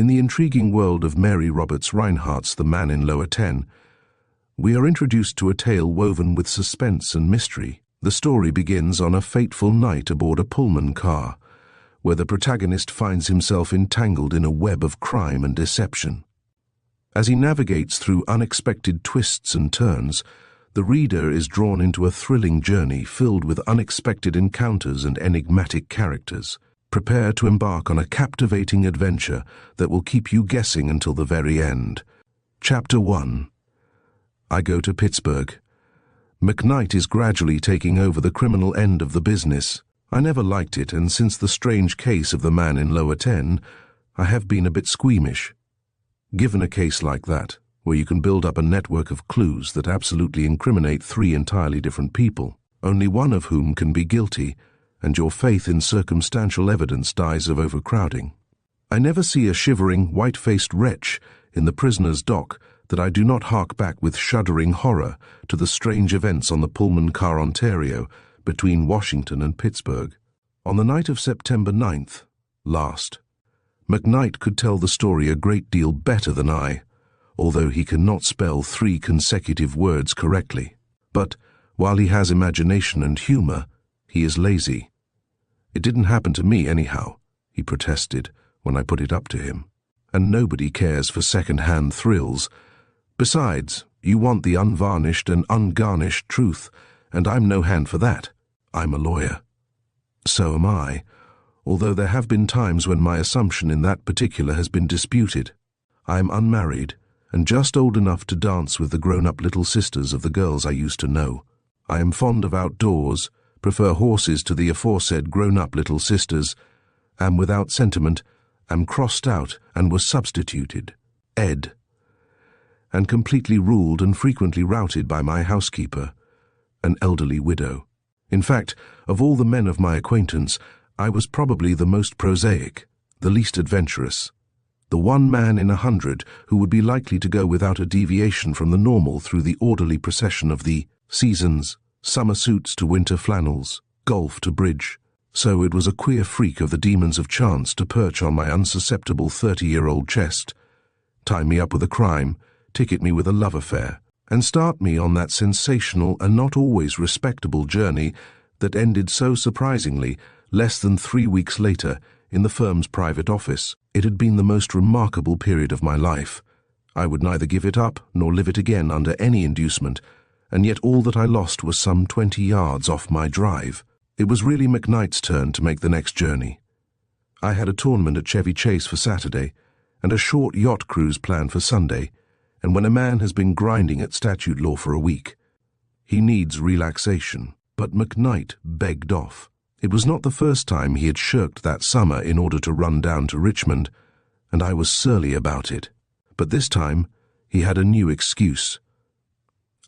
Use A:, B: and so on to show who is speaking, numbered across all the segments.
A: In the intriguing world of Mary Roberts Rinehart's The Man in Lower 10, we are introduced to a tale woven with suspense and mystery. The story begins on a fateful night aboard a Pullman car, where the protagonist finds himself entangled in a web of crime and deception. As he navigates through unexpected twists and turns, the reader is drawn into a thrilling journey filled with unexpected encounters and enigmatic characters. Prepare to embark on a captivating adventure that will keep you guessing until the very end. Chapter 1. I go to Pittsburg. McKnight is gradually taking over the criminal end of the business. I never liked it, and since the strange case of the man in Lower 10, I have been a bit squeamish. Given a case like that, where you can build up a network of clues that absolutely incriminate three entirely different people, only one of whom can be guilty, and your faith in circumstantial evidence dies of overcrowding. I never see a shivering, white-faced wretch in the prisoner's dock that I do not hark back with shuddering horror to the strange events on the Pullman car Ontario between Washington and Pittsburg. On the night of September 9th, last, McKnight could tell the story a great deal better than I, although he cannot spell 3 consecutive words correctly. But while he has imagination and humor, he is lazy. It didn't happen to me anyhow, he protested when I put it up to him. And nobody cares for second-hand thrills. Besides, you want the unvarnished and ungarnished truth, and I'm no hand for that. I'm a lawyer. So am I, although there have been times when my assumption in that particular has been disputed. I am unmarried, and just old enough to dance with the grown-up little sisters of the girls I used to know. I am fond of outdoors, prefer horses to the aforesaid grown-up little sisters, am without sentiment, am crossed out and was substituted, Ed, and completely ruled and frequently routed by my housekeeper, an elderly widow. In fact, of all the men of my acquaintance, I was probably the most prosaic, the least adventurous, the one man in 100 who would be likely to go without a deviation from the normal through the orderly procession of the seasons, summer suits to winter flannels, golf to bridge. So it was a queer freak of the demons of chance to perch on my unsusceptible 30-year-old chest, tie me up with a crime, ticket me with a love affair, and start me on that sensational and not always respectable journey that ended so surprisingly less than 3 weeks later in the firm's private office. It had been the most remarkable period of my life. I would neither give it up nor live it again under any inducement, and yet all that I lost was some 20 yards off my drive. It was really McKnight's turn to make the next journey. I had a tournament at Chevy Chase for Saturday, and a short yacht cruise planned for Sunday, and when a man has been grinding at statute law for a week, he needs relaxation. But McKnight begged off. It was not the first time he had shirked that summer in order to run down to Richmond, and I was surly about it. But this time, he had a new excuse.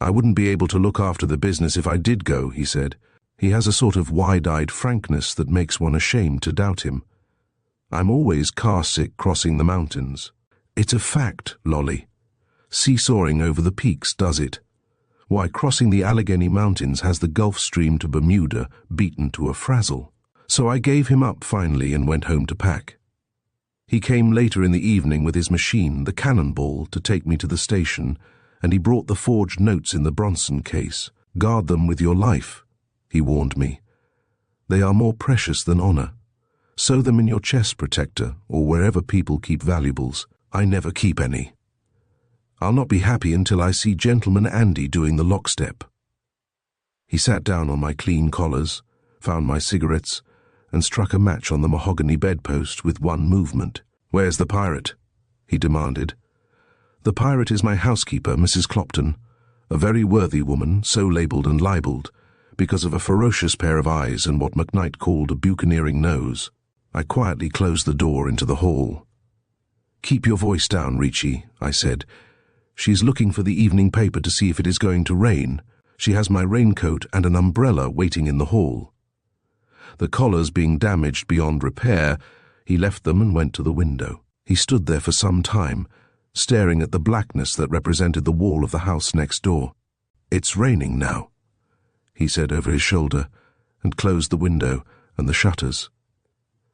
A: I wouldn't be able to look after the business if I did go, he said. He has a sort of wide-eyed frankness that makes one ashamed to doubt him. I'm always car-sick crossing the mountains. It's a fact, Lolly. Seesawing over the peaks does it. Why, crossing the Allegheny Mountains has the Gulf Stream to Bermuda beaten to a frazzle. So I gave him up finally and went home to pack. He came later in the evening with his machine, the Cannonball, to take me to the station, and he brought the forged notes in the Bronson case. Guard them with your life, he warned me. They are more precious than honor. Sew them in your chest protector or wherever people keep valuables. I never keep any. I'll not be happy until I see Gentleman Andy doing the lockstep. He sat down on my clean collars, found my cigarettes, and struck a match on the mahogany bedpost with one movement. Where's the pirate? He demanded. The pirate is my housekeeper, Mrs. Clopton, a very worthy woman, so labelled and libelled, because of a ferocious pair of eyes and what McKnight called a buccaneering nose. I quietly closed the door into the hall. Keep your voice down, Ricci, I said. She's looking for the evening paper to see if it is going to rain. She has my raincoat and an umbrella waiting in the hall. The collars being damaged beyond repair, he left them and went to the window. He stood there for some time, staring at the blackness that represented the wall of the house next door. It's raining now, he said over his shoulder, and closed the window and the shutters.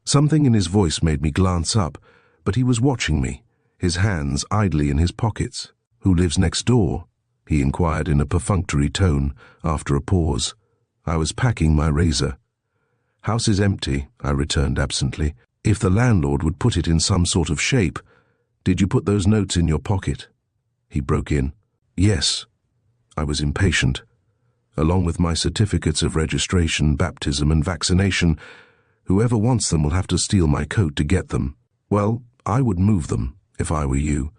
A: Something in his voice made me glance up, but he was watching me, his hands idly in his pockets. "Who lives next door?" he inquired in a perfunctory tone after a pause. I was packing my razor. "House is empty," I returned absently. "If the landlord would put it in some sort of shape. Did you put those notes in your pocket?" He broke in. "Yes." I was impatient. "Along with my certificates of registration, baptism, and vaccination. Whoever wants them will have to steal my coat to get them." "Well, I would move them, if I were you.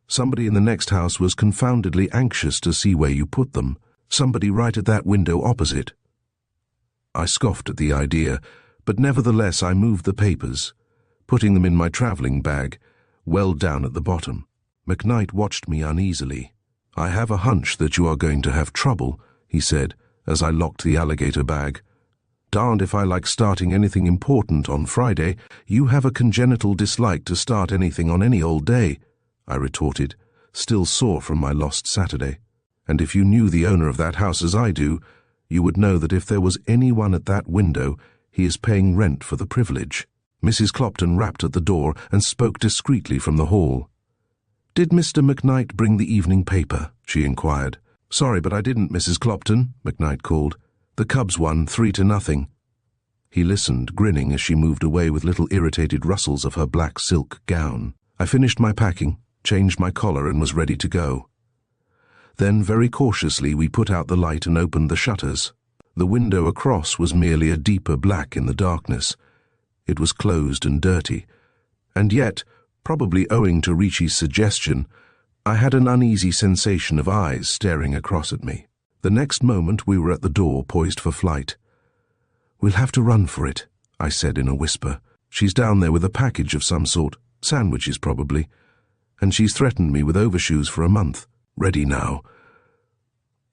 A: Somebody in the next house was confoundedly anxious to see where you put them. Somebody right at that window opposite." I scoffed at the idea, but nevertheless I moved the papers, putting them in my traveling bag, well down at the bottom. McKnight watched me uneasily. "I have a hunch that you are going to have trouble," he said, as I locked the alligator bag. "Darned if I like starting anything important on Friday. You have a congenital dislike to start anything on any old day," I retorted, still sore from my lost Saturday. "And if you knew the owner of that house as I do, you would know that if there was anyone at that window, he is paying rent for the privilege." Mrs. Clopton rapped at the door and spoke discreetly from the hall. "Did Mr. McKnight bring the evening paper?" she inquired. "Sorry, but I didn't, Mrs. Clopton," McKnight called. "The Cubs won 3-0. He listened, grinning as she moved away with little irritated rustles of her black silk gown. I finished my packing, changed my collar, and was ready to go. Then, very cautiously, we put out the light and opened the shutters. The window across was merely a deeper black in the darkness. It was closed and dirty, and yet, probably owing to Ricci's suggestion, I had an uneasy sensation of eyes staring across at me. The next moment we were at the door, poised for flight. "We'll have to run for it," I said in a whisper. "She's down there with a package of some sort, sandwiches probably, and she's threatened me with overshoes for a month. Ready now."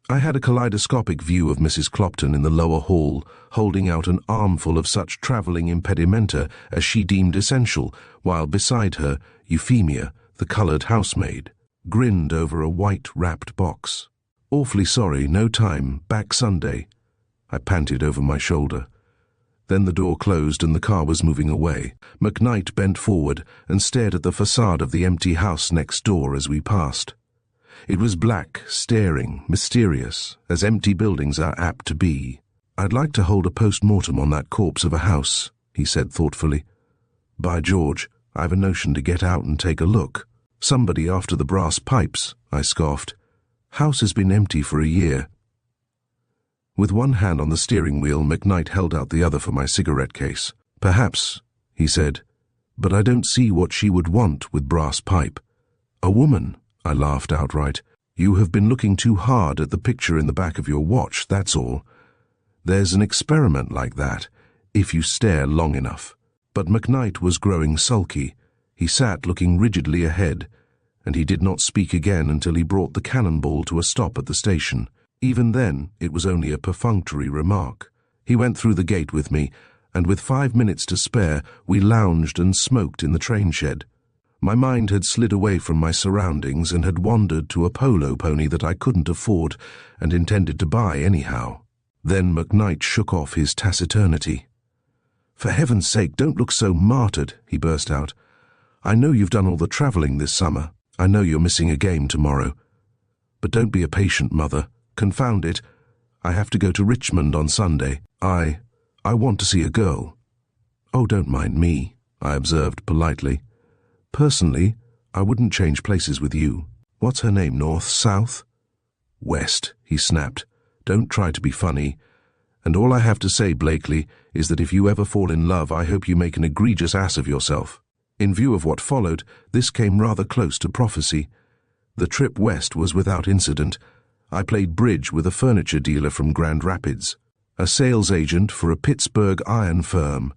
A: I had a kaleidoscopic view of Mrs. Clopton in the lower hall, holding out an armful of such travelling impedimenta as she deemed essential, while beside her, Euphemia, the coloured housemaid, grinned over a white-wrapped box. "Awfully sorry, no time, back Sunday," I panted over my shoulder. Then the door closed and the car was moving away. McKnight bent forward and stared at the facade of the empty house next door as we passed. It was black, staring, mysterious, as empty buildings are apt to be. "I'd like to hold a post-mortem on that corpse of a house," he said thoughtfully. "By George, I've a notion to get out and take a look." "Somebody after the brass pipes," I scoffed. "House has been empty for a year." With one hand on the steering wheel, McKnight held out the other for my cigarette case. "Perhaps," he said, "but I don't see what she would want with brass pipe." "A woman," I laughed outright. "You have been looking too hard at the picture in the back of your watch, that's all. There's an experiment like that, if you stare long enough." But McKnight was growing sulky. He sat looking rigidly ahead, and he did not speak again until he brought the cannonball to a stop at the station. Even then, it was only a perfunctory remark. He went through the gate with me, and with 5 minutes to spare, we lounged and smoked in the train shed. My mind had slid away from my surroundings and had wandered to a polo pony that I couldn't afford and intended to buy anyhow. Then McKnight shook off his taciturnity. "For heaven's sake, don't look so martyred," he burst out. "I know you've done all the travelling this summer. I know you're missing a game tomorrow. But don't be a patient mother. Confound it, I have to go to Richmond on Sunday. I want to see a girl." "Oh, don't mind me," I observed politely. "Personally, I wouldn't change places with you. What's her name, north, south?" "West," he snapped. "Don't try to be funny. And all I have to say, Blakely, is that if you ever fall in love, I hope you make an egregious ass of yourself." In view of what followed, this came rather close to prophecy. The trip west was without incident. I played bridge with a furniture dealer from Grand Rapids, a sales agent for a Pittsburg iron firm,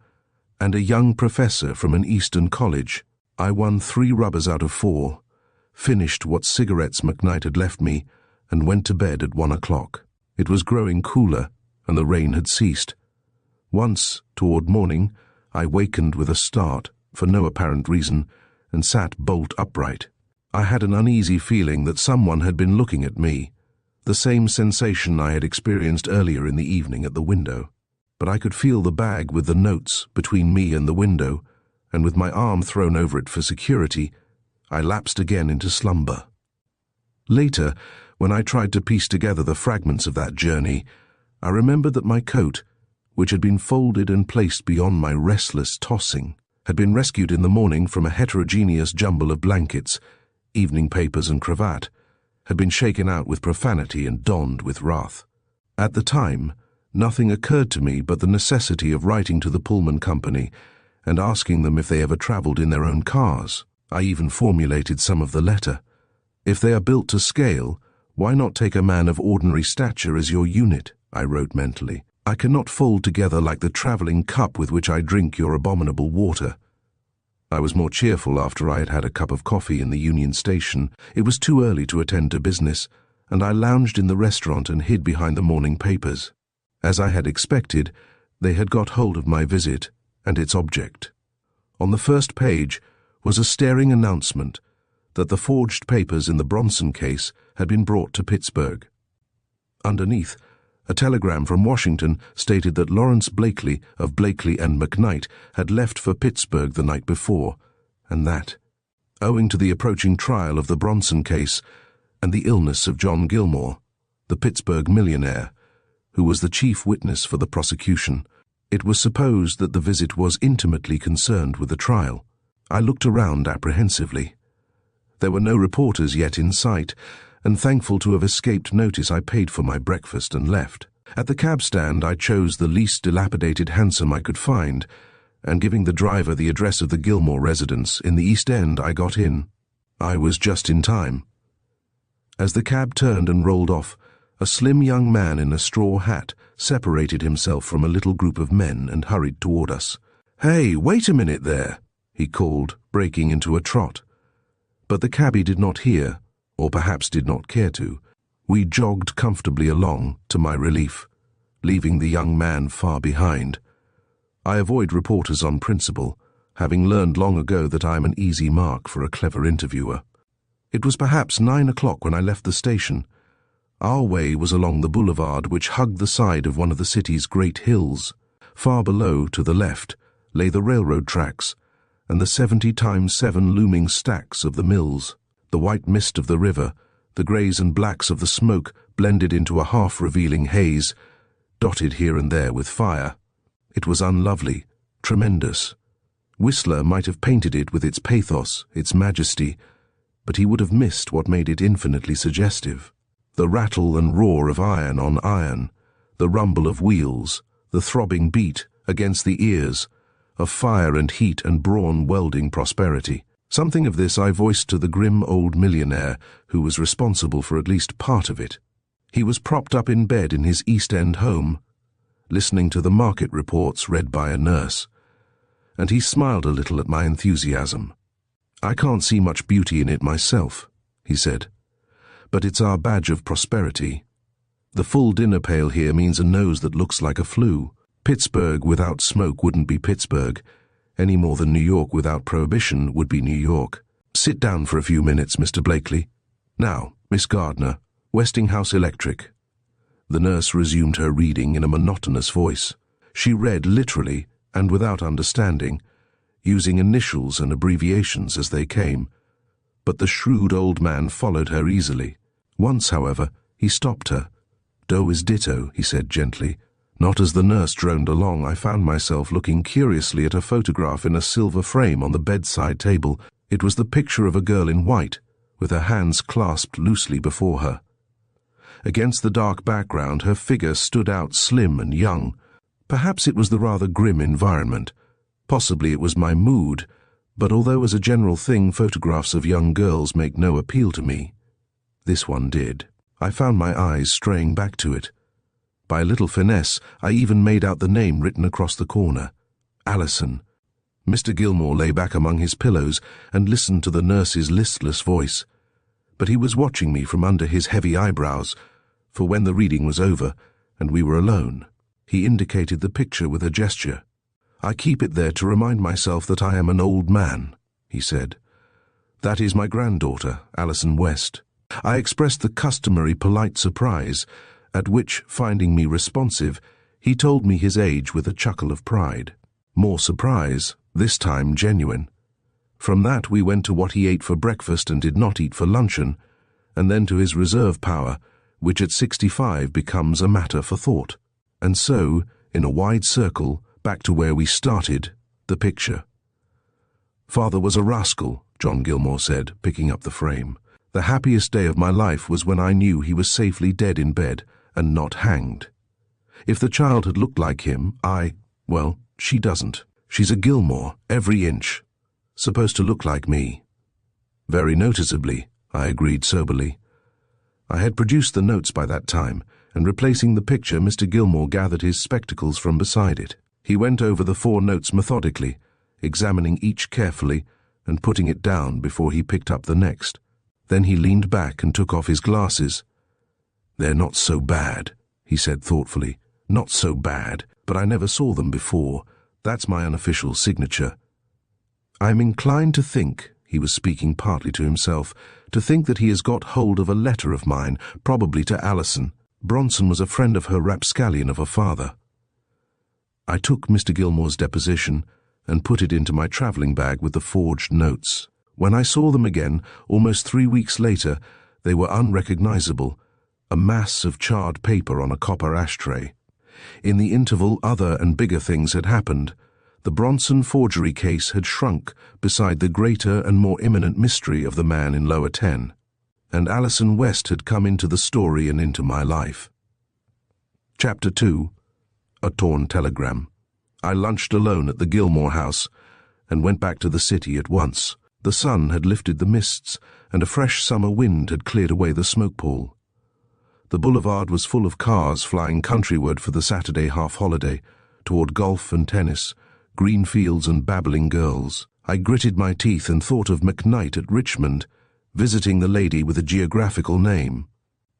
A: and a young professor from an eastern college. I won 3 rubbers out of 4, finished what cigarettes McKnight had left me, and went to bed at 1 o'clock. It was growing cooler, and the rain had ceased. Once, toward morning, I wakened with a start, for no apparent reason, and sat bolt upright. I had an uneasy feeling that someone had been looking at me, the same sensation I had experienced earlier in the evening at the window. But I could feel the bag with the notes between me and the window, and with my arm thrown over it for security, I lapsed again into slumber. Later, when I tried to piece together the fragments of that journey, I remembered that my coat, which had been folded and placed beyond my restless tossing, had been rescued in the morning from a heterogeneous jumble of blankets, evening papers and cravat, had been shaken out with profanity and donned with wrath. At the time, nothing occurred to me but the necessity of writing to the Pullman company and asking them if they ever travelled in their own cars. I even formulated some of the letter. If they are built to scale, why not take a man of ordinary stature as your unit? I wrote mentally. I cannot fold together like the travelling cup with which I drink your abominable water. I was more cheerful after I had had a cup of coffee in the Union Station. It was too early to attend to business, and I lounged in the restaurant and hid behind the morning papers. As I had expected, they had got hold of my visit and its object. On the first page was a staring announcement that the forged papers in the Bronson case had been brought to Pittsburg. Underneath, a telegram from Washington stated that Lawrence Blakely of Blakely and McKnight had left for Pittsburg the night before, and that, owing to the approaching trial of the Bronson case and the illness of John Gilmore, the Pittsburg millionaire, who was the chief witness for the prosecution, it was supposed that the visit was intimately concerned with the trial. I looked around apprehensively. There were no reporters yet in sight, and thankful to have escaped notice, I paid for my breakfast and left. At the cab stand, I chose the least dilapidated hansom I could find, and giving the driver the address of the Gilmore residence in the East End, I got in. I was just in time. As the cab turned and rolled off, a slim young man in a straw hat separated himself from a little group of men and hurried toward us. "Hey, wait a minute there," he called, breaking into a trot. But the cabby did not hear, or perhaps did not care to. We jogged comfortably along, to my relief, leaving the young man far behind. I avoid reporters on principle, having learned long ago that I am an easy mark for a clever interviewer. It was perhaps 9 o'clock when I left the station. Our way was along the boulevard which hugged the side of one of the city's great hills. Far below, to the left, lay the railroad tracks, and the 70x7 looming stacks of the mills. The white mist of the river, the greys and blacks of the smoke blended into a half-revealing haze, dotted here and there with fire. It was unlovely, tremendous. Whistler might have painted it with its pathos, its majesty, but he would have missed what made it infinitely suggestive. The rattle and roar of iron on iron, the rumble of wheels, the throbbing beat, against the ears, of fire and heat and brawn welding prosperity. Something of this I voiced to the grim old millionaire who was responsible for at least part of it. He was propped up in bed in his East End home, listening to the market reports read by a nurse, and he smiled a little at my enthusiasm. "I can't see much beauty in it myself," he said, "but it's our badge of prosperity. The full dinner pail here means a nose that looks like a flue. Pittsburg without smoke wouldn't be Pittsburg, any more than New York without prohibition would be New York. Sit down for a few minutes, Mr. Blakely. Now, Miss Gardner, Westinghouse Electric." The nurse resumed her reading in a monotonous voice. She read literally and without understanding, using initials and abbreviations as they came, but the shrewd old man followed her easily. Once, however, he stopped her. "Doe is ditto," he said gently. Not as the nurse droned along, I found myself looking curiously at a photograph in a silver frame on the bedside table. It was the picture of a girl in white, with her hands clasped loosely before her. Against the dark background, her figure stood out slim and young. Perhaps it was the rather grim environment. Possibly it was my mood, but although as a general thing photographs of young girls make no appeal to me, this one did. I found my eyes straying back to it. By a little finesse, I even made out the name written across the corner. Alison. Mr. Gilmore lay back among his pillows and listened to the nurse's listless voice. But he was watching me from under his heavy eyebrows, for when the reading was over and we were alone, he indicated the picture with a gesture. "I keep it there to remind myself that I am an old man," he said. "That is my granddaughter, Alison West." I expressed the customary polite surprise, at which, finding me responsive, he told me his age with a chuckle of pride. More surprise, this time genuine. From that we went to what he ate for breakfast and did not eat for luncheon, and then to his reserve power, which at 65 becomes a matter for thought. And so, in a wide circle, back to where we started, the picture. "Father was a rascal," John Gilmore said, picking up the frame. "The happiest day of my life was when I knew he was safely dead in bed and not hanged. If the child had looked like him, well, she doesn't. She's a Gilmore, every inch. Supposed to look like me." "Very noticeably," I agreed soberly. I had produced the notes by that time, and replacing the picture, Mr. Gilmore gathered his spectacles from beside it. He went over the 4 notes methodically, examining each carefully and putting it down before he picked up the next. Then he leaned back and took off his glasses. "They're not so bad," he said thoughtfully. "Not so bad, but I never saw them before. That's my unofficial signature. I'm inclined to think," he was speaking partly to himself, "to think that he has got hold of a letter of mine, probably to Alison. Bronson was a friend of her rapscallion of a father." I took Mr. Gilmore's deposition and put it into my travelling bag with the forged notes. When I saw them again, almost 3 weeks later, they were unrecognizable, a mass of charred paper on a copper ashtray. In the interval, other and bigger things had happened. The Bronson forgery case had shrunk beside the greater and more imminent mystery of the man in Lower 10, and Alison West had come into the story and into my life. Chapter 2. A Torn Telegram. I lunched alone at the Gilmore house and went back to the city at once. The sun had lifted the mists, and a fresh summer wind had cleared away the smoke pall. The boulevard was full of cars flying countryward for the Saturday half-holiday, toward golf and tennis, green fields and babbling girls. I gritted my teeth and thought of McKnight at Richmond, visiting the lady with a geographical name.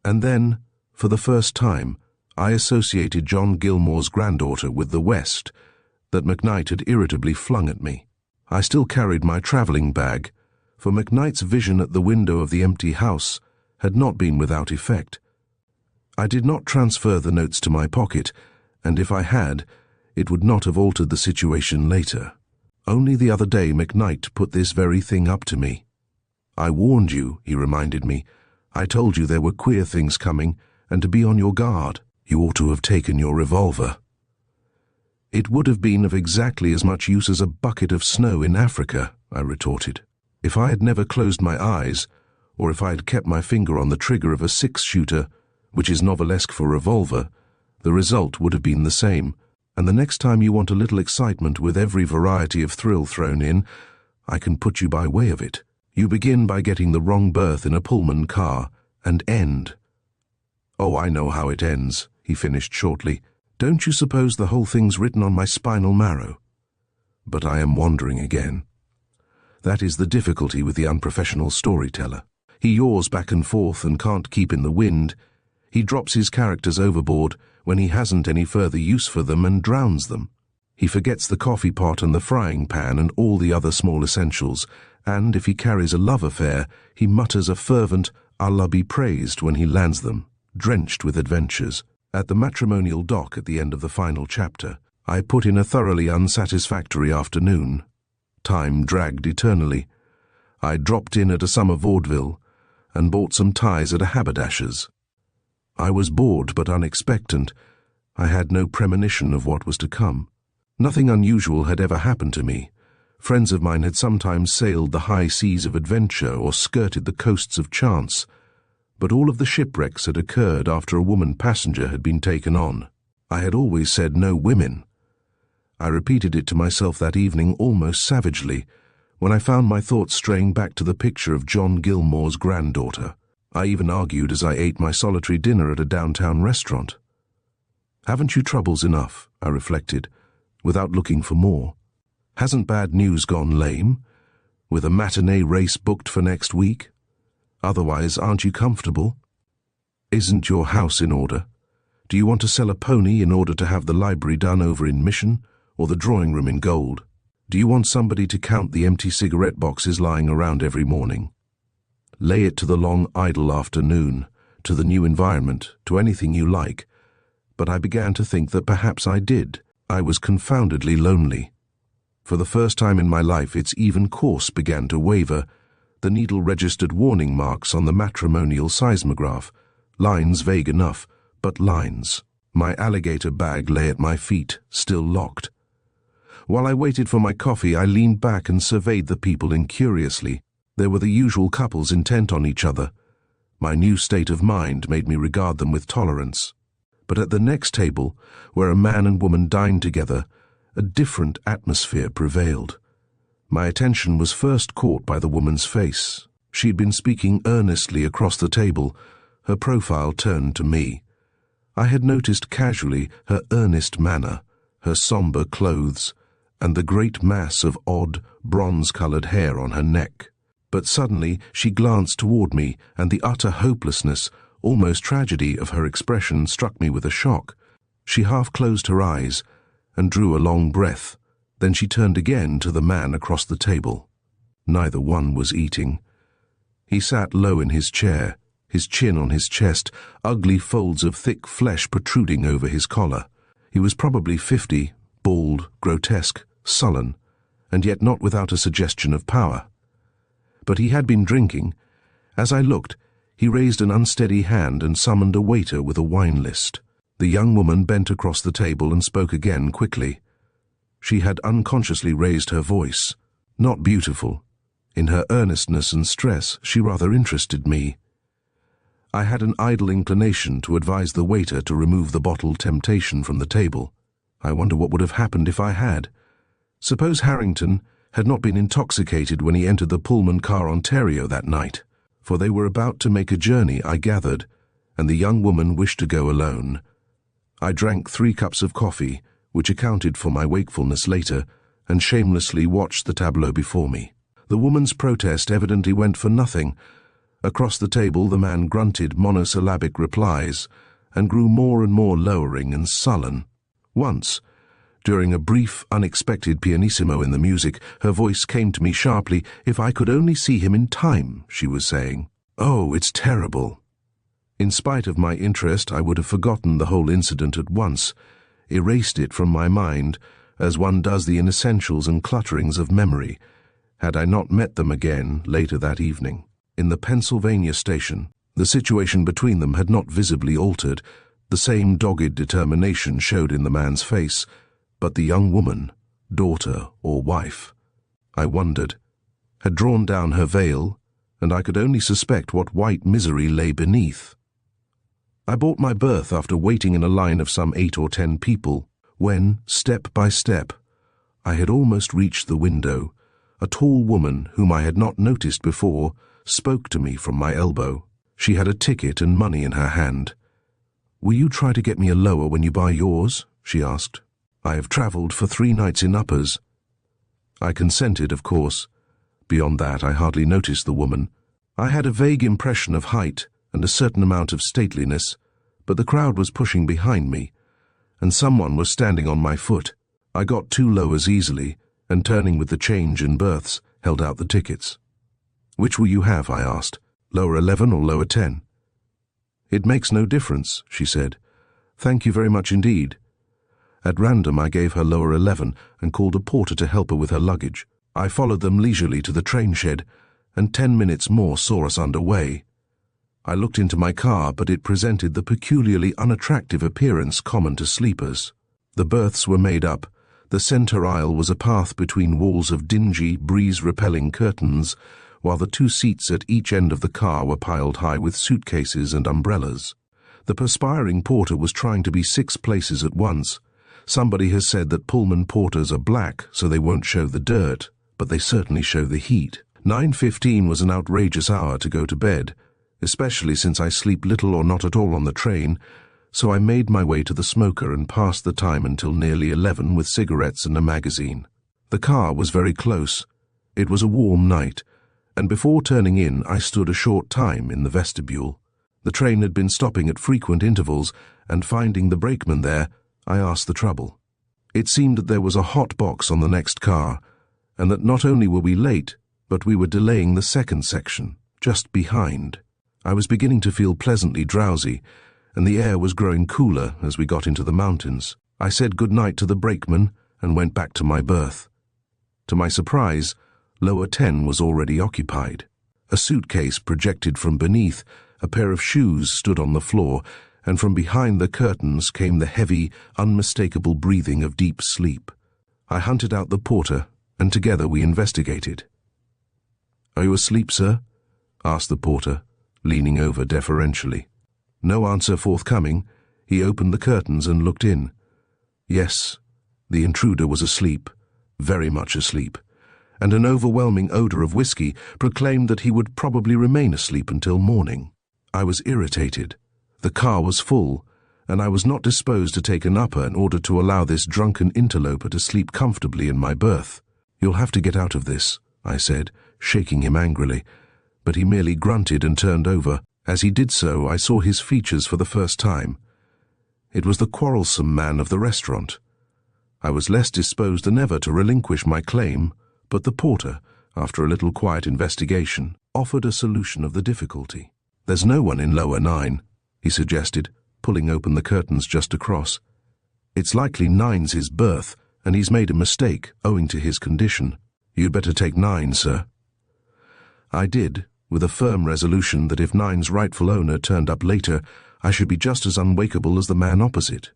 A: And then, for the first time, I associated John Gilmore's granddaughter with the West that McKnight had irritably flung at me. I still carried my travelling bag, for McKnight's vision at the window of the empty house had not been without effect. I did not transfer the notes to my pocket, and if I had, it would not have altered the situation later. Only the other day McKnight put this very thing up to me. "I warned you," he reminded me. "I told you there were queer things coming, and to be on your guard. You ought to have taken your revolver." "It would have been of exactly as much use as a bucket of snow in Africa," I retorted. If I had never closed my eyes, or if I had kept my finger on the trigger of a 6-shooter, which is novelesque for revolver, the result would have been the same. And the next time you want a little excitement with every variety of thrill thrown in, I can put you by way of it. You begin by getting the wrong berth in a Pullman car, and end. "Oh, I know how it ends," he finished shortly. "Don't you suppose the whole thing's written on my spinal marrow?" But I am wandering again. That is the difficulty with the unprofessional storyteller. He yaws back and forth and can't keep in the wind. He drops his characters overboard when he hasn't any further use for them and drowns them. He forgets the coffee pot and the frying pan and all the other small essentials, and if he carries a love affair, he mutters a fervent "Allah be praised" when he lands them, drenched with adventures. At the matrimonial dock at the end of the final chapter, I put in a thoroughly unsatisfactory afternoon. Time dragged eternally. I dropped in at a summer vaudeville and bought some ties at a haberdasher's. I was bored but unexpectant. I had no premonition of what was to come. Nothing unusual had ever happened to me. Friends of mine had sometimes sailed the high seas of adventure or skirted the coasts of chance, but all of the shipwrecks had occurred after a woman passenger had been taken on. I had always said no women. I repeated it to myself that evening almost savagely, when I found my thoughts straying back to the picture of John Gilmore's granddaughter. I even argued as I ate my solitary dinner at a downtown restaurant. "Haven't you troubles enough?" I reflected, without looking for more. "Hasn't bad news gone lame, with a matinee race booked for next week? Otherwise, aren't you comfortable? Isn't your house in order? Do you want to sell a pony in order to have the library done over in Mission, or the drawing room in gold? Do you want somebody to count the empty cigarette boxes lying around every morning? Lay it to the long idle afternoon, to the new environment, to anything you like. But I began to think that perhaps I did. I was confoundedly lonely. For the first time in my life, its even course began to waver. The needle registered warning marks on the matrimonial seismograph. Lines vague enough, but lines. My alligator bag lay at my feet, still locked. While I waited for my coffee, I leaned back and surveyed the people incuriously. There were the usual couples intent on each other. My new state of mind made me regard them with tolerance. But at the next table, where a man and woman dined together, a different atmosphere prevailed. My attention was first caught by the woman's face. She had been speaking earnestly across the table, her profile turned to me. I had noticed casually her earnest manner, her somber clothes, and the great mass of odd, bronze-colored hair on her neck. But suddenly she glanced toward me, and the utter hopelessness, almost tragedy of her expression struck me with a shock. She half closed her eyes and drew a long breath. Then she turned again to the man across the table. Neither one was eating. He sat low in his chair, his chin on his chest, ugly folds of thick flesh protruding over his collar. He was probably 50, bald, grotesque, sullen, and yet not without a suggestion of power. But he had been drinking. As I looked, he raised an unsteady hand and summoned a waiter with a wine list. The young woman bent across the table and spoke again quickly. She had unconsciously raised her voice. Not beautiful. In her earnestness and stress, she rather interested me. I had an idle inclination to advise the waiter to remove the bottled temptation from the table. I wonder what would have happened if I had. Suppose Harrington had not been intoxicated when he entered the Pullman car Ontario that night, for they were about to make a journey, I gathered, and the young woman wished to go alone. I drank 3 cups of coffee, which accounted for my wakefulness later, and shamelessly watched the tableau before me. The woman's protest evidently went for nothing. Across the table the man grunted monosyllabic replies, and grew more and more lowering and sullen. Once, during a brief, unexpected pianissimo in the music, her voice came to me sharply. "If I could only see him in time," she was saying. "Oh, it's terrible." In spite of my interest, I would have forgotten the whole incident at once, erased it from my mind, as one does the inessentials and clutterings of memory, had I not met them again later that evening. In the Pennsylvania station, the situation between them had not visibly altered. The same dogged determination showed in the man's face, but the young woman, daughter or wife, I wondered, had drawn down her veil, and I could only suspect what white misery lay beneath. I bought my berth after waiting in a line of some 8 or 10 people, when, step by step, I had almost reached the window. A tall woman, whom I had not noticed before, spoke to me from my elbow. She had a ticket and money in her hand. "Will you try to get me a lower when you buy yours?" she asked. "I have travelled for 3 nights in uppers." I consented, of course. Beyond that, I hardly noticed the woman. I had a vague impression of height and a certain amount of stateliness, but the crowd was pushing behind me, and someone was standing on my foot. I got 2 lowers easily, and turning with the change in berths, held out the tickets. "Which will you have?" I asked. "Lower 11 or lower 10? "It makes no difference," she said. "Thank you very much indeed." At random I gave her lower 11 and called a porter to help her with her luggage. I followed them leisurely to the train shed, and 10 minutes more saw us under way. I looked into my car, but it presented the peculiarly unattractive appearance common to sleepers. The berths were made up. The center aisle was a path between walls of dingy, breeze-repelling curtains, while the 2 seats at each end of the car were piled high with suitcases and umbrellas. The perspiring porter was trying to be 6 places at once. Somebody has said that Pullman porters are black, so they won't show the dirt, but they certainly show the heat. 9:15 was an outrageous hour to go to bed, especially since I sleep little or not at all on the train, so I made my way to the smoker and passed the time until nearly 11 with cigarettes and a magazine. The car was very close. It was a warm night, and before turning in I stood a short time in the vestibule. The train had been stopping at frequent intervals, and finding the brakeman there, I asked the trouble. It seemed that there was a hot box on the next car, and that not only were we late, but we were delaying the second section, just behind. I was beginning to feel pleasantly drowsy, and the air was growing cooler as we got into the mountains. I said good night to the brakeman and went back to my berth. To my surprise, lower 10 was already occupied. A suitcase projected from beneath, a pair of shoes stood on the floor, and from behind the curtains came the heavy, unmistakable breathing of deep sleep. I hunted out the porter, and together we investigated. "Are you asleep, sir?" asked the porter, leaning over deferentially. No answer forthcoming, he opened the curtains and looked in. Yes, the intruder was asleep, very much asleep, and an overwhelming odor of whiskey proclaimed that he would probably remain asleep until morning. I was irritated. The car was full, and I was not disposed to take an upper in order to allow this drunken interloper to sleep comfortably in my berth. "You'll have to get out of this," I said, shaking him angrily, but he merely grunted and turned over. As he did so, I saw his features for the first time. It was the quarrelsome man of the restaurant. I was less disposed than ever to relinquish my claim, but the porter, after a little quiet investigation, offered a solution of the difficulty. "There's no one in lower 9, he suggested, pulling open the curtains just across. "It's likely 9's his berth, and he's made a mistake owing to his condition. You'd better take 9, sir." I did, with a firm resolution that if 9's rightful owner turned up later, I should be just as unwakeable as the man opposite.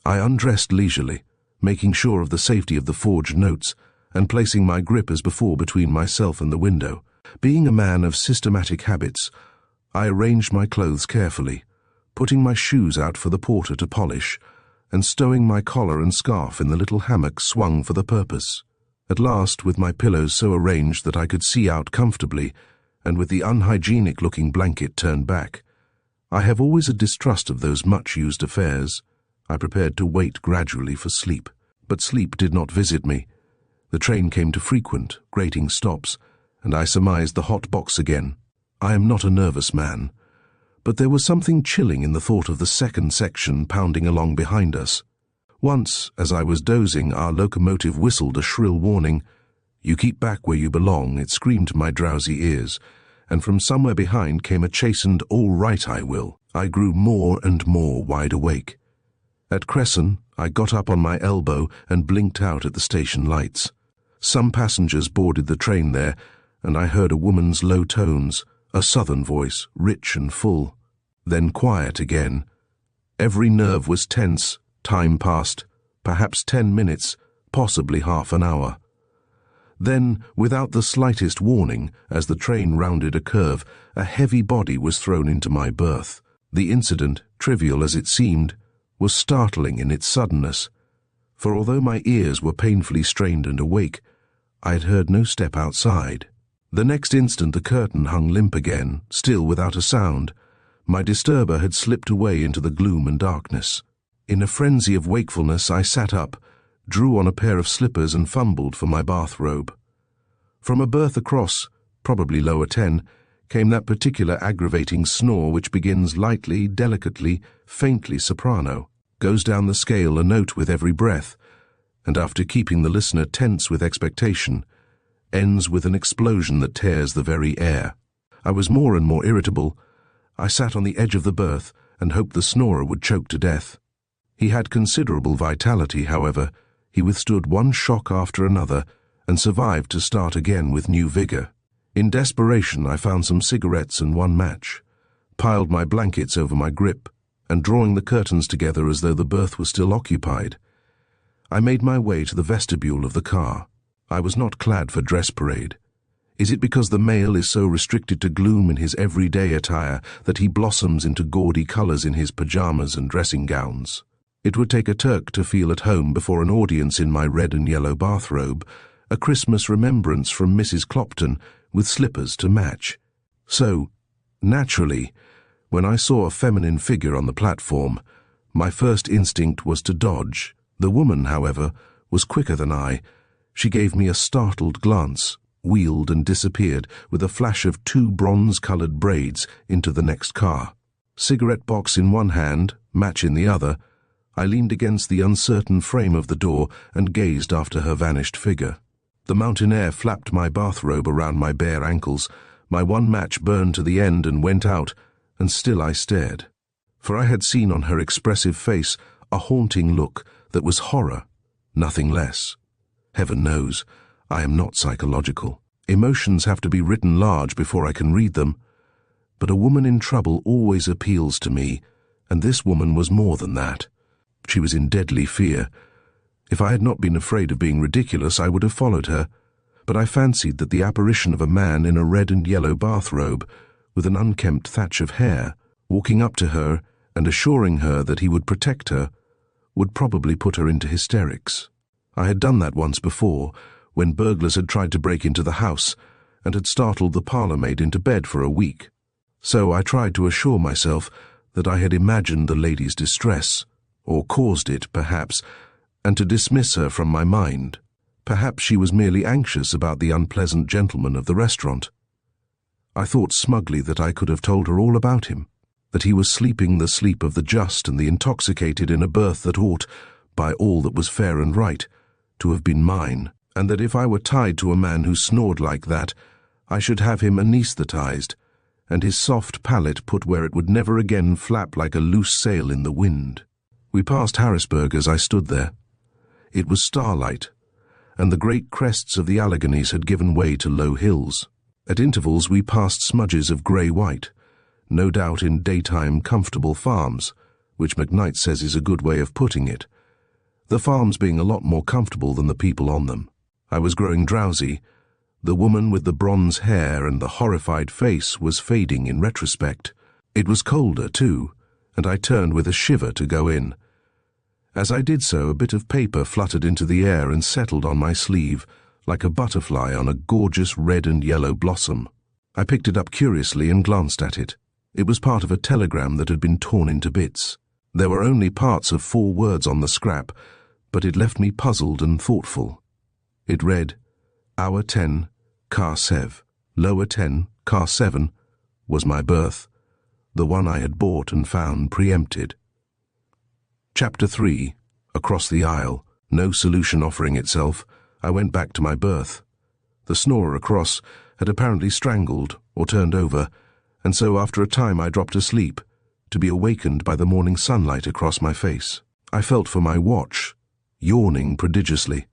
A: I undressed leisurely, making sure of the safety of the forged notes, and placing my grip as before between myself and the window. Being a man of systematic habits, I arranged my clothes carefully, putting my shoes out for the porter to polish, and stowing my collar and scarf in the little hammock swung for the purpose. At last, with my pillows so arranged that I could see out comfortably, and with the unhygienic-looking blanket turned back, I have always a distrust of those much-used affairs. I prepared to wait gradually for sleep, but sleep did not visit me. The train came to frequent, grating stops, and I surmised the hot box again. I am not a nervous man, but there was something chilling in the thought of the second section pounding along behind us. Once, as I was dozing, our locomotive whistled a shrill warning. "You keep back where you belong," it screamed to my drowsy ears, and from somewhere behind came a chastened, "All right, I will." I grew more and more wide awake. At Cresson, I got up on my elbow and blinked out at the station lights. Some passengers boarded the train there, and I heard a woman's low tones, a southern voice, rich and full. Then quiet again. Every nerve was tense. Time passed, perhaps 10 minutes, possibly half an hour. Then, without the slightest warning, as the train rounded a curve, a heavy body was thrown into my berth. The incident, trivial as it seemed, was startling in its suddenness, for although my ears were painfully strained and awake, I had heard no step outside. The next instant the curtain hung limp again, still without a sound. My disturber had slipped away into the gloom and darkness. In a frenzy of wakefulness I sat up, drew on a pair of slippers and fumbled for my bathrobe. From a berth across, probably lower 10, came that particular aggravating snore which begins lightly, delicately, faintly soprano, goes down the scale a note with every breath, and after keeping the listener tense with expectation, ends with an explosion that tears the very air. I was more and more irritable. I sat on the edge of the berth and hoped the snorer would choke to death. He had considerable vitality, however. He withstood one shock after another and survived to start again with new vigor. In desperation, I found some cigarettes and one match, piled my blankets over my grip, and drawing the curtains together as though the berth was still occupied, I made my way to the vestibule of the car. I was not clad for dress parade. Is it because the male is so restricted to gloom in his everyday attire that he blossoms into gaudy colors in his pajamas and dressing gowns? It would take a Turk to feel at home before an audience in my red and yellow bathrobe, a Christmas remembrance from Mrs. Clopton, with slippers to match. So, naturally, when I saw a feminine figure on the platform, my first instinct was to dodge. The woman, however, was quicker than I. She gave me a startled glance, wheeled and disappeared with a flash of 2 bronze-colored braids into the next car. Cigarette box in one hand, match in the other, I leaned against the uncertain frame of the door and gazed after her vanished figure. The mountain air flapped my bathrobe around my bare ankles. My one match burned to the end and went out, and still I stared. For I had seen on her expressive face a haunting look that was horror, nothing less. Heaven knows, I am not psychological. Emotions have to be written large before I can read them. But a woman in trouble always appeals to me, and this woman was more than that. She was in deadly fear. If I had not been afraid of being ridiculous, I would have followed her, but I fancied that the apparition of a man in a red and yellow bathrobe, with an unkempt thatch of hair, walking up to her and assuring her that he would protect her, would probably put her into hysterics. I had done that once before, when burglars had tried to break into the house and had startled the parlour-maid into bed for a week. So I tried to assure myself that I had imagined the lady's distress, or caused it, perhaps, and to dismiss her from my mind. Perhaps she was merely anxious about the unpleasant gentleman of the restaurant. I thought smugly that I could have told her all about him, that he was sleeping the sleep of the just and the intoxicated in a berth that ought, by all that was fair and right, to have been mine, and that if I were tied to a man who snored like that, I should have him anesthetized, and his soft palate put where it would never again flap like a loose sail in the wind. We passed Harrisburg as I stood there. It was starlight, and the great crests of the Alleghanies had given way to low hills. At intervals we passed smudges of grey-white, no doubt in daytime comfortable farms, which McKnight says is a good way of putting it, the farms being a lot more comfortable than the people on them. I was growing drowsy. The woman with the bronze hair and the horrified face was fading in retrospect. It was colder, too, and I turned with a shiver to go in. As I did so, a bit of paper fluttered into the air and settled on my sleeve, like a butterfly on a gorgeous red and yellow blossom. I picked it up curiously and glanced at it. It was part of a telegram that had been torn into bits. There were only parts of 4 words on the scrap, but it left me puzzled and thoughtful. It read, Hour 10, Car 7, Lower 10, Car 7, was my berth, the one I had bought and found preempted. Chapter 3. Across the aisle, no solution offering itself, I went back to my berth. The snorer across had apparently strangled or turned over, and so after a time I dropped asleep, to be awakened by the morning sunlight across my face. I felt for my watch, yawning prodigiously.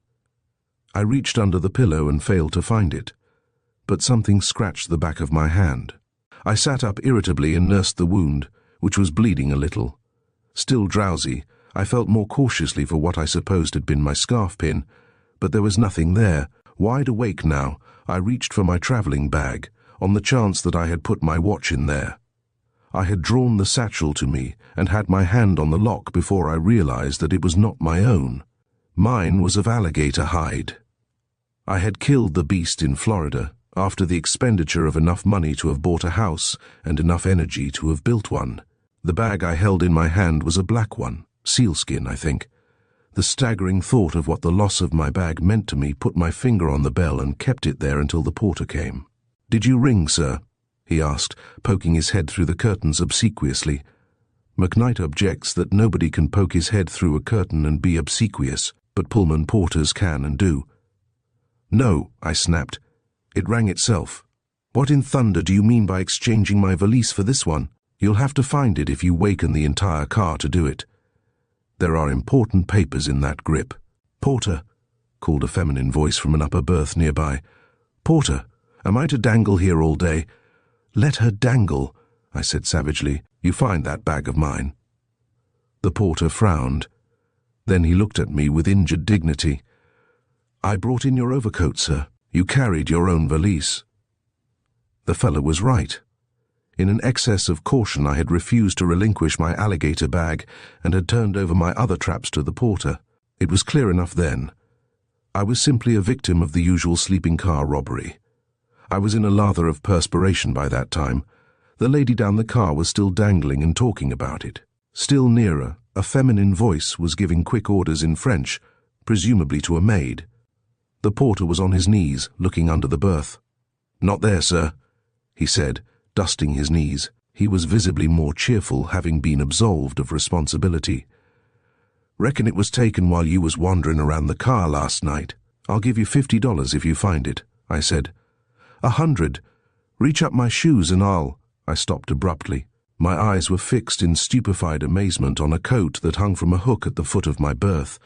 A: I reached under the pillow and failed to find it, but something scratched the back of my hand. I sat up irritably and nursed the wound, which was bleeding a little. Still drowsy, I felt more cautiously for what I supposed had been my scarf pin, but there was nothing there. Wide awake now, I reached for my travelling bag, on the chance that I had put my watch in there. I had drawn the satchel to me and had my hand on the lock before I realized that it was not my own. Mine was of alligator hide. I had killed the beast in Florida, after the expenditure of enough money to have bought a house and enough energy to have built one. The bag I held in my hand was a black one, sealskin, I think. The staggering thought of what the loss of my bag meant to me put my finger on the bell and kept it there until the porter came. "Did you ring, sir?" he asked, poking his head through the curtains obsequiously. McKnight objects that nobody can poke his head through a curtain and be obsequious, but Pullman porters can and do. "No," I snapped. "It rang itself." "What in thunder do you mean by exchanging my valise for this one? You'll have to find it if you waken the entire car to do it. There are important papers in that grip." "Porter," called a feminine voice from an upper berth nearby. "Porter, am I to dangle here all day?" "Let her dangle," I said savagely. "You find that bag of mine." The porter frowned. Then he looked at me with injured dignity. "I brought in your overcoat, sir. You carried your own valise." The fellow was right. In an excess of caution I had refused to relinquish my alligator bag and had turned over my other traps to the porter. It was clear enough then. I was simply a victim of the usual sleeping car robbery. I was in a lather of perspiration by that time. The lady down the car was still dangling and talking about it. Still nearer, a feminine voice was giving quick orders in French, presumably to a maid. The porter was on his knees, looking under the berth. "Not there, sir," he said, dusting his knees. He was visibly more cheerful, having been absolved of responsibility. "Reckon it was taken while you was wandering around the car last night. I'll give you $50 if you find it," I said. "100. Reach up my shoes and I'll—" I stopped abruptly. My eyes were fixed in stupefied amazement on a coat that hung from a hook at the foot of my berth.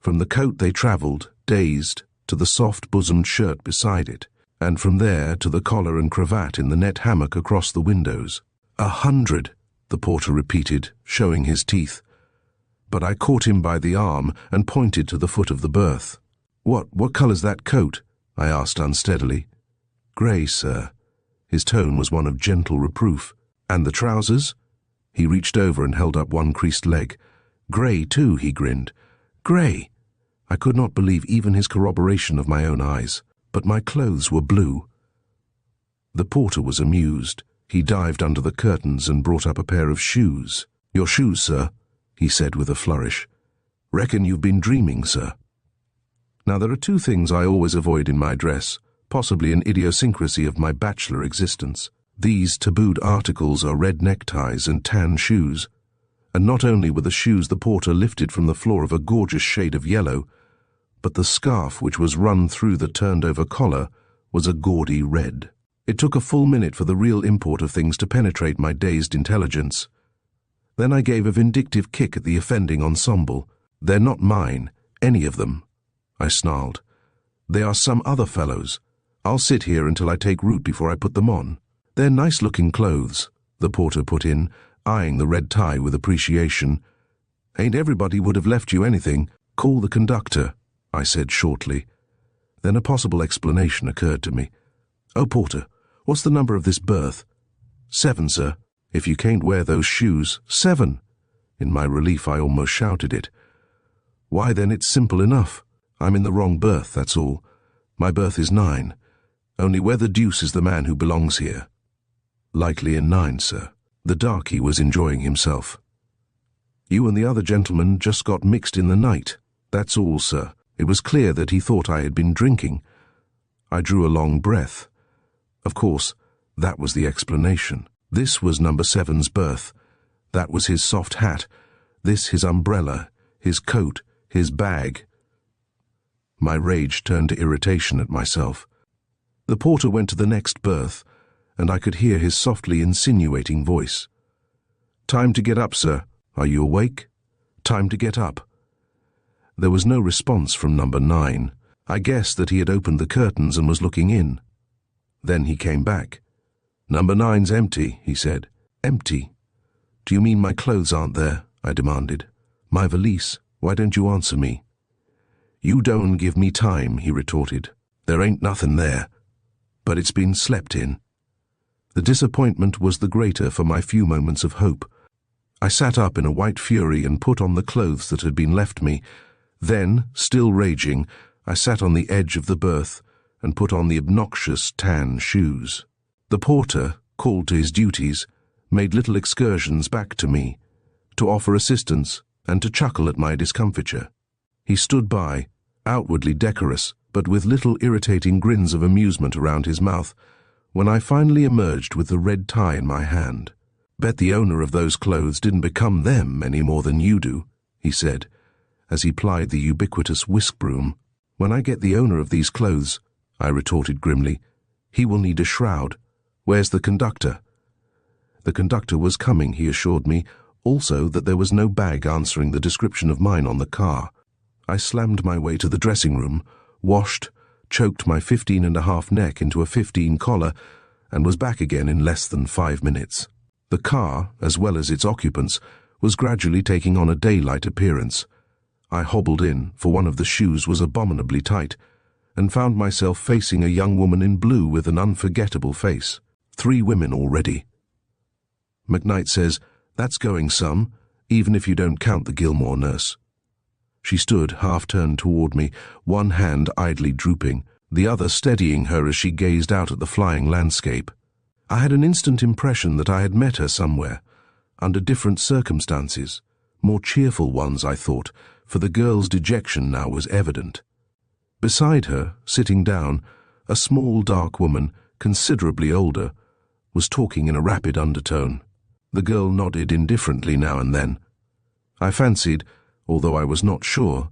A: From the coat they travelled, dazed, to the soft-bosomed shirt beside it, and from there to the collar and cravat in the net hammock across the windows. 100, the porter repeated, showing his teeth. But I caught him by the arm and pointed to the foot of the berth. What colour's that coat?" I asked unsteadily. "Grey, sir." His tone was one of gentle reproof. "And the trousers?" He reached over and held up one creased leg. "Grey, too," he grinned. "Grey!" I could not believe even his corroboration of my own eyes, but my clothes were blue. The porter was amused. He dived under the curtains and brought up a pair of shoes. "Your shoes, sir," he said with a flourish. "Reckon you've been dreaming, sir." Now there are two things I always avoid in my dress, possibly an idiosyncrasy of my bachelor existence. These tabooed articles are red neckties and tan shoes. And not only were the shoes the porter lifted from the floor of a gorgeous shade of yellow, but the scarf which was run through the turned-over collar was a gaudy red. It took a full minute for the real import of things to penetrate my dazed intelligence. Then I gave a vindictive kick at the offending ensemble. "They're not mine, any of them," I snarled. "They are some other fellow's. I'll sit here until I take root before I put them on." "They're nice-looking clothes," the porter put in, eyeing the red tie with appreciation. "Ain't everybody would have left you anything. Call the conductor," I said shortly. Then a possible explanation occurred to me. "Oh, porter, what's the number of this berth?" "7, sir." "If you can't wear those shoes, 7." In my relief, I almost shouted it. "Why, then it's simple enough. I'm in the wrong berth, that's all. My berth is 9. Only where the deuce is the man who belongs here?" "Likely in 9, sir." The darky was enjoying himself. "You and the other gentleman just got mixed in the night. That's all, sir." It was clear that he thought I had been drinking. I drew a long breath. Of course, that was the explanation. This was number 7's berth. That was his soft hat. This his umbrella, his coat, his bag. My rage turned to irritation at myself. The porter went to the next berth, and I could hear his softly insinuating voice. "Time to get up, sir. Are you awake? Time to get up." There was no response from number 9. I guessed that he had opened the curtains and was looking in. Then he came back. "Number 9's empty," he said. "Empty? Do you mean my clothes aren't there?" I demanded. "My valise? Why don't you answer me?" "You don't give me time," he retorted. "There ain't nothing there. But it's been slept in." The disappointment was the greater for my few moments of hope. I sat up in a white fury and put on the clothes that had been left me. Then, still raging, I sat on the edge of the berth and put on the obnoxious tan shoes. The porter, called to his duties, made little excursions back to me, to offer assistance and to chuckle at my discomfiture. He stood by, outwardly decorous, but with little irritating grins of amusement around his mouth, when I finally emerged with the red tie in my hand. "Bet the owner of those clothes didn't become them any more than you do," he said, as he plied the ubiquitous whisk-broom. "When I get the owner of these clothes," I retorted grimly, "he will need a shroud. Where's the conductor?" The conductor was coming, he assured me, also that there was no bag answering the description of mine on the car. I slammed my way to the dressing room, washed, choked my 15.5 neck into a 15 collar, and was back again in less than 5 minutes. The car, as well as its occupants, was gradually taking on a daylight appearance. I hobbled in, for one of the shoes was abominably tight, and found myself facing a young woman in blue with an unforgettable face. 3 women already. McKnight says, "That's going some, even if you don't count the Gilmore nurse." She stood half-turned toward me, one hand idly drooping, the other steadying her as she gazed out at the flying landscape. I had an instant impression that I had met her somewhere, under different circumstances, more cheerful ones, I thought, for the girl's dejection now was evident. Beside her, sitting down, a small dark woman, considerably older, was talking in a rapid undertone. The girl nodded indifferently now and then. I fancied, although I was not sure,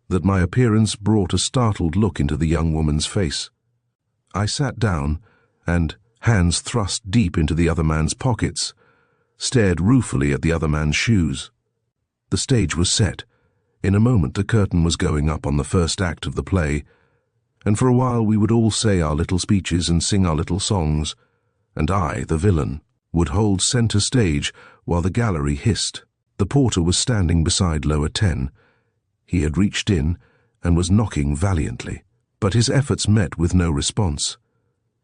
A: that my appearance brought a startled look into the young woman's face. I sat down and, hands thrust deep into the other man's pockets, stared ruefully at the other man's shoes. The stage was set. In a moment the curtain was going up on the first act of the play, and for a while we would all say our little speeches and sing our little songs, and I, the villain, would hold center stage while the gallery hissed. The porter was standing beside lower 10. He had reached in and was knocking valiantly, but his efforts met with no response.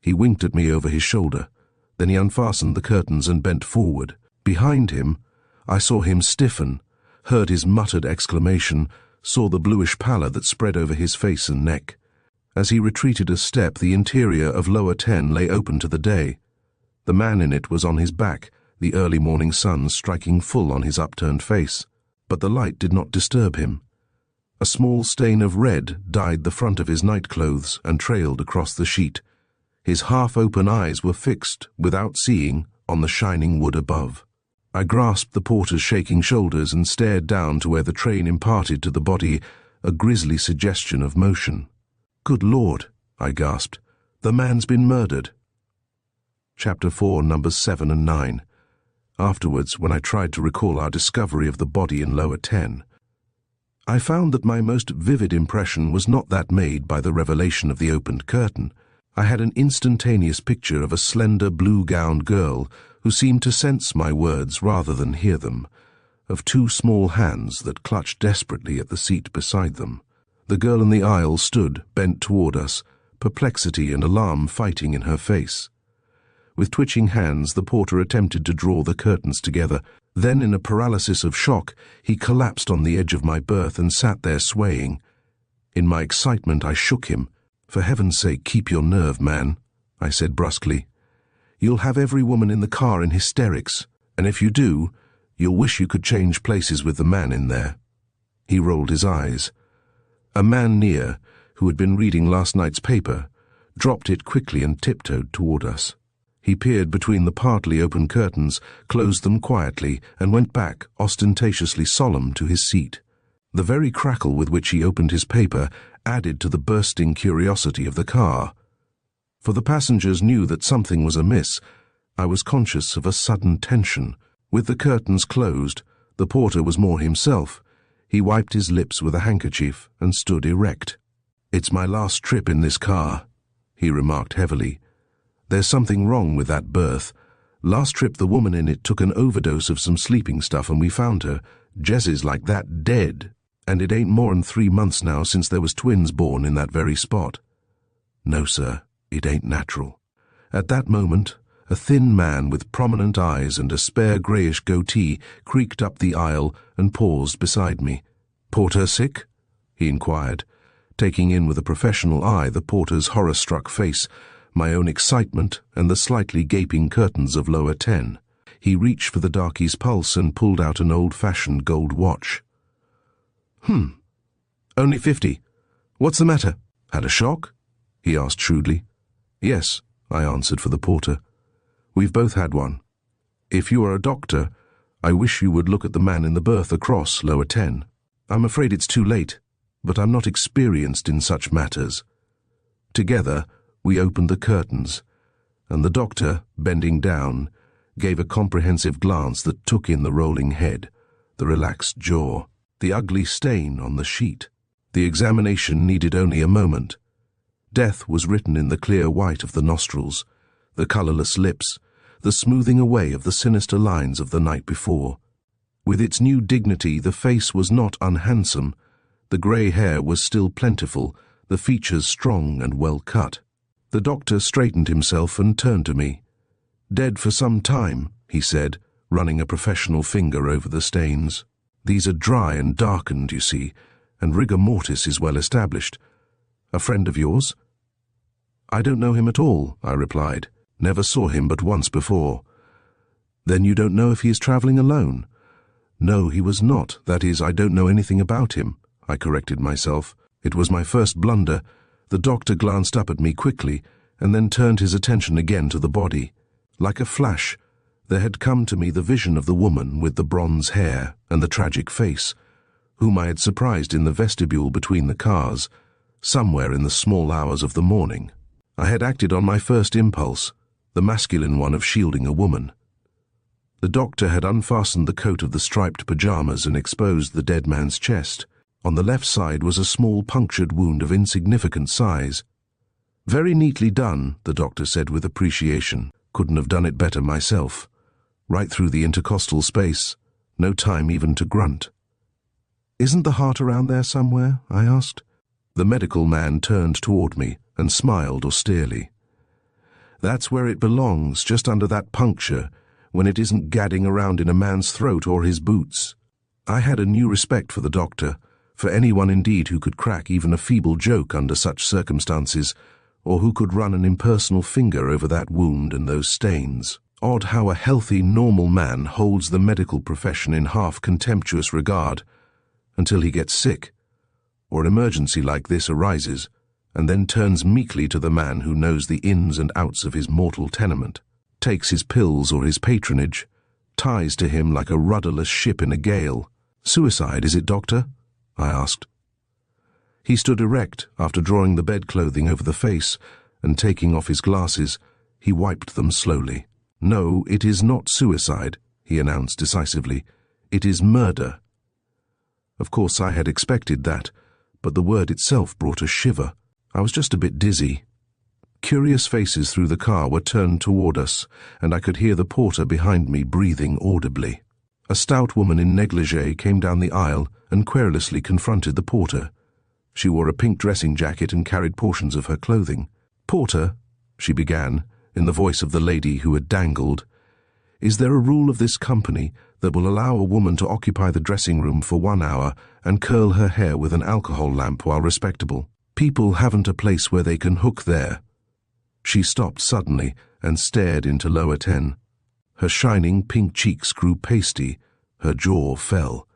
A: He winked at me over his shoulder. Then he unfastened the curtains and bent forward. Behind him, I saw him stiffen, heard his muttered exclamation, saw the bluish pallor that spread over his face and neck. As he retreated a step, the interior of lower 10 lay open to the day. The man in it was on his back, the early morning sun striking full on his upturned face. But the light did not disturb him. A small stain of red dyed the front of his nightclothes and trailed across the sheet. His half-open eyes were fixed, without seeing, on the shining wood above. I grasped the porter's shaking shoulders and stared down to where the train imparted to the body a grisly suggestion of motion. "Good Lord," I gasped. "The man's been murdered." Chapter 4, numbers 7 and 9. Afterwards, when I tried to recall our discovery of the body in lower 10, I found that my most vivid impression was not that made by the revelation of the opened curtain. I had an instantaneous picture of a slender blue-gowned girl who seemed to sense my words rather than hear them, of two small hands that clutched desperately at the seat beside them. The girl in the aisle stood, bent toward us, perplexity and alarm fighting in her face. With twitching hands, the porter attempted to draw the curtains together. Then, in a paralysis of shock, he collapsed on the edge of my berth and sat there swaying. In my excitement, I shook him. "For heaven's sake, keep your nerve, man," I said brusquely. "You'll have every woman in the car in hysterics, and if you do, you'll wish you could change places with the man in there." He rolled his eyes. A man near, who had been reading last night's paper, dropped it quickly and tiptoed toward us. He peered between the partly open curtains, closed them quietly, and went back, ostentatiously solemn, to his seat. The very crackle with which he opened his paper added to the bursting curiosity of the car. For the passengers knew that something was amiss, I was conscious of a sudden tension. With the curtains closed, the porter was more himself. He wiped his lips with a handkerchief and stood erect. "It's my last trip in this car," he remarked heavily. "There's something wrong with that berth. Last trip the woman in it took an overdose of some sleeping stuff and we found her, Jezzy's like that, dead. And it ain't more'n 3 months now since there was twins born in that very spot. No, sir, it ain't natural." At that moment, a thin man with prominent eyes and a spare greyish goatee creaked up the aisle and paused beside me. "Porter sick?" he inquired, taking in with a professional eye the porter's horror-struck face, my own excitement, and the slightly gaping curtains of lower 10. He reached for the darkie's pulse and pulled out an old-fashioned gold watch. Only 50. What's the matter? Had a shock?" he asked shrewdly. "Yes," I answered for the porter. "We've both had one. If you are a doctor, I wish you would look at the man in the berth across lower 10. I'm afraid it's too late, but I'm not experienced in such matters." Together, we opened the curtains, and the doctor, bending down, gave a comprehensive glance that took in the rolling head, the relaxed jaw, the ugly stain on the sheet. The examination needed only a moment. Death was written in the clear white of the nostrils, the colourless lips, the smoothing away of the sinister lines of the night before. With its new dignity, the face was not unhandsome. The grey hair was still plentiful, the features strong and well cut. The doctor straightened himself and turned to me. "Dead for some time," he said, running a professional finger over the stains. "These are dry and darkened, you see, and rigor mortis is well established. A friend of yours?" "I don't know him at all," I replied. "Never saw him but once before." "Then you don't know if he is travelling alone?" "No, he was not. That is, I don't know anything about him," I corrected myself. It was my first blunder. The doctor glanced up at me quickly, and then turned his attention again to the body. Like a flash, there had come to me the vision of the woman with the bronze hair and the tragic face, whom I had surprised in the vestibule between the cars, somewhere in the small hours of the morning. I had acted on my first impulse, the masculine one of shielding a woman. The doctor had unfastened the coat of the striped pyjamas and exposed the dead man's chest. On the left side was a small punctured wound of insignificant size. "Very neatly done," the doctor said with appreciation. "Couldn't have done it better myself. Right through the intercostal space. No time even to grunt." "Isn't the heart around there somewhere?" I asked. The medical man turned toward me and smiled austerely. "That's where it belongs, just under that puncture, when it isn't gadding around in a man's throat or his boots." I had a new respect for the doctor, for anyone indeed who could crack even a feeble joke under such circumstances, or who could run an impersonal finger over that wound and those stains. Odd how a healthy, normal man holds the medical profession in half contemptuous regard, until he gets sick, or an emergency like this arises, and then turns meekly to the man who knows the ins and outs of his mortal tenement, takes his pills or his patronage, ties to him like a rudderless ship in a gale. "Suicide, is it, doctor?" I asked. He stood erect after drawing the bedclothing over the face, and taking off his glasses, he wiped them slowly. "No, it is not suicide," he announced decisively. "It is murder." Of course I had expected that, but the word itself brought a shiver. I was just a bit dizzy. Curious faces through the car were turned toward us, and I could hear the porter behind me breathing audibly. A stout woman in negligee came down the aisle and querulously confronted the porter. She wore a pink dressing jacket and carried portions of her clothing. "Porter," she began, in the voice of the lady who had dangled, "is there a rule of this company that will allow a woman to occupy the dressing room for 1 hour and curl her hair with an alcohol lamp while respectable? People haven't a place where they can hook there." She stopped suddenly and stared into lower 10. Her shining pink cheeks grew pasty, her jaw fell.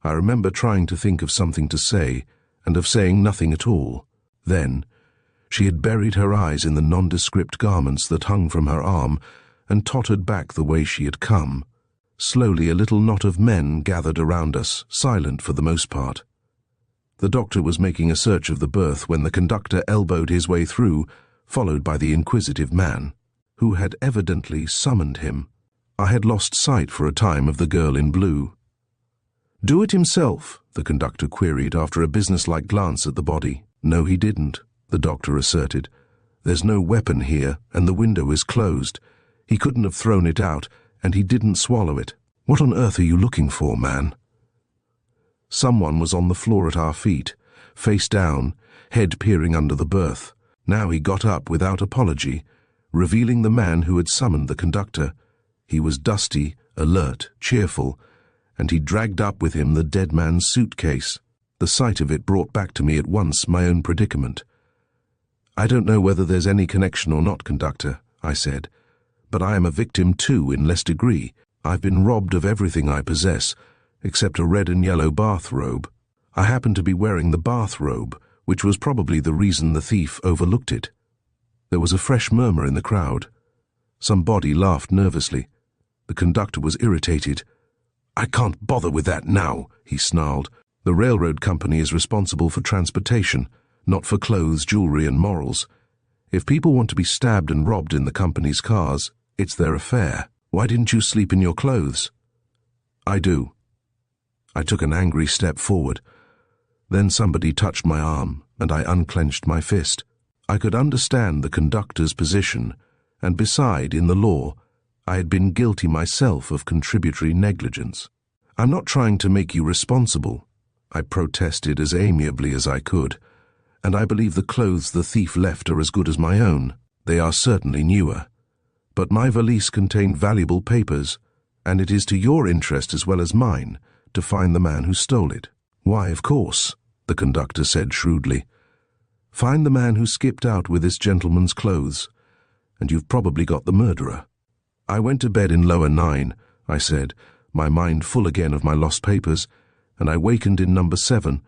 A: I remember trying to think of something to say, and of saying nothing at all. Then, she had buried her eyes in the nondescript garments that hung from her arm and tottered back the way she had come. Slowly a little knot of men gathered around us, silent for the most part. The doctor was making a search of the berth when the conductor elbowed his way through, followed by the inquisitive man, who had evidently summoned him. I had lost sight for a time of the girl in blue. "Do it himself?" the conductor queried after a businesslike glance at the body. "No, he didn't," the doctor asserted. "There's no weapon here, and the window is closed. He couldn't have thrown it out, and he didn't swallow it. What on earth are you looking for, man?" Someone was on the floor at our feet, face down, head peering under the berth. Now he got up without apology, revealing the man who had summoned the conductor. He was dusty, alert, cheerful, and he dragged up with him the dead man's suitcase. The sight of it brought back to me at once my own predicament. "I don't know whether there's any connection or not, conductor," I said, "but I am a victim too in less degree. I've been robbed of everything I possess, except a red and yellow bathrobe. I happen to be wearing the bathrobe, which was probably the reason the thief overlooked it." There was a fresh murmur in the crowd. Somebody laughed nervously. The conductor was irritated. "I can't bother with that now," he snarled. "The railroad company is responsible for transportation, not for clothes, jewelry, and morals. If people want to be stabbed and robbed in the company's cars, it's their affair. Why didn't you sleep in your clothes?" "I do." I took an angry step forward. Then somebody touched my arm, and I unclenched my fist. I could understand the conductor's position, and beside, in the law, I had been guilty myself of contributory negligence. "I'm not trying to make you responsible," I protested as amiably as I could, "and I believe the clothes the thief left are as good as my own. They are certainly newer. But my valise contained valuable papers, and it is to your interest as well as mine to find the man who stole it." "Why, of course," the conductor said shrewdly. "Find the man who skipped out with this gentleman's clothes, and you've probably got the murderer." "I went to bed in lower 9, I said, my mind full again of my lost papers, "and I wakened in number 7.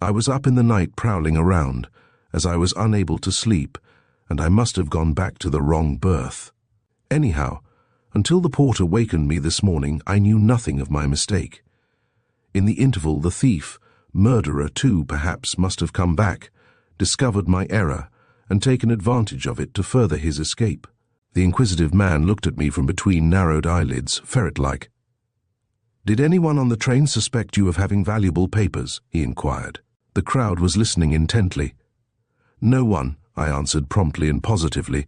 A: I was up in the night prowling around, as I was unable to sleep, and I must have gone back to the wrong berth. Anyhow, until the porter wakened me this morning, I knew nothing of my mistake. In the interval, the thief, murderer too perhaps, must have come back, discovered my error, and taken advantage of it to further his escape." The inquisitive man looked at me from between narrowed eyelids, ferret-like. "Did anyone on the train suspect you of having valuable papers?" he inquired. The crowd was listening intently. "No one," I answered promptly and positively.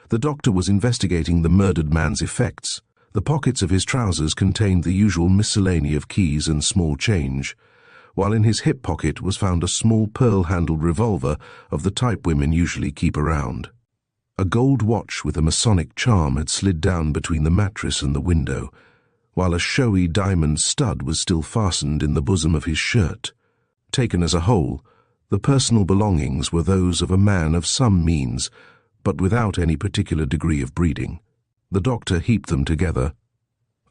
A: The doctor was investigating the murdered man's effects. The pockets of his trousers contained the usual miscellany of keys and small change, while in his hip pocket was found a small pearl-handled revolver of the type women usually keep around. A gold watch with a Masonic charm had slid down between the mattress and the window, while a showy diamond stud was still fastened in the bosom of his shirt. Taken as a whole, the personal belongings were those of a man of some means, but without any particular degree of breeding. The doctor heaped them together.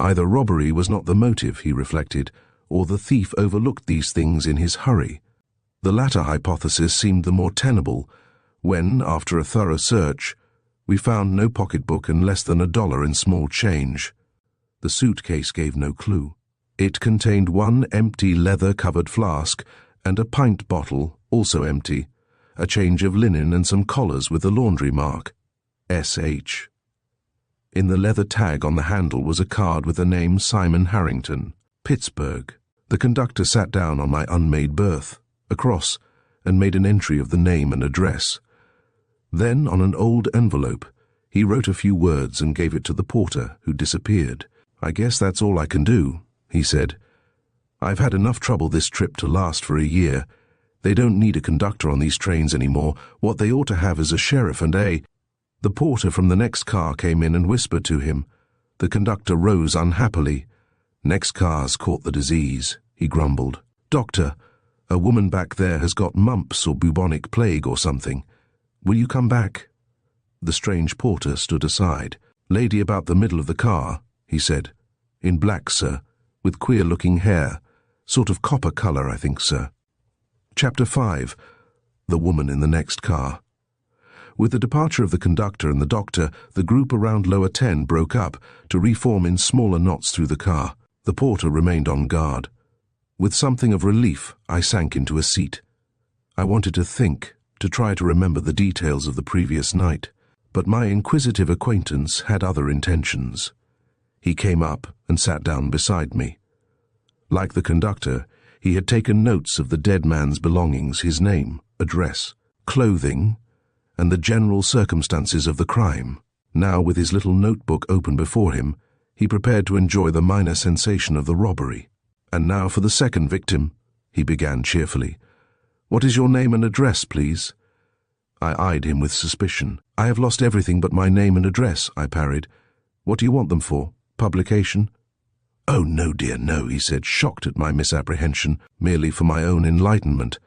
A: Either robbery was not the motive, he reflected, or the thief overlooked these things in his hurry. The latter hypothesis seemed the more tenable when, after a thorough search, we found no pocketbook and less than $1 in small change. The suitcase gave no clue. It contained one empty leather-covered flask and a pint bottle, also empty, a change of linen and some collars with the laundry mark, S.H. In the leather tag on the handle was a card with the name Simon Harrington, Pittsburg. The conductor sat down on my unmade berth, across, and made an entry of the name and address. Then, on an old envelope, he wrote a few words and gave it to the porter, who disappeared. "I guess that's all I can do," he said. "I've had enough trouble this trip to last for a year. They don't need a conductor on these trains anymore. What they ought to have is a sheriff and a—" The porter from the next car came in and whispered to him. The conductor rose unhappily. "Next car's caught the disease," he grumbled. "Doctor, a woman back there has got mumps or bubonic plague or something. Will you come back?" The strange porter stood aside. "Lady about the middle of the car," he said. "In black, sir, with queer-looking hair. Sort of copper color, I think, sir." Chapter 5. The Woman in the Next Car. With the departure of the conductor and the doctor, the group around lower 10 broke up to reform in smaller knots through the car. The porter remained on guard. With something of relief, I sank into a seat. I wanted to think, to try to remember the details of the previous night, but my inquisitive acquaintance had other intentions. He came up and sat down beside me. Like the conductor, he had taken notes of the dead man's belongings, his name, address, clothing, and the general circumstances of the crime. Now, with his little notebook open before him, he prepared to enjoy the minor sensation of the robbery. "And now for the second victim," he began cheerfully. "What is your name and address, please?" I eyed him with suspicion. "I have lost everything but my name and address," I parried. "What do you want them for? Publication?" "Oh, no, dear, no," he said, shocked at my misapprehension, "merely for my own enlightenment.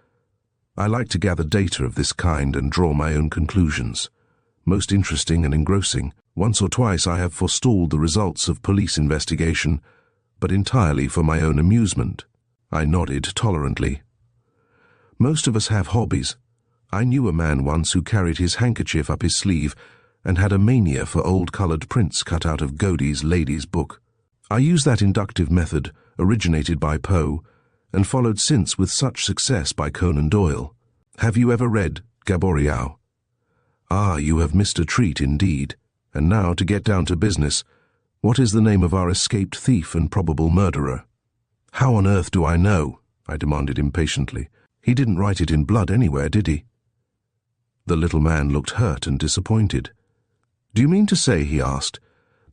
A: I like to gather data of this kind and draw my own conclusions. Most interesting and engrossing. Once or twice I have forestalled the results of police investigation, but entirely for my own amusement." I nodded tolerantly. "Most of us have hobbies. I knew a man once who carried his handkerchief up his sleeve and had a mania for old coloured prints cut out of Godey's Lady's Book. I use that inductive method, originated by Poe, and followed since with such success by Conan Doyle. Have you ever read Gaboriau? Ah, you have missed a treat indeed. And now, to get down to business, what is the name of our escaped thief and probable murderer?" "How on earth do I know?" I demanded impatiently. "He didn't write it in blood anywhere, did he?" The little man looked hurt and disappointed. "Do you mean to say," he asked,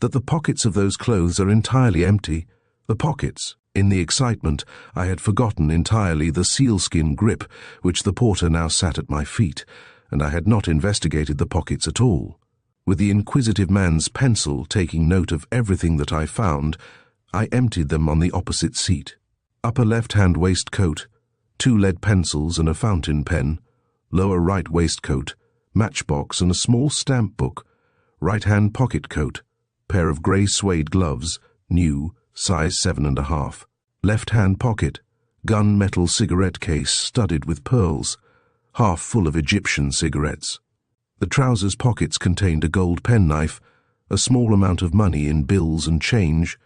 A: "that the pockets of those clothes are entirely empty?" The pockets. In the excitement, I had forgotten entirely the sealskin grip which the porter now sat at my feet, and I had not investigated the pockets at all. With the inquisitive man's pencil taking note of everything that I found, I emptied them on the opposite seat. Upper left-hand waistcoat, 2 lead pencils and a fountain pen, lower right waistcoat, matchbox and a small stamp book, right-hand pocket coat, pair of grey suede gloves, new, size 7½, left-hand pocket, gun-metal cigarette case studded with pearls, half full of Egyptian cigarettes. The trousers pockets contained a gold penknife, a small amount of money in bills and change,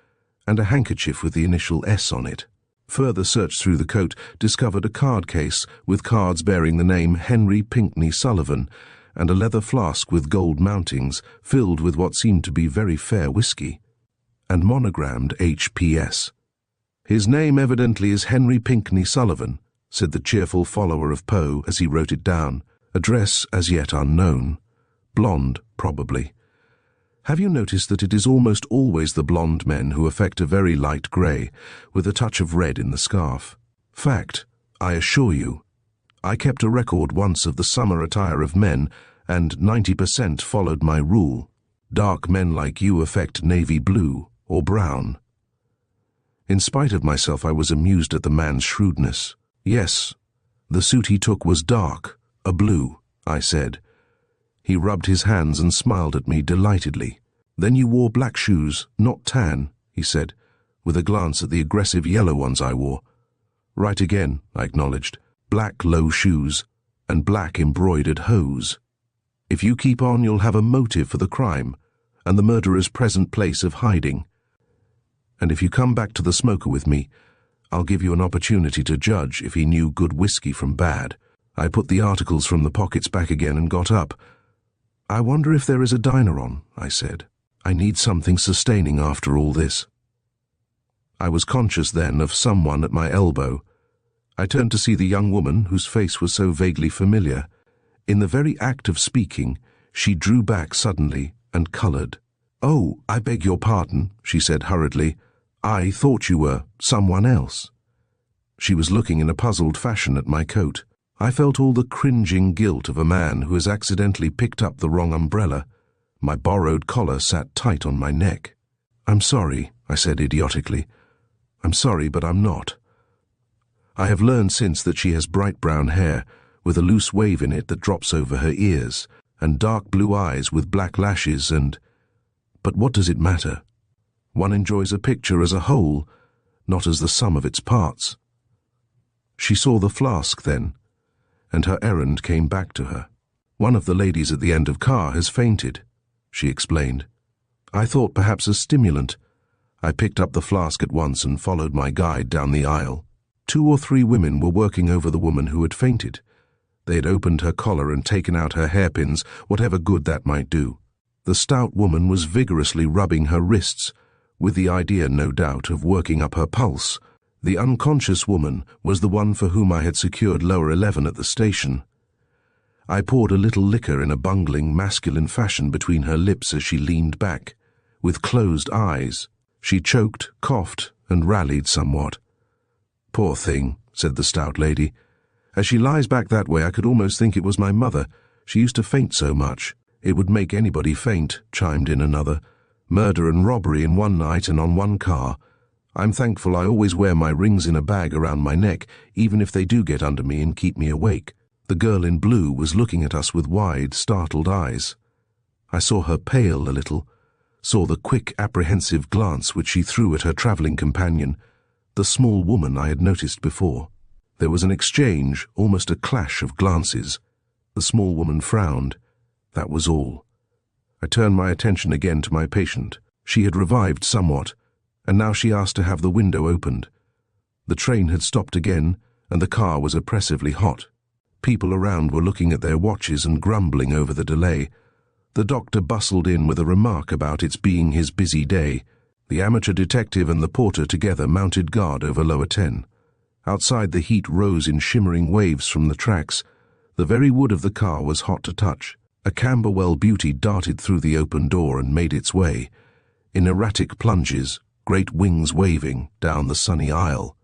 A: and a handkerchief with the initial S on it. Further search through the coat discovered a card case with cards bearing the name Henry Pinckney Sullivan, and a leather flask with gold mountings filled with what seemed to be very fair whiskey, and monogrammed H.P.S. "His name evidently is Henry Pinckney Sullivan," said the cheerful follower of Poe as he wrote it down. "Address as yet unknown. Blonde, probably. Have you noticed that it is almost always the blonde men who affect a very light grey, with a touch of red in the scarf? Fact, I assure you. I kept a record once of the summer attire of men, and 90% followed my rule. Dark men like you affect navy blue or brown." In spite of myself, I was amused at the man's shrewdness. "Yes, the suit he took was dark, a blue," I said. He rubbed his hands and smiled at me delightedly. "Then you wore black shoes, not tan," he said, with a glance at the aggressive yellow ones I wore. "Right again," I acknowledged. "Black low shoes and black embroidered hose. If you keep on, you'll have a motive for the crime and the murderer's present place of hiding. And if you come back to the smoker with me, I'll give you an opportunity to judge if he knew good whiskey from bad." I put the articles from the pockets back again and got up. "I wonder if there is a diner on," I said. "I need something sustaining after all this." I was conscious then of someone at my elbow. I turned to see the young woman whose face was so vaguely familiar. In the very act of speaking, she drew back suddenly and coloured. "Oh, I beg your pardon," she said hurriedly. "I thought you were someone else." She was looking in a puzzled fashion at my coat. I felt all the cringing guilt of a man who has accidentally picked up the wrong umbrella. My borrowed collar sat tight on my neck. "I'm sorry," I said idiotically. "I'm sorry, but I'm not." I have learned since that she has bright brown hair, with a loose wave in it that drops over her ears, and dark blue eyes with black lashes and... But what does it matter? One enjoys a picture as a whole, not as the sum of its parts. She saw the flask then, and her errand came back to her. "One of the ladies at the end of car has fainted," she explained. "I thought perhaps a stimulant." I picked up the flask at once and followed my guide down the aisle. 2 or 3 women were working over the woman who had fainted. They had opened her collar and taken out her hairpins, whatever good that might do. The stout woman was vigorously rubbing her wrists, with the idea, no doubt, of working up her pulse. The unconscious woman was the one for whom I had secured lower 11 at the station. I poured a little liquor in a bungling, masculine fashion between her lips as she leaned back. With closed eyes, she choked, coughed, and rallied somewhat. "Poor thing," said the stout lady. "As she lies back that way, I could almost think it was my mother. She used to faint so much." "It would make anybody faint," chimed in another. "Murder and robbery in one night and on one car. I'm thankful I always wear my rings in a bag around my neck, even if they do get under me and keep me awake." The girl in blue was looking at us with wide, startled eyes. I saw her pale a little, saw the quick, apprehensive glance which she threw at her travelling companion, the small woman I had noticed before. There was an exchange, almost a clash of glances. The small woman frowned. That was all. I turned my attention again to my patient. She had revived somewhat, and now she asked to have the window opened. The train had stopped again, and the car was oppressively hot. People around were looking at their watches and grumbling over the delay. The doctor bustled in with a remark about its being his busy day. The amateur detective and the porter together mounted guard over lower 10. Outside, the heat rose in shimmering waves from the tracks. The very wood of the car was hot to touch. A Camberwell beauty darted through the open door and made its way, in erratic plunges, great wings waving, down the sunny aisle.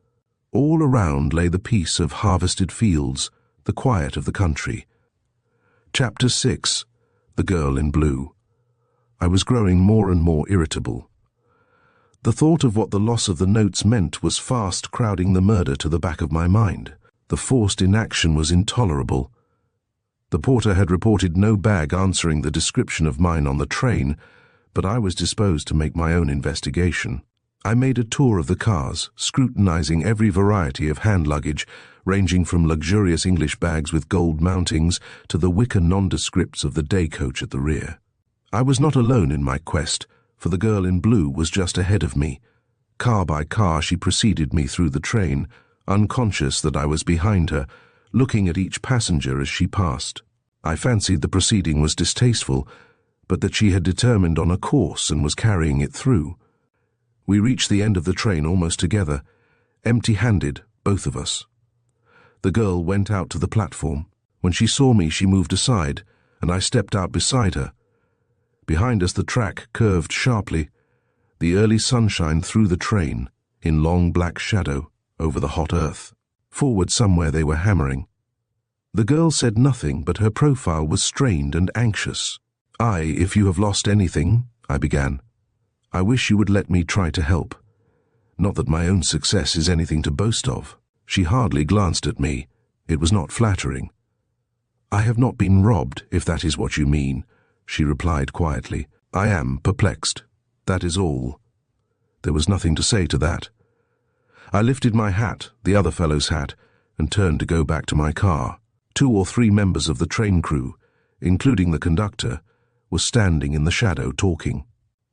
A: All around lay the peace of harvested fields, the quiet of the country. Chapter 6. The Girl in Blue. I was growing more and more irritable. The thought of what the loss of the notes meant was fast crowding the murder to the back of my mind. The forced inaction was intolerable. The porter had reported no bag answering the description of mine on the train, but I was disposed to make my own investigation. I made a tour of the cars, scrutinizing every variety of hand luggage, ranging from luxurious English bags with gold mountings to the wicker nondescripts of the day coach at the rear. I was not alone in my quest, for the girl in blue was just ahead of me. Car by car she preceded me through the train, unconscious that I was behind her, looking at each passenger as she passed. I fancied the proceeding was distasteful, but that she had determined on a course and was carrying it through. We reached the end of the train almost together, empty-handed, both of us. The girl went out to the platform. When she saw me, she moved aside, and I stepped out beside her. Behind us the track curved sharply. The early sunshine threw the train, in long black shadow, over the hot earth. Forward somewhere they were hammering. The girl said nothing, but her profile was strained and anxious. If you have lost anything, I began. I wish you would let me try to help. Not that my own success is anything to boast of. She hardly glanced at me. It was not flattering. I have not been robbed, if that is what you mean, she replied quietly. I am perplexed. That is all. There was nothing to say to that. I lifted my hat, the other fellow's hat, and turned to go back to my car. 2 or 3 members of the train crew, including the conductor, were standing in the shadow talking.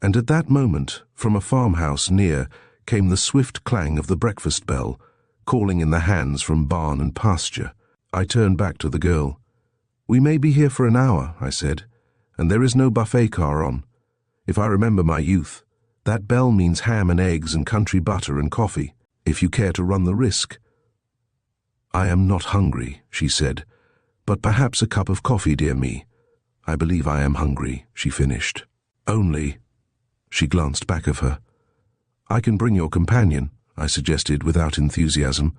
A: And at that moment, from a farmhouse near, came the swift clang of the breakfast bell, calling in the hands from barn and pasture. I turned back to the girl. We may be here for an hour, I said, and there is no buffet car on. If I remember my youth, that bell means ham and eggs and country butter and coffee, if you care to run the risk. I am not hungry, she said, but perhaps a cup of coffee, dear me. I believe I am hungry, she finished. Only, she glanced back of her. I can bring your companion, I suggested without enthusiasm,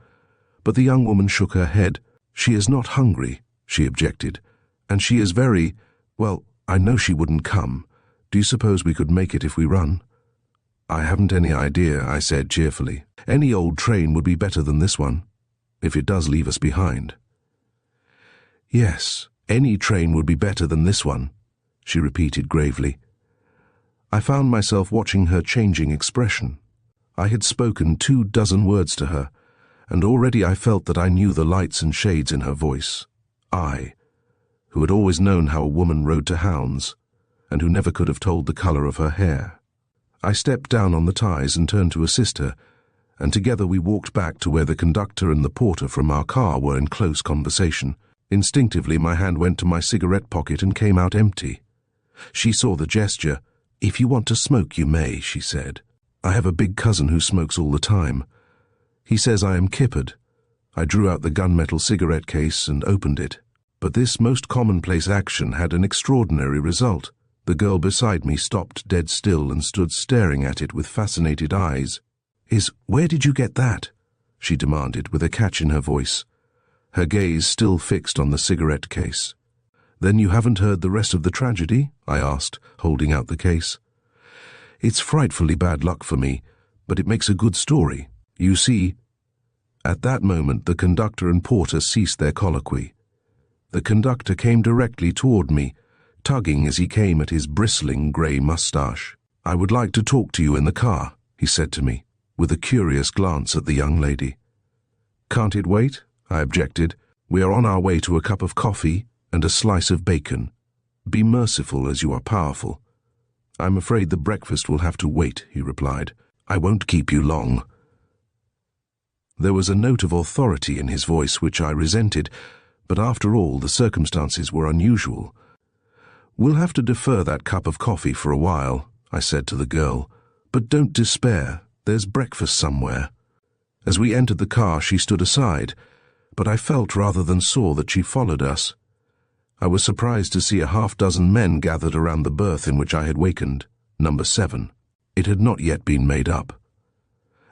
A: but the young woman shook her head. She is not hungry, she objected, and she is very, well, I know she wouldn't come. Do you suppose we could make it if we run? I haven't any idea, I said cheerfully. Any old train would be better than this one, if it does leave us behind. Yes, any train would be better than this one, she repeated gravely. I found myself watching her changing expression. I had spoken 24 words to her, and already I felt that I knew the lights and shades in her voice. I, who had always known how a woman rode to hounds, and who never could have told the colour of her hair. I stepped down on the ties and turned to assist her, and together we walked back to where the conductor and the porter from our car were in close conversation. Instinctively my hand went to my cigarette pocket and came out empty. She saw the gesture. If you want to smoke, you may, she said. I have a big cousin who smokes all the time. He says I am kippered. I drew out the gunmetal cigarette case and opened it. But this most commonplace action had an extraordinary result. The girl beside me stopped dead still and stood staring at it with fascinated eyes. Where did you get that? She demanded with a catch in her voice, her gaze still fixed on the cigarette case. Then you haven't heard the rest of the tragedy? I asked, holding out the case. It's frightfully bad luck for me, but it makes a good story. You see, at that moment the conductor and porter ceased their colloquy. The conductor came directly toward me, tugging as he came at his bristling grey moustache. I would like to talk to you in the car, he said to me, with a curious glance at the young lady. Can't it wait? I objected. We are on our way to a cup of coffee and a slice of bacon. Be merciful as you are powerful. I'm afraid the breakfast will have to wait, he replied. I won't keep you long. There was a note of authority in his voice which I resented, but after all the circumstances were unusual. We'll have to defer that cup of coffee for a while, I said to the girl, but don't despair, there's breakfast somewhere. As we entered the car she stood aside, but I felt rather than saw that she followed us. I was surprised to see a half-dozen men gathered around the berth in which I had wakened, number 7. It had not yet been made up.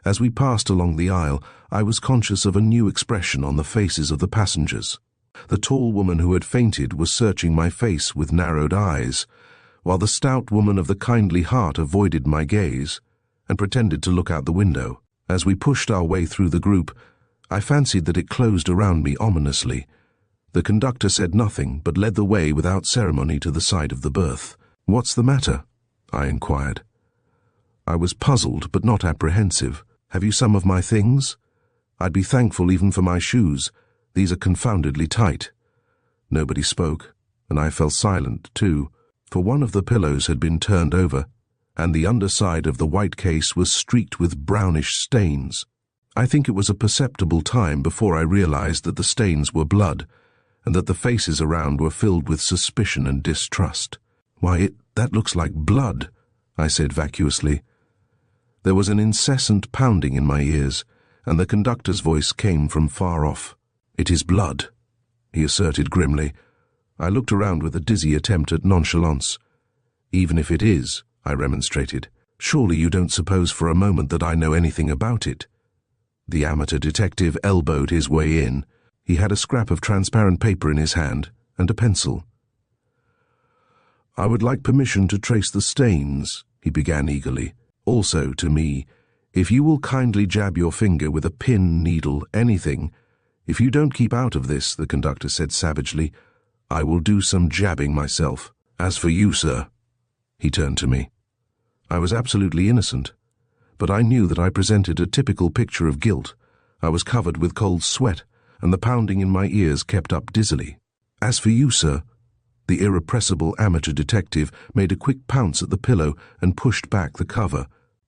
A: As we passed along the aisle, I was conscious of a new expression on the faces of the passengers. The tall woman who had fainted was searching my face with narrowed eyes, while the stout woman of the kindly heart avoided my gaze and pretended to look out the window. As we pushed our way through the group, I fancied that it closed around me ominously. The conductor said nothing, but led the way without ceremony to the side of the berth. What's the matter? I inquired. I was puzzled, but not apprehensive. Have you some of my things? I'd be thankful even for my shoes. These are confoundedly tight. Nobody spoke, and I fell silent too, for one of the pillows had been turned over, and the underside of the white case was streaked with brownish stains. I think it was a perceptible time before I realized that the stains were blood, and that the faces around were filled with suspicion and distrust. Why, that looks like blood, I said vacuously. There was an incessant pounding in my ears, and the conductor's voice came from far off. "It is blood," he asserted grimly. I looked around with a dizzy attempt at nonchalance. "Even if it is," I remonstrated, "surely you don't suppose for a moment that I know anything about it?" The amateur detective elbowed his way in. He had a scrap of transparent paper in his hand and a pencil. "I would like permission to trace the stains," he began eagerly. "Also, to me, if you will kindly jab your finger with a pin, needle, anything. If you don't keep out of this," the conductor said savagely, "I will do some jabbing myself. As for you, sir," he turned to me. I was absolutely innocent, but I knew that I presented a typical picture of guilt. I was covered with cold sweat, and the pounding in my ears kept up dizzily. "As for you, sir," the irrepressible amateur detective made a quick pounce at the pillow and pushed back the cover.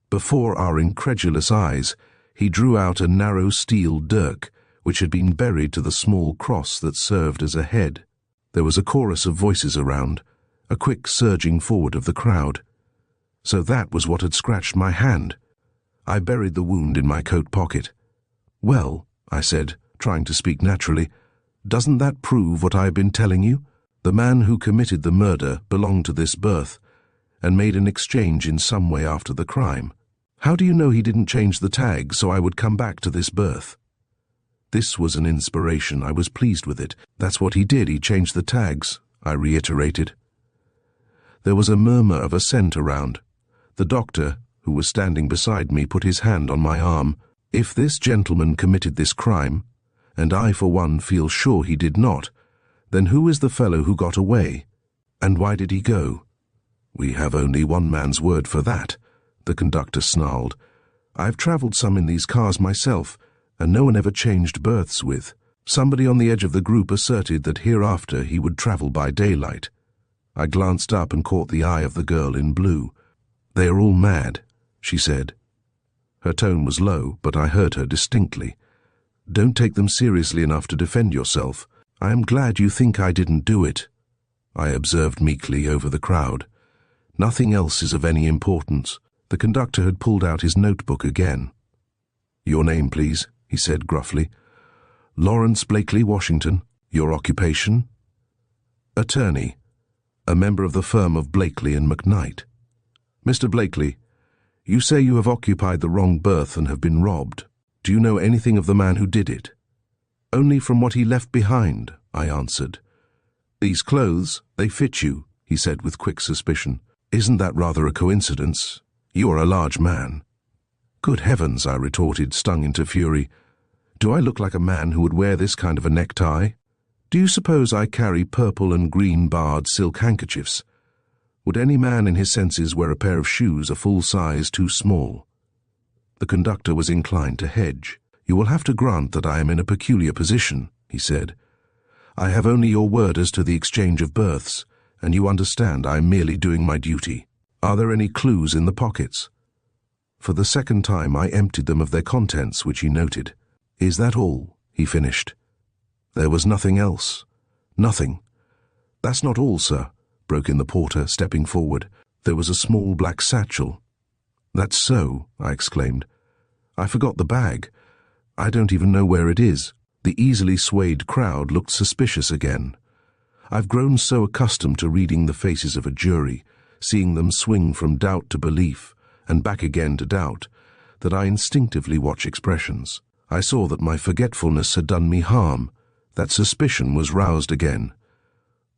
A: Before our incredulous eyes, he drew out a narrow steel dirk, which had been buried to the small cross that served as a head. There was a chorus of voices around, a quick surging forward of the crowd. So that was what had scratched my hand. I buried the wound in my coat pocket. "Well," I said, trying to speak naturally, "doesn't that prove what I have been telling you? The man who committed the murder belonged to this berth and made an exchange in some way after the crime. How do you know he didn't change the tag so I would come back to this berth?" This was an inspiration. I was pleased with it. "That's what he did. He changed the tags," I reiterated. There was a murmur of assent around. The doctor, who was standing beside me, put his hand on my arm. "If this gentleman committed this crime, and I for one feel sure he did not, then who is the fellow who got away? And why did he go?" "We have only one man's word for that," the conductor snarled. "I've traveled some in these cars myself, and no one ever changed berths with. Somebody on the edge of the group asserted that hereafter he would travel by daylight." I glanced up and caught the eye of the girl in blue. "They are all mad," she said. Her tone was low, but I heard her distinctly. "Don't take them seriously enough to defend yourself. I am glad you think I didn't do it," I observed meekly over the crowd. "Nothing else is of any importance." The conductor had pulled out his notebook again. "Your name, please," he said gruffly. "Lawrence Blakely, Washington. Your occupation?" "Attorney. A member of the firm of Blakely and McKnight." "Mr. Blakely, you say you have occupied the wrong berth and have been robbed. Do you know anything of the man who did it?" "Only from what he left behind," I answered. "These clothes, they fit you," he said with quick suspicion. "Isn't that rather a coincidence? You are a large man." "Good heavens," I retorted, stung into fury. "Do I look like a man who would wear this kind of a necktie? Do you suppose I carry purple and green barred silk handkerchiefs? Would any man in his senses wear a pair of shoes a full size too small?" The conductor was inclined to hedge. "You will have to grant that I am in a peculiar position," he said. "I have only your word as to the exchange of berths, and you understand I am merely doing my duty. Are there any clues in the pockets?" For the second time I emptied them of their contents, which he noted. "Is that all?" he finished. "There was nothing else?" "Nothing." "That's not all, sir," broke in the porter, stepping forward. "There was a small black satchel." "That's so," I exclaimed. "I forgot the bag. I don't even know where it is." The easily swayed crowd looked suspicious again. I've grown so accustomed to reading the faces of a jury, seeing them swing from doubt to belief, and back again to doubt, that I instinctively watch expressions. I saw that my forgetfulness had done me harm, that suspicion was roused again.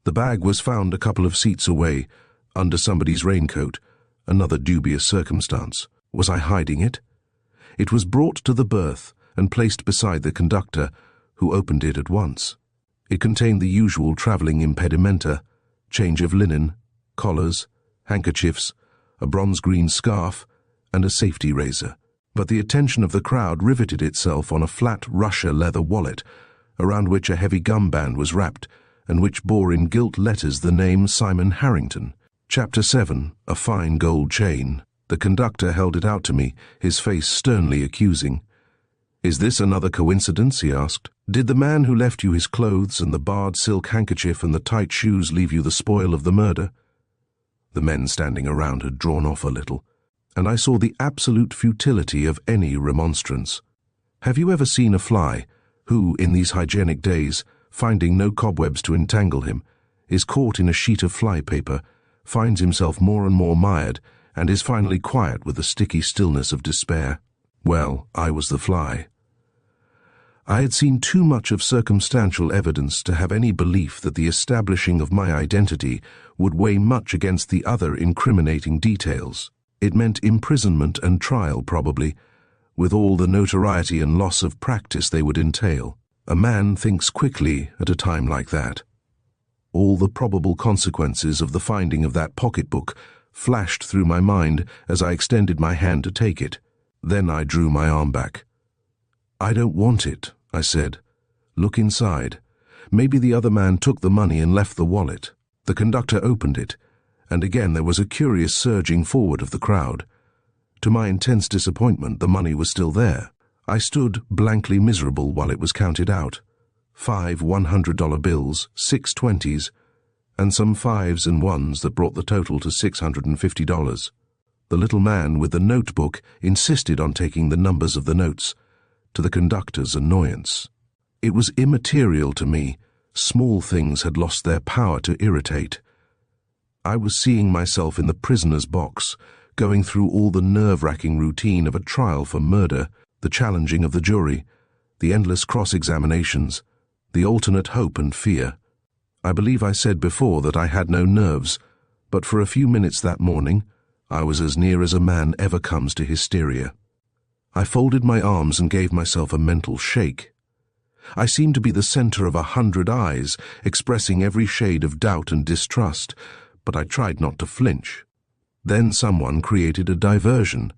A: The bag was found a couple of seats away, under somebody's raincoat, another dubious circumstance. Was I hiding it? It was brought to the berth and placed beside the conductor, who opened it at once. It contained the usual travelling impedimenta, change of linen, collars, handkerchiefs, a bronze-green scarf, and a safety razor. But the attention of the crowd riveted itself on a flat Russia leather wallet, around which a heavy gum band was wrapped, and which bore in gilt letters the name Simon Harrington. Chapter 7, a fine gold chain. The conductor held it out to me, his face sternly accusing. "Is this another coincidence?" he asked. "Did the man who left you his clothes and the barred silk handkerchief and the tight shoes leave you the spoil of the murder?" The men standing around had drawn off a little, and I saw the absolute futility of any remonstrance. Have you ever seen a fly who, in these hygienic days, finding no cobwebs to entangle him, is caught in a sheet of fly paper, finds himself more and more mired, and is finally quiet with the sticky stillness of despair? Well, I was the fly. I had seen too much of circumstantial evidence to have any belief that the establishing of my identity would weigh much against the other incriminating details. It meant imprisonment and trial, probably, with all the notoriety and loss of practice they would entail. A man thinks quickly at a time like that. All the probable consequences of the finding of that pocketbook flashed through my mind as I extended my hand to take it. Then I drew my arm back. "I don't want it," I said. "Look inside. Maybe the other man took the money and left the wallet." The conductor opened it, and again there was a curious surging forward of the crowd. To my intense disappointment, the money was still there. I stood blankly miserable while it was counted out. 5 $100 bills, 6 20s, and some 5s and 1s that brought the total to $650. The little man with the notebook insisted on taking the numbers of the notes, to the conductor's annoyance. It was immaterial to me. Small things had lost their power to irritate. I was seeing myself in the prisoner's box, going through all the nerve-wracking routine of a trial for murder, the challenging of the jury, the endless cross-examinations, the alternate hope and fear. I believe I said before that I had no nerves, but for a few minutes that morning, I was as near as a man ever comes to hysteria. I folded my arms and gave myself a mental shake. I seemed to be the center of 100 eyes, expressing every shade of doubt and distrust, but I tried not to flinch. Then someone created a diversion.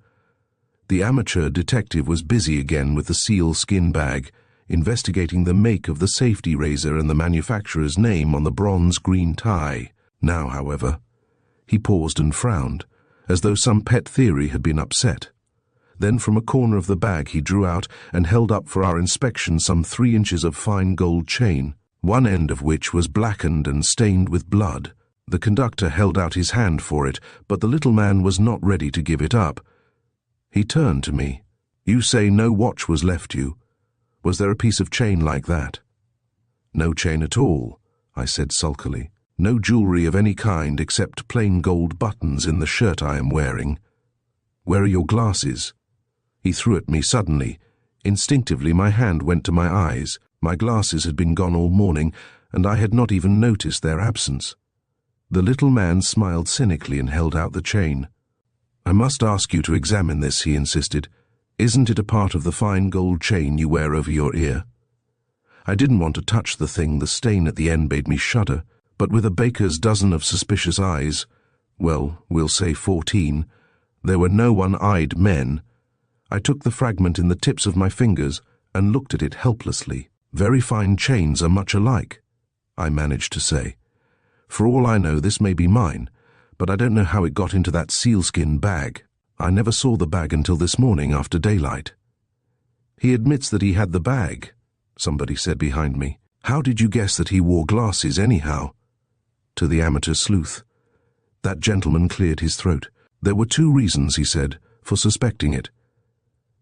A: The amateur detective was busy again with the sealskin bag, investigating the make of the safety razor and the manufacturer's name on the bronze-green tie. Now, however, he paused and frowned, as though some pet theory had been upset. Then from a corner of the bag he drew out and held up for our inspection some 3 inches of fine gold chain, one end of which was blackened and stained with blood. The conductor held out his hand for it, but the little man was not ready to give it up. He turned to me. "You say no watch was left you. Was there a piece of chain like that?" "No chain at all," I said sulkily. "No jewelry of any kind except plain gold buttons in the shirt I am wearing." "Where are your glasses?" He threw at me suddenly. Instinctively my hand went to my eyes. My glasses had been gone all morning, and I had not even noticed their absence. The little man smiled cynically and held out the chain. "I must ask you to examine this," he insisted. "Isn't it a part of the fine gold chain you wear over your ear?" I didn't want to touch the thing. The stain at the end made me shudder, but with a baker's dozen of suspicious eyes, well, we'll say 14, there were no one-eyed men. I took the fragment in the tips of my fingers and looked at it helplessly. "Very fine chains are much alike," I managed to say. "For all I know, this may be mine, but I don't know how it got into that sealskin bag. I never saw the bag until this morning after daylight." "He admits that he had the bag," somebody said behind me. "How did you guess that he wore glasses anyhow?" To the amateur sleuth. That gentleman cleared his throat. "There were 2 reasons," he said, "for suspecting it.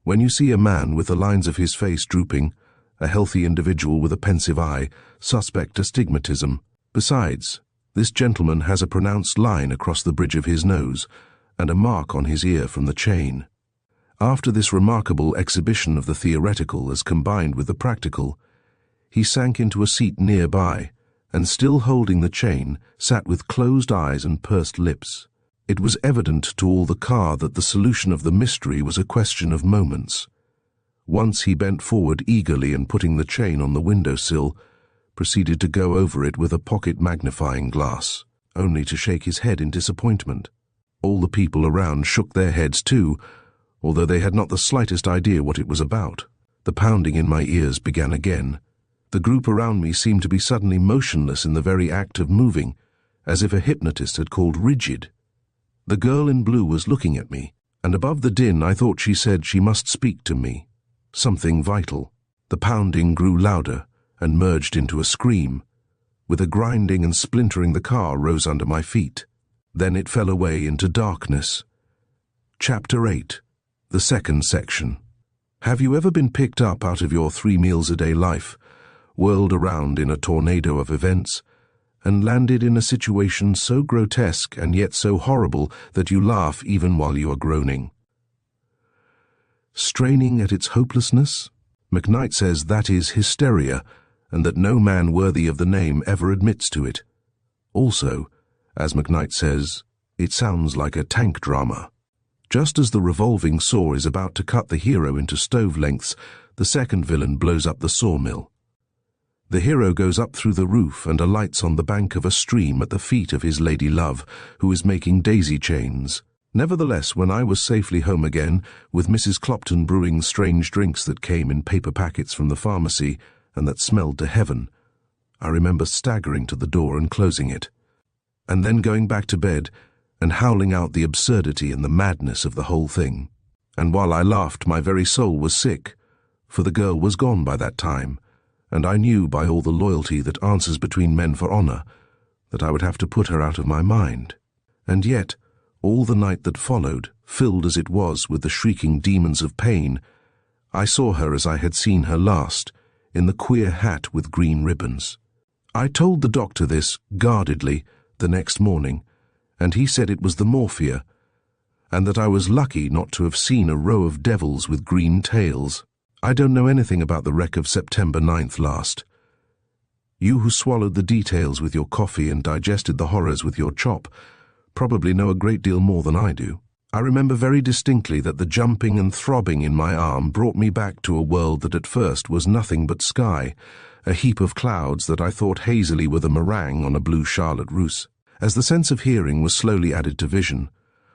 A: When you see a man with the lines of his face drooping, a healthy individual with a pensive eye, suspect astigmatism. Besides, this gentleman has a pronounced line across the bridge of his nose and a mark on his ear from the chain." After this remarkable exhibition of the theoretical as combined with the practical, he sank into a seat nearby, and still holding the chain, sat with closed eyes and pursed lips. It was evident to all the car that the solution of the mystery was a question of moments. Once he bent forward eagerly and, putting the chain on the windowsill, proceeded to go over it with a pocket magnifying glass, only to shake his head in disappointment. All the people around shook their heads too, although they had not the slightest idea what it was about. The pounding in my ears began again. The group around me seemed to be suddenly motionless in the very act of moving, as if a hypnotist had called rigid. The girl in blue was looking at me, and above the din I thought she said she must speak to me. Something vital. The pounding grew louder and merged into a scream. With a grinding and splintering, the car rose under my feet. Then it fell away into darkness. Chapter 8. The second section. Have you ever been picked up out of your 3 meals-a-day life, whirled around in a tornado of events, and landed in a situation so grotesque and yet so horrible that you laugh even while you are groaning? Straining at its hopelessness? McKnight says that is hysteria, and that no man worthy of the name ever admits to it. Also, as McKnight says, it sounds like a tank drama. Just as the revolving saw is about to cut the hero into stove lengths, the second villain blows up the sawmill. The hero goes up through the roof and alights on the bank of a stream at the feet of his lady love, who is making daisy chains. Nevertheless, when I was safely home again, with Mrs. Clopton brewing strange drinks that came in paper packets from the pharmacy and that smelled to heaven, I remember staggering to the door and closing it, and then going back to bed and howling out the absurdity and the madness of the whole thing. And while I laughed, my very soul was sick, for the girl was gone by that time, and I knew by all the loyalty that answers between men for honor that I would have to put her out of my mind. And yet, all the night that followed, filled as it was with the shrieking demons of pain, I saw her as I had seen her last, in the queer hat with green ribbons. I told the doctor this, guardedly, the next morning, and he said it was the morphia, and that I was lucky not to have seen a row of devils with green tails. I don't know anything about the wreck of September 9th last. You who swallowed the details with your coffee and digested the horrors with your chop probably know a great deal more than I do. I remember very distinctly that the jumping and throbbing in my arm brought me back to a world that at first was nothing but sky, a heap of clouds that I thought hazily were the meringue on a blue charlotte russe. As the sense of hearing was slowly added to vision,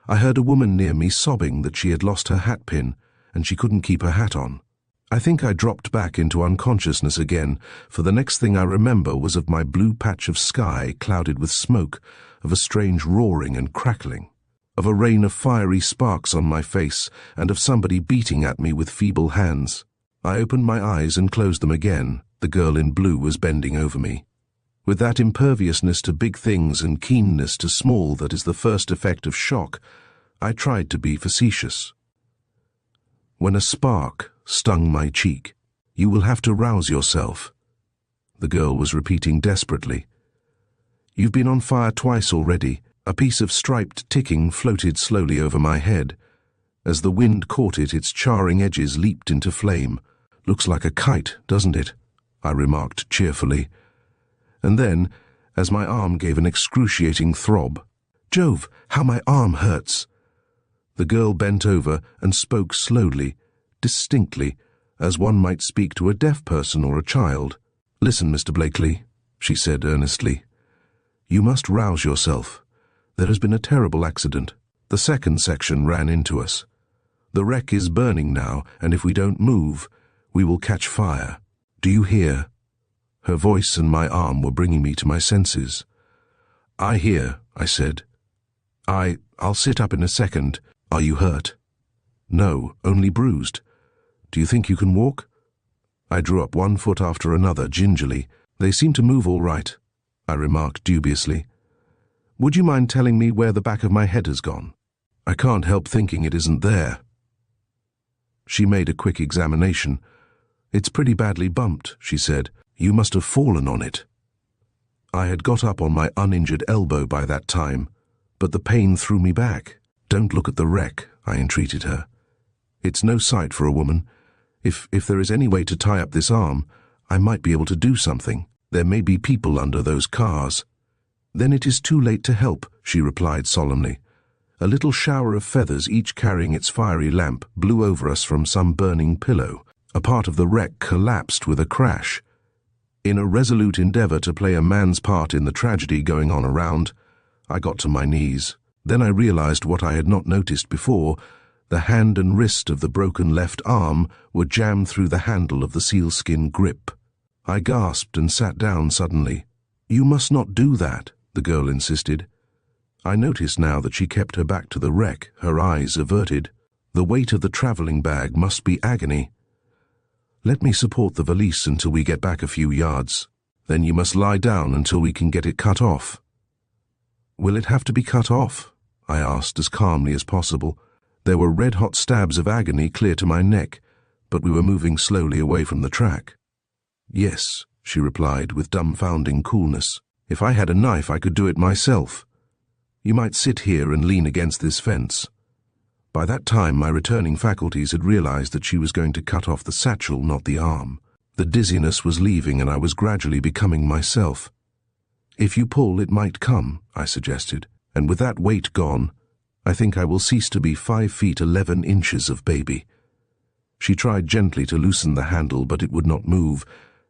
A: I heard a woman near me sobbing that she had lost her hat pin and she couldn't keep her hat on. I think I dropped back into unconsciousness again, for the next thing I remember was of my blue patch of sky clouded with smoke, of a strange roaring and crackling, of a rain of fiery sparks on my face, and of somebody beating at me with feeble hands. I opened my eyes and closed them again. The girl in blue was bending over me. With that imperviousness to big things and keenness to small that is the first effect of shock, I tried to be facetious. When a spark stung my cheek, "You will have to rouse yourself," the girl was repeating desperately. "You've been on fire twice already." A piece of striped ticking floated slowly over my head. As the wind caught it, its charring edges leaped into flame. "Looks like a kite, doesn't it?" I remarked cheerfully. And then, as my arm gave an excruciating throb, "Jove, how my arm hurts!" The girl bent over and spoke slowly, distinctly, as one might speak to a deaf person or a child. "Listen, Mr. Blakely," she said earnestly. "You must rouse yourself. There has been a terrible accident. The second section ran into us. The wreck is burning now, and if we don't move, we will catch fire. Do you hear?" Her voice and my arm were bringing me to my senses. "I hear," I said. I'll sit up in a second. Are you hurt?" "No, only bruised. Do you think you can walk?" I drew up one foot after another gingerly. "They seem to move all right," I remarked dubiously. "Would you mind telling me where the back of my head has gone? I can't help thinking it isn't there." She made a quick examination. "It's pretty badly bumped," she said. "You must have fallen on it." I had got up on my uninjured elbow by that time, but the pain threw me back. "Don't look at the wreck," I entreated her. "It's no sight for a woman. If there is any way to tie up this arm, I might be able to do something. There may be people under those cars." "Then it is too late to help," she replied solemnly. A little shower of feathers, each carrying its fiery lamp, blew over us from some burning pillow. A part of the wreck collapsed with a crash. In a resolute endeavor to play a man's part in the tragedy going on around, I got to my knees. Then I realized what I had not noticed before. The hand and wrist of the broken left arm were jammed through the handle of the sealskin grip. I gasped and sat down suddenly. "You must not do that," the girl insisted. I noticed now that she kept her back to the wreck, her eyes averted. The weight of the traveling bag must be agony. "Let me support the valise until we get back a few yards. Then you must lie down until we can get it cut off." "Will it have to be cut off?" I asked as calmly as possible. There were red-hot stabs of agony clear to my neck, but we were moving slowly away from the track. "Yes," she replied with dumbfounding coolness. "If I had a knife, I could do it myself. You might sit here and lean against this fence." By that time, my returning faculties had realized that she was going to cut off the satchel, not the arm. The dizziness was leaving, and I was gradually becoming myself. "If you pull, it might come," I suggested, "and with that weight gone, I think I will cease to be 5 feet 11 inches of baby." She tried gently to loosen the handle, but it would not move,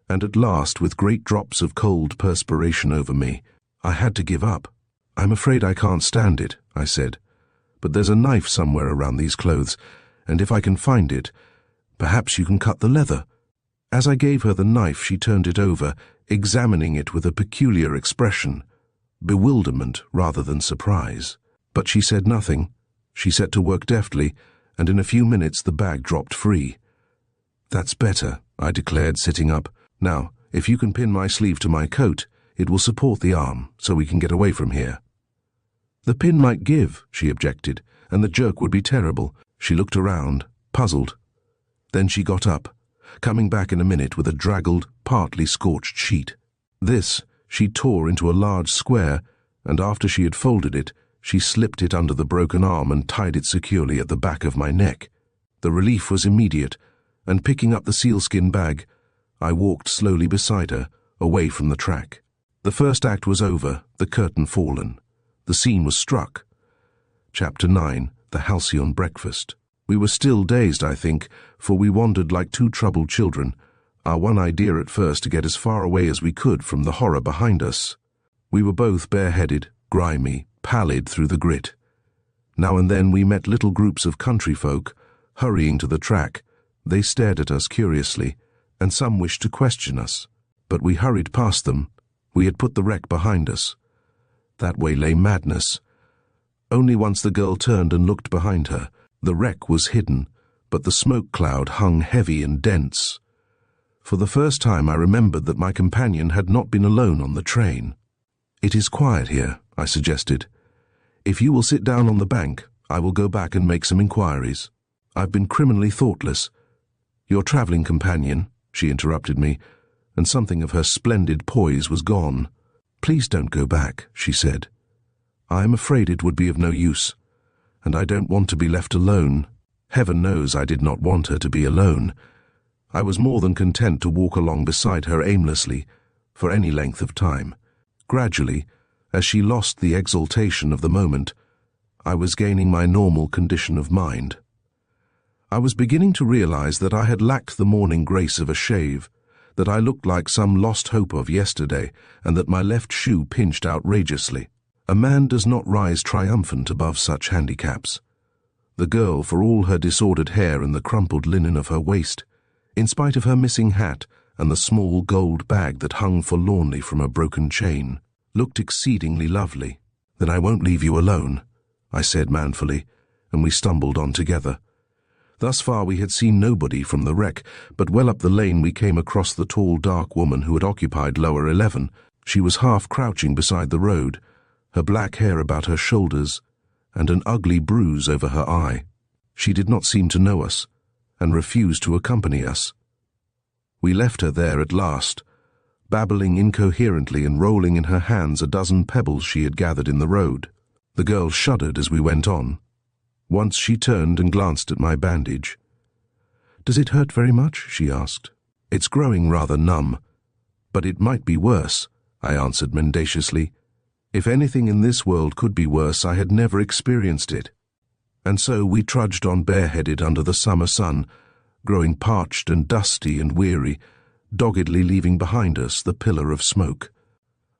A: and at last, with great drops of cold perspiration over me, I had to give up. "I'm afraid I can't stand it," I said, "but there's a knife somewhere around these clothes, and if I can find it, perhaps you can cut the leather." As I gave her the knife, she turned it over, examining it with a peculiar expression, bewilderment rather than surprise. But she said nothing. She set to work deftly, and in a few minutes the bag dropped free. "That's better," I declared, sitting up. "Now, if you can pin my sleeve to my coat, it will support the arm, so we can get away from here." "The pin might give," she objected, "and the jerk would be terrible." She looked around, puzzled. Then she got up, coming back in a minute with a draggled, partly scorched sheet. This she tore into a large square, and after she had folded it, she slipped it under the broken arm and tied it securely at the back of my neck. The relief was immediate, and picking up the sealskin bag, I walked slowly beside her, away from the track. The first act was over, the curtain fallen. The scene was struck. Chapter 9, The Halcyon Breakfast. We were still dazed, I think, for we wandered like two troubled children, our one idea at first to get as far away as we could from the horror behind us. We were both bareheaded, grimy, pallid through the grit. Now and then we met little groups of country folk, hurrying to the track. They stared at us curiously, and some wished to question us. But we hurried past them. We had put the wreck behind us. That way lay madness. Only once the girl turned and looked behind her. The wreck was hidden, but the smoke cloud hung heavy and dense. For the first time I remembered that my companion had not been alone on the train. "It is quiet here," I suggested. "If you will sit down on the bank, I will go back and make some inquiries. I've been criminally thoughtless." "Your traveling companion," she interrupted me, and something of her splendid poise was gone. "Please don't go back," she said. "I am afraid it would be of no use, and I don't want to be left alone." Heaven knows I did not want her to be alone. I was more than content to walk along beside her aimlessly, for any length of time. Gradually, as she lost the exaltation of the moment, I was gaining my normal condition of mind. I was beginning to realize that I had lacked the morning grace of a shave, that I looked like some lost hope of yesterday, and that my left shoe pinched outrageously. A man does not rise triumphant above such handicaps. The girl, for all her disordered hair and the crumpled linen of her waist, in spite of her missing hat and the small gold bag that hung forlornly from a broken chain, looked exceedingly lovely. "Then I won't leave you alone," I said manfully, and we stumbled on together. Thus far we had seen nobody from the wreck, but well up the lane we came across the tall, dark woman who had occupied lower 11. She was half crouching beside the road, her black hair about her shoulders, and an ugly bruise over her eye. She did not seem to know us, and refused to accompany us. We left her there at last, babbling incoherently and rolling in her hands a dozen pebbles she had gathered in the road. The girl shuddered as we went on. Once she turned and glanced at my bandage. "Does it hurt very much?" she asked. "It's growing rather numb, but it might be worse," I answered mendaciously. If anything in this world could be worse, I had never experienced it. And so we trudged on bareheaded under the summer sun, growing parched and dusty and weary, doggedly leaving behind us the pillar of smoke.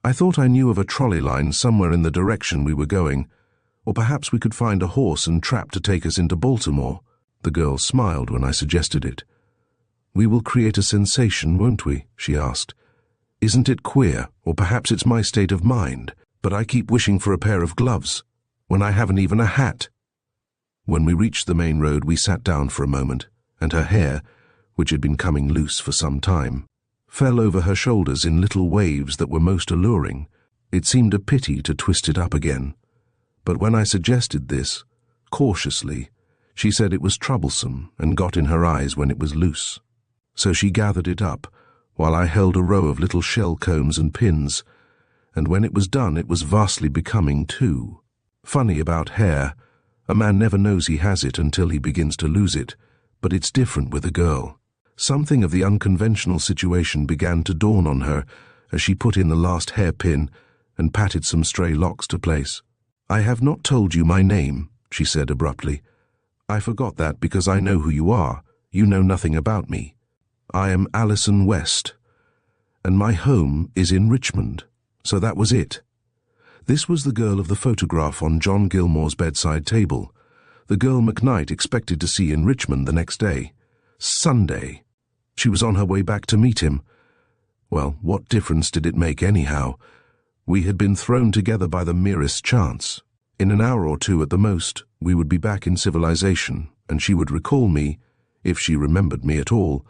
A: I thought I knew of a trolley line somewhere in the direction we were going, or perhaps we could find a horse and trap to take us into Baltimore. The girl smiled when I suggested it. "We will create a sensation, won't we?" she asked. "Isn't it queer, or perhaps it's my state of mind, but I keep wishing for a pair of gloves, when I haven't even a hat." When we reached the main road, we sat down for a moment, and her hair, which had been coming loose for some time, fell over her shoulders in little waves that were most alluring. It seemed a pity to twist it up again. But when I suggested this, cautiously, She said it was troublesome and got in her eyes when it was loose. So she gathered it up, while I held a row of little shell combs and pins, and when it was done it was vastly becoming too. Funny about hair, a man never knows he has it until he begins to lose it, but it's different with a girl. Something of the unconventional situation began to dawn on her as she put in the last hairpin and patted some stray locks to place. "I have not told you my name," she said abruptly. "I forgot that because I know who you are. You know nothing about me. I am Alison West, and my home is in Richmond." So that was it. This was the girl of the photograph on John Gilmore's bedside table, the girl McKnight expected to see in Richmond the next day. Sunday. She was on her way back to meet him. Well, what difference did it make anyhow? We had been thrown together by the merest chance. In an hour or two at the most, we would be back in civilization, and she would recall me, if she remembered me at all,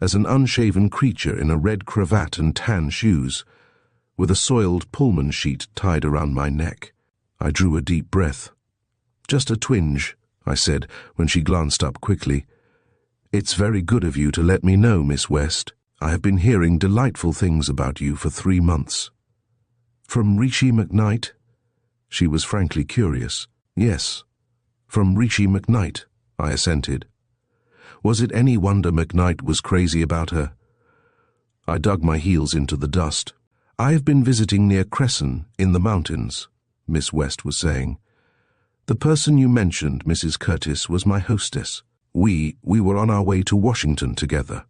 A: as an unshaven creature in a red cravat and tan shoes, with a soiled Pullman sheet tied around my neck. I drew a deep breath. "Just a twinge," I said when she glanced up quickly. "It's very good of you to let me know, Miss West. I have been hearing delightful things about you for 3 months." "From Richie McKnight?" She was frankly curious. "Yes, from Richie McKnight," I assented. Was it any wonder McKnight was crazy about her? I dug my heels into the dust. "I have been visiting near Cresson, in the mountains," Miss West was saying. "The person you mentioned, Mrs. Curtis, was my hostess. We were on our way to Washington together."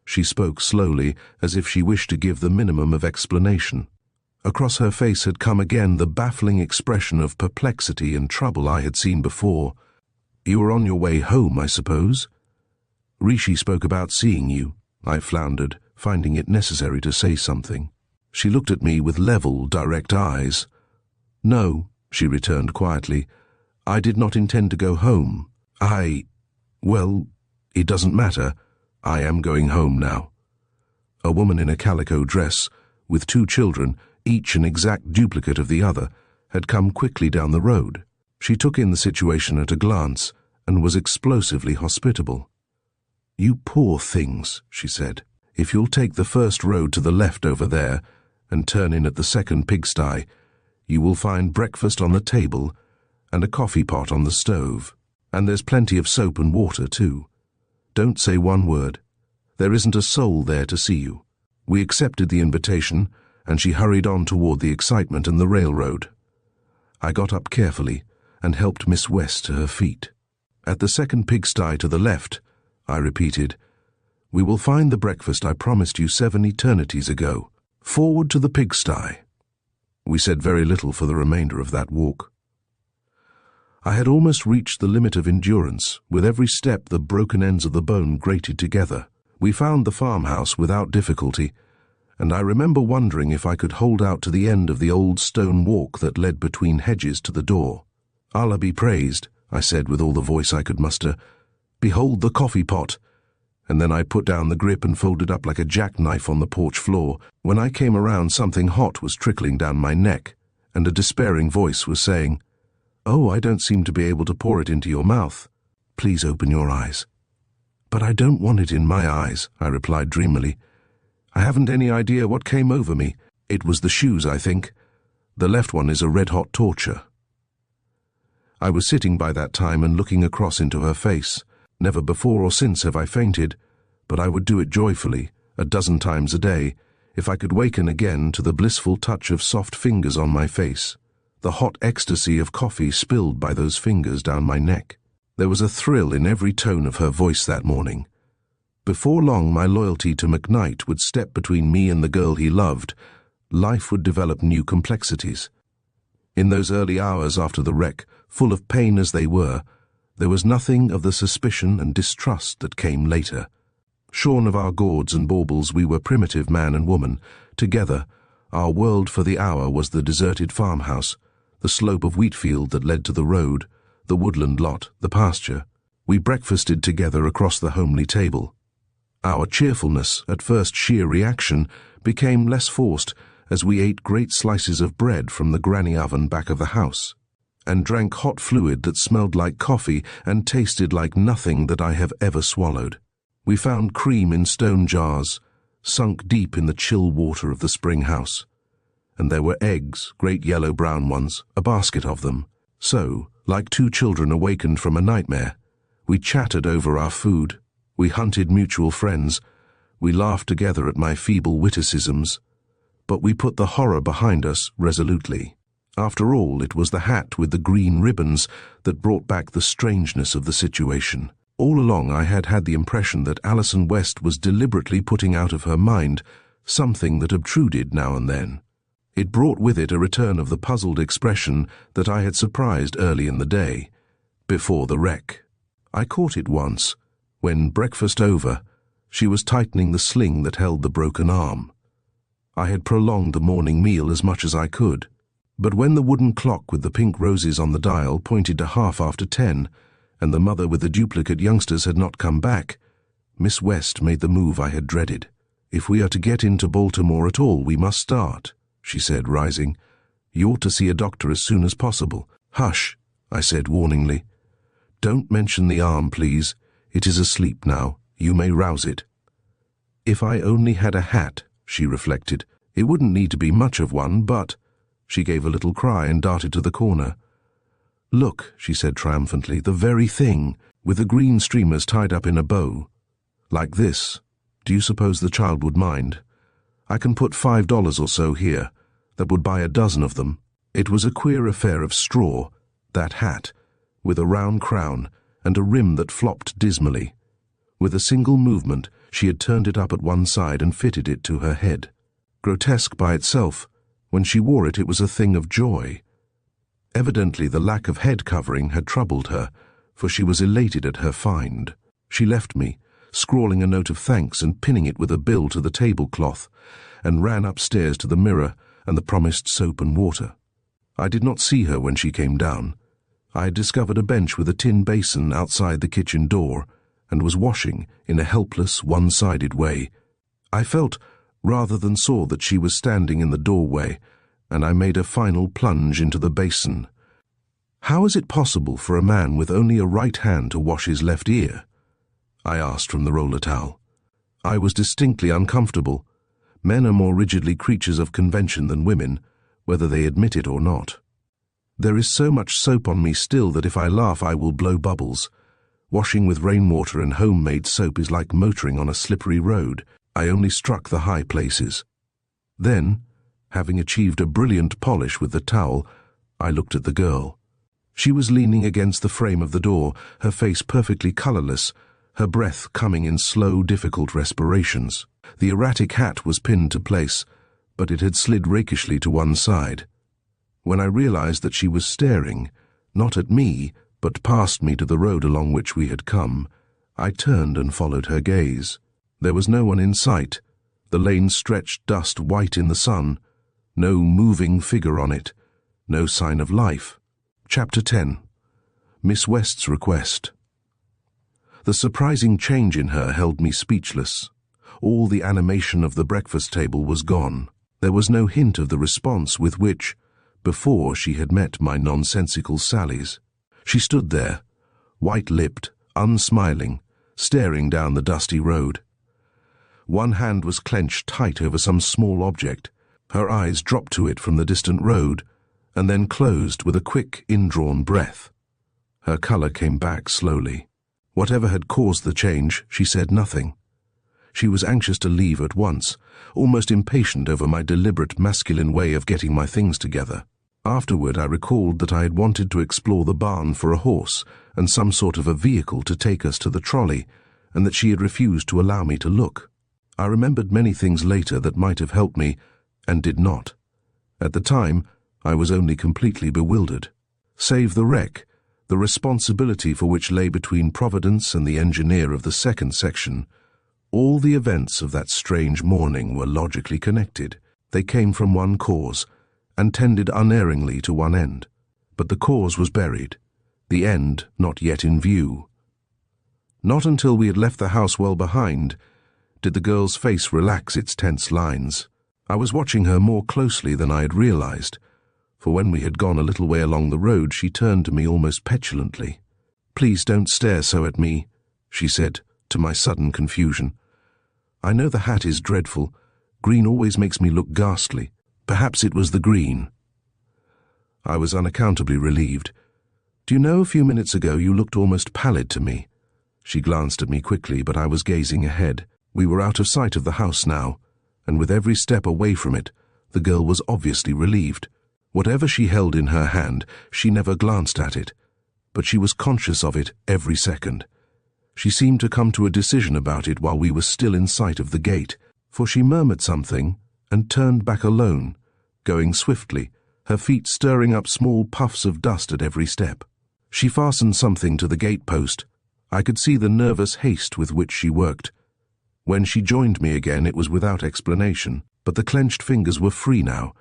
A: She spoke slowly, as if she wished to give the minimum of explanation. Across her face had come again the baffling expression of perplexity and trouble I had seen before. "You were on your way home, I suppose?" "Rishi spoke about seeing you," I floundered, finding it necessary to say something. She looked at me with level, direct eyes. "No," she returned quietly. "I did not intend to go home. Well, it doesn't matter. I am going home now." A woman in a calico dress, with 2 children, each an exact duplicate of the other, had come quickly down the road. She took in the situation at a glance and was explosively hospitable. "You poor things," she said. "If you'll take the first road to the left over there and turn in at the second pigsty, you will find breakfast on the table and a coffee pot on the stove. And there's plenty of soap and water, too. Don't say one word. There isn't a soul there to see you." We accepted the invitation, and she hurried on toward the excitement and the railroad. I got up carefully and helped Miss West to her feet. "At the second pigsty to the left," I repeated. "We will find the breakfast I promised you 7 eternities ago. Forward to the pigsty." We said very little for the remainder of that walk. I had almost reached the limit of endurance. With every step the broken ends of the bone grated together. We found the farmhouse without difficulty, and I remember wondering if I could hold out to the end of the old stone walk that led between hedges to the door. "Allah be praised," I said with all the voice I could muster. "Behold the coffee pot." And then I put down the grip and folded up like a jackknife on the porch floor. When I came around, something hot was trickling down my neck, and a despairing voice was saying, "Oh, I don't seem to be able to pour it into your mouth. Please open your eyes." "But I don't want it in my eyes," I replied dreamily. "I haven't any idea what came over me. It was the shoes, I think. The left one is a red-hot torture." I was sitting by that time and looking across into her face. Never before or since have I fainted, but I would do it joyfully, 12 times a day, if I could waken again to the blissful touch of soft fingers on my face, the hot ecstasy of coffee spilled by those fingers down my neck. There was a thrill in every tone of her voice that morning. Before long, my loyalty to McKnight would step between me and the girl he loved. Life would develop new complexities. In those early hours after the wreck, full of pain as they were, there was nothing of the suspicion and distrust that came later. Shorn of our gourds and baubles, we were primitive man and woman. Together, our world for the hour was the deserted farmhouse, the slope of wheat field that led to the road, the woodland lot, the pasture. We breakfasted together across the homely table. Our cheerfulness, at first sheer reaction, became less forced as we ate great slices of bread from the granny oven back of the house. and drank hot fluid that smelled like coffee and tasted like nothing that I have ever swallowed. We found cream in stone jars, sunk deep in the chill water of the spring house. And there were eggs, great yellow-brown ones, a basket of them. So, like two children awakened from a nightmare, we chattered over our food, we hunted mutual friends, we laughed together at my feeble witticisms, but we put the horror behind us resolutely. After all, it was the hat with the green ribbons that brought back the strangeness of the situation. All along I had had the impression that Alison West was deliberately putting out of her mind something that obtruded now and then. It brought with it a return of the puzzled expression that I had surprised early in the day, before the wreck. I caught it once, when, breakfast over, she was tightening the sling that held the broken arm. I had prolonged the morning meal as much as I could, but when the wooden clock with the pink roses on the dial pointed to 10:30, and the mother with the duplicate youngsters had not come back, Miss West made the move I had dreaded. "If we are to get into Baltimore at all, we must start," she said, rising. "You ought to see a doctor as soon as possible." "Hush," I said warningly. "Don't mention the arm, please. It is asleep now. You may rouse it." If I only had a hat, she reflected. It wouldn't need to be much of one, but... She gave a little cry and darted to the corner. "Look," she said triumphantly, "the very thing, with the green streamers tied up in a bow. Like this. Do you suppose the child would mind? I can put $5 or so here. That would buy a dozen of them." It was a queer affair of straw, that hat, with a round crown and a rim that flopped dismally. With a single movement, she had turned it up at one side and fitted it to her head. Grotesque by itself, when she wore it, it was a thing of joy. Evidently the lack of head covering had troubled her, for she was elated at her find. She left me, scrawling a note of thanks and pinning it with a bill to the tablecloth, and ran upstairs to the mirror and the promised soap and water. I did not see her when she came down. I had discovered a bench with a tin basin outside the kitchen door, and was washing in a helpless, one-sided way. I felt, rather than saw, that she was standing in the doorway, and I made a final plunge into the basin. "How is it possible for a man with only a right hand to wash his left ear?" I asked from the roller towel. I was distinctly uncomfortable. Men are more rigidly creatures of convention than women, whether they admit it or not. There is so much soap on me still that if I laugh I will blow bubbles. Washing with rainwater and homemade soap is like motoring on a slippery road. I only struck the high places. Then, having achieved a brilliant polish with the towel, I looked at the girl. She was leaning against the frame of the door, her face perfectly colorless, her breath coming in slow, difficult respirations. The erratic hat was pinned to place, but it had slid rakishly to one side. When I realized that she was staring, not at me, but past me to the road along which we had come, I turned and followed her gaze. There was no one in sight. The lane stretched dust white in the sun. No moving figure on it. No sign of life. Chapter 10. Miss West's Request. The surprising change in her held me speechless. All the animation of the breakfast table was gone. There was no hint of the response with which, before, she had met my nonsensical sallies. She stood there, white-lipped, unsmiling, staring down the dusty road. One hand was clenched tight over some small object. Her eyes dropped to it from the distant road, and then closed with a quick, indrawn breath. Her color came back slowly. Whatever had caused the change, she said nothing. She was anxious to leave at once, almost impatient over my deliberate masculine way of getting my things together. Afterward I recalled that I had wanted to explore the barn for a horse and some sort of a vehicle to take us to the trolley, and that she had refused to allow me to look. I remembered many things later that might have helped me, and did not. At the time, I was only completely bewildered. Save the wreck, the responsibility for which lay between Providence and the engineer of the second section, all the events of that strange morning were logically connected. They came from one cause, and tended unerringly to one end. But the cause was buried, the end not yet in view. Not until we had left the house well behind did the girl's face relax its tense lines. I was watching her more closely than I had realized, for when we had gone a little way along the road, she turned to me almost petulantly. "Please don't stare so at me," she said, to my sudden confusion. "I know the hat is dreadful. Green always makes me look ghastly. Perhaps it was the green." I was unaccountably relieved. "Do you know, a few minutes ago you looked almost pallid to me?" She glanced at me quickly, but I was gazing ahead. We were out of sight of the house now, and with every step away from it, the girl was obviously relieved. Whatever she held in her hand, she never glanced at it, but she was conscious of it every second. She seemed to come to a decision about it while we were still in sight of the gate, for she murmured something and turned back alone, going swiftly, her feet stirring up small puffs of dust at every step. She fastened something to the gate post. I could see the nervous haste with which she worked. When she joined me again, it was without explanation, but the clenched fingers were free now,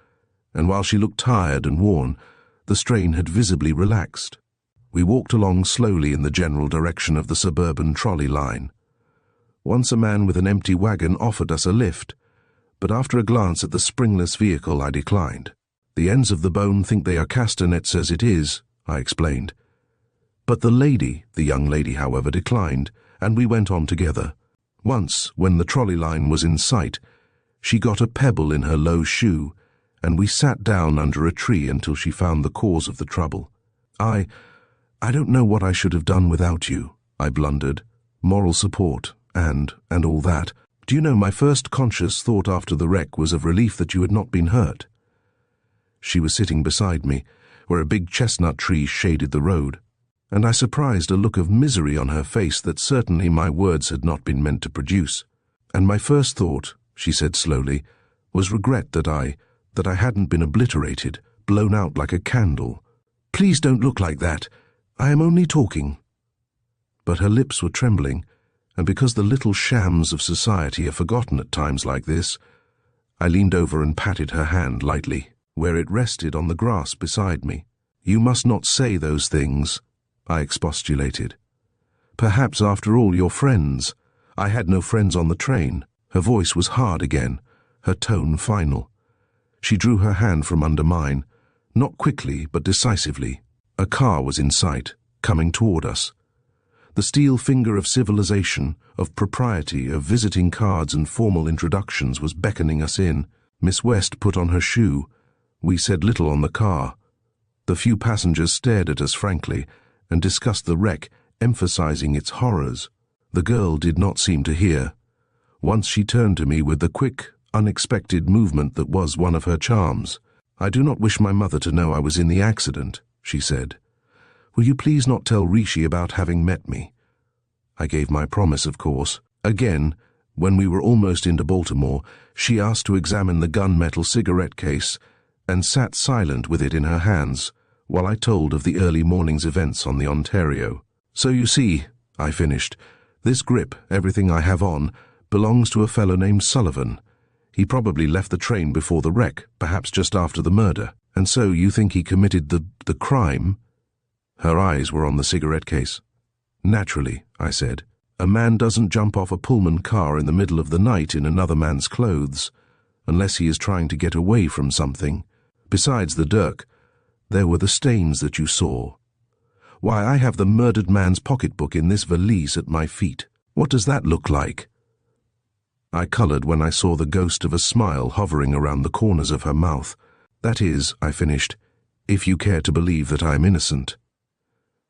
A: and while she looked tired and worn, the strain had visibly relaxed. We walked along slowly in the general direction of the suburban trolley line. Once a man with an empty wagon offered us a lift, but after a glance at the springless vehicle, I declined. "The ends of the bone think they are castanets as it is," I explained. But the young lady, however, declined, and we went on together. Once, when the trolley line was in sight, she got a pebble in her low shoe, and we sat down under a tree until she found the cause of the trouble. I don't know what I should have done without you," I blundered. "Moral support, and all that. Do you know, my first conscious thought after the wreck was of relief that you had not been hurt." She was sitting beside me, where a big chestnut tree shaded the road, and I surprised a look of misery on her face that certainly my words had not been meant to produce. "And my first thought," she said slowly, "was regret that I hadn't been obliterated, blown out like a candle. Please don't look like that. I am only talking." But her lips were trembling, and because the little shams of society are forgotten at times like this, I leaned over and patted her hand lightly, where it rested on the grass beside me. "You must not say those things," I expostulated. "Perhaps, after all, you're friends." I had no friends on the train. Her voice was hard again, her tone final. She drew her hand from under mine, not quickly but decisively. A car was in sight, coming toward us. The steel finger of civilization, of propriety, of visiting cards and formal introductions was beckoning us in. Miss West put on her shoe. We said little on the car. The few passengers stared at us frankly and discussed the wreck, emphasizing its horrors. The girl did not seem to hear. Once she turned to me with the quick, unexpected movement that was one of her charms. "I do not wish my mother to know I was in the accident," she said. "Will you please not tell Rishi about having met me?" I gave my promise, of course. Again, when we were almost into Baltimore, she asked to examine the gunmetal cigarette case and sat silent with it in her hands while I told of the early morning's events on the Ontario. "So you see," I finished, "this grip, everything I have on, belongs to a fellow named Sullivan. He probably left the train before the wreck, perhaps just after the murder. And so you think he committed the crime?" Her eyes were on the cigarette case. "Naturally," I said. "A man doesn't jump off a Pullman car in the middle of the night in another man's clothes, unless he is trying to get away from something. Besides the dirk, there were the stains that you saw. Why, I have the murdered man's pocketbook in this valise at my feet. What does that look like?" I colored when I saw the ghost of a smile hovering around the corners of her mouth. "That is," I finished, "if you care to believe that I am innocent."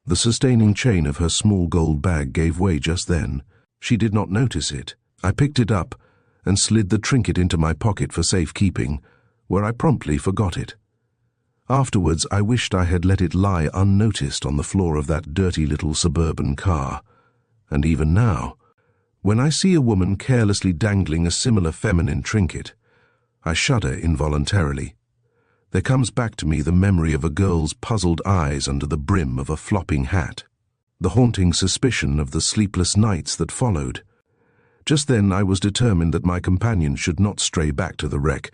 A: The sustaining chain of her small gold bag gave way just then. She did not notice it. I picked it up and slid the trinket into my pocket for safekeeping, where I promptly forgot it. Afterwards, I wished I had let it lie unnoticed on the floor of that dirty little suburban car. And even now, when I see a woman carelessly dangling a similar feminine trinket, I shudder involuntarily. There comes back to me the memory of a girl's puzzled eyes under the brim of a flopping hat, the haunting suspicion of the sleepless nights that followed. Just then I was determined that my companion should not stray back to the wreck,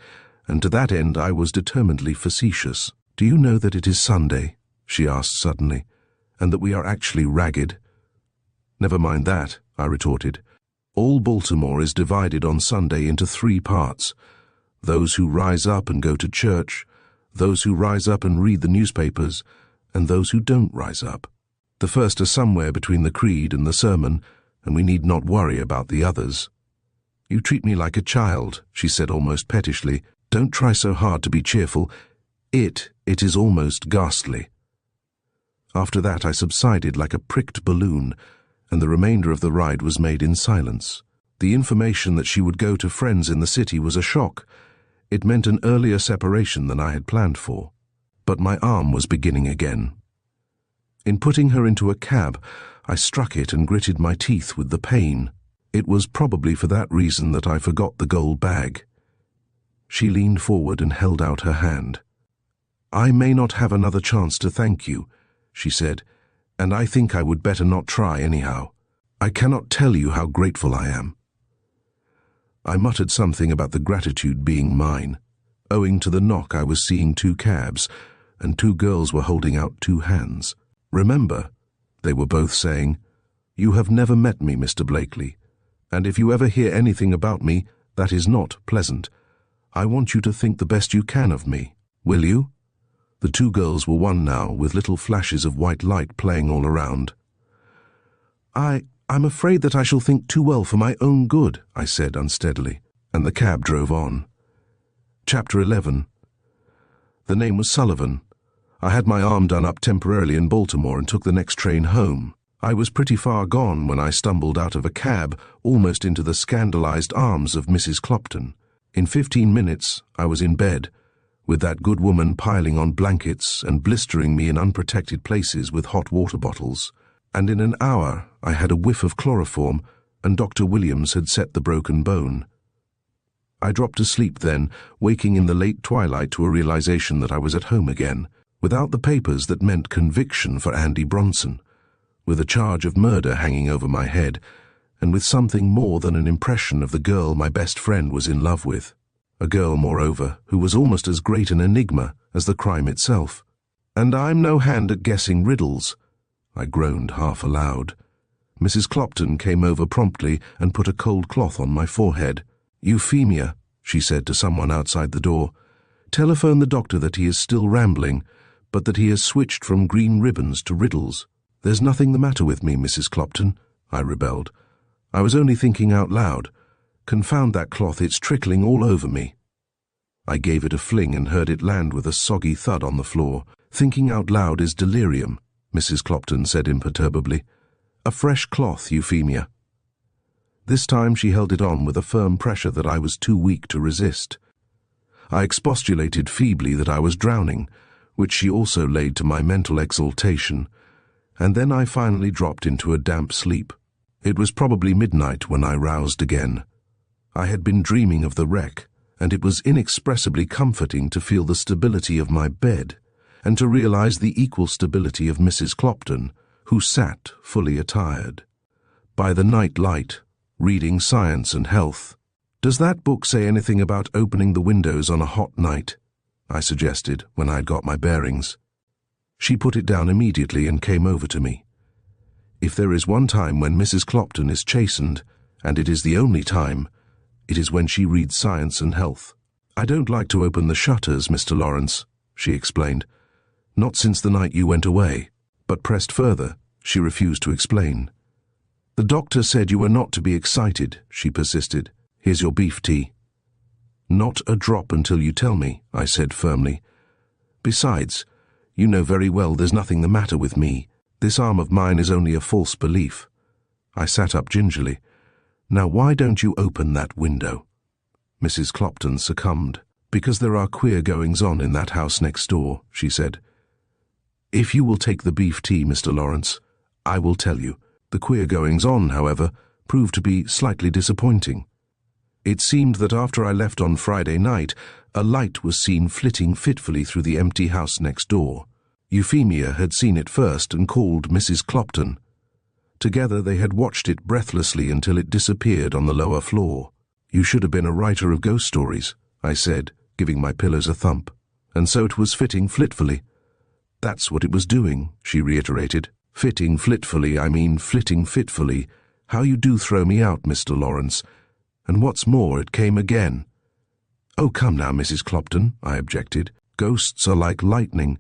A: and to that end I was determinedly facetious. "Do you know that it is Sunday?" she asked suddenly, "and that we are actually ragged?" "Never mind that," I retorted. "All Baltimore is divided on Sunday into 3 parts. Those who rise up and go to church, those who rise up and read the newspapers, and those who don't rise up. The first are somewhere between the creed and the sermon, and we need not worry about the others. You treat me like a child, she said almost pettishly. Don't try so hard to be cheerful. It is almost ghastly. After that I subsided like a pricked balloon, and the remainder of the ride was made in silence. The information that she would go to friends in the city was a shock. It meant an earlier separation than I had planned for. But my arm was beginning again. In putting her into a cab, I struck it and gritted my teeth with the pain. It was probably for that reason that I forgot the gold bag. She leaned forward and held out her hand. I may not have another chance to thank you, she said, and I think I would better not try anyhow. I cannot tell you how grateful I am. I muttered something about the gratitude being mine. Owing to the knock, I was seeing 2 cabs, and 2 girls were holding out 2 hands. Remember, they were both saying, you have never met me, Mr. Blakely, and if you ever hear anything about me, that is not pleasant. I want you to think the best you can of me. Will you? The 2 girls were one now, with little flashes of white light playing all around. I'm afraid that I shall think too well for my own good, I said unsteadily, and the cab drove on. Chapter 11. The name was Sullivan. I had my arm done up temporarily in Baltimore and took the next train home. I was pretty far gone when I stumbled out of a cab, almost into the scandalized arms of Mrs. Clopton. In 15 minutes, I was in bed, with that good woman piling on blankets and blistering me in unprotected places with hot water bottles. And in an hour, I had a whiff of chloroform, and Dr. Williams had set the broken bone. I dropped asleep then, waking in the late twilight to a realization that I was at home again, without the papers that meant conviction for Andy Bronson, with a charge of murder hanging over my head, and with something more than an impression of the girl my best friend was in love with. A girl, moreover, who was almost as great an enigma as the crime itself. And I'm no hand at guessing riddles, I groaned half aloud. Mrs. Clopton came over promptly and put a cold cloth on my forehead. Euphemia, she said to someone outside the door. Telephone the doctor that he is still rambling, but that he has switched from green ribbons to riddles. There's nothing the matter with me, Mrs. Clopton, I rebelled. I was only thinking out loud. Confound that cloth, it's trickling all over me. I gave it a fling and heard it land with a soggy thud on the floor. Thinking out loud is delirium, Mrs. Clopton said imperturbably. A fresh cloth, Euphemia. This time she held it on with a firm pressure that I was too weak to resist. I expostulated feebly that I was drowning, which she also laid to my mental exaltation, and then I finally dropped into a damp sleep. It was probably midnight when I roused again. I had been dreaming of the wreck, and it was inexpressibly comforting to feel the stability of my bed, and to realize the equal stability of Mrs. Clopton, who sat fully attired, by the night light, reading Science and Health. Does that book say anything about opening the windows on a hot night? I suggested when I had got my bearings. She put it down immediately and came over to me. If there is one time when Mrs. Clopton is chastened, and it is the only time, it is when she reads Science and Health. I don't like to open the shutters, Mr. Lawrence, she explained. Not since the night you went away. But pressed further, she refused to explain. The doctor said you were not to be excited, she persisted. Here's your beef tea. Not a drop until you tell me, I said firmly. Besides, you know very well there's nothing the matter with me. This arm of mine is only a false belief. I sat up gingerly. Now why don't you open that window? Mrs. Clopton succumbed. Because there are queer goings-on in that house next door, she said. If you will take the beef tea, Mr. Lawrence, I will tell you. The queer goings-on, however, proved to be slightly disappointing. It seemed that after I left on Friday night, a light was seen flitting fitfully through the empty house next door. Euphemia had seen it first and called Mrs. Clopton. Together they had watched it breathlessly until it disappeared on the lower floor. You should have been a writer of ghost stories, I said, giving my pillows a thump. And so it was fitting fitfully. That's what it was doing, she reiterated. Fitting fitfully, I mean flitting fitfully. How you do throw me out, Mr. Lawrence. And what's more, it came again. Oh, come now, Mrs. Clopton, I objected. Ghosts are like lightning.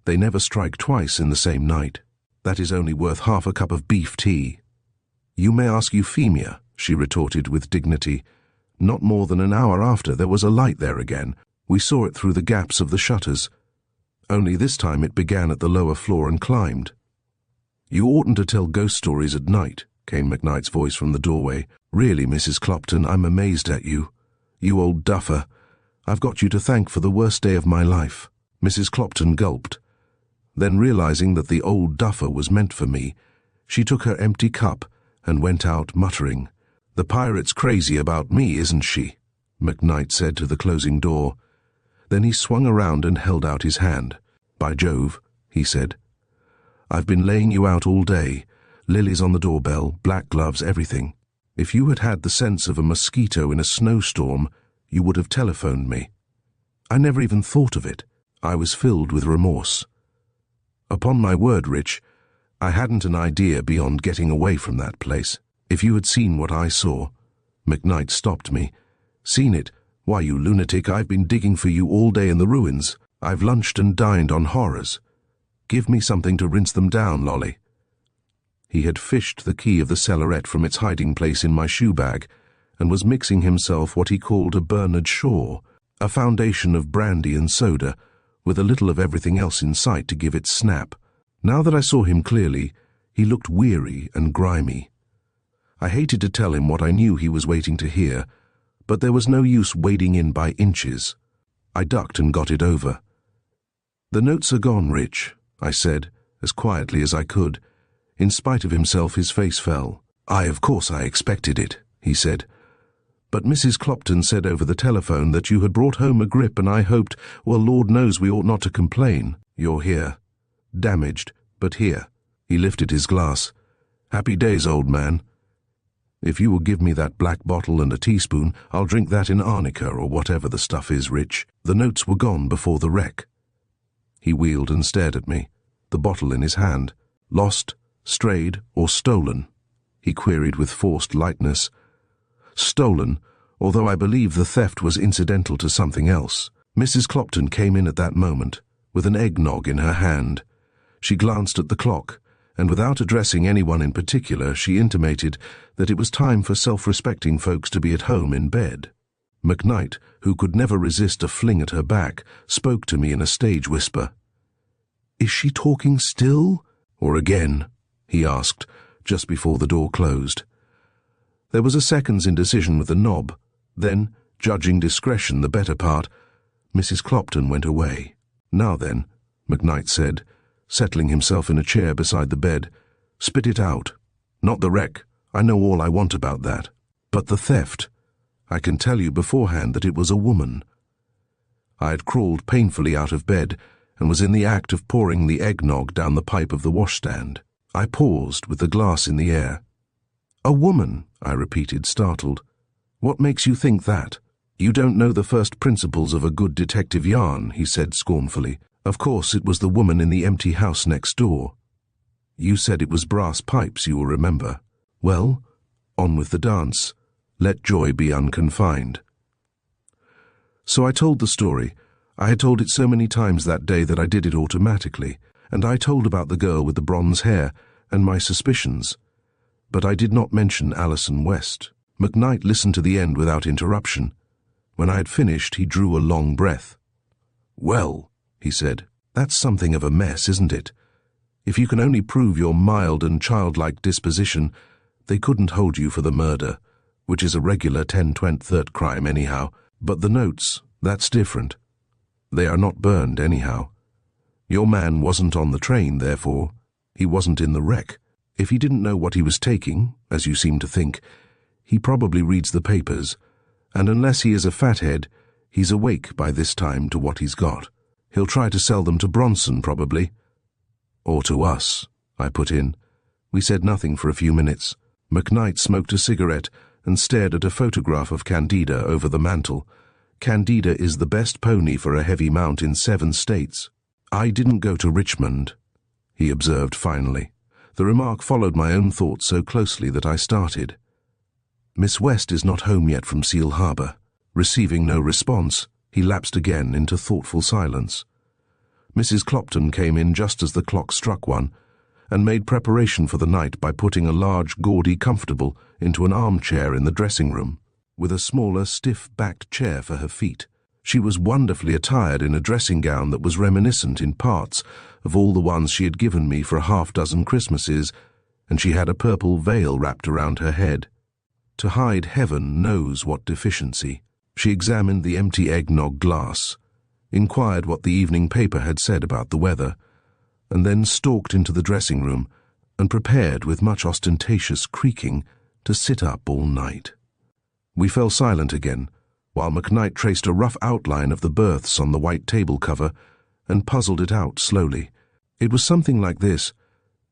A: They never strike twice in the same night. That is only worth half a cup of beef tea." "You may ask Euphemia," she retorted with dignity. "Not more than an hour after, there was a light there again. We saw it through the gaps of the shutters. Only this time it began at the lower floor and climbed." "You oughtn't to tell ghost stories at night," came McKnight's voice from the doorway. "Really, Mrs. Clopton, I'm amazed at you. You old duffer. I've got you to thank for the worst day of my life." Mrs. Clopton gulped. Then, realizing that the old duffer was meant for me, she took her empty cup and went out muttering. "The pirate's crazy about me, isn't she?" McKnight said to the closing door. Then he swung around and held out his hand. "By Jove," he said. "I've been laying you out all day. Lilies on the doorbell, black gloves, everything. If you had had the sense of a mosquito in a snowstorm, you would have telephoned me. I never even thought of it. I was filled with remorse. Upon my word, Rich, I hadn't an idea beyond getting away from that place. If you had seen what I saw—" McKnight stopped me. "Seen it? Why, you lunatic, I've been digging for you all day in the ruins. I've lunched and dined on horrors. Give me something to rinse them down, Lolly." He had fished the key of the cellarette from its hiding place in my shoe bag and was mixing himself what he called a Bernard Shaw, a foundation of brandy and soda, with a little of everything else in sight to give it snap. Now that I saw him clearly, he looked weary and grimy. I hated to tell him what I knew he was waiting to hear, but there was no use wading in by inches. I ducked and got it over. "The notes are gone, Rich," I said, as quietly as I could. In spite of himself, his face fell. Of course I expected it," he said. "But Mrs. Clopton said over the telephone that you had brought home a grip, and I hoped, well, Lord knows we ought not to complain. You're here. Damaged, but here." He lifted his glass. "Happy days, old man. If you will give me that black bottle and a teaspoon, I'll drink that in arnica or whatever the stuff is, Rich. The notes were gone before the wreck." He wheeled and stared at me, the bottle in his hand. "Lost, strayed, or stolen?" he queried with forced lightness. "Stolen, although I believe the theft was incidental to something else." Mrs. Clopton came in at that moment, with an eggnog in her hand. She glanced at the clock, and without addressing anyone in particular, she intimated that it was time for self-respecting folks to be at home in bed. McKnight, who could never resist a fling at her back, spoke to me in a stage whisper. "Is she talking still, or again?" he asked, just before the door closed. There was a second's indecision with the knob. Then, judging discretion the better part, Mrs. Clopton went away. "Now then," McKnight said, settling himself in a chair beside the bed, "spit it out. Not the wreck. I know all I want about that. But the theft. I can tell you beforehand that it was a woman." I had crawled painfully out of bed and was in the act of pouring the eggnog down the pipe of the washstand. I paused with the glass in the air. "A woman," I repeated, startled. "What makes you think that?" "You don't know the first principles of a good detective yarn," he said scornfully. "Of course it was the woman in the empty house next door. You said it was brass pipes, you will remember. Well, on with the dance. Let joy be unconfined." So I told the story. I had told it so many times that day that I did it automatically, and I told about the girl with the bronze hair and my suspicions. But I did not mention Alison West. McKnight listened to the end without interruption. When I had finished, he drew a long breath. "Well," he said, "that's something of a mess, isn't it? If you can only prove your mild and childlike disposition, they couldn't hold you for the murder, which is a regular 10/23 crime anyhow. But the notes, that's different. They are not burned anyhow. Your man wasn't on the train, therefore. He wasn't in the wreck. If he didn't know what he was taking, as you seem to think, he probably reads the papers, and unless he is a fathead, he's awake by this time to what he's got. He'll try to sell them to Bronson, probably." "Or to us," I put in. We said nothing for a few minutes. McKnight smoked a cigarette and stared at a photograph of Candida over the mantel. Candida is the best pony for a heavy mount in 7 states. "I didn't go to Richmond," he observed finally. The remark followed my own thoughts so closely that I started. "Miss West is not home yet from Seal Harbour." Receiving no response, He lapsed again into thoughtful silence. Mrs. Clopton came in just as the clock struck 1, and made preparation for the night by putting a large, gaudy comfortable into an armchair in the dressing-room, with a smaller, stiff-backed chair for her feet. She was wonderfully attired in a dressing-gown that was reminiscent in parts of all the ones she had given me for a half-dozen Christmases, and she had a purple veil wrapped around her head. To hide heaven knows what deficiency. She examined the empty eggnog glass, inquired what the evening paper had said about the weather, and then stalked into the dressing-room and prepared with much ostentatious creaking to sit up all night. We fell silent again, while McKnight traced a rough outline of the berths on the white table cover and puzzled it out slowly. It was something like this.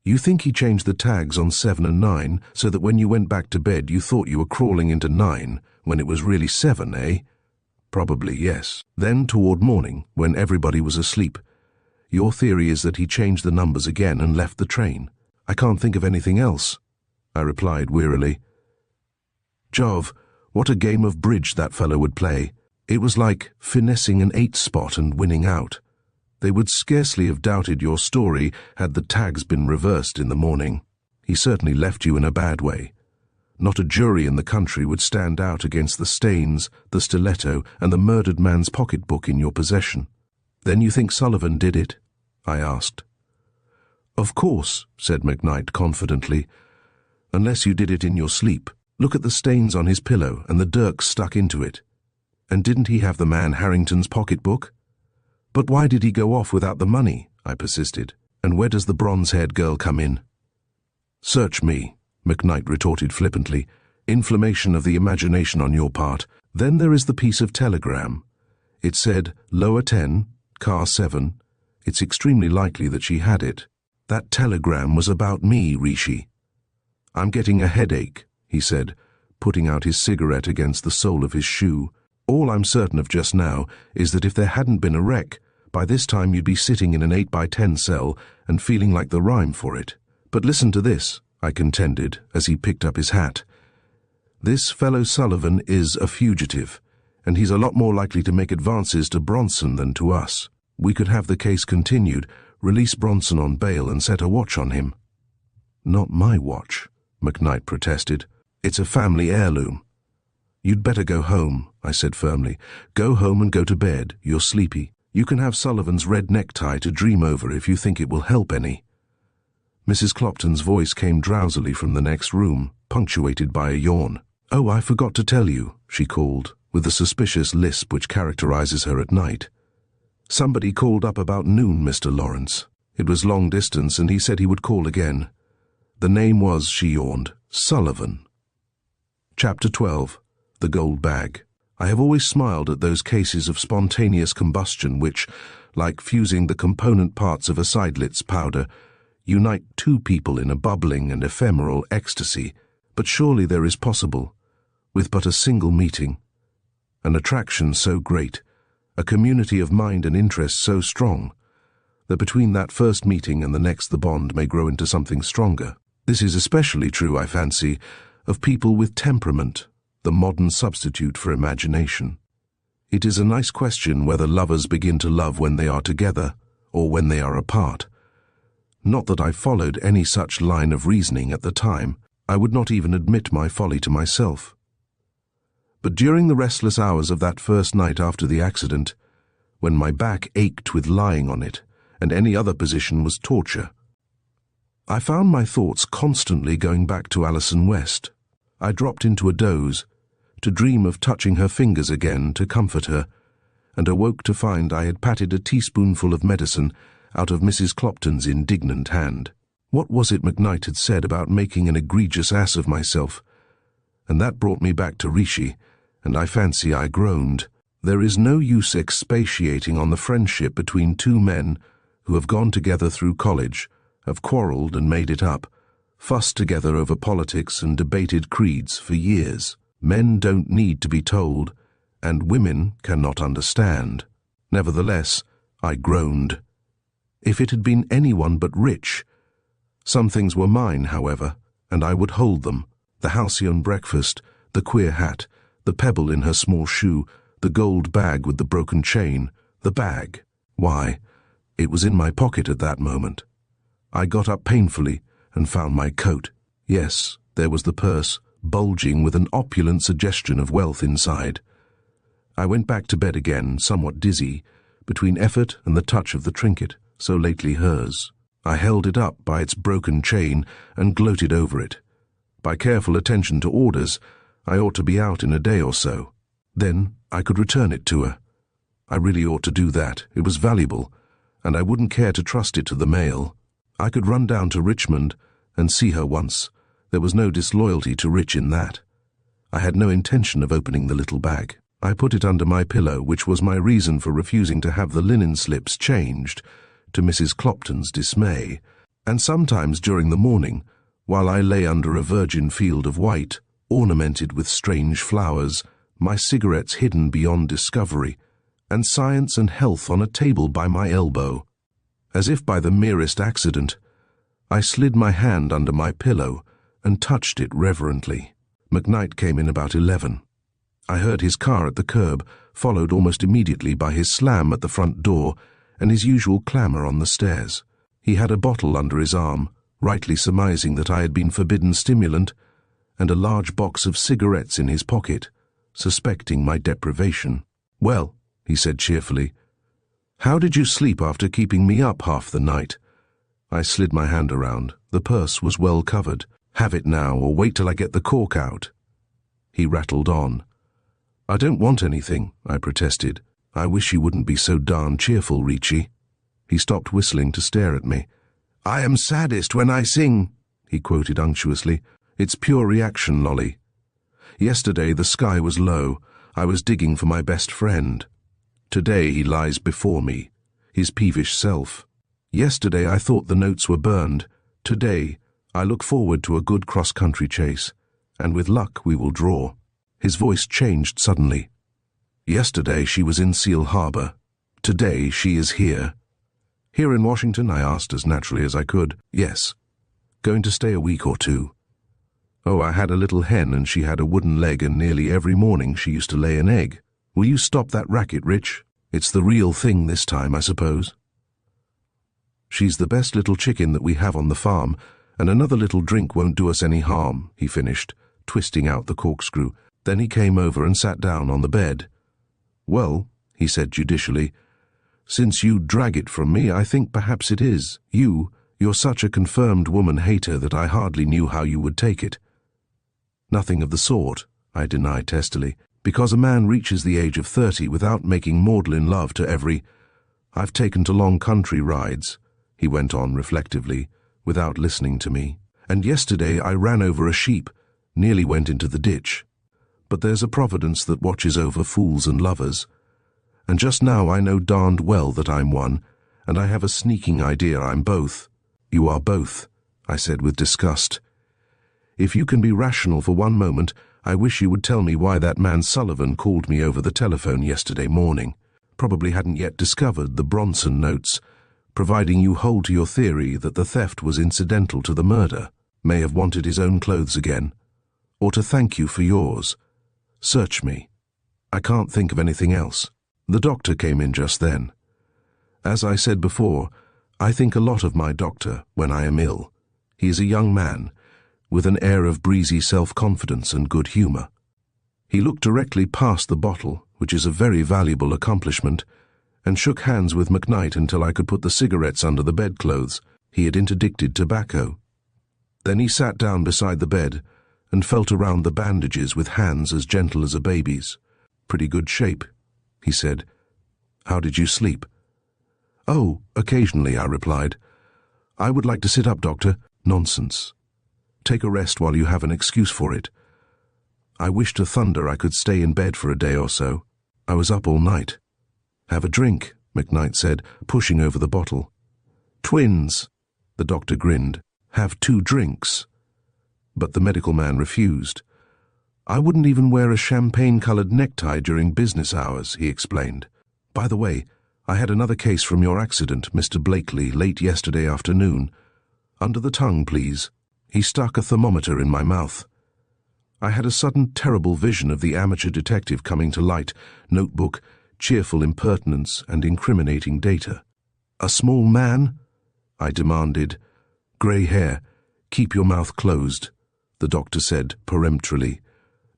A: You think he changed the tags on 7 and 9 so that when you went back to bed you thought you were crawling into 9 when it was really 7, eh? Probably, yes. Then, toward morning, when everybody was asleep, your theory is that he changed the numbers again and left the train. I can't think of anything else, I replied wearily. Jove, what a game of bridge that fellow would play. It was like finessing an 8 spot and winning out. They would scarcely have doubted your story had the tags been reversed in the morning. He certainly left you in a bad way. Not a jury in the country would stand out against the stains, the stiletto, and the murdered man's pocketbook in your possession. Then you think Sullivan did it? I asked. Of course, said McKnight confidently, unless you did it in your sleep. Look at the stains on his pillow and the dirks stuck into it. And didn't he have the man Harrington's pocketbook? But why did he go off without the money? I persisted. And where does the bronze-haired girl come in? Search me, McKnight retorted flippantly. Inflammation of the imagination on your part. Then there is the piece of telegram. It said, lower 10, car 7. It's extremely likely that she had it. That telegram was about me, Rishi. I'm getting a headache, he said, putting out his cigarette against the sole of his shoe. All I'm certain of just now is that if there hadn't been a wreck, by this time you'd be sitting in an 8x10 cell and feeling like the rhyme for it. But listen to this, I contended, as he picked up his hat. This fellow Sullivan is a fugitive, and he's a lot more likely to make advances to Bronson than to us. We could have the case continued, release Bronson on bail and set a watch on him. Not my watch, McKnight protested. It's a family heirloom. You'd better go home, I said firmly. Go home and go to bed. You're sleepy. You can have Sullivan's red necktie to dream over if you think it will help any. Mrs. Clopton's voice came drowsily from the next room, punctuated by a yawn. Oh, I forgot to tell you, she called, with the suspicious lisp which characterizes her at night. Somebody called up about noon, Mr. Lawrence. It was long distance, and he said he would call again. The name was, she yawned, Sullivan. Chapter 12. The Gold Bag. I have always smiled at those cases of spontaneous combustion which, like fusing the component parts of a Seidlitz powder, unite two people in a bubbling and ephemeral ecstasy. But surely there is possible, with but a single meeting, an attraction so great, a community of mind and interest so strong, that between that first meeting and the next the bond may grow into something stronger. This is especially true, I fancy, of people with temperament, the modern substitute for imagination. It is a nice question whether lovers begin to love when they are together or when they are apart. Not that I followed any such line of reasoning at the time. I would not even admit my folly to myself. But during the restless hours of that first night after the accident, when my back ached with lying on it, and any other position was torture, I found my thoughts constantly going back to Alison West. I dropped into a doze, to dream of touching her fingers again to comfort her, and awoke to find I had patted a teaspoonful of medicine out of Mrs. Clopton's indignant hand. What was it McKnight had said about making an egregious ass of myself? And that brought me back to Rishi, and I fancy I groaned. There is no use expatiating on the friendship between two men who have gone together through college, have quarrelled and made it up, fussed together over politics and debated creeds for years. Men don't need to be told, and women cannot understand. Nevertheless, I groaned. If it had been anyone but Rich. Some things were mine, however, and I would hold them. The Halcyon breakfast, the queer hat, the pebble in her small shoe, The gold bag with the broken chain. The bag. Why? It was in my pocket at that moment. I got up painfully and found my coat. Yes, there was the purse, bulging with an opulent suggestion of wealth inside. I went back to bed again, somewhat dizzy, between effort and the touch of the trinket, so lately hers. I held it up by its broken chain and gloated over it. By careful attention to orders, I ought to be out in a day or so. Then I could return it to her. I really ought to do that. It was valuable, and I wouldn't care to trust it to the mail. I could run down to Richmond and see her once. There was no disloyalty to Rich in that. I had no intention of opening the little bag. I put it under my pillow, which was my reason for refusing to have the linen slips changed, to Mrs. Clopton's dismay, and sometimes during the morning, while I lay under a virgin field of white, ornamented with strange flowers, my cigarettes hidden beyond discovery, and science and health on a table by my elbow. As if by the merest accident, I slid my hand under my pillow and touched it reverently. McKnight came in about 11. I heard his car at the curb, followed almost immediately by his slam at the front door and his usual clamour on the stairs. He had a bottle under his arm, rightly surmising that I had been forbidden stimulant, and a large box of cigarettes in his pocket, suspecting my deprivation. "Well," he said cheerfully, "how did you sleep after keeping me up half the night?" I slid my hand around. The purse was well covered. "Have it now, or wait till I get the cork out." He rattled on. "I don't want anything," I protested. "I wish you wouldn't be so darn cheerful, Richie." He stopped whistling to stare at me. "I am saddest when I sing," he quoted unctuously. "It's pure reaction, Lolly. Yesterday the sky was low. I was digging for my best friend. Today he lies before me, his peevish self. Yesterday I thought the notes were burned. Today I look forward to a good cross-country chase, and with luck we will draw." His voice changed suddenly. "Yesterday she was in Seal Harbor. Today she is here." "Here in Washington?" I asked as naturally as I could. "Yes. Going to stay a week or two." "Oh, I had a little hen and she had a wooden leg, and nearly every morning she used to lay an egg. Will you stop that racket, Rich? It's the real thing this time, I suppose." "She's the best little chicken that we have on the farm, and another little drink won't do us any harm," he finished, twisting out the corkscrew. Then he came over and sat down on the bed. "Well," he said judicially, "since you drag it from me, I think perhaps it is. You're such a confirmed woman-hater that I hardly knew how you would take it." "Nothing of the sort," I denied testily. "Because a man reaches the age of 30 without making maudlin love to every— I've taken to long country rides," he went on reflectively, without listening to me. "And yesterday I ran over a sheep, nearly went into the ditch. But there's a providence that watches over fools and lovers. And just now I know darned well that I'm one, and I have a sneaking idea I'm both." "You are both," I said with disgust. "If you can be rational for one moment, I wish you would tell me why that man Sullivan called me over the telephone yesterday morning. Probably hadn't yet discovered the Bronson notes, providing you hold to your theory that the theft was incidental to the murder. May have wanted his own clothes again, or to thank you for yours. Search me. I can't think of anything else." The doctor came in just then. As I said before, I think a lot of my doctor when I am ill. He is a young man, with an air of breezy self-confidence and good humour. He looked directly past the bottle, which is a very valuable accomplishment, and shook hands with McKnight until I could put the cigarettes under the bedclothes. He had interdicted tobacco. Then he sat down beside the bed and felt around the bandages with hands as gentle as a baby's. "Pretty good shape," he said. "How did you sleep?" "Oh, occasionally," I replied. "I would like to sit up, Doctor." "Nonsense. Take a rest while you have an excuse for it. I wish to thunder I could stay in bed for a day or so. I was up all night." "Have a drink," McKnight said, pushing over the bottle. "Twins," the doctor grinned. "Have 2 drinks." But the medical man refused. "I wouldn't even wear a champagne-coloured necktie during business hours," he explained. "By the way, I had another case from your accident, Mr. Blakely, late yesterday afternoon. Under the tongue, please." He stuck a thermometer in my mouth. I had a sudden terrible vision of the amateur detective coming to light, notebook, cheerful impertinence and incriminating data. "A small man?" I demanded. "Grey hair. Keep your mouth closed," the doctor said peremptorily.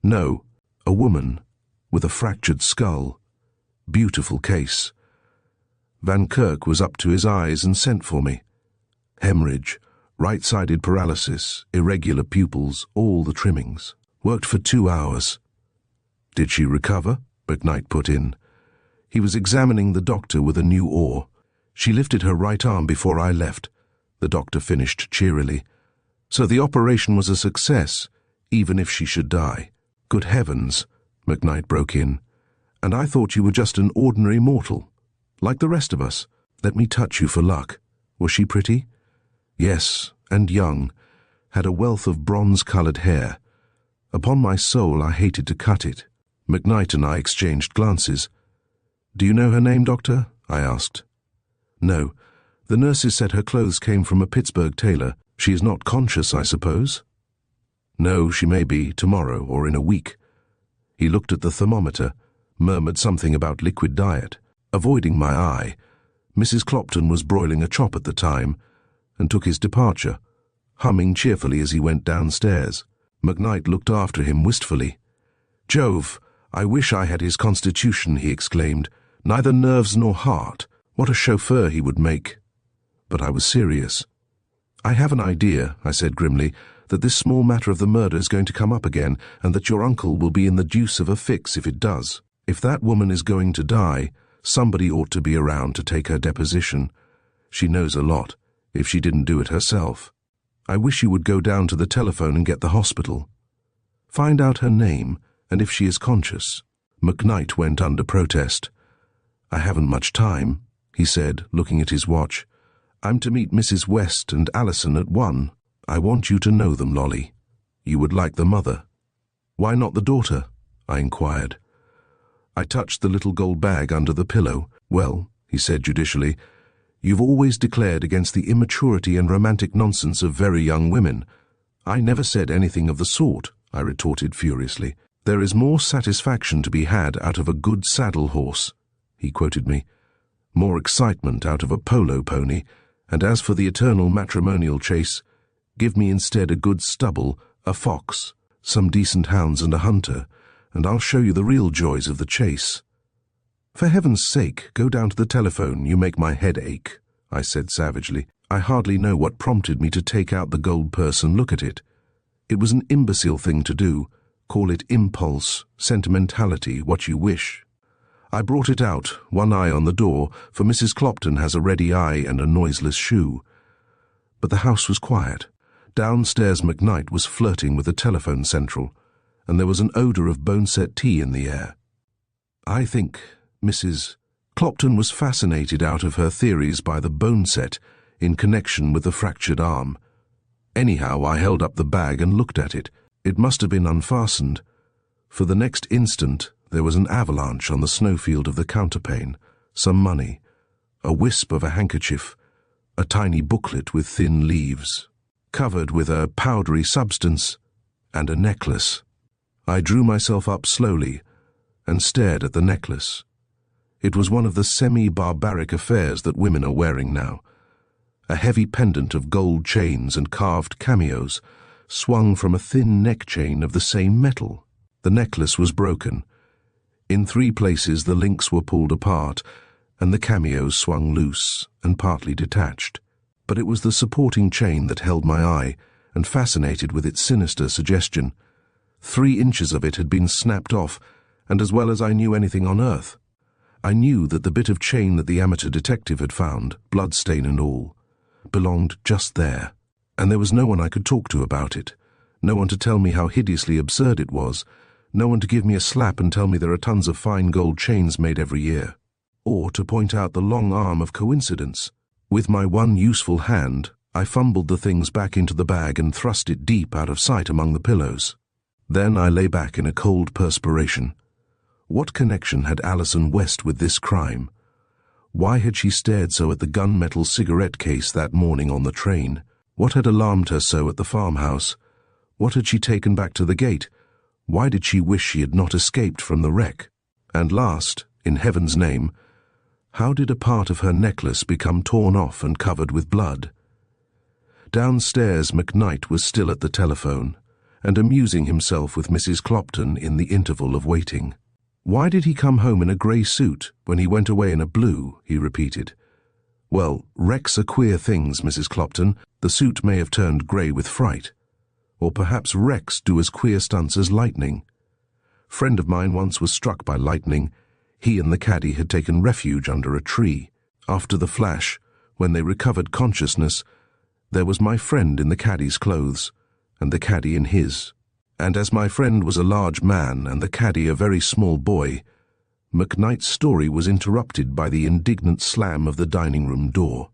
A: "No, a woman, with a fractured skull. Beautiful case." Van Kirk was up to his eyes and sent for me. Hemorrhage, right-sided paralysis, irregular pupils, all the trimmings. Worked for 2 hours. "Did she recover?" McKnight put in. He was examining the doctor with a new oar. "She lifted her right arm before I left," the doctor finished cheerily. "So the operation was a success, even if she should die." "Good heavens," McKnight broke in. "And I thought you were just an ordinary mortal, like the rest of us. Let me touch you for luck. Was she pretty?" "Yes, and young. Had a wealth of bronze-colored hair. Upon my soul, I hated to cut it." McKnight and I exchanged glances. "Do you know her name, Doctor?" I asked. "No. The nurses said her clothes came from a Pittsburg tailor. She is not conscious, I suppose?" "No, she may be, tomorrow or in a week." He looked at the thermometer, murmured something about liquid diet. Avoiding my eye, Mrs. Clopton was broiling a chop at the time, and took his departure, humming cheerfully as he went downstairs. McKnight looked after him wistfully. "Jove, I wish I had his constitution," he exclaimed. "Neither nerves nor heart. What a chauffeur he would make." But I was serious. "I have an idea," I said grimly, "that this small matter of the murder is going to come up again, and that your uncle will be in the deuce of a fix if it does. If that woman is going to die, somebody ought to be around to take her deposition. She knows a lot, if she didn't do it herself. I wish you would go down to the telephone and get the hospital. Find out her name, and if she is conscious." McKnight went under protest. "I haven't much time," he said, looking at his watch. "I'm to meet Mrs. West and Alison at 1. I want you to know them, Lolly. You would like the mother." "Why not the daughter?" I inquired. I touched the little gold bag under the pillow. "Well," he said judicially, "you've always declared against the immaturity and romantic nonsense of very young women." "I never said anything of the sort," I retorted furiously. "There is more satisfaction to be had out of a good saddle horse," he quoted me. "More excitement out of a polo pony, and as for the eternal matrimonial chase, give me instead a good stubble, a fox, some decent hounds and a hunter, and I'll show you the real joys of the chase." "For heaven's sake, go down to the telephone, you make my head ache," I said savagely. I hardly know what prompted me to take out the gold purse and look at it. It was an imbecile thing to do. Call it impulse, sentimentality, what you wish. I brought it out, one eye on the door, for Mrs. Clopton has a ready eye and a noiseless shoe. But the house was quiet. Downstairs McKnight was flirting with the telephone central, and there was an odour of boneset tea in the air. I think Mrs. Clopton was fascinated out of her theories by the boneset in connection with the fractured arm. Anyhow, I held up the bag and looked at it. It must have been unfastened. For the next instant, there was an avalanche on the snowfield of the counterpane, some money, a wisp of a handkerchief, a tiny booklet with thin leaves, covered with a powdery substance, and a necklace. I drew myself up slowly and stared at the necklace. It was one of the semi-barbaric affairs that women are wearing now. A heavy pendant of gold chains and carved cameos swung from a thin neck chain of the same metal. The necklace was broken. In 3 places the links were pulled apart, and the cameos swung loose and partly detached. But it was the supporting chain that held my eye, and fascinated with its sinister suggestion. 3 inches of it had been snapped off, and as well as I knew anything on earth. I knew that the bit of chain that the amateur detective had found, bloodstain and all, belonged just there, and there was no one I could talk to about it, no one to tell me how hideously absurd it was, no one to give me a slap and tell me there are tons of fine gold chains made every year, or to point out the long arm of coincidence. With my one useful hand, I fumbled the things back into the bag and thrust it deep out of sight among the pillows. Then I lay back in a cold perspiration. What connection had Alison West with this crime? Why had she stared so at the gunmetal cigarette case that morning on the train? What had alarmed her so at the farmhouse? What had she taken back to the gate? Why did she wish she had not escaped from the wreck? And last, in heaven's name, how did a part of her necklace become torn off and covered with blood? Downstairs, McKnight was still at the telephone, and amusing himself with Mrs. Clopton in the interval of waiting. "Why did he come home in a grey suit when he went away in a blue?" he repeated. "Well, wrecks are queer things, Mrs. Clopton. The suit may have turned grey with fright. Or perhaps wrecks do as queer stunts as lightning. Friend of mine once was struck by lightning. He and the caddy had taken refuge under a tree. After the flash, when they recovered consciousness, there was my friend in the caddy's clothes, and the caddy in his. And as my friend was a large man and the caddy a very small boy, McKnight's story was interrupted by the indignant slam of the dining-room door.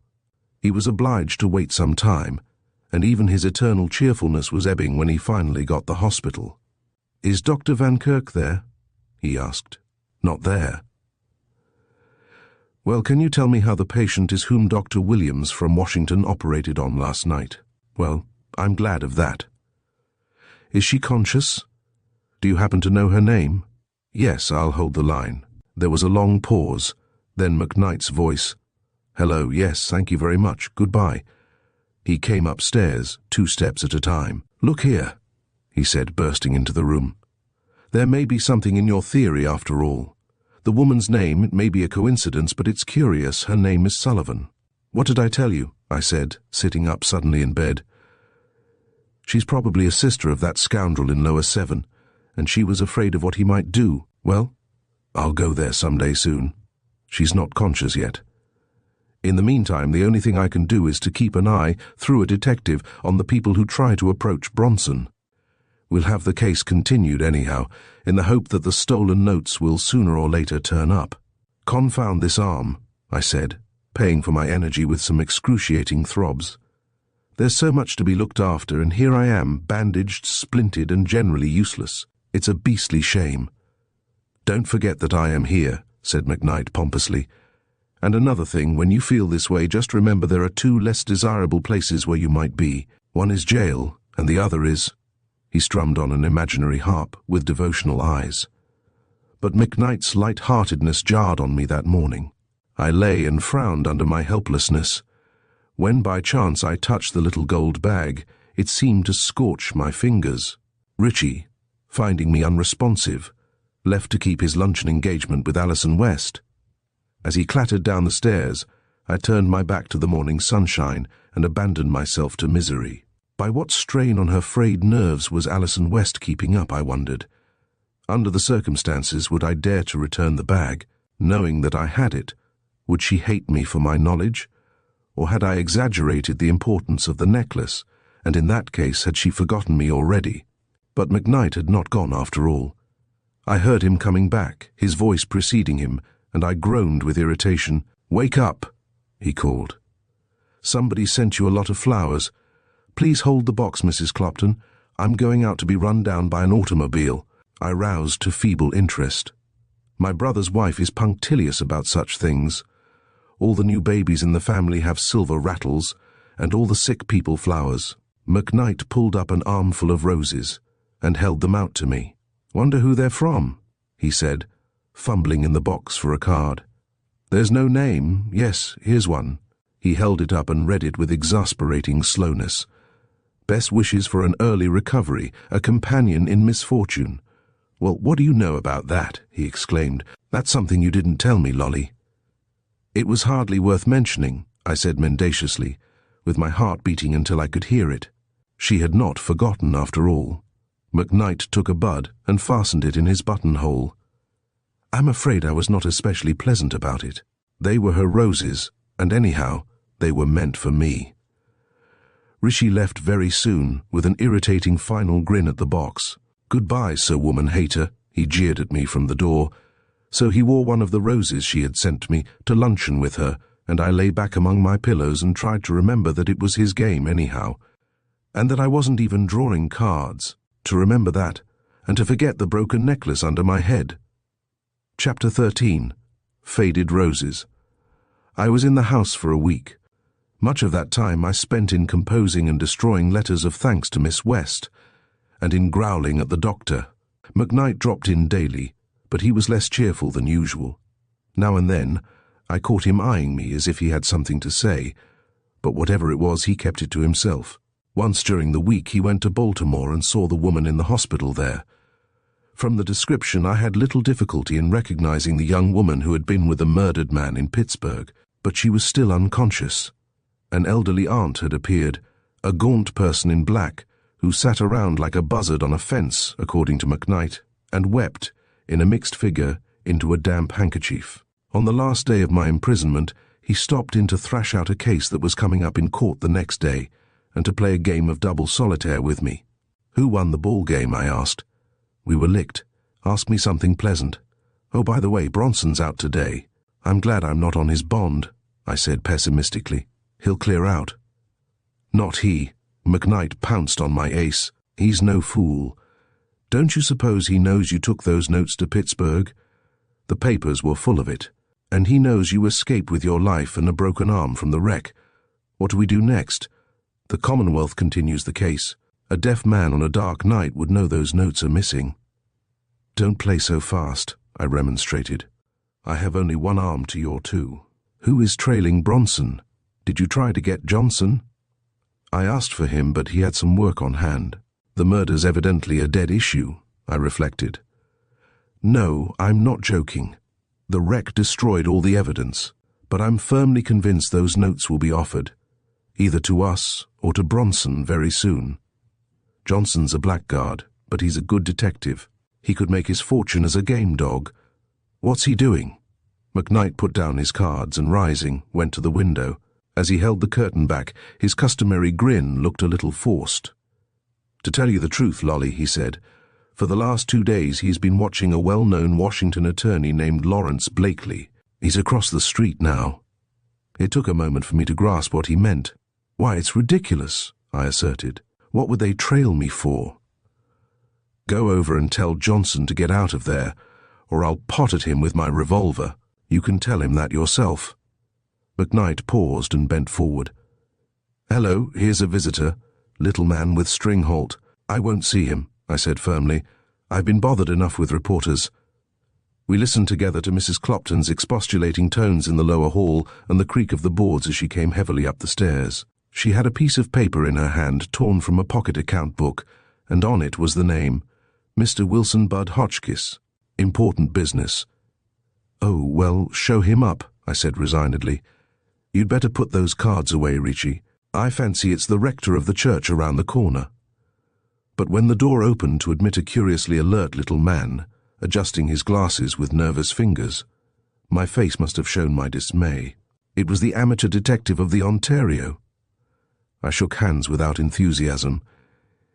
A: He was obliged to wait some time, and even his eternal cheerfulness was ebbing when he finally got the hospital. "Is Dr. Van Kirk there?" he asked. "Not there." "Well, can you tell me how the patient is whom Dr. Williams from Washington operated on last night?" "Well, I'm glad of that." "Is she conscious? Do you happen to know her name?" "Yes, I'll hold the line." There was a long pause, then McKnight's voice. "Hello, yes, thank you very much, goodbye." He came upstairs, 2 steps at a time. "Look here," he said, bursting into the room. "There may be something in your theory after all. The woman's name, it may be a coincidence, but it's curious, her name is Sullivan." "What did I tell you?" I said, sitting up suddenly in bed. "She's probably a sister of that scoundrel in lower 7, and she was afraid of what he might do. Well, I'll go there some day soon. She's not conscious yet. In the meantime, the only thing I can do is to keep an eye, through a detective, on the people who try to approach Bronson. We'll have the case continued anyhow, in the hope that the stolen notes will sooner or later turn up." "Confound this arm," I said, paying for my energy with some excruciating throbs. "There's so much to be looked after, and here I am, bandaged, splinted, and generally useless. It's a beastly shame." "Don't forget that I am here," said McKnight pompously. "And another thing, when you feel this way, just remember there are 2 less desirable places where you might be. One is jail, and the other is—" He strummed on an imaginary harp with devotional eyes. But McKnight's light-heartedness jarred on me that morning. I lay and frowned under my helplessness. When by chance I touched the little gold bag, it seemed to scorch my fingers. Richie, finding me unresponsive, left to keep his luncheon engagement with Alison West. As he clattered down the stairs, I turned my back to the morning sunshine and abandoned myself to misery. By what strain on her frayed nerves was Alison West keeping up, I wondered. Under the circumstances, would I dare to return the bag, knowing that I had it? Would she hate me for my knowledge? Or had I exaggerated the importance of the necklace, and in that case had she forgotten me already? But McKnight had not gone after all. I heard him coming back, his voice preceding him, and I groaned with irritation. "Wake up," he called. "Somebody sent you a lot of flowers. Please hold the box, Mrs. Clopton. I'm going out to be run down by an automobile." I roused to feeble interest. My brother's wife is punctilious about such things. All the new babies in the family have silver rattles, and all the sick people flowers. McKnight pulled up an armful of roses and held them out to me. "Wonder who they're from," he said, fumbling in the box for a card. "There's no name. Yes, here's one." He held it up and read it with exasperating slowness. "Best wishes for an early recovery, a companion in misfortune." "Well, what do you know about that?" he exclaimed. "That's something you didn't tell me, Lolly." "It was hardly worth mentioning," I said mendaciously, with my heart beating until I could hear it. She had not forgotten after all. McKnight took a bud and fastened it in his buttonhole. I'm afraid I was not especially pleasant about it. They were her roses, and anyhow, they were meant for me. Richie left very soon, with an irritating final grin at the box. "Goodbye, Sir Woman Hater," he jeered at me from the door. So he wore one of the roses she had sent me to luncheon with her, and I lay back among my pillows and tried to remember that it was his game anyhow, and that I wasn't even drawing cards, to remember that, and to forget the broken necklace under my head. Chapter 13. Faded Roses. I was in the house for a week. Much of that time I spent in composing and destroying letters of thanks to Miss West, and in growling at the doctor, McKnight dropped in daily, but he was less cheerful than usual. Now and then, I caught him eyeing me as if he had something to say, but whatever it was, he kept it to himself. Once during the week, he went to Baltimore and saw the woman in the hospital there. From the description, I had little difficulty in recognizing the young woman who had been with the murdered man in Pittsburg, but she was still unconscious. An elderly aunt had appeared, a gaunt person in black, who sat around like a buzzard on a fence, according to McKnight, and wept, in a mixed figure, into a damp handkerchief. On the last day of my imprisonment, he stopped in to thrash out a case that was coming up in court the next day, and to play a game of double solitaire with me. "Who won the ball game?" I asked. "We were licked. Ask me something pleasant. Oh, by the way, Bronson's out today. I'm glad I'm not on his bond," I said pessimistically. "He'll clear out." "Not he." McKnight pounced on my ace. "He's no fool. Don't you suppose he knows you took those notes to Pittsburg? The papers were full of it. And he knows you escaped with your life and a broken arm from the wreck. What do we do next? The Commonwealth continues the case. A deaf man on a dark night would know those notes are missing." "Don't play so fast," I remonstrated. "I have only one arm to your two. Who is trailing Bronson? Did you try to get Johnson?" "I asked for him, but he had some work on hand. The murder's evidently a dead issue," I reflected. "No, I'm not joking. The wreck destroyed all the evidence, but I'm firmly convinced those notes will be offered, either to us or to Bronson very soon. Johnson's a blackguard, but he's a good detective. He could make his fortune as a game dog. What's he doing?" McKnight put down his cards and, rising, went to the window. As he held the curtain back, his customary grin looked a little forced. "To tell you the truth, Lolly," he said, "for the last 2 days he's been watching a well-known Washington attorney named Lawrence Blakely. He's across the street now." It took a moment for me to grasp what he meant. "Why, it's ridiculous," I asserted. "What would they trail me for?" "Go over and tell Johnson to get out of there, or I'll pot at him with my revolver. You can tell him that yourself." McKnight paused and bent forward. "Hello, here's a visitor. Little man with string halt. I won't see him," I said firmly. "I've been bothered enough with reporters." We listened together to Mrs. Clopton's expostulating tones in the lower hall and the creak of the boards as she came heavily up the stairs. She had a piece of paper in her hand torn from a pocket account book, and on it was the name, Mr. Wilson Budd Hotchkiss. Important business. "Oh, well, show him up," I said resignedly. "You'd better put those cards away, Richie. I fancy it's the rector of the church around the corner." But when the door opened to admit a curiously alert little man, adjusting his glasses with nervous fingers, my face must have shown my dismay. It was the amateur detective of the Ontario. I shook hands without enthusiasm.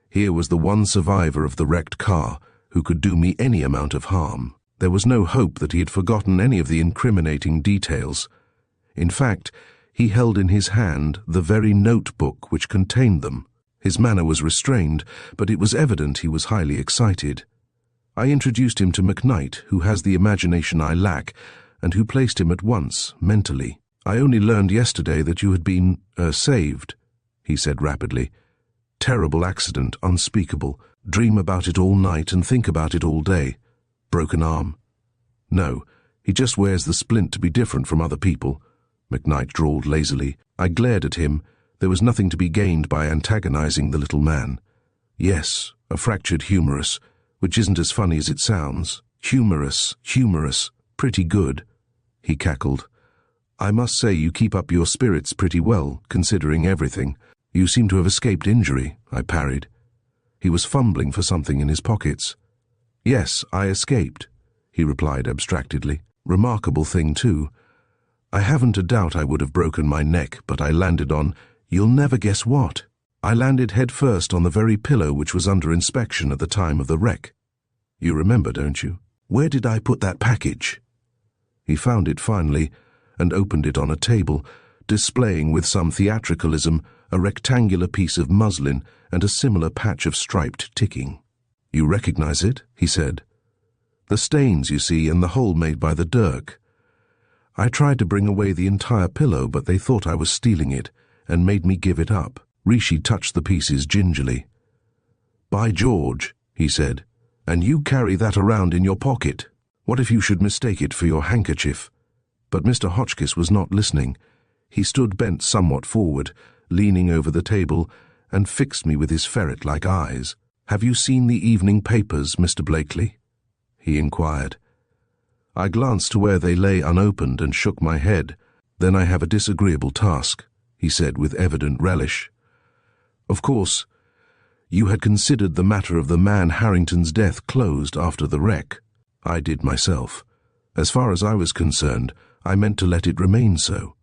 A: Here was the one survivor of the wrecked car who could do me any amount of harm. There was no hope that he had forgotten any of the incriminating details. In fact, he held in his hand the very notebook which contained them. His manner was restrained, but it was evident he was highly excited. I introduced him to McKnight, who has the imagination I lack, and who placed him at once, mentally. "I only learned yesterday that you had been, saved," he said rapidly. "Terrible accident, unspeakable. Dream about it all night and think about it all day. Broken arm?" "No, he just wears the splint to be different from other people," McKnight drawled lazily. I glared at him. There was nothing to be gained by antagonizing the little man. "Yes, a fractured humerus, which isn't as funny as it sounds. Humerus, pretty good," he cackled. "I must say you keep up your spirits pretty well, considering everything. You seem to have escaped injury," I parried. He was fumbling for something in his pockets. "Yes, I escaped," he replied abstractedly. "Remarkable thing, too. I haven't a doubt I would have broken my neck, but I landed on, you'll never guess what. I landed head first on the very pillow which was under inspection at the time of the wreck. You remember, don't you? Where did I put that package?" He found it finally and opened it on a table, displaying with some theatricalism a rectangular piece of muslin and a similar patch of striped ticking. "You recognize it?" he said. "The stains, you see, and the hole made by the dirk. I tried to bring away the entire pillow, but they thought I was stealing it and made me give it up." Rishi touched the pieces gingerly. "By George," he said, And you carry that around in your pocket. What if you should mistake it for your handkerchief? But Mr. Hotchkiss was not listening. He stood bent somewhat forward, leaning over the table, and fixed me with his ferret-like eyes. "Have you seen the evening papers, Mr. Blakely?" he inquired. I glanced to where they lay unopened and shook my head. "Then I have a disagreeable task," he said with evident relish. "Of course, you had considered the matter of the man Harrington's death closed after the wreck. I did myself. As far as I was concerned, I meant to let it remain so.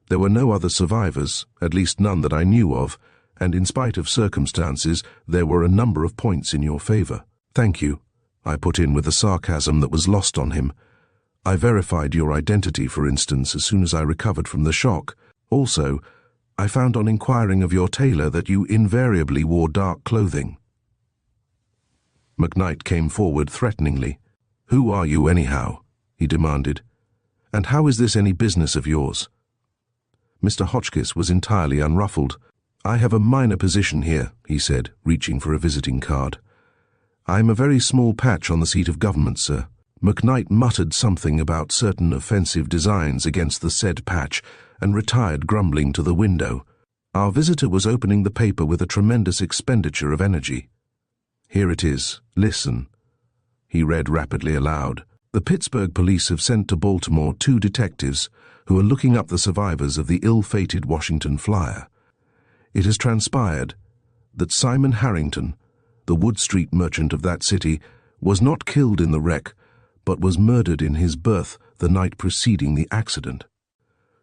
A: There were no other survivors, at least none that I knew of, and in spite of circumstances, there were a number of points in your favor." "Thank you," I put in with a sarcasm that was lost on him. "I verified your identity, for instance, as soon as I recovered from the shock. Also, I found on inquiring of your tailor that you invariably wore dark clothing." McKnight came forward threateningly. "Who are you, anyhow?" he demanded. "And how is this any business of yours?" Mr. Hotchkiss was entirely unruffled. "I have a minor position here," he said, reaching for a visiting card. "I am a very small patch on the seat of government, sir." McKnight muttered something about certain offensive designs against the said patch and retired grumbling to the window. Our visitor was opening the paper with a tremendous expenditure of energy. "Here it is. Listen," he read rapidly aloud. "The Pittsburg police have sent to Baltimore 2 detectives who are looking up the survivors of the ill-fated Washington flyer. It has transpired that Simon Harrington, the Wood Street merchant of that city, was not killed in the wreck, but was murdered in his berth the night preceding the accident.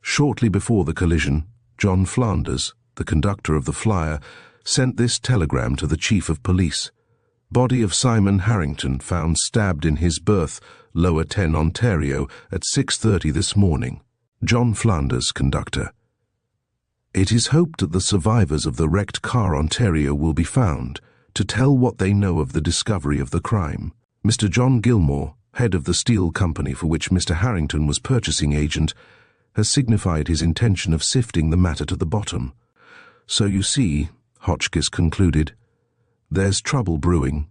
A: Shortly before the collision, John Flanders, the conductor of the flyer, sent this telegram to the chief of police: Body of Simon Harrington found stabbed in his berth, Lower 10, Ontario, at 6:30 this morning. John Flanders, conductor. It is hoped that the survivors of the wrecked car Ontario will be found to tell what they know of the discovery of the crime. Mr. John Gilmore, head of the steel company for which Mr. Harrington was purchasing agent, has signified his intention of sifting the matter to the bottom. So you see," Hotchkiss concluded, "there's trouble brewing.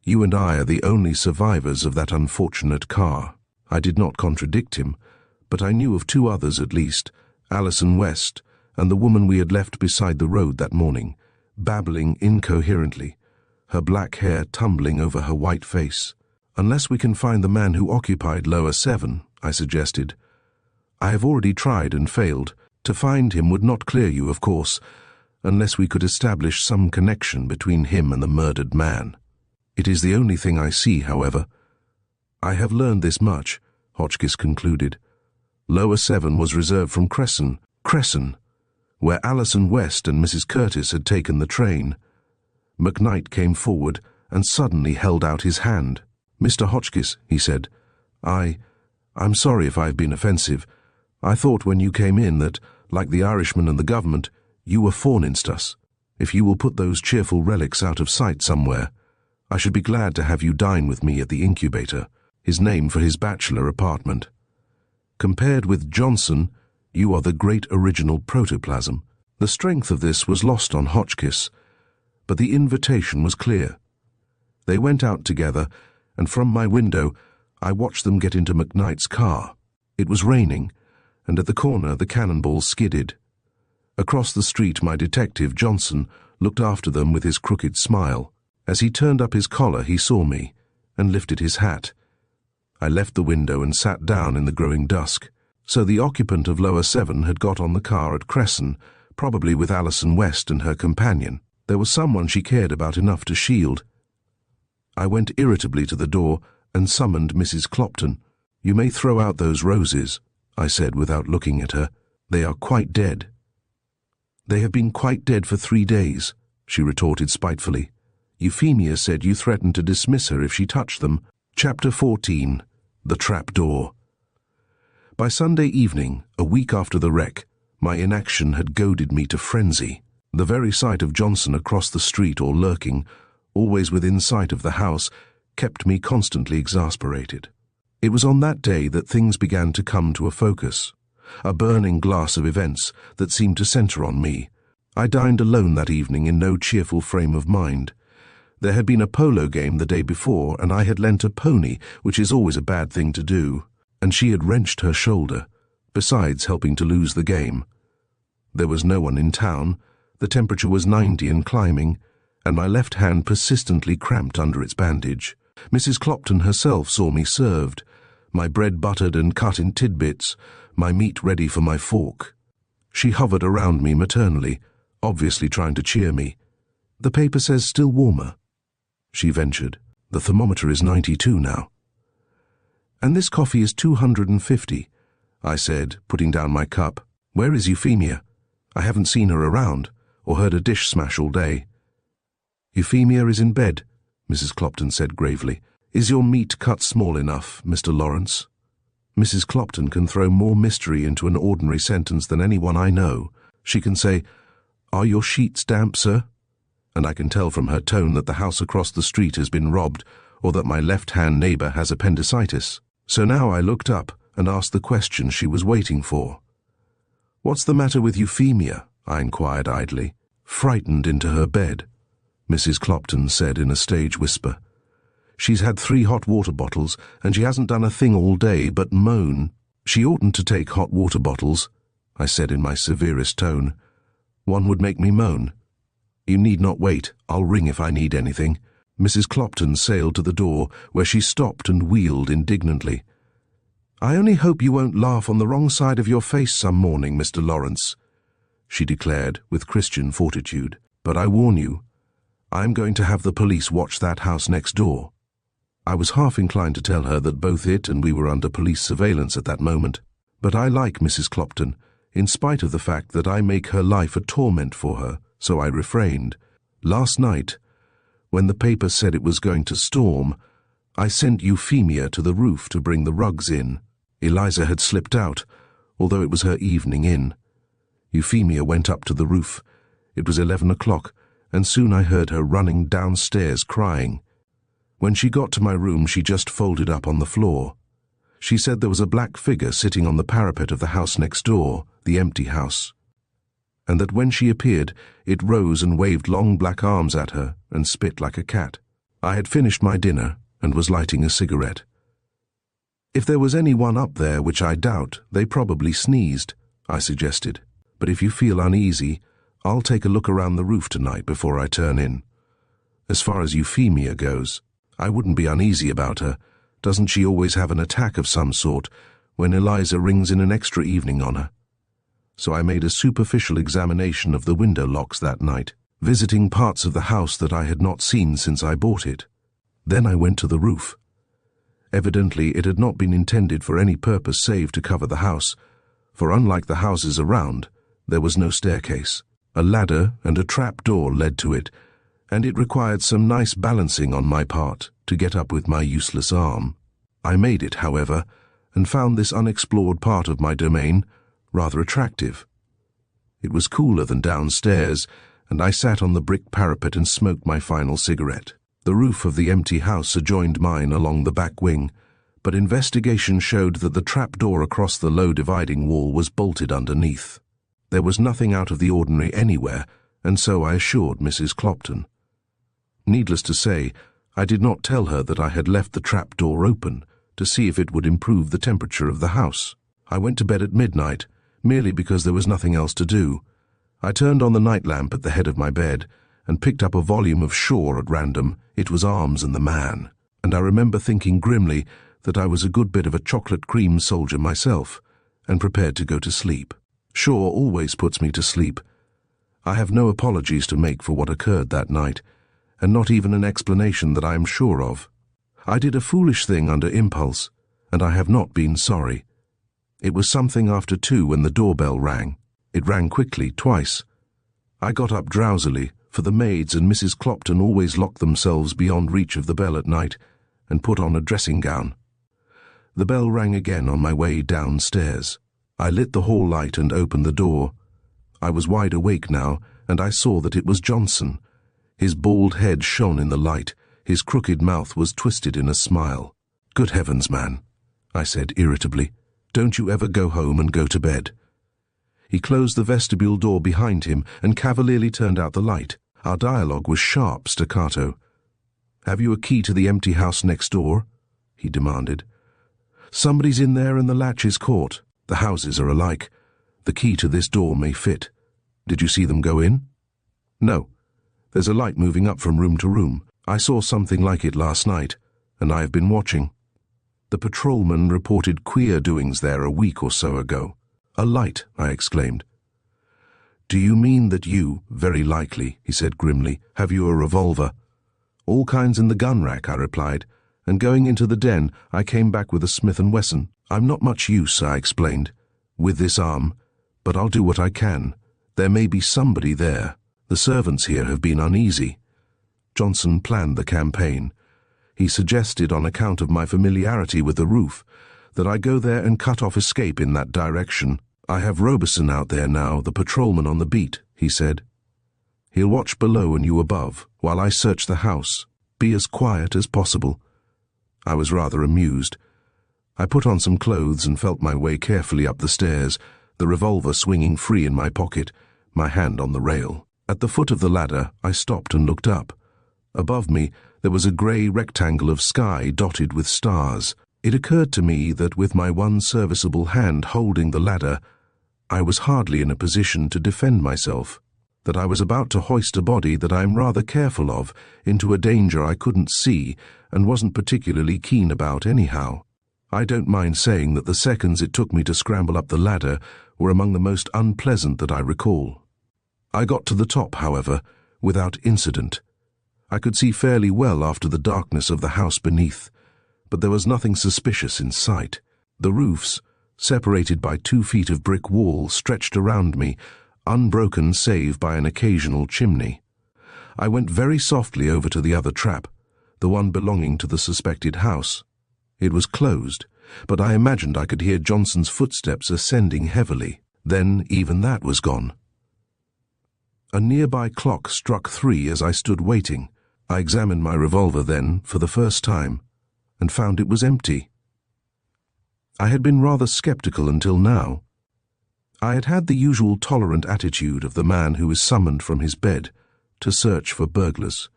A: You and I are the only survivors of that unfortunate car." I did not contradict him, but I knew of 2 others at least, Alison West and the woman we had left beside the road that morning, babbling incoherently, her black hair tumbling over her white face. "Unless we can find the man who occupied Lower 7, I suggested. "I have already tried and failed. To find him would not clear you, of course, unless we could establish some connection between him and the murdered man. It is the only thing I see, however. I have learned this much," Hotchkiss concluded. "Lower 7 was reserved from Cresson, where Alison West and Mrs. Curtis had taken the train." McKnight came forward and suddenly held out his hand. "Mr. Hotchkiss," he said, I'm sorry if I've been offensive. I thought when you came in that, like the Irishman and the government, you were forninst us. If you will put those cheerful relics out of sight somewhere, I should be glad to have you dine with me at the Incubator," his name for his bachelor apartment. "Compared with Johnson, you are the great original protoplasm." The strength of this was lost on Hotchkiss, but the invitation was clear. They went out together, and from my window I watched them get into McKnight's car. It was raining, and at the corner the cannonballs skidded. Across the street my detective, Johnson, looked after them with his crooked smile. As he turned up his collar he saw me, and lifted his hat. I left the window and sat down in the growing dusk. So the occupant of Lower 7 had got on the car at Cresson, probably with Alison West and her companion. There was someone she cared about enough to shield. I went irritably to the door and summoned Mrs. Clopton. "You may throw out those roses," I said without looking at her. "They are quite dead." "They have been quite dead for 3 days," she retorted spitefully. "Euphemia said you threatened to dismiss her if she touched them." Chapter 14. The Trapdoor. By Sunday evening, a week after the wreck, my inaction had goaded me to frenzy. The very sight of Johnson across the street or lurking, always within sight of the house, kept me constantly exasperated. It was on that day that things began to come to a focus, a burning glass of events that seemed to center on me. I dined alone that evening in no cheerful frame of mind. There had been a polo game the day before, and I had lent a pony, which is always a bad thing to do, and she had wrenched her shoulder, besides helping to lose the game. There was no one in town, the temperature was 90 and climbing, and my left hand persistently cramped under its bandage. Mrs. Clopton herself saw me served, my bread buttered and cut in tidbits, my meat ready for my fork. She hovered around me maternally, obviously trying to cheer me. "The paper says still warmer," she ventured. "The thermometer is 92 now." "And this coffee is 250, I said, putting down my cup. "Where is Euphemia? I haven't seen her around, or heard a dish smash all day." "Euphemia is in bed," Mrs. Clopton said gravely. "Is your meat cut small enough, Mr. Lawrence?" Mrs. Clopton can throw more mystery into an ordinary sentence than anyone I know. She can say, "Are your sheets damp, sir?" And I can tell from her tone that the house across the street has been robbed, or that my left-hand neighbor has appendicitis. So now I looked up and asked the question she was waiting for. "What's the matter with Euphemia?" I inquired idly. "Frightened into her bed," Mrs. Clopton said in a stage whisper. "She's had 3 hot water bottles, and she hasn't done a thing all day but moan." "She oughtn't to take hot water bottles," I said in my severest tone. "One would make me moan." "You need not wait. I'll ring if I need anything." Mrs. Clopton sailed to the door, where she stopped and wheeled indignantly. "I only hope you won't laugh on the wrong side of your face some morning, Mr. Lawrence," she declared with Christian fortitude. "But I warn you, I'm going to have the police watch that house next door." I was half inclined to tell her that both it and we were under police surveillance at that moment. But I like Mrs. Clopton, in spite of the fact that I make her life a torment for her, so I refrained. Last night, when the paper said it was going to storm, I sent Euphemia to the roof to bring the rugs in. Eliza had slipped out, although it was her evening in. Euphemia went up to the roof. It was 11 o'clock, and soon I heard her running downstairs crying. When she got to my room, she just folded up on the floor. She said there was a black figure sitting on the parapet of the house next door, the empty house, and that when she appeared, it rose and waved long black arms at her and spit like a cat. I had finished my dinner and was lighting a cigarette. "If there was anyone up there, which I doubt, they probably sneezed," I suggested. "But if you feel uneasy, I'll take a look around the roof tonight before I turn in. As far as Euphemia goes, I wouldn't be uneasy about her. Doesn't she always have an attack of some sort when Eliza rings in an extra evening on her?" So I made a superficial examination of the window locks that night, visiting parts of the house that I had not seen since I bought it. Then I went to the roof. Evidently it had not been intended for any purpose save to cover the house, for unlike the houses around, there was no staircase. A ladder and a trap door led to it, and it required some nice balancing on my part to get up with my useless arm. I made it, however, and found this unexplored part of my domain rather attractive. It was cooler than downstairs, and I sat on the brick parapet and smoked my final cigarette. The roof of the empty house adjoined mine along the back wing, but investigation showed that the trap door across the low dividing wall was bolted underneath. There was nothing out of the ordinary anywhere, and so I assured Mrs. Clopton. Needless to say, I did not tell her that I had left the trap door open to see if it would improve the temperature of the house. I went to bed at midnight, merely because there was nothing else to do. I turned on the night lamp at the head of my bed and picked up a volume of Shaw at random. It was Arms and the Man, and I remember thinking grimly that I was a good bit of a chocolate cream soldier myself, and prepared to go to sleep. Shaw always puts me to sleep. I have no apologies to make for what occurred that night, and not even an explanation that I am sure of. I did a foolish thing under impulse, and I have not been sorry. It was something after 2 when the doorbell rang. It rang quickly, twice. I got up drowsily, for the maids and Mrs. Clopton always locked themselves beyond reach of the bell at night, and put on a dressing gown. The bell rang again on my way downstairs. I lit the hall light and opened the door. I was wide awake now, and I saw that it was Johnson. His bald head shone in the light. His crooked mouth was twisted in a smile. "Good heavens, man," I said irritably. "Don't you ever go home and go to bed?" He closed the vestibule door behind him and cavalierly turned out the light. Our dialogue was sharp staccato. "Have you a key to the empty house next door?" he demanded. "Somebody's in there and the latch is caught. The houses are alike. The key to this door may fit. Did you see them go in?" "No. There's a light moving up from room to room. I saw something like it last night, and I have been watching. The patrolman reported queer doings there a week or so ago." "A light," I exclaimed. "Do you mean that you, very likely," he said grimly, "have you a revolver?" "All kinds in the gun rack," I replied, and going into the den, I came back with a Smith & Wesson. "I'm not much use," I explained, "with this arm, but I'll do what I can. There may be somebody there. The servants here have been uneasy." Johnson planned the campaign. He suggested, on account of my familiarity with the roof, that I go there and cut off escape in that direction. "I have Roberson out there now, the patrolman on the beat," he said. "He'll watch below and you above, while I search the house. Be as quiet as possible." I was rather amused. I put on some clothes and felt my way carefully up the stairs, the revolver swinging free in my pocket, my hand on the rail. At the foot of the ladder, I stopped and looked up. Above me, there was a grey rectangle of sky dotted with stars. It occurred to me that with my one serviceable hand holding the ladder, I was hardly in a position to defend myself, that I was about to hoist a body that I am rather careful of into a danger I couldn't see and wasn't particularly keen about anyhow. I don't mind saying that the seconds it took me to scramble up the ladder were among the most unpleasant that I recall. I got to the top, however, without incident. I could see fairly well after the darkness of the house beneath, but there was nothing suspicious in sight. The roofs, separated by 2 feet of brick wall, stretched around me, unbroken save by an occasional chimney. I went very softly over to the other trap, the one belonging to the suspected house. It was closed, but I imagined I could hear Johnson's footsteps ascending heavily. Then even that was gone. A nearby clock struck 3 as I stood waiting. I examined my revolver then, for the first time, and found it was empty. I had been rather skeptical until now. I had had the usual tolerant attitude of the man who is summoned from his bed to search for burglars,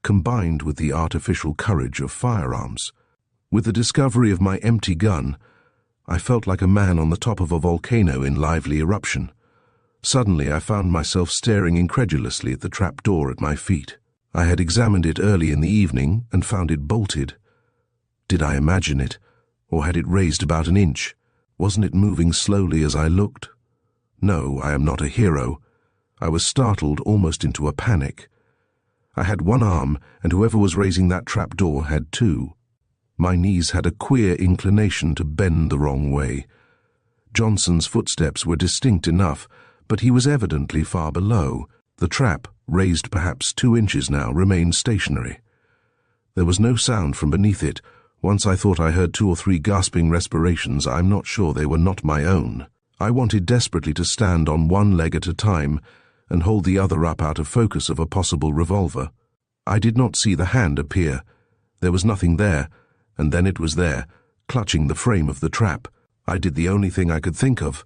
A: combined with the artificial courage of firearms. With the discovery of my empty gun, I felt like a man on the top of a volcano in lively eruption. Suddenly I found myself staring incredulously at the trap door at my feet. I had examined it early in the evening and found it bolted. Did I imagine it, or had it raised about an inch? Wasn't it moving slowly as I looked? No, I am not a hero. I was startled almost into a panic. I had one arm, and whoever was raising that trap door had 2. My knees had a queer inclination to bend the wrong way. Johnson's footsteps were distinct enough, but he was evidently far below. The trap, raised perhaps 2 inches now, remained stationary. There was no sound from beneath it. Once I thought I heard 2 or 3 gasping respirations. I'm not sure they were not my own. I wanted desperately to stand on one leg at a time and hold the other up out of focus of a possible revolver. I did not see the hand appear. There was nothing there, and then it was there, clutching the frame of the trap. I did the only thing I could think of.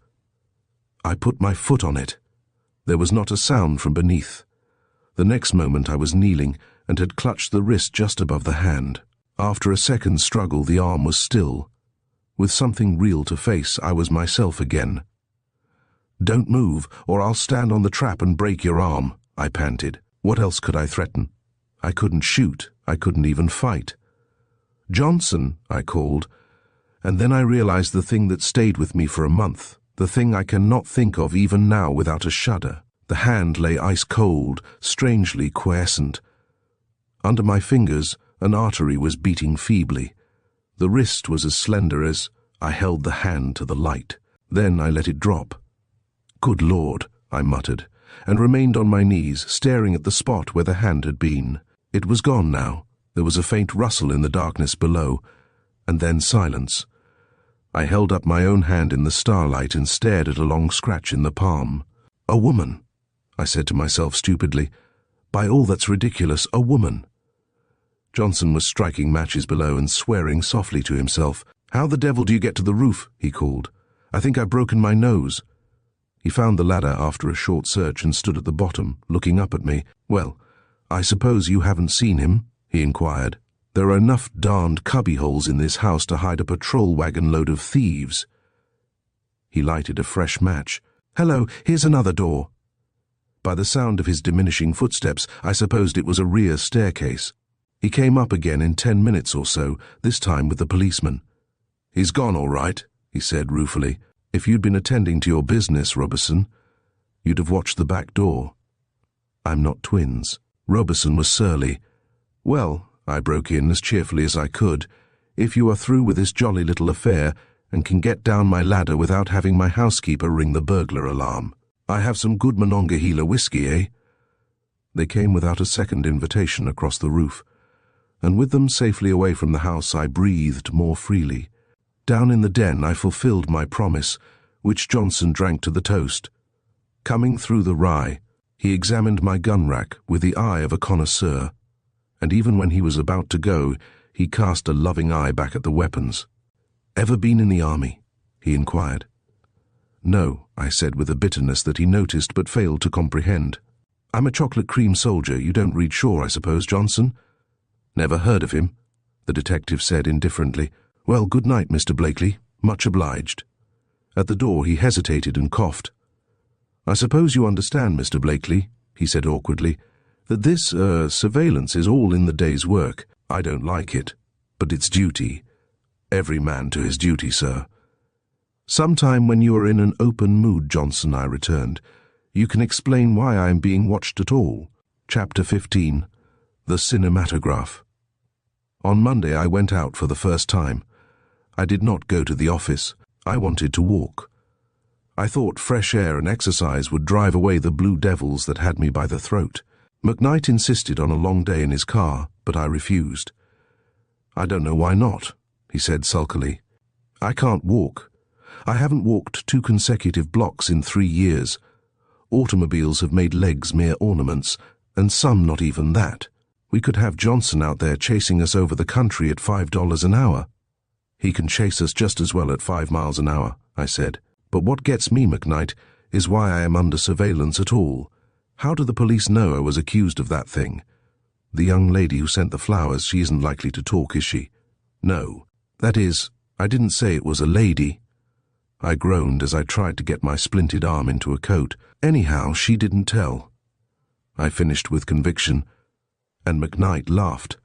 A: I put my foot on it. There was not a sound from beneath. The next moment I was kneeling and had clutched the wrist just above the hand. After a second's struggle, the arm was still. With something real to face, I was myself again. "Don't move, or I'll stand on the trap and break your arm," I panted. What else could I threaten? I couldn't shoot. I couldn't even fight. "Johnson," I called, and then I realized the thing that stayed with me for a month, the thing I cannot think of even now without a shudder. The hand lay ice-cold, strangely quiescent. Under my fingers, an artery was beating feebly. The wrist was as slender as I held the hand to the light. Then I let it drop. "Good Lord," I muttered, and remained on my knees, staring at the spot where the hand had been. It was gone now. There was a faint rustle in the darkness below, and then silence. I held up my own hand in the starlight and stared at a long scratch in the palm. "A woman," I said to myself stupidly. "By all that's ridiculous, a woman." Johnson was striking matches below and swearing softly to himself. "How the devil do you get to the roof?" he called. "I think I've broken my nose." He found the ladder after a short search and stood at the bottom, looking up at me. "Well, I suppose you haven't seen him?" he inquired. "There are enough darned cubbyholes in this house to hide a patrol wagon load of thieves." He lighted a fresh match. "Hello, here's another door." By the sound of his diminishing footsteps, I supposed it was a rear staircase. He came up again in 10 minutes or so, this time with the policeman. "He's gone all right," he said ruefully. "If you'd been attending to your business, Robertson, you'd have watched the back door." "I'm not twins." Robertson was surly. "Well," I broke in as cheerfully as I could, "if you are through with this jolly little affair and can get down my ladder without having my housekeeper ring the burglar alarm, I have some good Monongahela whiskey, eh?" They came without a second invitation across the roof, and with them safely away from the house I breathed more freely. Down in the den I fulfilled my promise, which Johnson drank to the toast. Coming through the rye, he examined my gun rack with the eye of a connoisseur, and even when he was about to go, he cast a loving eye back at the weapons. "Ever been in the army?" he inquired. "No," I said with a bitterness that he noticed but failed to comprehend. "I'm a chocolate cream soldier. You don't read Shaw, I suppose, Johnson?" "Never heard of him," the detective said indifferently. "Well, good night, Mr. Blakely. Much obliged." At the door he hesitated and coughed. "I suppose you understand, Mr. Blakely," he said awkwardly, "that this, surveillance is all in the day's work. I don't like it, but it's duty. Every man to his duty, sir." "Sometime when you are in an open mood, Johnson," I returned, "you can explain why I am being watched at all." Chapter 15. The Cinematograph. On Monday I went out for the first time. I did not go to the office. I wanted to walk. I thought fresh air and exercise would drive away the blue devils that had me by the throat. McKnight insisted on a long day in his car, but I refused. "I don't know why not," he said sulkily. "I can't walk. I haven't walked 2 consecutive blocks in 3 years. Automobiles have made legs mere ornaments, and some not even that. We could have Johnson out there chasing us over the country at $5 an hour." "He can chase us just as well at 5 miles an hour," I said. "But what gets me, McKnight, is why I am under surveillance at all. How do the police know I was accused of that thing? The young lady who sent the flowers, she isn't likely to talk, is she?" "No. That is, I didn't say it was a lady." I groaned as I tried to get my splinted arm into a coat. "Anyhow, she didn't tell." I finished with conviction, and McKnight laughed.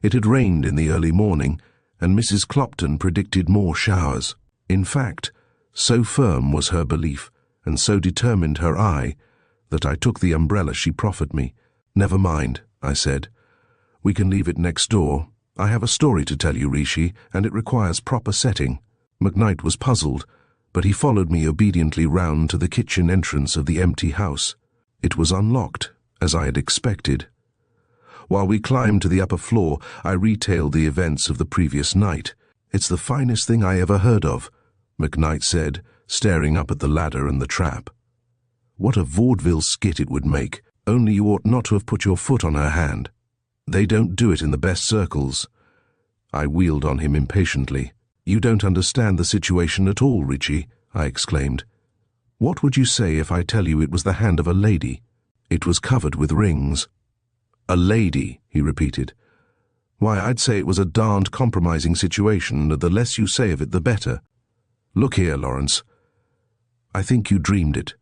A: It had rained in the early morning, and Mrs. Clopton predicted more showers. In fact, so firm was her belief, and so determined her eye, that I took the umbrella she proffered me. "Never mind," I said. "We can leave it next door. I have a story to tell you, Rishi, and it requires proper setting." McKnight was puzzled, but he followed me obediently round to the kitchen entrance of the empty house. It was unlocked, as I had expected. While we climbed to the upper floor, I retailed the events of the previous night. "It's the finest thing I ever heard of," McKnight said, staring up at the ladder and the trap. "What a vaudeville skit it would make, only you ought not to have put your foot on her hand. They don't do it in the best circles." I wheeled on him impatiently. "You don't understand the situation at all, Richie," I exclaimed. "What would you say if I tell you it was the hand of a lady? It was covered with rings." "A lady," he repeated. "Why, I'd say it was a darned compromising situation, and the less you say of it, the better. Look here, Lawrence. I think you dreamed it.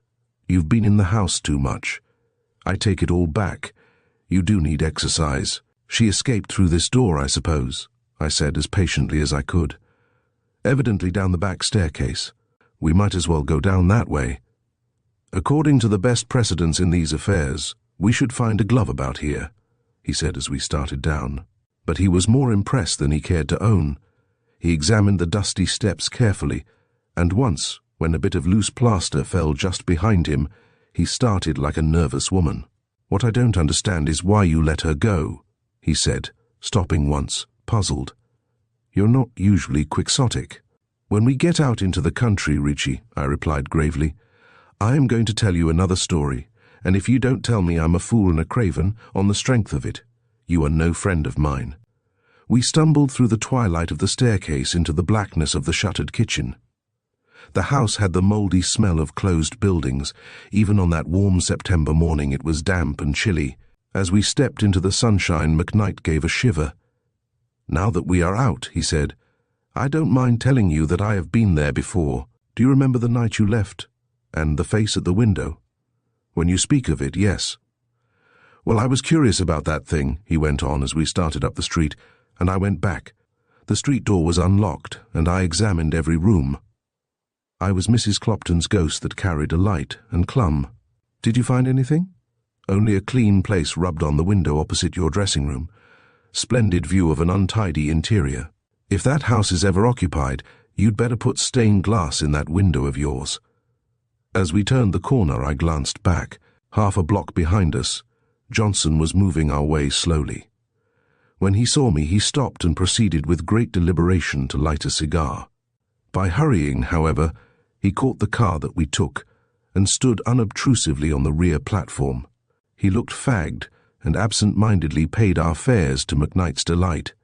A: You've been in the house too much. I take it all back. You do need exercise. She escaped through this door, I suppose," I said as patiently as I could. "Evidently down the back staircase. We might as well go down that way. According to the best precedents in these affairs, we should find a glove about here," he said as we started down. But he was more impressed than he cared to own. He examined the dusty steps carefully, and once, when a bit of loose plaster fell just behind him, he started like a nervous woman. "What I don't understand is why you let her go," he said, stopping once, puzzled. "You're not usually quixotic." "When we get out into the country, Richie," I replied gravely, "I am going to tell you another story, and if you don't tell me I'm a fool and a craven on the strength of it, you are no friend of mine." We stumbled through the twilight of the staircase into the blackness of the shuttered kitchen. The house had the mouldy smell of closed buildings. Even on that warm September morning it was damp and chilly. As we stepped into the sunshine, McKnight gave a shiver. "Now that we are out," he said, "I don't mind telling you that I have been there before. Do you remember the night you left? And the face at the window?" "When you speak of it, yes." "Well, I was curious about that thing," he went on as we started up the street, "and I went back. The street door was unlocked, and I examined every room. I was Mrs. Clopton's ghost that carried a light and clum. Did you find anything?" "Only a clean place rubbed on the window opposite your dressing room. Splendid view of an untidy interior. If that house is ever occupied, you'd better put stained glass in that window of yours." As we turned the corner, I glanced back. Half a block behind us, Johnson was moving our way slowly. When he saw me, he stopped and proceeded with great deliberation to light a cigar. By hurrying, however, he caught the car that we took and stood unobtrusively on the rear platform. He looked fagged and absent-mindedly paid our fares to McKnight's delight.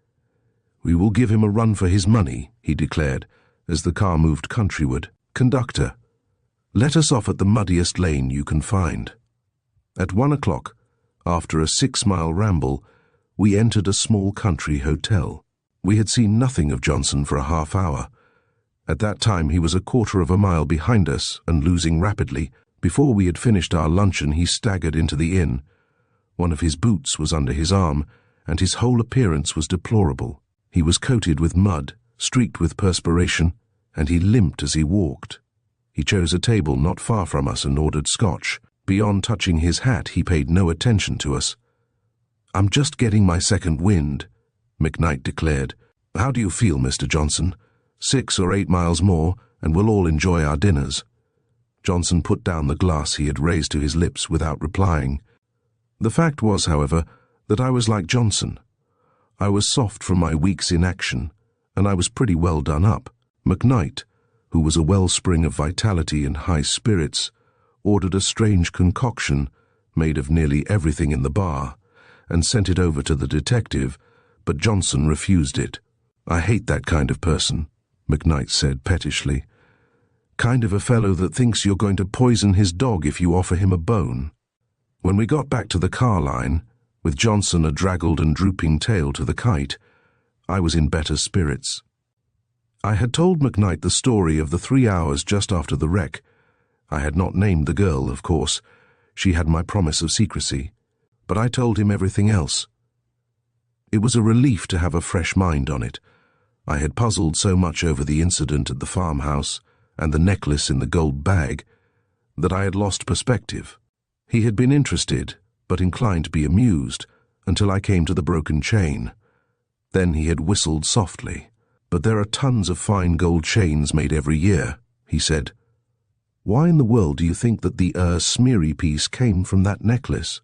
A: "We will give him a run for his money," he declared, as the car moved countryward. "Conductor, let us off at the muddiest lane you can find." At 1 o'clock, after a 6-mile ramble, we entered a small country hotel. We had seen nothing of Johnson for a half hour. At that time he was a quarter of a mile behind us and losing rapidly. Before we had finished our luncheon, he staggered into the inn. One of his boots was under his arm, and his whole appearance was deplorable. He was coated with mud, streaked with perspiration, and he limped as he walked. He chose a table not far from us and ordered scotch. Beyond touching his hat, he paid no attention to us. "I'm just getting my second wind," McKnight declared. "How do you feel, Mr. Johnson? 6 or 8 miles more, and we'll all enjoy our dinners." Johnson put down the glass he had raised to his lips without replying. The fact was, however, that I was like Johnson. I was soft from my week's inaction, and I was pretty well done up. McKnight, who was a wellspring of vitality and high spirits, ordered a strange concoction made of nearly everything in the bar, and sent it over to the detective, but Johnson refused it. "I hate that kind of person," McKnight said pettishly. "Kind of a fellow that thinks you're going to poison his dog if you offer him a bone." When we got back to the car line, with Johnson a draggled and drooping tail to the kite, I was in better spirits. I had told McKnight the story of the 3 hours just after the wreck. I had not named the girl, of course. She had my promise of secrecy. But I told him everything else. It was a relief to have a fresh mind on it. I had puzzled so much over the incident at the farmhouse and the necklace in the gold bag that I had lost perspective. He had been interested, but inclined to be amused, until I came to the broken chain. Then he had whistled softly. "But there are tons of fine gold chains made every year," he said. "Why in the world do you think that the smeary piece came from that necklace?"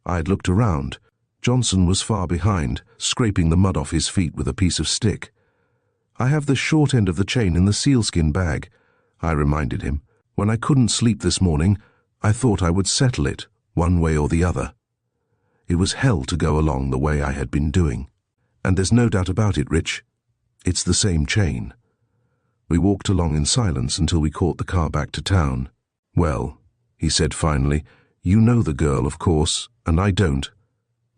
A: I had looked around. Johnson was far behind, scraping the mud off his feet with a piece of stick. "I have the short end of the chain in the sealskin bag," I reminded him. "When I couldn't sleep this morning, I thought I would settle it, one way or the other." It was hell to go along the way I had been doing. "And there's no doubt about it, Rich. It's the same chain." We walked along in silence until we caught the car back to town. "Well," he said finally, "you know the girl, of course, and I don't.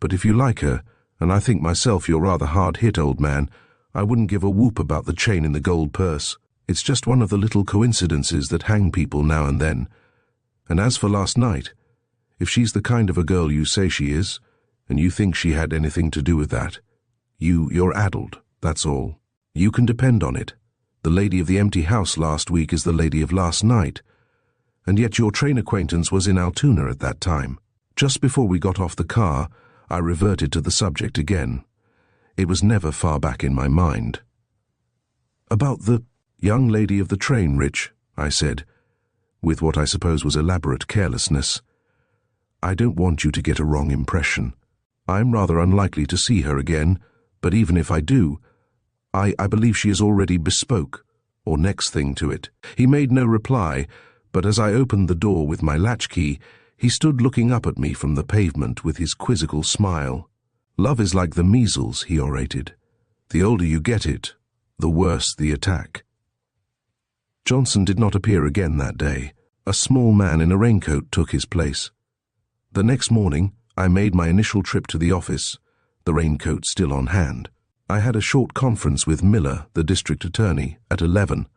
A: But if you like her, and I think myself you're rather hard hit, old man, I wouldn't give a whoop about the chain in the gold purse. It's just one of the little coincidences that hang people now and then. And as for last night, if she's the kind of a girl you say she is, and you think she had anything to do with that, you're addled, that's all. You can depend on it. The lady of the empty house last week is the lady of last night. And yet your train acquaintance was in Altoona at that time." Just before we got off the car, I reverted to the subject again. It was never far back in my mind. "About the young lady of the train, Rich," I said, with what I suppose was elaborate carelessness. "I don't want you to get a wrong impression. I'm rather unlikely to see her again, but even if I do, I believe she is already bespoke, or next thing to it." He made no reply, but as I opened the door with my latchkey, he stood looking up at me from the pavement with his quizzical smile. "Love is like the measles," he orated. "The older you get it, the worse the attack." Johnson did not appear again that day. A small man in a raincoat took his place. The next morning, I made my initial trip to the office, the raincoat still on hand. I had a short conference with Miller, the district attorney, at 11.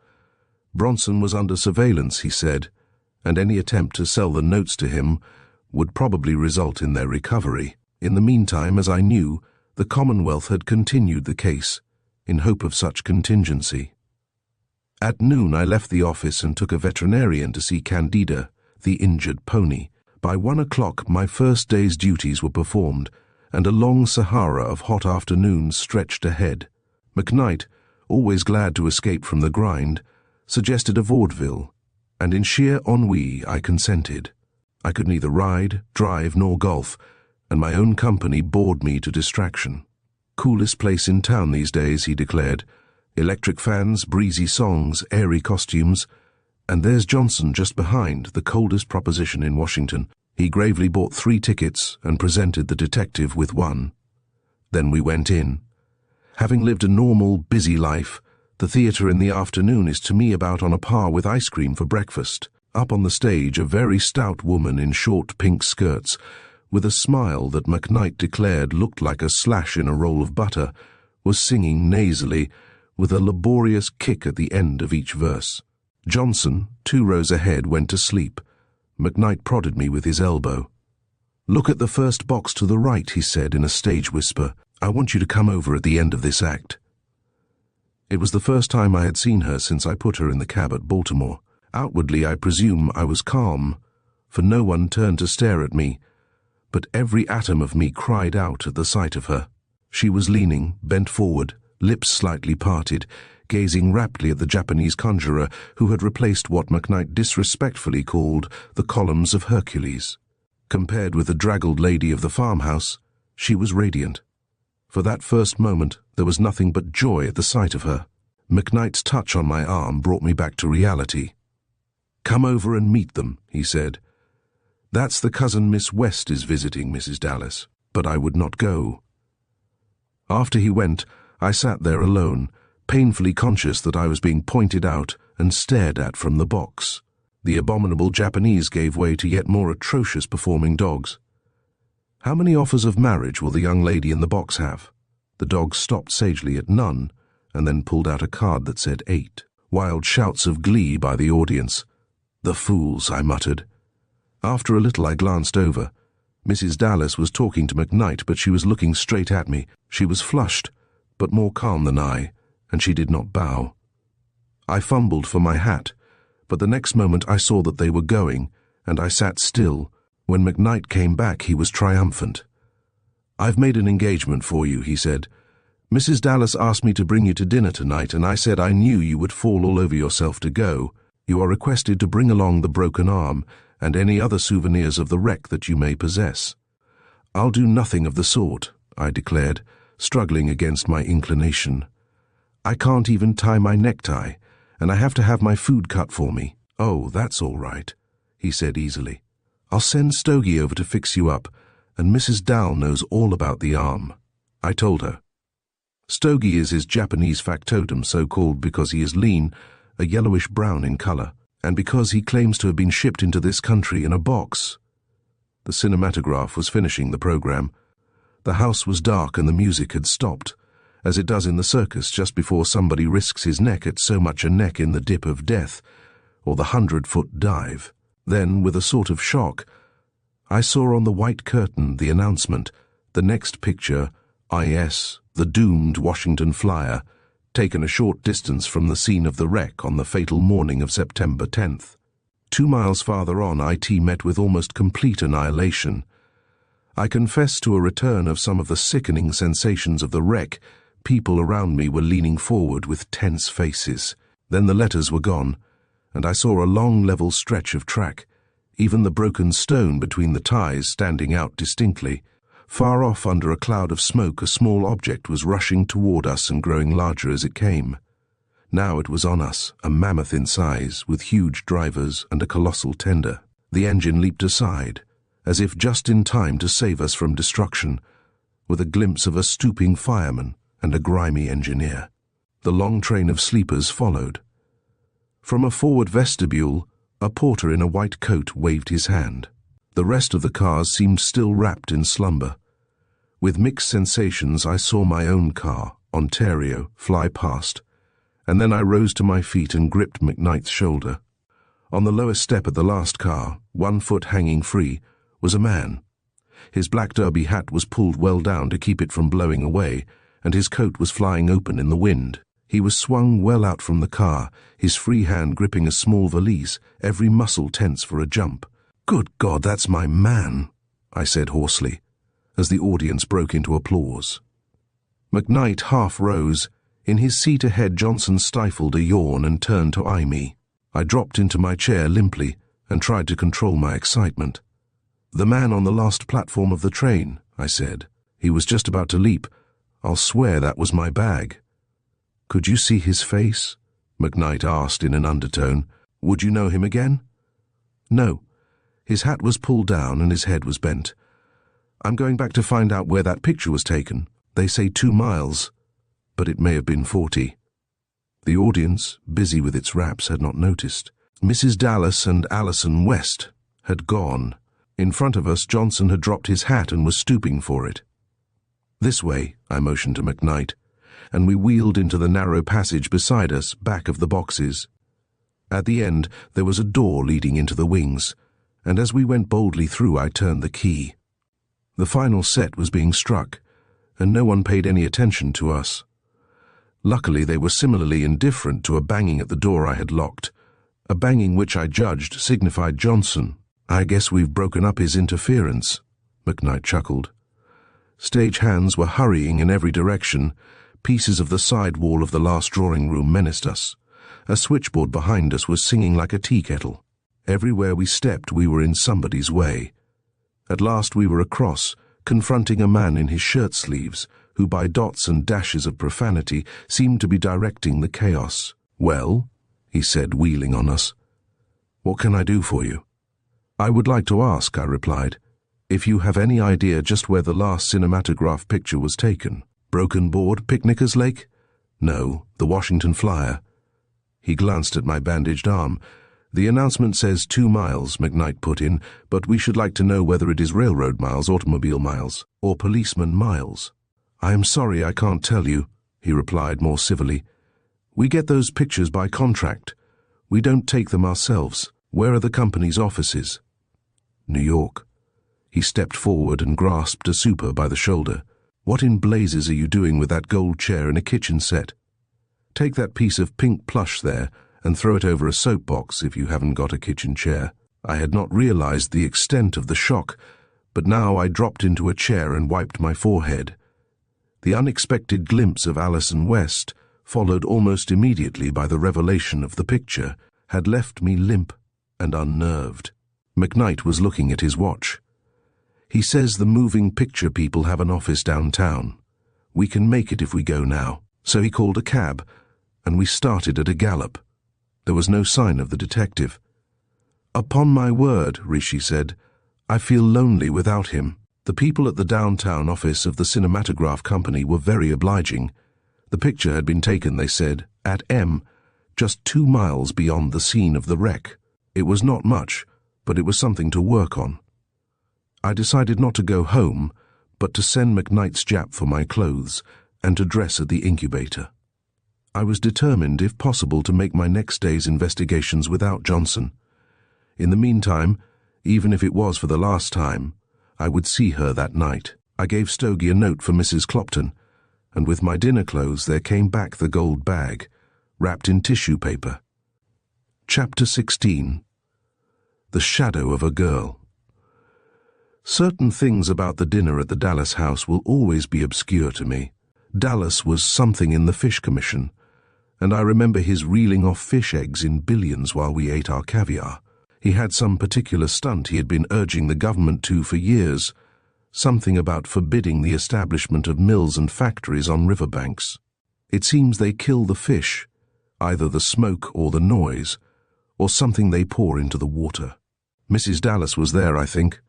A: Bronson was under surveillance, he said, and any attempt to sell the notes to him would probably result in their recovery. In the meantime, as I knew, the Commonwealth had continued the case, in hope of such contingency. At noon I left the office and took a veterinarian to see Candida, the injured pony. By 1 o'clock my first day's duties were performed, and a long Sahara of hot afternoons stretched ahead. McKnight, always glad to escape from the grind, suggested a vaudeville, and in sheer ennui I consented. I could neither ride, drive, nor golf, and my own company bored me to distraction. Coolest place in town these days, he declared. Electric fans, breezy songs, airy costumes, and there's Johnson just behind, the coldest proposition in Washington. He gravely bought 3 tickets and presented the detective with one. Then we went in. Having lived a normal, busy life, the theatre in the afternoon is to me about on a par with ice cream for breakfast. Up on the stage, a very stout woman in short pink skirts, with a smile that McKnight declared looked like a slash in a roll of butter, was singing nasally, with a laborious kick at the end of each verse. Johnson, 2 rows ahead, went to sleep. McKnight prodded me with his elbow. "Look at the first box to the right," he said in a stage whisper. "I want you to come over at the end of this act." It was the first time I had seen her since I put her in the cab at Baltimore. Outwardly, I presume I was calm, for no one turned to stare at me, but every atom of me cried out at the sight of her. She was leaning, bent forward, lips slightly parted, gazing raptly at the Japanese conjurer who had replaced what McKnight disrespectfully called the columns of Hercules. Compared with the draggled lady of the farmhouse, she was radiant. For that first moment, there was nothing but joy at the sight of her. McKnight's touch on my arm brought me back to reality. "Come over and meet them," he said. "That's the cousin Miss West is visiting, Mrs. Dallas." But I would not go. After he went, I sat there alone, painfully conscious that I was being pointed out and stared at from the box. The abominable Japanese gave way to yet more atrocious performing dogs. "How many offers of marriage will the young lady in the box have?" The dogs stopped sagely at none, and then pulled out a card that said 8. Wild shouts of glee by the audience. "The fools," I muttered. After a little I glanced over. Mrs. Dallas was talking to McKnight, but she was looking straight at me. She was flushed, but more calm than I, and she did not bow. I fumbled for my hat, but the next moment I saw that they were going, and I sat still. When McKnight came back, he was triumphant. "I've made an engagement for you," he said. "Mrs. Dallas asked me to bring you to dinner tonight, and I said I knew you would fall all over yourself to go. You are requested to bring along the broken arm and any other souvenirs of the wreck that you may possess." "I'll do nothing of the sort," I declared, struggling against my inclination. "I can't even tie my necktie, and I have to have my food cut for me." "Oh, that's all right," he said easily. "I'll send Stogie over to fix you up, and Mrs. Dal knows all about the arm." I told her. Stogie is his Japanese factotum, so called because he is lean, a yellowish-brown in color, and because he claims to have been shipped into this country in a box. The Cinematograph was finishing the program. The house was dark and the music had stopped, as it does in the circus just before somebody risks his neck at so much a neck in the dip of death, or the 100-foot dive. Then, with a sort of shock, I saw on the white curtain the announcement, the next picture, I.S., the doomed Washington Flyer, taken a short distance from the scene of the wreck on the fatal morning of September 10th. 2 miles farther on, IT met with almost complete annihilation. I confess to a return of some of the sickening sensations of the wreck. People around me were leaning forward with tense faces. Then the letters were gone, and I saw a long level stretch of track, even the broken stone between the ties standing out distinctly. Far off under a cloud of smoke, a small object was rushing toward us and growing larger as it came. Now it was on us, a mammoth in size, with huge drivers and a colossal tender. The engine leaped aside, as if just in time to save us from destruction, with a glimpse of a stooping fireman and a grimy engineer. The long train of sleepers followed. From a forward vestibule, a porter in a white coat waved his hand. The rest of the cars seemed still wrapped in slumber. With mixed sensations, I saw my own car, Ontario, fly past, and then I rose to my feet and gripped McKnight's shoulder. On the lowest step of the last car, 1 foot hanging free, was a man. His black derby hat was pulled well down to keep it from blowing away, and his coat was flying open in the wind. He was swung well out from the car, his free hand gripping a small valise, every muscle tense for a jump. "Good God, that's my man," I said hoarsely, as the audience broke into applause. McKnight half rose. In his seat ahead, Johnson stifled a yawn and turned to eye me. I dropped into my chair limply and tried to control my excitement. "The man on the last platform of the train," I said. "He was just about to leap. I'll swear that was my bag." "Could you see his face?" McKnight asked in an undertone. "Would you know him again?" "No. His hat was pulled down and his head was bent. I'm going back to find out where that picture was taken. They say 2 miles, but it may have been 40. The audience, busy with its wraps, had not noticed. Mrs. Dallas and Alison West had gone. In front of us, Johnson had dropped his hat and was stooping for it. "This way," I motioned to McKnight, and we wheeled into the narrow passage beside us, back of the boxes. At the end, there was a door leading into the wings, and as we went boldly through, I turned the key. The final set was being struck, and no one paid any attention to us. Luckily, they were similarly indifferent to a banging at the door I had locked, a banging which I judged signified Johnson. "I guess we've broken up his interference," McKnight chuckled. Stage hands were hurrying in every direction. Pieces of the side wall of the last drawing room menaced us. A switchboard behind us was singing like a tea kettle. Everywhere we stepped, we were in somebody's way. At last we were across, confronting a man in his shirt sleeves, who by dots and dashes of profanity seemed to be directing the chaos. "Well," he said, wheeling on us. "What can I do for you?" "I would like to ask," I replied, "if you have any idea just where the last Cinematograph picture was taken. Broken Board, Picnickers Lake?" "No, the Washington Flyer." He glanced at my bandaged arm. "The announcement says 2 miles, McKnight put in, but we should like to know whether it is railroad miles, automobile miles, or policeman miles." "I am sorry I can't tell you," he replied more civilly. "We get those pictures by contract. We don't take them ourselves. Where are the company's offices?" "New York." He stepped forward and grasped a super by the shoulder. "What in blazes are you doing with that gold chair in a kitchen set? Take that piece of pink plush there and throw it over a soapbox if you haven't got a kitchen chair." I had not realized the extent of the shock, but now I dropped into a chair and wiped my forehead. The unexpected glimpse of Alison West, followed almost immediately by the revelation of the picture, had left me limp and unnerved. McKnight was looking at his watch. "He says the moving picture people have an office downtown. We can make it if we go now." So he called a cab, and we started at a gallop. There was no sign of the detective. "Upon my word," Rishi said, "I feel lonely without him." The people at the downtown office of the Cinematograph company were very obliging. The picture had been taken, they said, at M, just 2 miles beyond the scene of the wreck. It was not much, but it was something to work on. I decided not to go home, but to send McKnight's Jap for my clothes and to dress at the incubator. I was determined, if possible, to make my next day's investigations without Johnson. In the meantime, even if it was for the last time, I would see her that night. I gave Stogie a note for Mrs. Clopton, and with my dinner clothes there came back the gold bag, wrapped in tissue paper. Chapter 16. The Shadow of a Girl. Certain things about the dinner at the Dallas house will always be obscure to me. Dallas was something in the fish commission, and I remember his reeling off fish eggs in billions while we ate our caviar. He had some particular stunt he had been urging the government to for years, something about forbidding the establishment of mills and factories on riverbanks. It seems they kill the fish, either the smoke or the noise, or something they pour into the water. Mrs. Dallas was there, I think.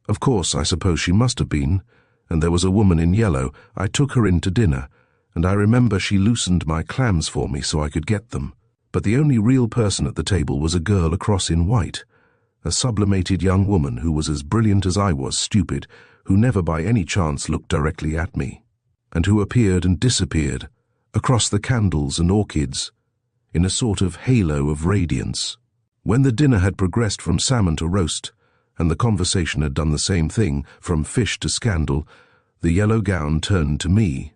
A: Of course, I suppose she must have been, and there was a woman in yellow. I took her in to dinner, and I remember she loosened my clams for me so I could get them. But the only real person at the table was a girl across in white, a sublimated young woman who was as brilliant as I was stupid, who never by any chance looked directly at me, and who appeared and disappeared across the candles and orchids in a sort of halo of radiance. When the dinner had progressed from salmon to roast, and the conversation had done the same thing, from fish to scandal, the yellow gown turned to me.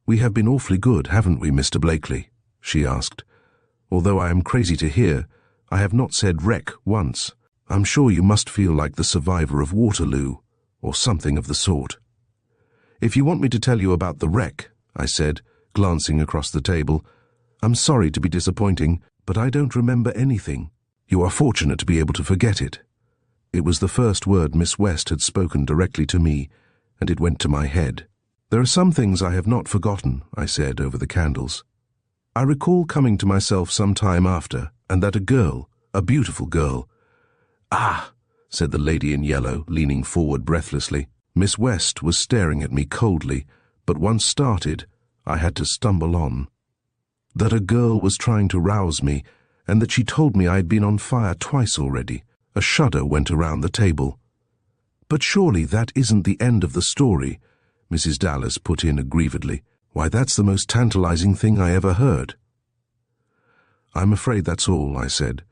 A: "We have been awfully good, haven't we, Mr. Blakely?" she asked. "Although I am crazy to hear, I have not said wreck once. I'm sure you must feel like the survivor of Waterloo, or something of the sort." "If you want me to tell you about the wreck," I said, glancing across the table, "I'm sorry to be disappointing, but I don't remember anything. You are fortunate to be able to forget it." It was the first word Miss West had spoken directly to me, and it went to my head. "There are some things I have not forgotten," I said over the candles. "I recall coming to myself some time after, and that a girl, a beautiful girl—" "Ah!" said the lady in yellow, leaning forward breathlessly. Miss West was staring at me coldly, but once started, I had to stumble on. "That a girl was trying to rouse me, and that she told me I had been on fire twice already." A shudder went around the table. "But surely that isn't the end of the story," Mrs. Dallas put in aggrievedly. "Why, that's the most tantalizing thing I ever heard." "I'm afraid that's all," I said.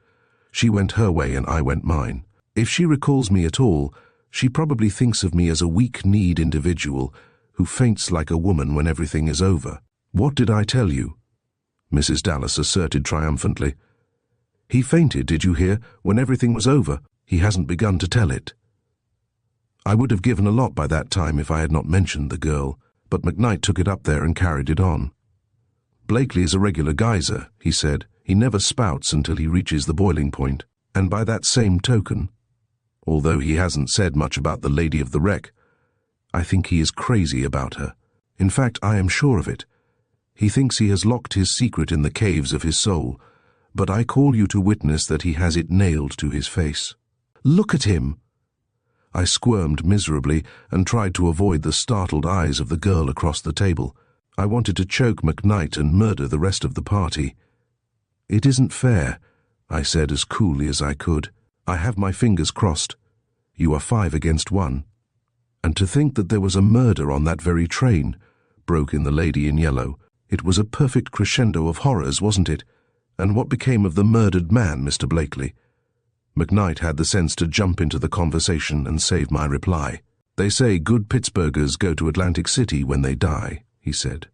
A: "She went her way and I went mine. If she recalls me at all, she probably thinks of me as a weak-kneed individual who faints like a woman when everything is over." "What did I tell you?" Mrs. Dallas asserted triumphantly. "He fainted, did you hear, when everything was over? He hasn't begun to tell it." I would have given a lot by that time if I had not mentioned the girl, but McKnight took it up there and carried it on. "Blakely is a regular geyser," he said. "He never spouts until he reaches the boiling point. And by that same token, although he hasn't said much about the lady of the wreck, I think he is crazy about her. In fact, I am sure of it. He thinks he has locked his secret in the caves of his soul, but I call you to witness that he has it nailed to his face." "Look at him!" I squirmed miserably and tried to avoid the startled eyes of the girl across the table. I wanted to choke McKnight and murder the rest of the party. "It isn't fair," I said as coolly as I could. "I have my fingers crossed. You are 5 against 1. "And to think that there was a murder on that very train," broke in the lady in yellow. "It was a perfect crescendo of horrors, wasn't it? And what became of the murdered man, Mr. Blakely?" McKnight had the sense to jump into the conversation and save my reply. "They say good Pittsburghers go to Atlantic City when they die," he said.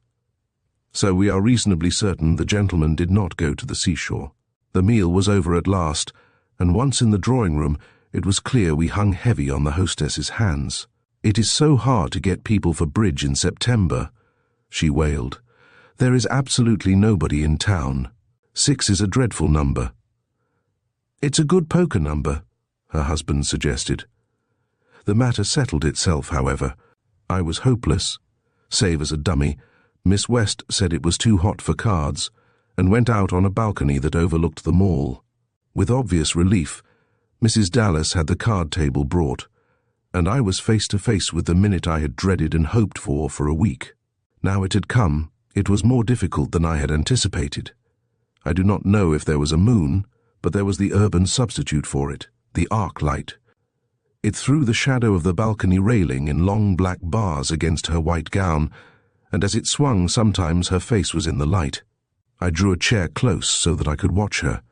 A: "So we are reasonably certain the gentleman did not go to the seashore." The meal was over at last, and once in the drawing room, it was clear we hung heavy on the hostess's hands. "It is so hard to get people for bridge in September," she wailed. "There is absolutely nobody in town. 6 is a dreadful number." "It's a good poker number," her husband suggested. The matter settled itself, however. I was hopeless. Save as a dummy, Miss West said it was too hot for cards, and went out on a balcony that overlooked the mall. With obvious relief, Mrs. Dallas had the card table brought, and I was face to face with the minute I had dreaded and hoped for a week. Now it had come. It was more difficult than I had anticipated. I do not know if there was a moon, but there was the urban substitute for it, the arc light. It threw the shadow of the balcony railing in long black bars against her white gown, and as it swung sometimes her face was in the light. I drew a chair close so that I could watch her.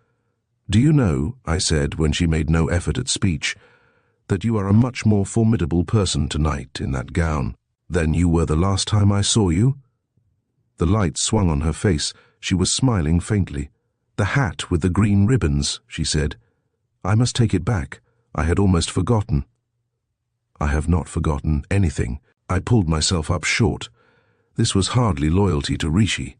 A: "Do you know," I said when she made no effort at speech, "that you are a much more formidable person tonight in that gown than you were the last time I saw you?" The light swung on her face. She was smiling faintly. "The hat with the green ribbons," she said. "I must take it back. I had almost forgotten." "I have not forgotten anything." I pulled myself up short. This was hardly loyalty to Rishi.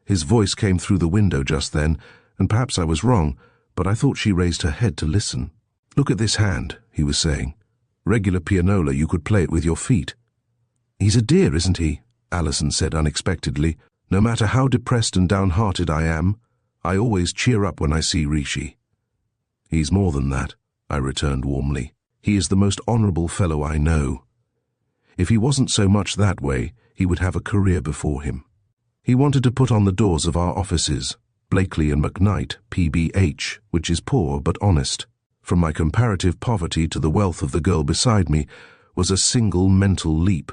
A: His voice came through the window just then, and perhaps I was wrong, but I thought she raised her head to listen. "Look at this hand," he was saying. "Regular pianola, you could play it with your feet." "He's a dear, isn't he?" Alison said unexpectedly. "No matter how depressed and downhearted I am, I always cheer up when I see Rishi." "He's more than that," I returned warmly. "He is the most honourable fellow I know. If he wasn't so much that way, he would have a career before him. He wanted to put on the doors of our offices, Blakely and McKnight, PBH, which is poor but honest. from my comparative poverty to the wealth of the girl beside me, was a single mental leap.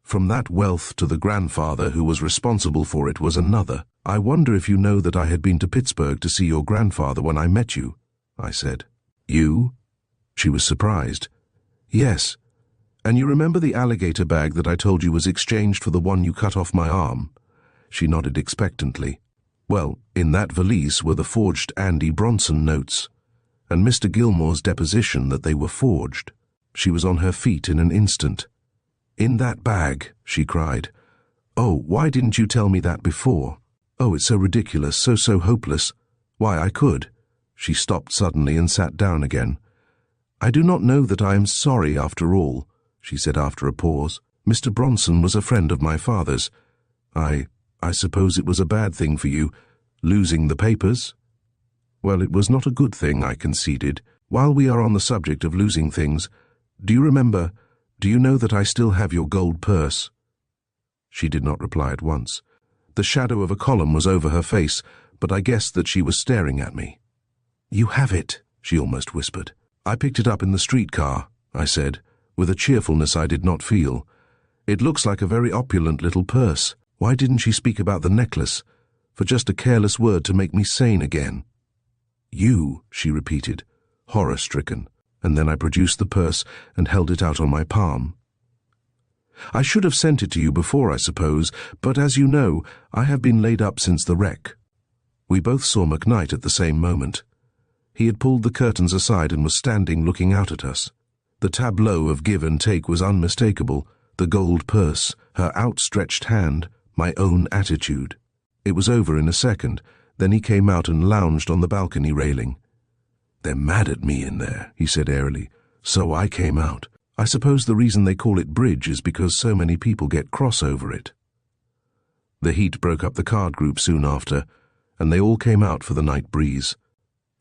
A: From that wealth to the grandfather who was responsible for it was another. "I wonder if you know that I had been to Pittsburg to see your grandfather when I met you," I said. "You?" She was surprised. "Yes. And you remember the alligator bag that I told you was exchanged for the one you cut off my arm?" She nodded expectantly. "Well, in that valise were the forged Andy Bronson notes, and Mr. Gilmore's deposition that they were forged." She was on her feet in an instant. "In that bag," she cried. "Oh, why didn't you tell me that before? Oh, it's so ridiculous, so hopeless. Why, I could." She stopped suddenly and sat down again. "I do not know that I am sorry after all," she said after a pause. "Mr. Bronson was a friend of my father's. I suppose it was a bad thing for you, losing the papers?" "Well, it was not a good thing," I conceded. "While we are on the subject of losing things, do you know that I still have your gold purse?" She did not reply at once. The shadow of a column was over her face, but I guessed that she was staring at me. "You have it," she almost whispered. "I picked it up in the streetcar," I said, with a cheerfulness I did not feel. "It looks like a very opulent little purse. Why didn't she speak about the necklace? For just a careless word to make me sane again." "You," she repeated, horror-stricken, and then I produced the purse and held it out on my palm. "I should have sent it to you before, I suppose, but as you know, I have been laid up since the wreck." We both saw McKnight at the same moment. He had pulled the curtains aside and was standing looking out at us. The tableau of give and take was unmistakable: the gold purse, her outstretched hand, my own attitude. It was over in a second. Then he came out and lounged on the balcony railing. "They're mad at me in there," he said airily. "So I came out. I suppose the reason they call it bridge is because so many people get cross over it." The heat broke up the card group soon after, and they all came out for the night breeze.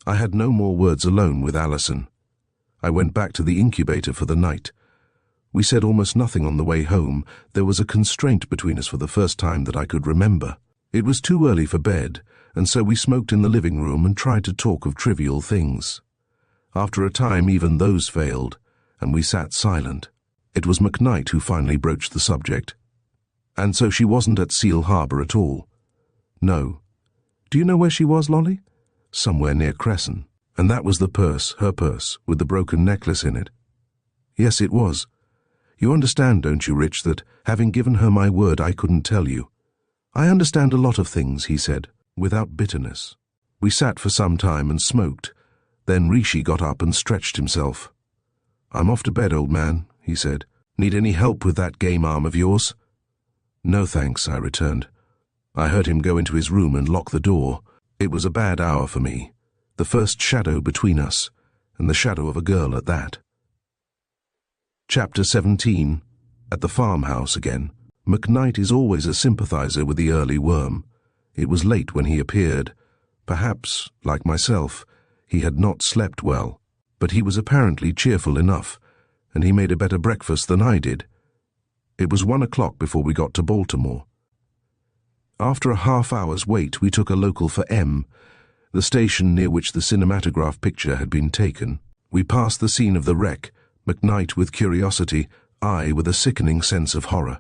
A: I had no more words alone with Alison. I went back to the incubator for the night. We said almost nothing on the way home. There was a constraint between us for the first time that I could remember. It was too early for bed, and so we smoked in the living room and tried to talk of trivial things. After a time even those failed, and we sat silent. It was McKnight who finally broached the subject. "And so she wasn't at Seal Harbor at all?" "No." "Do you know where she was, Lolly?" "Somewhere near Cresson." "And that was the purse, her purse, with the broken necklace in it?" "Yes, it was. You understand, don't you, Rich, that, having given her my word, I couldn't tell you." "I understand a lot of things," he said, without bitterness. We sat for some time and smoked. Then Rishi got up and stretched himself. "I'm off to bed, old man," he said. "Need any help with that game arm of yours?" "No, thanks," I returned. I heard him go into his room and lock the door. It was a bad hour for me. The first shadow between us, and the shadow of a girl at that. Chapter 17. At the farmhouse again. McKnight is always a sympathizer with the early worm. It was late when he appeared. Perhaps, like myself, he had not slept well, but he was apparently cheerful enough, and he made a better breakfast than I did. It was 1 o'clock before we got to Baltimore. After a half-hour's wait, we took a local for M, the station near which the Cinematograph picture had been taken. We passed the scene of the wreck, McKnight with curiosity, I with a sickening sense of horror.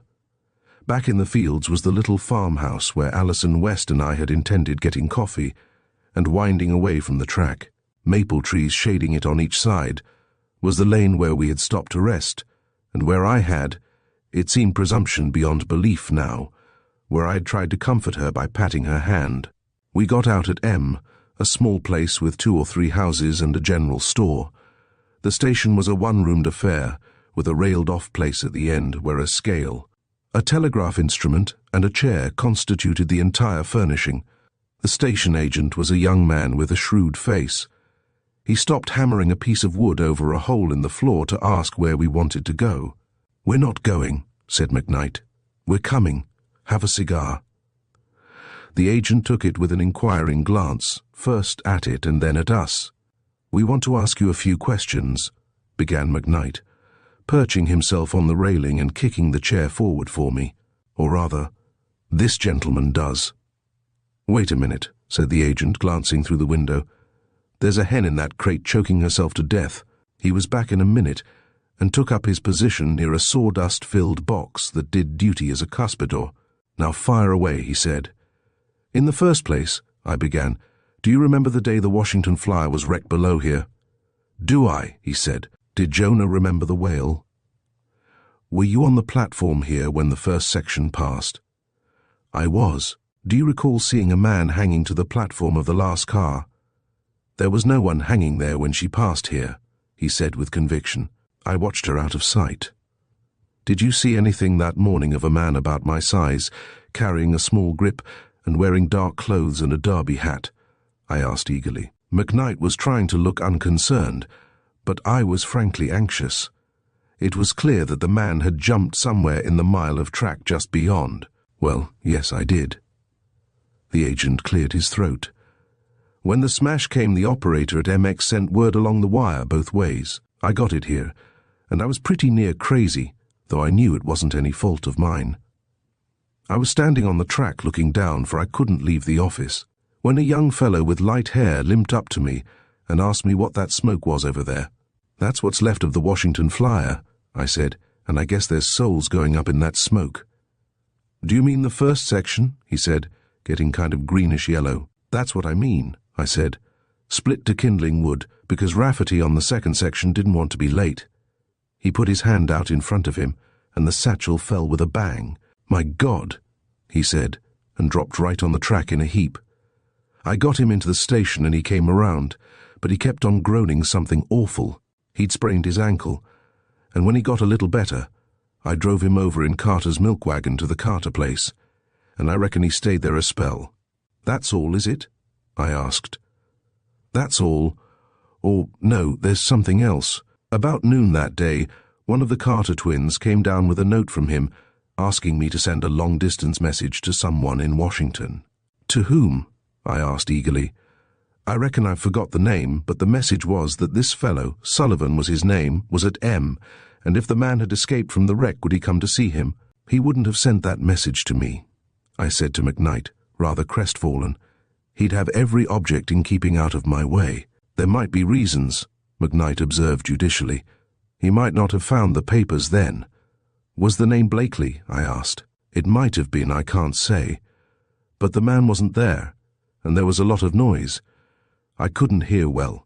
A: Back in the fields was the little farmhouse where Alison West and I had intended getting coffee, and winding away from the track, maple trees shading it on each side, was the lane where we had stopped to rest, and where I had, it seemed presumption beyond belief now, where I had tried to comfort her by patting her hand. We got out at M, a small place with 2 or 3 houses and a general store. The station was a one-roomed affair, with a railed-off place at the end where a scale, a telegraph instrument, and a chair constituted the entire furnishing. The station agent was a young man with a shrewd face. He stopped hammering a piece of wood over a hole in the floor to ask where we wanted to go. "We're not going," said McKnight. "We're coming. Have a cigar." The agent took it with an inquiring glance, first at it and then at us. "We want to ask you a few questions," began McKnight, perching himself on the railing and kicking the chair forward for me. "Or rather, this gentleman does." "Wait a minute," said the agent, glancing through the window. "There's a hen in that crate choking herself to death." He was back in a minute and took up his position near a sawdust-filled box that did duty as a cuspidor. "Now fire away," he said. "In the first place," I began, "do you remember the day the Washington Flyer was wrecked below here?" "Do I?" he said. "Did Jonah remember the whale?" "Were you on the platform here when the first section passed?" "I was. Do you recall seeing a man hanging to the platform of the last car?" "There was no one hanging there when she passed here," he said with conviction. "I watched her out of sight." "Did you see anything that morning of a man about my size, carrying a small grip and wearing dark clothes and a derby hat?" I asked eagerly. McKnight was trying to look unconcerned, but I was frankly anxious. It was clear that the man had jumped somewhere in the mile of track just beyond. "Well, yes, I did." The agent cleared his throat. "When the smash came, the operator at MX sent word along the wire both ways. I got it here, and I was pretty near crazy, though I knew it wasn't any fault of mine. I was standing on the track looking down, for I couldn't leave the office, when a young fellow with light hair limped up to me and asked me what that smoke was over there. "That's what's left of the Washington Flyer," I said, "and I guess there's souls going up in that smoke." "Do you mean the first section?" he said, getting kind of greenish-yellow. "That's what I mean," I said. "Split to kindling wood, because Rafferty on the second section didn't want to be late." He put his hand out in front of him, and the satchel fell with a bang. "My God," he said, and dropped right on the track in a heap. I got him into the station and he came around, but he kept on groaning something awful. He'd sprained his ankle, and when he got a little better, I drove him over in Carter's milk wagon to the Carter place, and I reckon he stayed there a spell. "That's all, is it?" I asked. "That's all. Or, no, there's something else. About noon that day, one of the Carter twins came down with a note from him, asking me to send a long-distance message to someone in Washington." "To whom?" I asked eagerly. "I reckon I forgot the name, but the message was that this fellow, Sullivan was his name, was at M, and if the man had escaped from the wreck, would he come to see him? He wouldn't have sent that message to me," I said to McKnight, rather crestfallen. "He'd have every object in keeping out of my way." "There might be reasons," McKnight observed judicially. "He might not have found the papers then." "Was the name Blakely?" I asked. "It might have been, I can't say. But the man wasn't there, and there was a lot of noise. I couldn't hear well.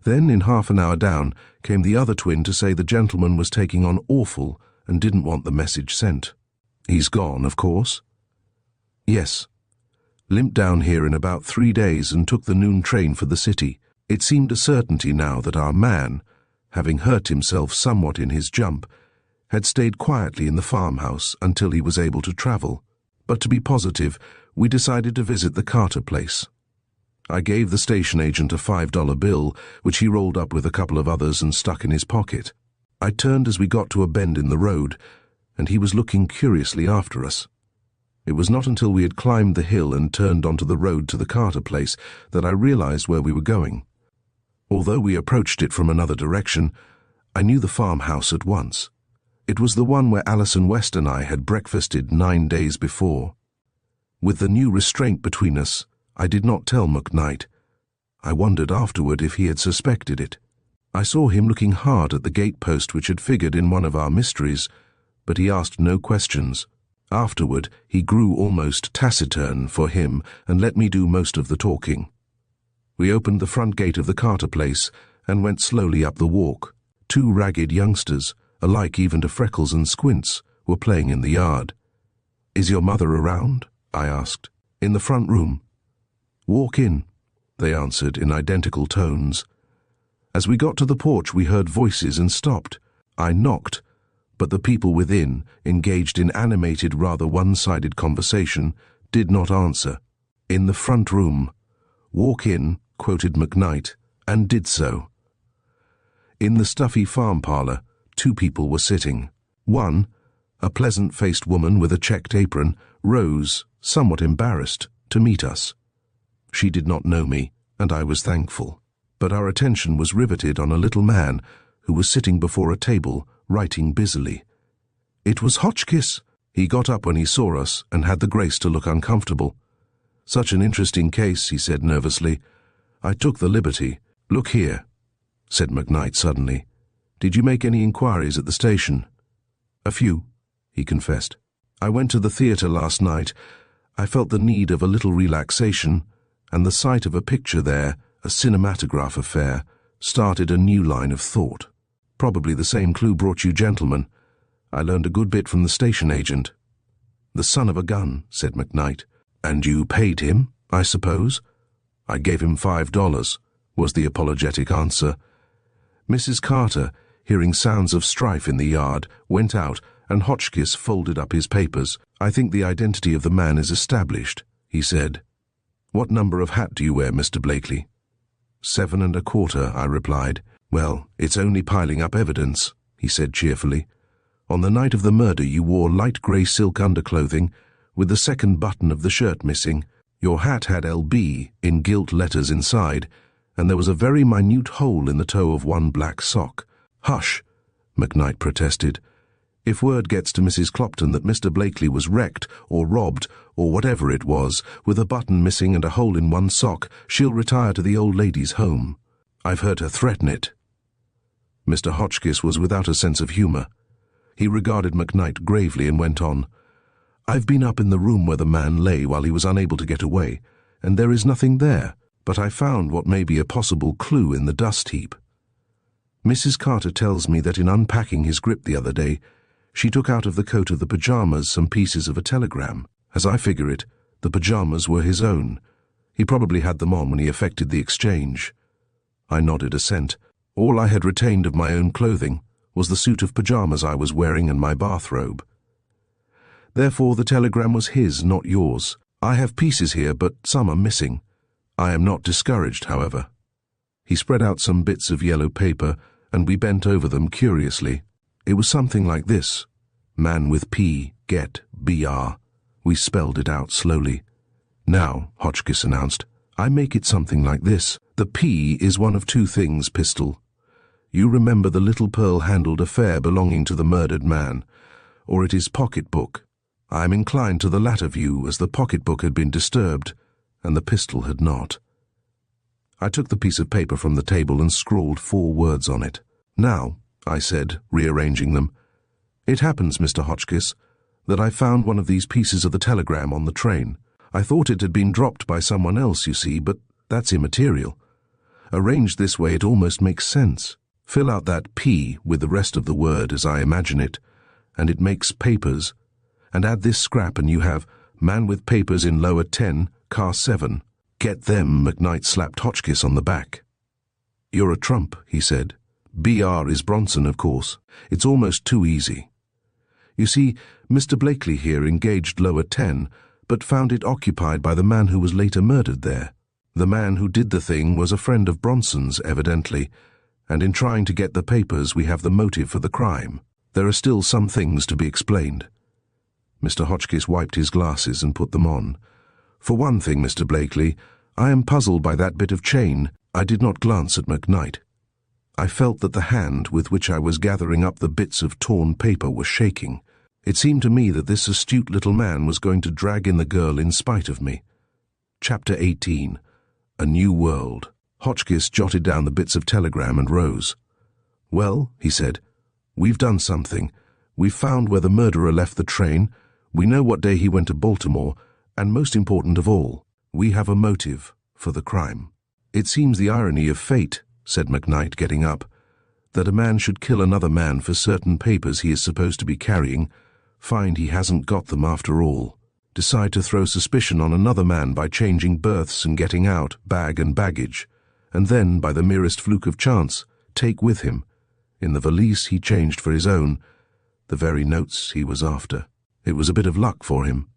A: Then, in half an hour down, came the other twin to say the gentleman was taking on awful and didn't want the message sent." "He's gone, of course?" "Yes. Limped down here in about 3 days and took the noon train for the city. It seemed a certainty now that our man, having hurt himself somewhat in his jump, had stayed quietly in the farmhouse until he was able to travel. But to be positive, we decided to visit the Carter place. I gave the station agent a $5 bill, which he rolled up with a couple of others and stuck in his pocket. I turned as we got to a bend in the road, and he was looking curiously after us. It was not until we had climbed the hill and turned onto the road to the Carter place that I realized where we were going. Although we approached it from another direction, I knew the farmhouse at once. It was the one where Alison West and I had breakfasted 9 days before. With the new restraint between us, I did not tell McKnight. I wondered afterward if he had suspected it. I saw him looking hard at the gatepost which had figured in one of our mysteries, but he asked no questions. Afterward, he grew almost taciturn for him and let me do most of the talking. We opened the front gate of the Carter place and went slowly up the walk. 2 ragged youngsters, alike even to Freckles and Squints, were playing in the yard. "Is your mother around?" I asked. "In the front room." "Walk in," they answered in identical tones. As we got to the porch, we heard voices and stopped. I knocked, but the people within, engaged in animated, rather one-sided conversation, did not answer. "In the front room. Walk in," quoted McKnight, and did so. In the stuffy farm parlor, 2 people were sitting. One, a pleasant-faced woman with a checked apron, rose, somewhat embarrassed, to meet us. She did not know me, and I was thankful, but our attention was riveted on a little man who was sitting before a table, writing busily. It was Hotchkiss. He got up when he saw us and had the grace to look uncomfortable. "Such an interesting case," he said nervously. I took the liberty. "Look here," said McKnight suddenly. "Did you make any inquiries at the station?" "A few," he confessed. "I went to the theatre last night. I felt the need of a little relaxation, and the sight of a picture there, a Cinematograph affair, started a new line of thought. Probably the same clue brought you gentlemen. I learned a good bit from the station agent." "The son of a gun," said McKnight. "And you paid him, I suppose?" "I gave him $5, was the apologetic answer. Mrs. Carter, hearing sounds of strife in the yard, went out, and Hotchkiss folded up his papers. "I think the identity of the man is established," he said. "What number of hat do you wear, Mr. Blakely?" 7 1/4, I replied. "Well, it's only piling up evidence," he said cheerfully. "On the night of the murder you wore light grey silk underclothing, with the second button of the shirt missing. Your hat had LB in gilt letters inside, and there was a very minute hole in the toe of one black sock." "Hush," McKnight protested. "If word gets to Mrs. Clopton that Mr. Blakely was wrecked or robbed or whatever it was, with a button missing and a hole in one sock, she'll retire to the old lady's home. I've heard her threaten it." Mr. Hotchkiss was without a sense of humour. He regarded McKnight gravely and went on. "I've been up in the room where the man lay while he was unable to get away, and there is nothing there, but I found what may be a possible clue in the dust heap. Mrs. Carter tells me that in unpacking his grip the other day, she took out of the coat of the pyjamas some pieces of a telegram. As I figure it, the pyjamas were his own. He probably had them on when he effected the exchange." I nodded assent. All I had retained of my own clothing was the suit of pyjamas I was wearing and my bathrobe. "Therefore the telegram was his, not yours. I have pieces here, but some are missing. I am not discouraged, however." He spread out some bits of yellow paper, and we bent over them curiously. It was something like this: "Man with P, get, BR." We spelled it out slowly. "Now," Hotchkiss announced, "I make it something like this. The P is one of two things, Pistol. You remember the little pearl-handled affair belonging to the murdered man, or it is pocketbook. I am inclined to the latter view, as the pocketbook had been disturbed, and the pistol had not." I took the piece of paper from the table and scrawled 4 words on it. "Now," I said, rearranging them, "it happens, Mr. Hotchkiss, that I found one of these pieces of the telegram on the train. I thought it had been dropped by someone else, you see, but that's immaterial. Arranged this way, it almost makes sense. Fill out that P with the rest of the word as I imagine it, and it makes papers, and add this scrap and you have man with papers in lower 10, car 7. Get them," McKnight slapped Hotchkiss on the back. "You're a trump," he said. "BR is Bronson, of course. It's almost too easy. You see, Mr. Blakely here engaged lower 10, but found it occupied by the man who was later murdered there. The man who did the thing was a friend of Bronson's, evidently, and in trying to get the papers we have the motive for the crime. There are still some things to be explained." Mr. Hotchkiss wiped his glasses and put them on. "For one thing, Mr. Blakely, I am puzzled by that bit of chain." I did not glance at McKnight. I felt that the hand with which I was gathering up the bits of torn paper was shaking. It seemed to me that this astute little man was going to drag in the girl in spite of me. Chapter 18. A New World. Hotchkiss jotted down the bits of telegram and rose. "Well," he said, "we've done something. We've found where the murderer left the train, we know what day he went to Baltimore, and most important of all, we have a motive for the crime." "It seems the irony of fate," said McKnight, getting up, "that a man should kill another man for certain papers he is supposed to be carrying, find he hasn't got them after all, decide to throw suspicion on another man by changing berths and getting out, bag and baggage, and then, by the merest fluke of chance, take with him, in the valise he changed for his own, the very notes he was after. It was a bit of luck for him."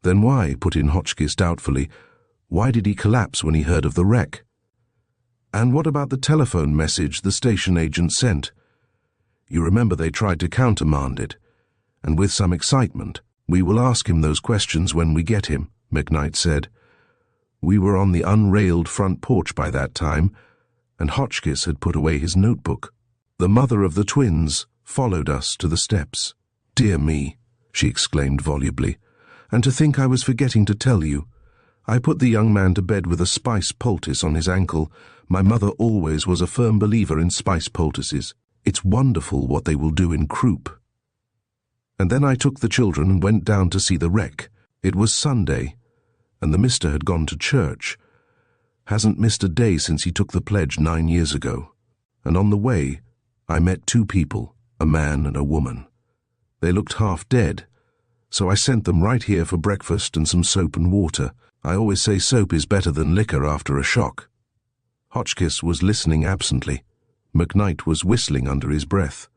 A: "Then why," put in Hotchkiss doubtfully, "why did he collapse when he heard of the wreck?" "And what about the telephone message the station agent sent? You remember they tried to countermand it, and with some excitement. We will ask him those questions when we get him," McKnight said. We were on the unrailed front porch by that time, and Hotchkiss had put away his notebook. The mother of the twins followed us to the steps. "Dear me," she exclaimed volubly, "and to think I was forgetting to tell you. I put the young man to bed with a spice poultice on his ankle. My mother always was a firm believer in spice poultices. It's wonderful what they will do in croup. And then I took the children and went down to see the wreck. It was Sunday, and the mister had gone to church. Hasn't missed a day since he took the pledge 9 years ago. And on the way, I met 2 people, a man and a woman. They looked half dead, so I sent them right here for breakfast and some soap and water. I always say soap is better than liquor after a shock. Hotchkiss was listening absently. McKnight was whistling under his breath.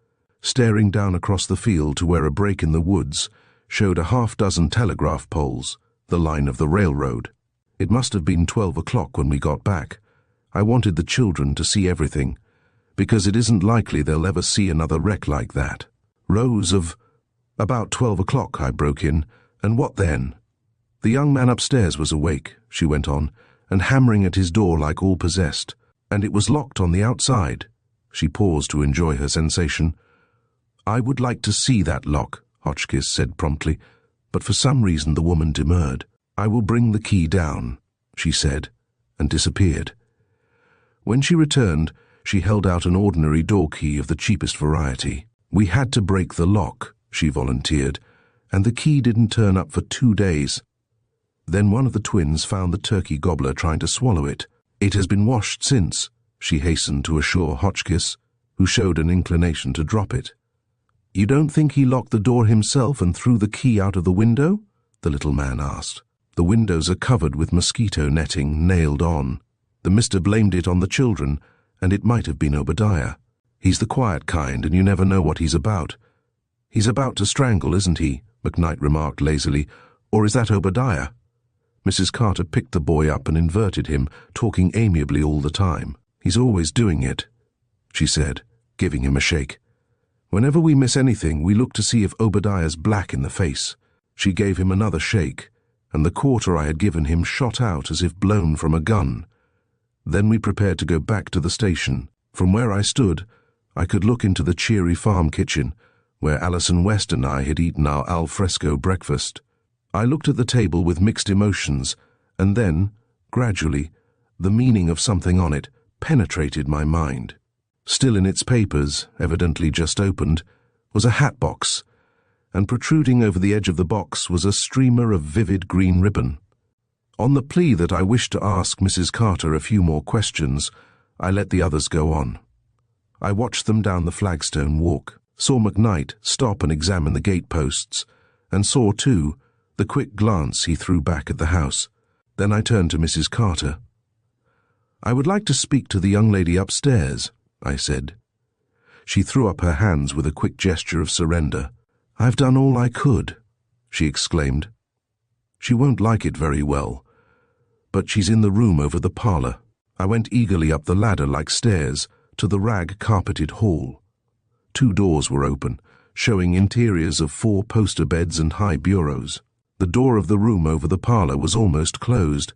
A: Staring down across the field to where a break in the woods showed a half-dozen telegraph poles, the line of the railroad. It must have been 12 o'clock when we got back. I wanted the children to see everything, because it isn't likely they'll ever see another wreck like that. Rose of... About 12 o'clock, I broke in, and what then? The young man upstairs was awake, she went on, and hammering at his door like all possessed, and it was locked on the outside. She paused to enjoy her sensation. I would like to see that lock, Hotchkiss said promptly, but for some reason the woman demurred. I will bring the key down, she said, and disappeared. When she returned, she held out an ordinary door key of the cheapest variety. We had to break the lock, she volunteered, and the key didn't turn up for 2 days. Then one of the twins found the turkey gobbler trying to swallow it. It has been washed since, she hastened to assure Hotchkiss, who showed an inclination to drop it. You don't think he locked the door himself and threw the key out of the window? The little man asked. The windows are covered with mosquito netting nailed on. The mister blamed it on the children, and it might have been Obadiah. He's the quiet kind, and you never know what he's about. He's about to strangle, isn't he? McKnight remarked lazily. Or is that Obadiah? Mrs. Carter picked the boy up and inverted him, talking amiably all the time. He's always doing it, she said, giving him a shake. Whenever we miss anything, we look to see if Obadiah's black in the face. She gave him another shake, and the quarter I had given him shot out as if blown from a gun. Then we prepared to go back to the station. From where I stood, I could look into the cheery farm kitchen, where Alison West and I had eaten our al fresco breakfast. I looked at the table with mixed emotions, and then, gradually, the meaning of something on it penetrated my mind. Still in its papers, evidently just opened, was a hat box, and protruding over the edge of the box was a streamer of vivid green ribbon. On the plea that I wished to ask Mrs. Carter a few more questions, I let the others go on. I watched them down the flagstone walk, saw McKnight stop and examine the gateposts, and saw, too, the quick glance he threw back at the house. Then I turned to Mrs. Carter. I would like to speak to the young lady upstairs, I said. She threw up her hands with a quick gesture of surrender. I've done all I could, she exclaimed. She won't like it very well, but she's in the room over the parlor. I went eagerly up the ladder like stairs to the rag-carpeted hall. 2 doors were open, showing interiors of 4 poster beds and high bureaus. The door of the room over the parlor was almost closed.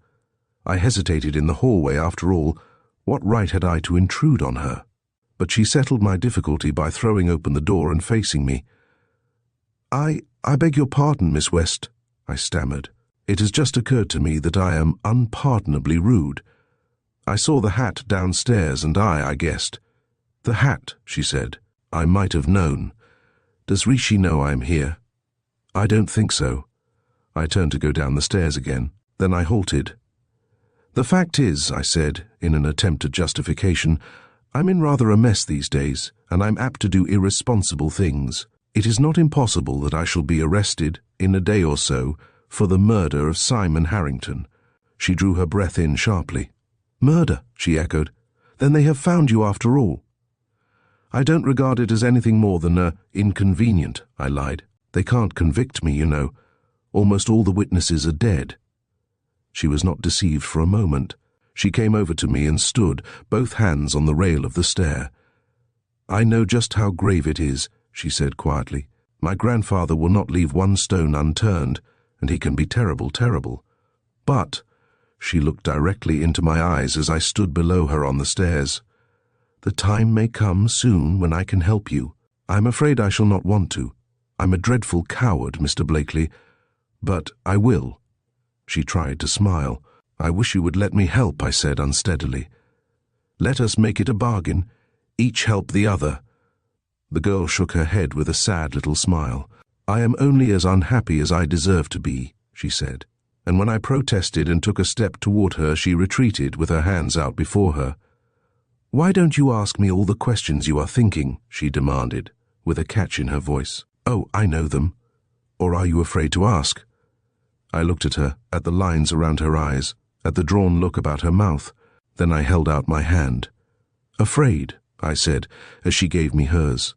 A: I hesitated in the hallway. After all, what right had I to intrude on her? But she settled my difficulty by throwing open the door and facing me. I beg your pardon, Miss West, I stammered. It has just occurred to me that I am unpardonably rude. I saw the hat downstairs, and I guessed. The hat, she said. I might have known. Does Rishi know I'm here? I don't think so. I turned to go down the stairs again. Then I halted. The fact is, I said, in an attempt at justification, I'm in rather a mess these days, and I'm apt to do irresponsible things. It is not impossible that I shall be arrested, in a day or so, for the murder of Simon Harrington. She drew her breath in sharply. Murder, she echoed. Then they have found you after all. I don't regard it as anything more than inconvenient, I lied. They can't convict me, you know. Almost all the witnesses are dead. She was not deceived for a moment. She came over to me and stood, both hands on the rail of the stair. I know just how grave it is, she said quietly. My grandfather will not leave one stone unturned, and he can be terrible, terrible. But, she looked directly into my eyes as I stood below her on the stairs, the time may come soon when I can help you. I'm afraid I shall not want to. I'm a dreadful coward, Mr. Blakely, but I will. She tried to smile. "I wish you would let me help," I said unsteadily. "Let us make it a bargain. Each help the other." The girl shook her head with a sad little smile. "I am only as unhappy as I deserve to be," she said. And when I protested and took a step toward her, she retreated with her hands out before her. "Why don't you ask me all the questions you are thinking?" she demanded, with a catch in her voice. "Oh, I know them. Or are you afraid to ask?" I looked at her, at the lines around her eyes, at the drawn look about her mouth. Then I held out my hand. "Afraid," I said, as she gave me hers.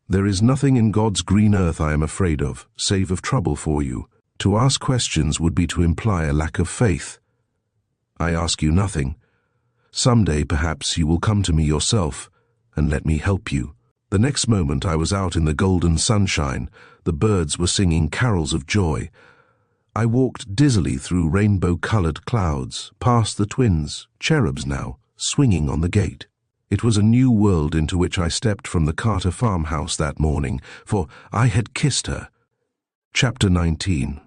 A: "There is nothing in God's green earth I am afraid of, save of trouble for you. To ask questions would be to imply a lack of faith. I ask you nothing. Someday, perhaps, you will come to me yourself, and let me help you." The next moment I was out in the golden sunshine. The birds were singing carols of joy. I walked dizzily through rainbow-colored clouds, past the twins, cherubs now, swinging on the gate. It was a new world into which I stepped from the Carter farmhouse that morning, for I had kissed her. Chapter 19.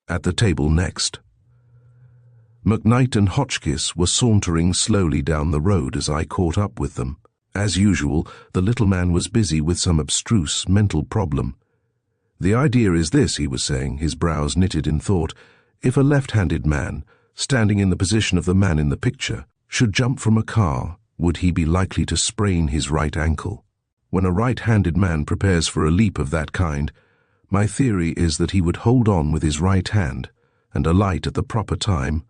A: At the table next. McKnight and Hotchkiss were sauntering slowly down the road as I caught up with them. As usual, the little man was busy with some abstruse mental problem. "The idea is this," he was saying, his brows knitted in thought. "If a left-handed man, standing in the position of the man in the picture, should jump from a car, would he be likely to sprain his right ankle? When a right-handed man prepares for a leap of that kind, my theory is that he would hold on with his right hand and alight at the proper time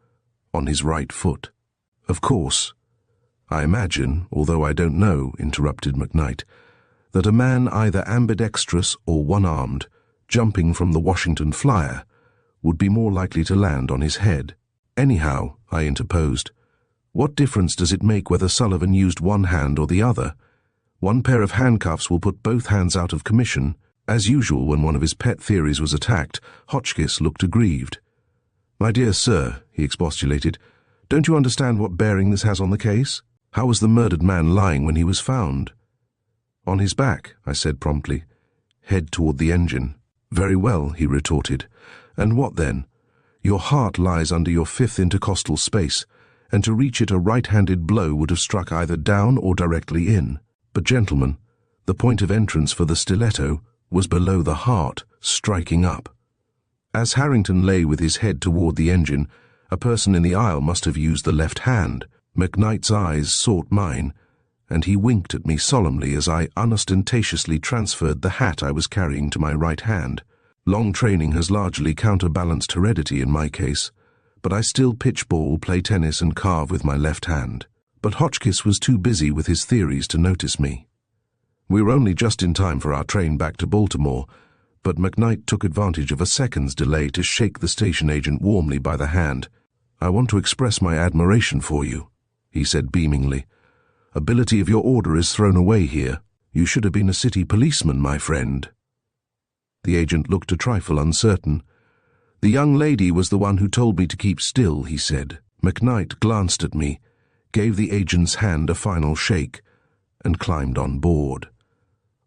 A: on his right foot. Of course, I imagine, although I don't know," interrupted McKnight, "that a man either ambidextrous or one-armed, jumping from the Washington Flyer, would be more likely to land on his head." "Anyhow," I interposed, "what difference does it make whether Sullivan used one hand or the other? One pair of handcuffs will put both hands out of commission." As usual, when one of his pet theories was attacked, Hotchkiss looked aggrieved. "My dear sir," he expostulated, "don't you understand what bearing this has on the case? How was the murdered man lying when he was found?" "On his back," I said promptly, "head toward the engine." "Very well," he retorted. "And what then? Your heart lies under your fifth intercostal space, and to reach it a right-handed blow would have struck either down or directly in. But, gentlemen, the point of entrance for the stiletto was below the heart, striking up. As Harrington lay with his head toward the engine, a person in the aisle must have used the left hand. McKnight's eyes sought mine, and he winked at me solemnly as I unostentatiously transferred the hat I was carrying to my right hand. Long training has largely counterbalanced heredity in my case, but I still pitch ball, play tennis, and carve with my left hand. But Hotchkiss was too busy with his theories to notice me. We were only just in time for our train back to Baltimore, but McKnight took advantage of a second's delay to shake the station agent warmly by the hand. "I want to express my admiration for you," he said beamingly. "Ability of your order is thrown away here. You should have been a city policeman, my friend." The agent looked a trifle uncertain. "The young lady was the one who told me to keep still," he said. McKnight glanced at me, gave the agent's hand a final shake, and climbed on board.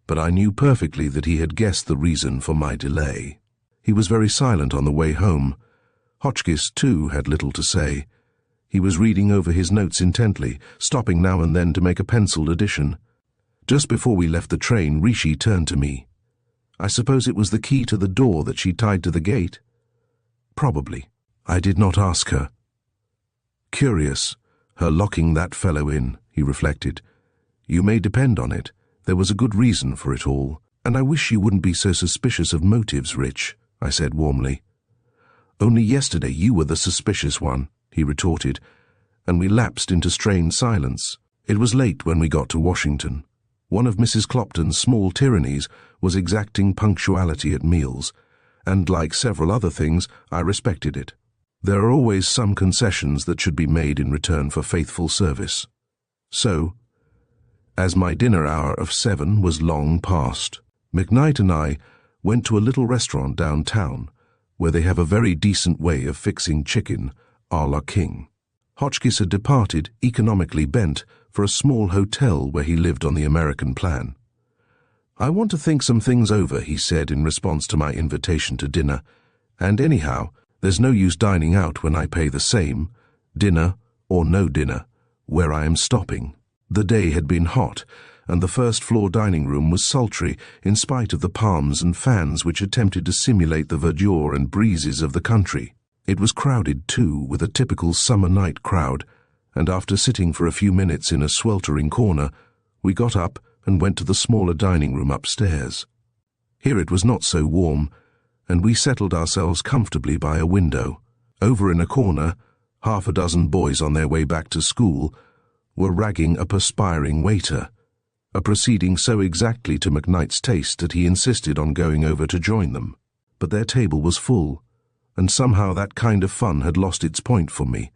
A: But I knew perfectly that he had guessed the reason for my delay. He was very silent on the way home. Hotchkiss, too, had little to say. He was reading over his notes intently, stopping now and then to make a penciled addition. Just before we left the train, Rishi turned to me. "I suppose it was the key to the door that she tied to the gate?" "Probably. I did not ask her." "Curious, her locking that fellow in," he reflected. "You may depend on it, there was a good reason for it all. And I wish you wouldn't be so suspicious of motives, Rich," I said warmly. "Only yesterday you were the suspicious one," he retorted, and we lapsed into strained silence. It was late when we got to Washington. One of Mrs. Clopton's small tyrannies was exacting punctuality at meals, and like several other things, I respected it. There are always some concessions that should be made in return for faithful service. So, as my dinner hour of 7 was long past, McKnight and I went to a little restaurant downtown, where they have a very decent way of fixing chicken a la king. Hotchkiss had departed, economically bent, for a small hotel where he lived on the American plan. "I want to think some things over," he said in response to my invitation to dinner, "and anyhow, There's no use dining out when I pay the same, dinner or no dinner, where I am stopping. The day had been hot, and the first-floor dining room was sultry in spite of the palms and fans which attempted to simulate the verdure and breezes of the country. It was crowded, too, with a typical summer night crowd, and after sitting for a few minutes in a sweltering corner, we got up and went to the smaller dining room upstairs. Here it was not so warm, and we settled ourselves comfortably by a window. Over in a corner, half a dozen boys on their way back to school were ragging a perspiring waiter, a proceeding so exactly to McKnight's taste that he insisted on going over to join them. But their table was full, and somehow that kind of fun had lost its point for me.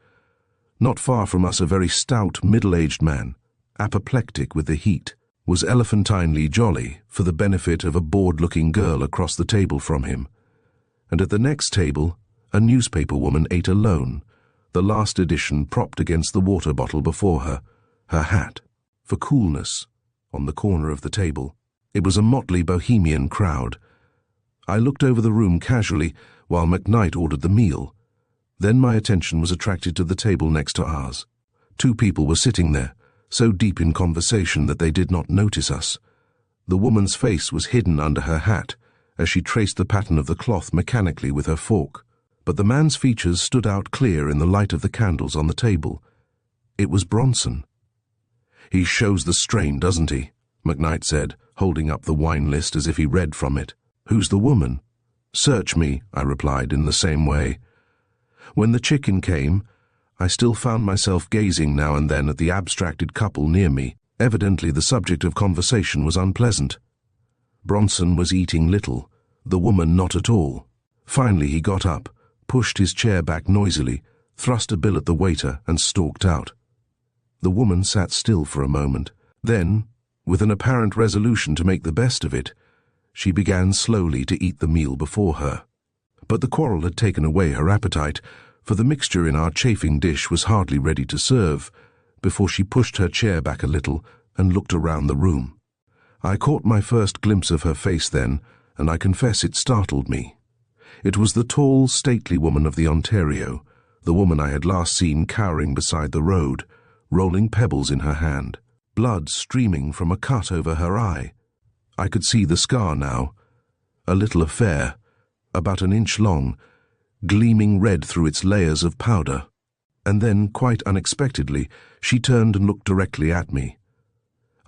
A: Not far from us a very stout, middle-aged man, apoplectic with the heat, was elephantinely jolly for the benefit of a bored-looking girl across the table from him. And at the next table, a newspaper woman ate alone, the last edition propped against the water bottle before her, her hat, for coolness, on the corner of the table. It was a motley bohemian crowd. I looked over the room casually while McKnight ordered the meal. Then my attention was attracted to the table next to ours. Two people were sitting there, so deep in conversation that they did not notice us. The woman's face was hidden under her hat as she traced the pattern of the cloth mechanically with her fork. But the man's features stood out clear in the light of the candles on the table. It was Bronson. "He shows the strain, doesn't he?" McKnight said, holding up the wine list as if he read from it. "Who's the woman?" "Search me," I replied in the same way. When the chicken came, I still found myself gazing now and then at the abstracted couple near me. Evidently the subject of conversation was unpleasant. Bronson was eating little, the woman not at all. Finally he got up, pushed his chair back noisily, thrust a bill at the waiter, and stalked out. The woman sat still for a moment. Then, with an apparent resolution to make the best of it, she began slowly to eat the meal before her. But the quarrel had taken away her appetite, for the mixture in our chafing dish was hardly ready to serve, before she pushed her chair back a little and looked around the room. I caught my first glimpse of her face then, and I confess it startled me. It was the tall, stately woman of the Ontario, the woman I had last seen cowering beside the road, rolling pebbles in her hand, blood streaming from a cut over her eye. I could see the scar now, a little affair, about an inch long, gleaming red through its layers of powder. And then, quite unexpectedly, she turned and looked directly at me.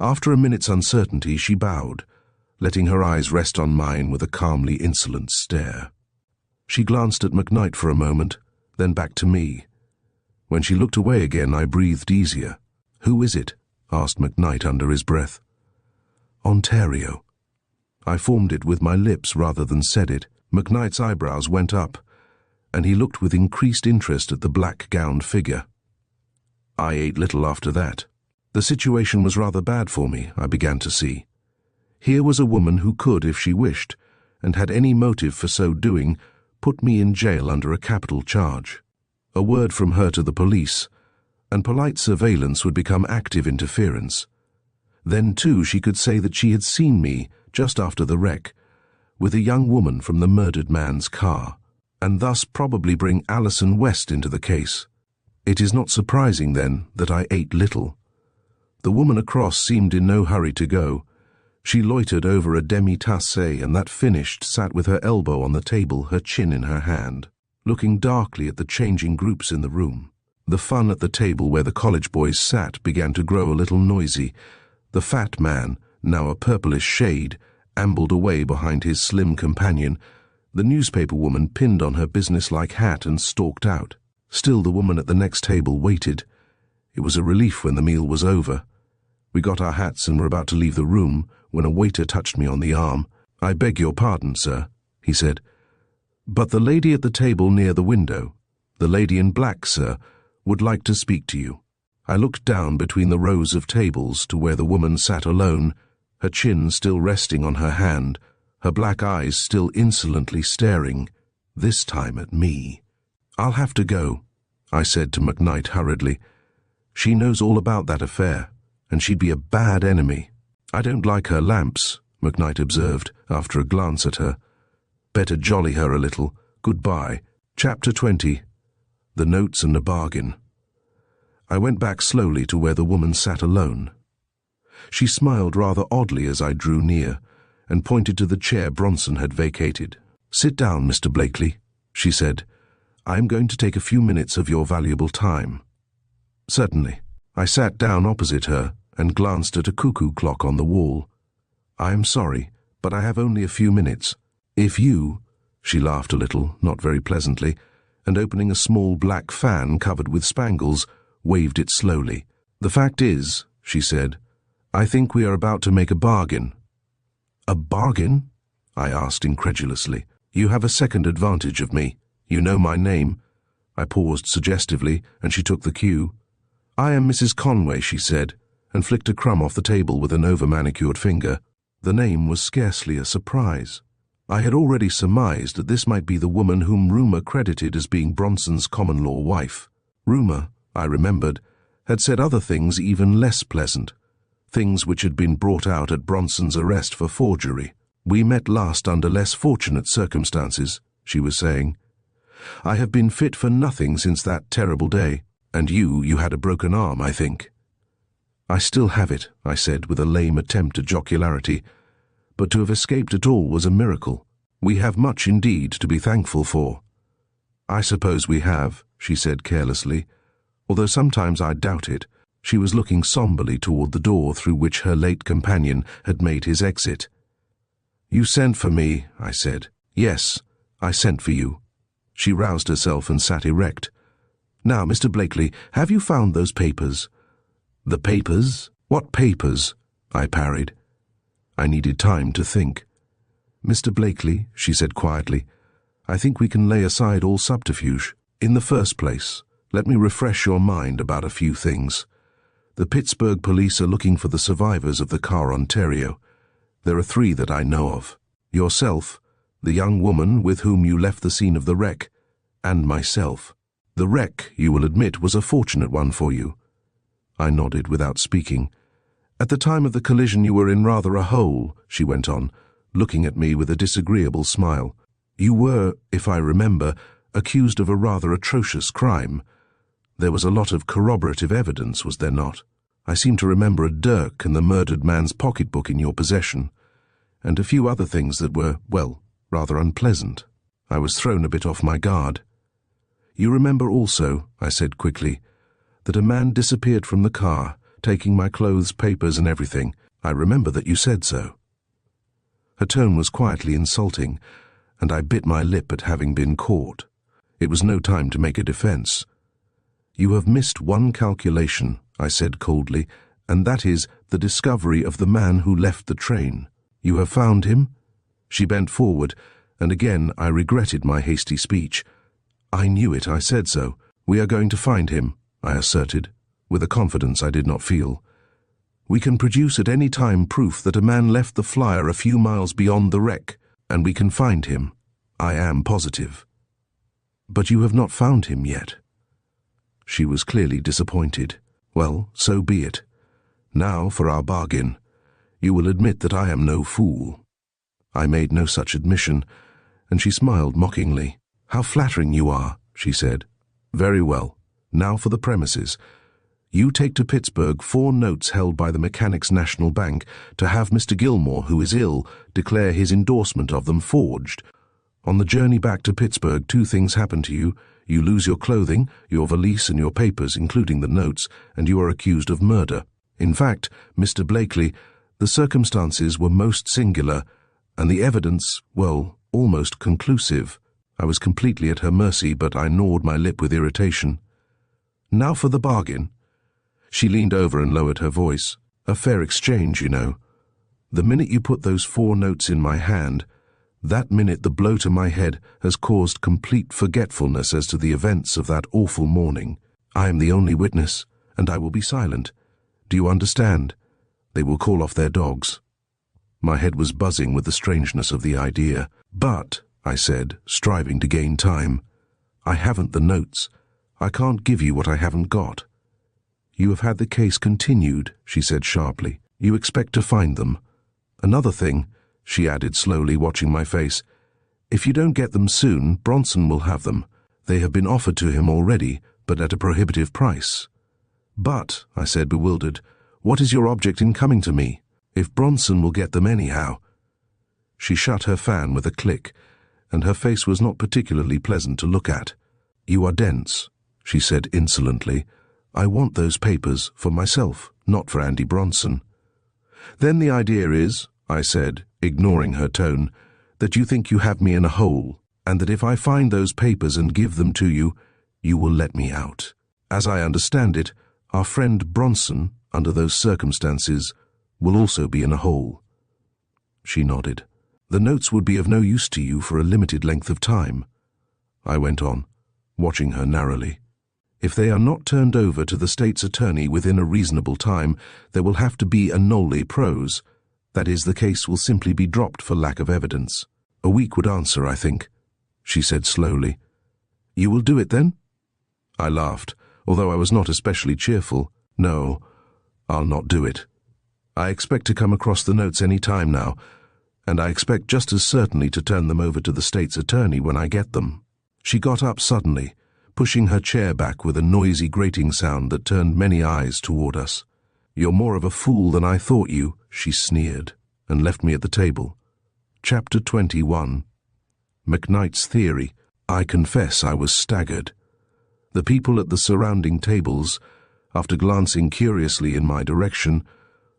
A: After a minute's uncertainty, she bowed, letting her eyes rest on mine with a calmly insolent stare. She glanced at McKnight for a moment, then back to me. When she looked away again, I breathed easier. "Who is it?" asked McKnight under his breath. "Ontario." I formed it with my lips rather than said it. McKnight's eyebrows went up, and he looked with increased interest at the black-gowned figure. I ate little after that. The situation was rather bad for me, I began to see. Here was a woman who could, if she wished, and had any motive for so doing, put me in jail under a capital charge. A word from her to the police, and polite surveillance would become active interference. Then, too, she could say that she had seen me, just after the wreck, with a young woman from the murdered man's car, and thus probably bring Alison West into the case. It is not surprising, then, that I ate little. The woman across seemed in no hurry to go. She loitered over a demi-tasse, and that finished, sat with her elbow on the table, her chin in her hand, looking darkly at the changing groups in the room. The fun at the table where the college boys sat began to grow a little noisy. The fat man, now a purplish shade, ambled away behind his slim companion. The newspaper woman pinned on her business-like hat and stalked out. Still the woman at the next table waited. It was a relief when the meal was over. We got our hats and were about to leave the room when a waiter touched me on the arm. "I beg your pardon, sir," he said, "but the lady at the table near the window, the lady in black, sir, would like to speak to you." I looked down between the rows of tables to where the woman sat alone, her chin still resting on her hand, her black eyes still insolently staring, this time at me. "I'll have to go," I said to McKnight hurriedly. "She knows all about that affair, and she'd be a bad enemy." "I don't like her lamps," McKnight observed, after a glance at her. "Better jolly her a little. Goodbye." Chapter 20. The Notes and a Bargain. I went back slowly to where the woman sat alone. She smiled rather oddly as I drew near, and pointed to the chair Bronson had vacated. "Sit down, Mr. Blakely," she said. "I am going to take a few minutes of your valuable time." "Certainly." I sat down opposite her and glanced at a cuckoo clock on the wall. "I am sorry, but I have only a few minutes. If you—" She laughed a little, not very pleasantly, and opening a small black fan covered with spangles, waved it slowly. "The fact is," she said, "I think we are about to make a bargain." "A bargain?" I asked incredulously. "You have a second advantage of me. You know my name." I paused suggestively, and she took the cue. "I am Mrs. Conway," she said, and flicked a crumb off the table with an over-manicured finger. The name was scarcely a surprise. I had already surmised that this might be the woman whom rumour credited as being Bronson's common-law wife. Rumour, I remembered, had said other things even less pleasant, things which had been brought out at Bronson's arrest for forgery. "We met last under less fortunate circumstances," she was saying. "I have been fit for nothing since that terrible day. And you had a broken arm, I think." "I still have it," I said with a lame attempt at jocularity. "But to have escaped at all was a miracle. We have much indeed to be thankful for." "I suppose we have," she said carelessly, although sometimes I doubt it. She was looking somberly toward the door through which her late companion had made his exit. "You sent for me," I said. "Yes, I sent for you." She roused herself and sat erect. "Now, Mr. Blakely, have you found those papers?" "The papers? What papers?" I parried. I needed time to think. "Mr. Blakely," she said quietly, "I think we can lay aside all subterfuge. In the first place, let me refresh your mind about a few things. The Pittsburg police are looking for the survivors of the car Ontario. There are 3 that I know of. Yourself, the young woman with whom you left the scene of the wreck, and myself. The wreck, you will admit, was a fortunate one for you." I nodded without speaking. "At the time of the collision you were in rather a hole," she went on, looking at me with a disagreeable smile. "You were, if I remember, accused of a rather atrocious crime. There was a lot of corroborative evidence, was there not? I seem to remember a dirk and the murdered man's pocketbook in your possession, and a few other things that were, well, rather unpleasant." I was thrown a bit off my guard. "You remember also," I said quickly, "that a man disappeared from the car, taking my clothes, papers, and everything. I remember that you said so." Her tone was quietly insulting, and I bit my lip at having been caught. It was no time to make a defense. "You have missed one calculation," I said coldly, "and that is the discovery of the man who left the train. You have found him?" She bent forward, and again I regretted my hasty speech. "I knew it, I said so. We are going to find him," I asserted, with a confidence I did not feel. "We can produce at any time proof that a man left the flyer a few miles beyond the wreck, and we can find him. I am positive." "But you have not found him yet." She was clearly disappointed. "Well, so be it. Now for our bargain. You will admit that I am no fool." I made no such admission, and she smiled mockingly. "How flattering you are," she said. "Very well. Now for the premises. You take to Pittsburg 4 notes held by the Mechanics' National Bank to have Mr. Gilmore, who is ill, declare his endorsement of them forged. On the journey back to Pittsburg, 2 things happen to you. You lose your clothing, your valise and your papers, including the notes, and you are accused of murder. In fact, Mr. Blakely, the circumstances were most singular, and the evidence, well, almost conclusive." I was completely at her mercy, but I gnawed my lip with irritation. "Now for the bargain." She leaned over and lowered her voice. "A fair exchange, you know. The minute you put those 4 notes in my hand, that minute the blow to my head has caused complete forgetfulness as to the events of that awful morning. I am the only witness, and I will be silent. Do you understand? They will call off their dogs." My head was buzzing with the strangeness of the idea. "But," I said, striving to gain time, "I haven't the notes. I can't give you what I haven't got." "You have had the case continued," she said sharply. "You expect to find them. Another thing," she added slowly, watching my face, "if you don't get them soon, Bronson will have them, They have been offered to him already, but at a prohibitive price. But, I said, bewildered, what is your object in coming to me? If Bronson will get them anyhow. She shut her fan with a click, and her face was not particularly pleasant to look at. You are dense, she said insolently. I want those papers for myself, not for Andy Bronson. Then the idea is, I said, ignoring her tone, that you think you have me in a hole, and that if I find those papers and give them to you, you will let me out. As I understand it, our friend Bronson, under those circumstances, will also be in a hole. She nodded. The notes would be of no use to you for a limited length of time. I went on, watching her narrowly. If they are not turned over to the state's attorney within a reasonable time, there will have to be a nolle pros. That is, the case will simply be dropped for lack of evidence. A week would answer, I think, she said slowly. You will do it then? I laughed, although I was not especially cheerful. No, I'll not do it. I expect to come across the notes any time now, and I expect just as certainly to turn them over to the state's attorney when I get them. She got up suddenly, pushing her chair back with a noisy grating sound that turned many eyes toward us. You're more of a fool than I thought you, she sneered, and left me at the table. Chapter 21. McKnight's Theory. I confess I was staggered. The people at the surrounding tables, after glancing curiously in my direction,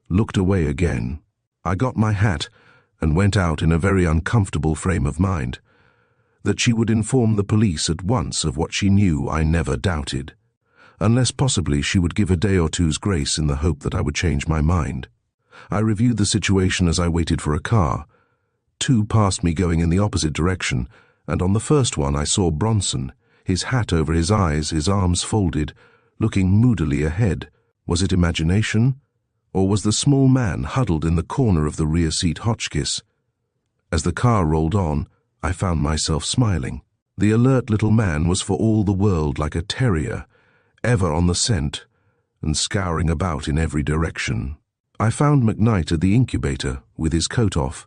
A: looked away again. I got my hat and went out in a very uncomfortable frame of mind. That she would inform the police at once of what she knew I never doubted, unless possibly she would give a day or two's grace in the hope that I would change my mind. I reviewed the situation as I waited for a car. Two passed me going in the opposite direction, and on the first one I saw Bronson, his hat over his eyes, his arms folded, looking moodily ahead. Was it imagination? Or was the small man huddled in the corner of the rear seat Hotchkiss? As the car rolled on, I found myself smiling. The alert little man was for all the world like a terrier, ever on the scent, and scouring about in every direction. I found McKnight at the incubator, with his coat off,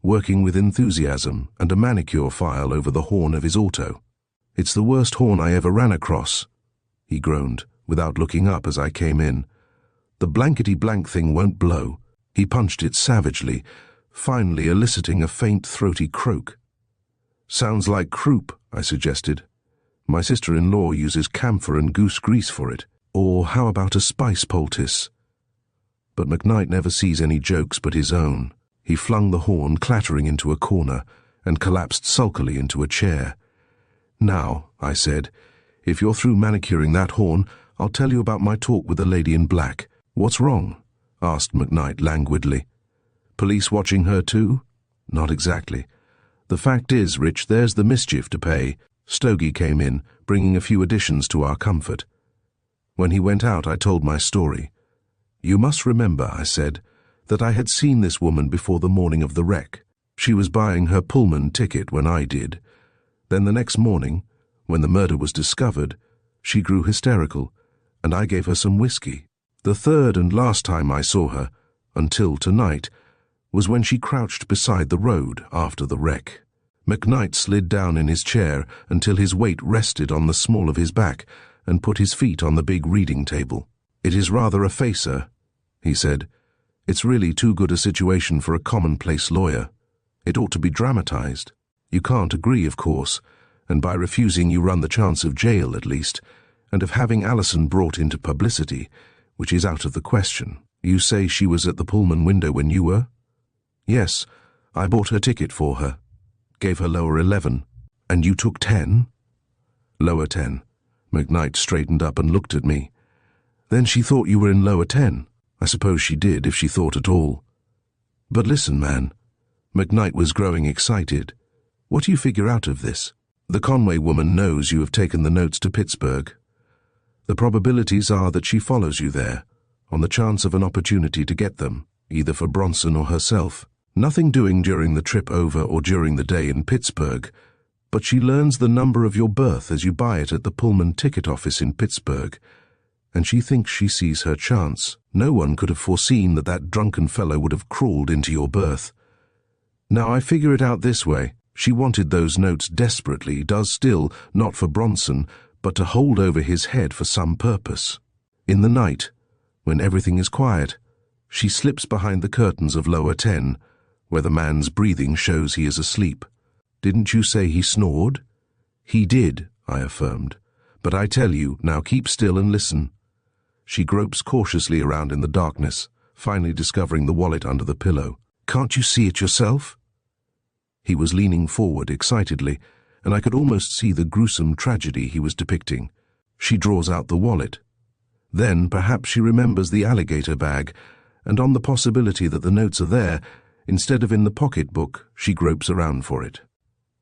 A: working with enthusiasm and a manicure file over the horn of his auto. It's the worst horn I ever ran across, he groaned, without looking up as I came in. The blankety-blank thing won't blow. He punched it savagely, finally eliciting a faint throaty croak. Sounds like croup, I suggested. My sister-in-law uses camphor and goose grease for it. Or how about a spice poultice? But McKnight never sees any jokes but his own. He flung the horn clattering into a corner and collapsed sulkily into a chair. Now, I said, if you're through manicuring that horn, I'll tell you about my talk with the lady in black. What's wrong? Asked McKnight languidly. Police watching her too? Not exactly. The fact is, Rich, there's the mischief to pay. Stogie came in, bringing a few additions to our comfort. When he went out, I told my story. You must remember, I said, that I had seen this woman before the morning of the wreck. She was buying her Pullman ticket when I did. Then the next morning, when the murder was discovered, she grew hysterical, and I gave her some whiskey. The third and last time I saw her, until tonight, was when she crouched beside the road after the wreck. McKnight slid down in his chair until his weight rested on the small of his back and put his feet on the big reading table. It is rather a facer, he said. It's really too good a situation for a commonplace lawyer. It ought to be dramatized. You can't agree, of course, and by refusing you run the chance of jail at least, and of having Alison brought into publicity, which is out of the question. You say she was at the Pullman window when you were? Yes, I bought her ticket for her. Gave her lower 11. And you took 10? Lower 10. McKnight straightened up and looked at me. Then she thought you were in lower 10. I suppose she did, if she thought at all. But listen, man. McKnight was growing excited. What do you figure out of this? The Conway woman knows you have taken the notes to Pittsburg. The probabilities are that she follows you there, on the chance of an opportunity to get them, either for Bronson or herself. Nothing doing during the trip over or during the day in Pittsburg, but she learns the number of your berth as you buy it at the Pullman ticket office in Pittsburg, and she thinks she sees her chance. No one could have foreseen that that drunken fellow would have crawled into your berth. Now I figure it out this way. She wanted those notes desperately, does still, not for Bronson, but to hold over his head for some purpose. In the night, when everything is quiet, she slips behind the curtains of lower 10, where the man's breathing shows he is asleep. "Didn't you say he snored?" "He did," I affirmed. "But I tell you, now keep still and listen." She gropes cautiously around in the darkness, finally discovering the wallet under the pillow. "Can't you see it yourself?" He was leaning forward excitedly, and I could almost see the gruesome tragedy he was depicting. She draws out the wallet. Then perhaps she remembers the alligator bag, and on the possibility that the notes are there, instead of in the pocketbook, she gropes around for it.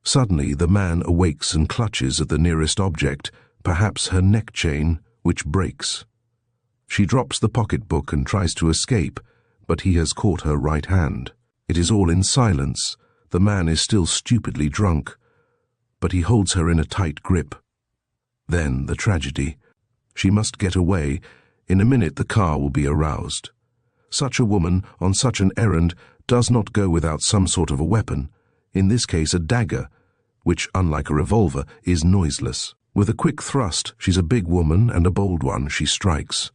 A: Suddenly the man awakes and clutches at the nearest object, perhaps her neck chain, which breaks. She drops the pocketbook and tries to escape, but he has caught her right hand. It is all in silence. The man is still stupidly drunk, but he holds her in a tight grip. Then the tragedy. She must get away. In a minute the car will be aroused. Such a woman, on such an errand, does not go without some sort of a weapon, in this case a dagger, which, unlike a revolver, is noiseless. With a quick thrust, she's a big woman and a bold one, she strikes.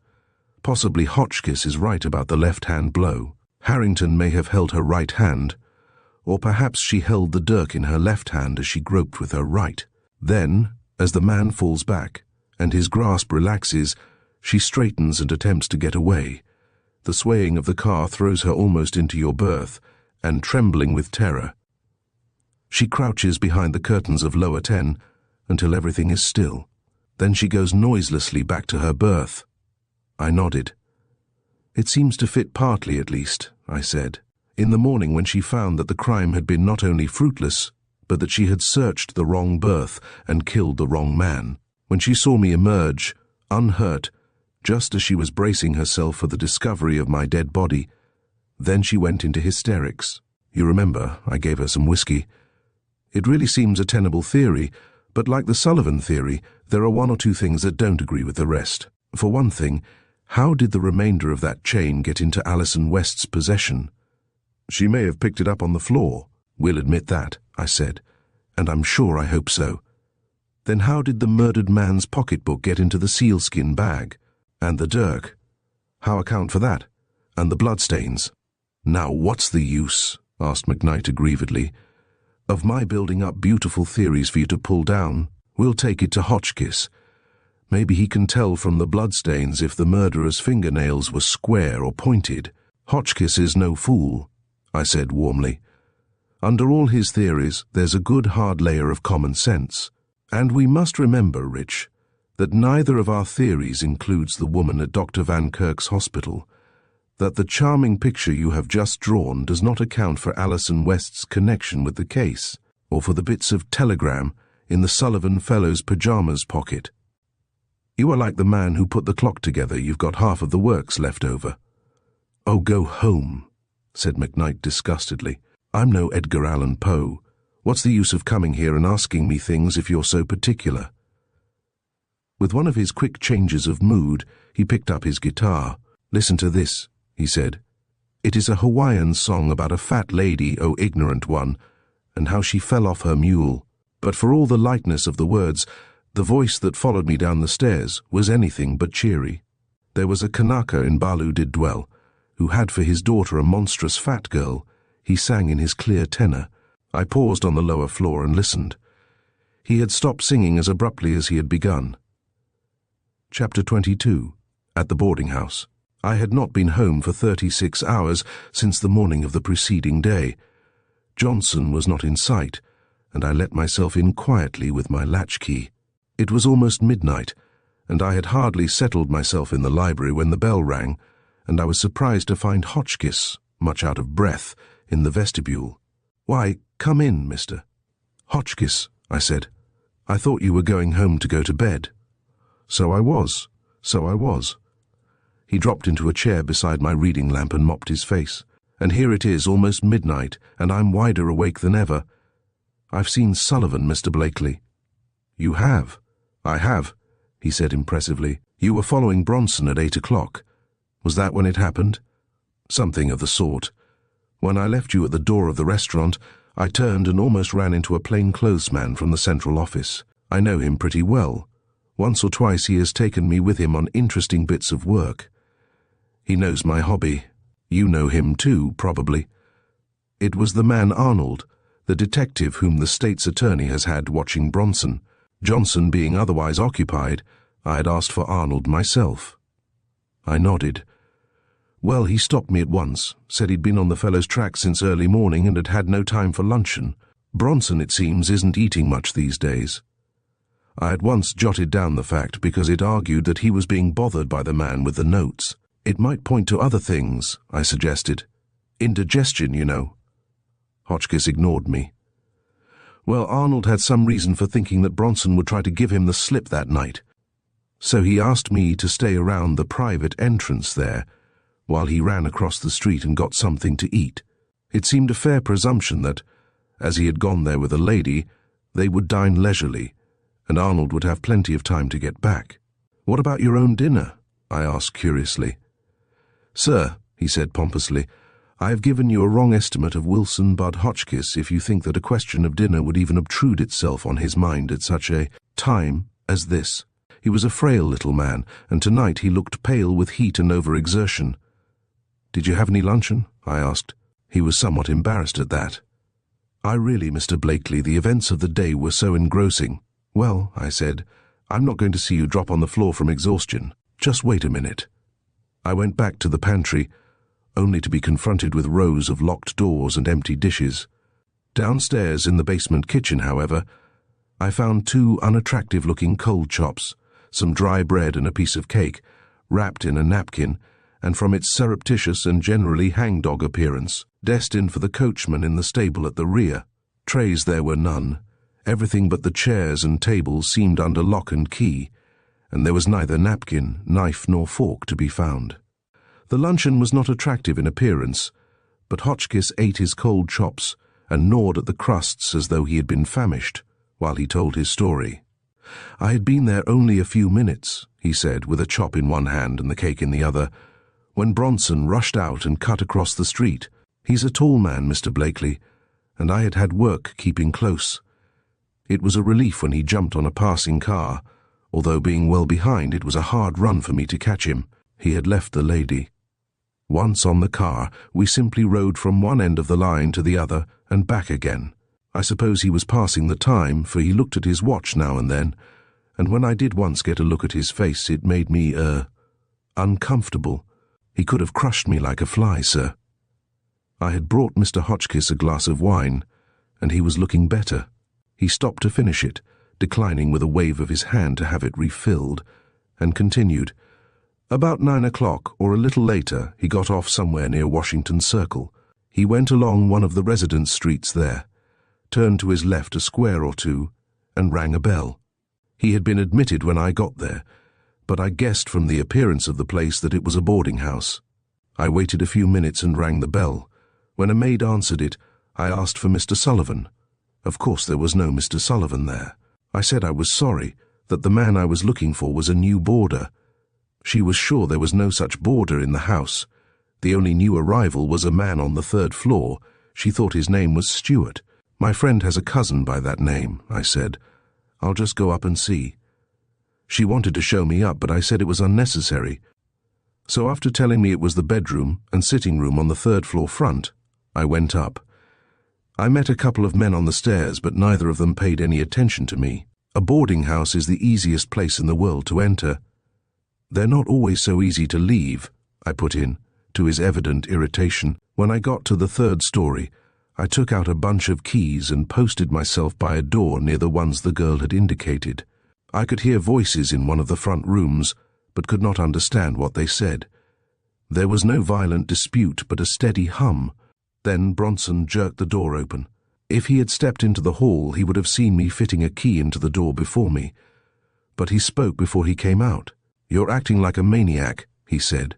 A: Possibly Hotchkiss is right about the left-hand blow. Harrington may have held her right hand, or perhaps she held the dirk in her left hand as she groped with her right. Then, as the man falls back, and his grasp relaxes, she straightens and attempts to get away. The swaying of the car throws her almost into your berth, and trembling with terror, she crouches behind the curtains of lower 10 until everything is still. Then she goes noiselessly back to her berth. I nodded. "It seems to fit partly, at least," I said. In the morning, when she found that the crime had been not only fruitless, but that she had searched the wrong berth and killed the wrong man. When she saw me emerge, unhurt, just as she was bracing herself for the discovery of my dead body, then she went into hysterics. You remember, I gave her some whiskey. It really seems a tenable theory, but like the Sullivan theory, there are one or two things that don't agree with the rest. For one thing, how did the remainder of that chain get into Alison West's possession? She may have picked it up on the floor. We'll admit that, I said, and I'm sure I hope so. Then how did the murdered man's pocketbook get into the sealskin bag? And the dirk? How account for that? And the bloodstains? "Now what's the use," asked McKnight aggrievedly, "of my building up beautiful theories for you to pull down? We'll take it to Hotchkiss. Maybe he can tell from the bloodstains if the murderer's fingernails were square or pointed. Hotchkiss is no fool," I said warmly. "Under all his theories, there's a good hard layer of common sense. And we must remember, Rich, that neither of our theories includes the woman at Dr. Van Kirk's hospital, that the charming picture you have just drawn does not account for Alison West's connection with the case, or for the bits of telegram in the Sullivan fellow's pajamas pocket. You are like the man who put the clock together. You've got half of the works left over." "Oh, go home," said McKnight disgustedly. "I'm no Edgar Allan Poe. What's the use of coming here and asking me things if you're so particular?" With one of his quick changes of mood, he picked up his guitar. "Listen to this," he said. "It is a Hawaiian song about a fat lady, oh ignorant one, and how she fell off her mule. But for all the lightness of the words, the voice that followed me down the stairs was anything but cheery. There was a Kanaka in Balu did dwell, who had for his daughter a monstrous fat girl. He sang in his clear tenor. I paused on the lower floor and listened. He had stopped singing as abruptly as he had begun. Chapter 22. At the boarding house. I had not been home for 36 hours since the morning of the preceding day. Johnson was not in sight, and I let myself in quietly with my latchkey. It was almost midnight, and I had hardly settled myself in the library when the bell rang, and I was surprised to find Hotchkiss, much out of breath, in the vestibule. "Why, come in, mister." "Hotchkiss," I said. "I thought you were going home to go to bed." So I was. He dropped into a chair beside my reading lamp and mopped his face. "And here it is, almost midnight, and I'm wider awake than ever. I've seen Sullivan, Mr. Blakely." "You have?" "I have," he said impressively. "You were following Bronson at 8 o'clock. Was that when it happened?" "Something of the sort. When I left you at the door of the restaurant, I turned and almost ran into a plainclothesman from the central office. I know him pretty well. Once or twice he has taken me with him on interesting bits of work. He knows my hobby. You know him too, probably. It was the man Arnold, the detective whom the state's attorney has had watching Bronson. Johnson being otherwise occupied, I had asked for Arnold myself. I nodded. Well, he stopped me at once, said he'd been on the fellow's track since early morning and had had no time for luncheon. Bronson, it seems, isn't eating much these days. I had once jotted down the fact because it argued that he was being bothered by the man with the notes. It might point to other things, I suggested. Indigestion, you know. Hotchkiss ignored me. Well, Arnold had some reason for thinking that Bronson would try to give him the slip that night. So he asked me to stay around the private entrance there, while he ran across the street and got something to eat. It seemed a fair presumption that, as he had gone there with a lady, they would dine leisurely, and Arnold would have plenty of time to get back. "What about your own dinner?" I asked curiously. "Sir," he said pompously, "I have given you a wrong estimate of Wilson Budd Hotchkiss if you think that a question of dinner would even obtrude itself on his mind at such a time as this." He was a frail little man, and tonight he looked pale with heat and overexertion. "Did you have any luncheon?" I asked. He was somewhat embarrassed at that. "I really, Mr. Blakely, the events of the day were so engrossing." "Well," I said, "I'm not going to see you drop on the floor from exhaustion. Just wait a minute." I went back to the pantry, only to be confronted with rows of locked doors and empty dishes. Downstairs in the basement kitchen, however, I found 2 unattractive-looking cold chops, some dry bread and a piece of cake, wrapped in a napkin, and from its surreptitious and generally hangdog appearance, destined for the coachman in the stable at the rear. Trays there were none. Everything but the chairs and tables seemed under lock and key, and there was neither napkin, knife, nor fork to be found. The luncheon was not attractive in appearance, but Hotchkiss ate his cold chops and gnawed at the crusts as though he had been famished, while he told his story. "I had been there only a few minutes," he said, with a chop in one hand and the cake in the other, "when Bronson rushed out and cut across the street. He's a tall man, Mr. Blakely, and I had had work keeping close. It was a relief when he jumped on a passing car, although being well behind it was a hard run for me to catch him. He had left the lady. Once on the car, we simply rode from one end of the line to the other and back again. I suppose he was passing the time, for he looked at his watch now and then, and when I did once get a look at his face, it made me, uncomfortable. He could have crushed me like a fly, sir." I had brought Mr. Hotchkiss a glass of wine, and he was looking better. He stopped to finish it, declining with a wave of his hand to have it refilled, and continued. "About 9 o'clock, or a little later, he got off somewhere near Washington Circle. He went along one of the residence streets there, turned to his left a square or two, and rang a bell. He had been admitted when I got there, but I guessed from the appearance of the place that it was a boarding house. I waited a few minutes and rang the bell. When a maid answered it, I asked for Mr. Sullivan. Of course there was no Mr. Sullivan there. I said I was sorry, that the man I was looking for was a new boarder. She was sure there was no such boarder in the house. The only new arrival was a man on the 3rd floor. She thought his name was Stewart. My friend has a cousin by that name, I said. I'll just go up and see. She wanted to show me up, but I said it was unnecessary. So after telling me it was the bedroom and sitting room on the 3rd floor front, I went up. I met a couple of men on the stairs, but neither of them paid any attention to me. A boarding house is the easiest place in the world to enter. They're not always so easy to leave, I put in, to his evident irritation. When I got to the 3rd story, I took out a bunch of keys and posted myself by a door near the ones the girl had indicated. I could hear voices in one of the front rooms, but could not understand what they said. There was no violent dispute, but a steady hum. Then Bronson jerked the door open. If he had stepped into the hall, he would have seen me fitting a key into the door before me. But he spoke before he came out. "You're acting like a maniac," he said.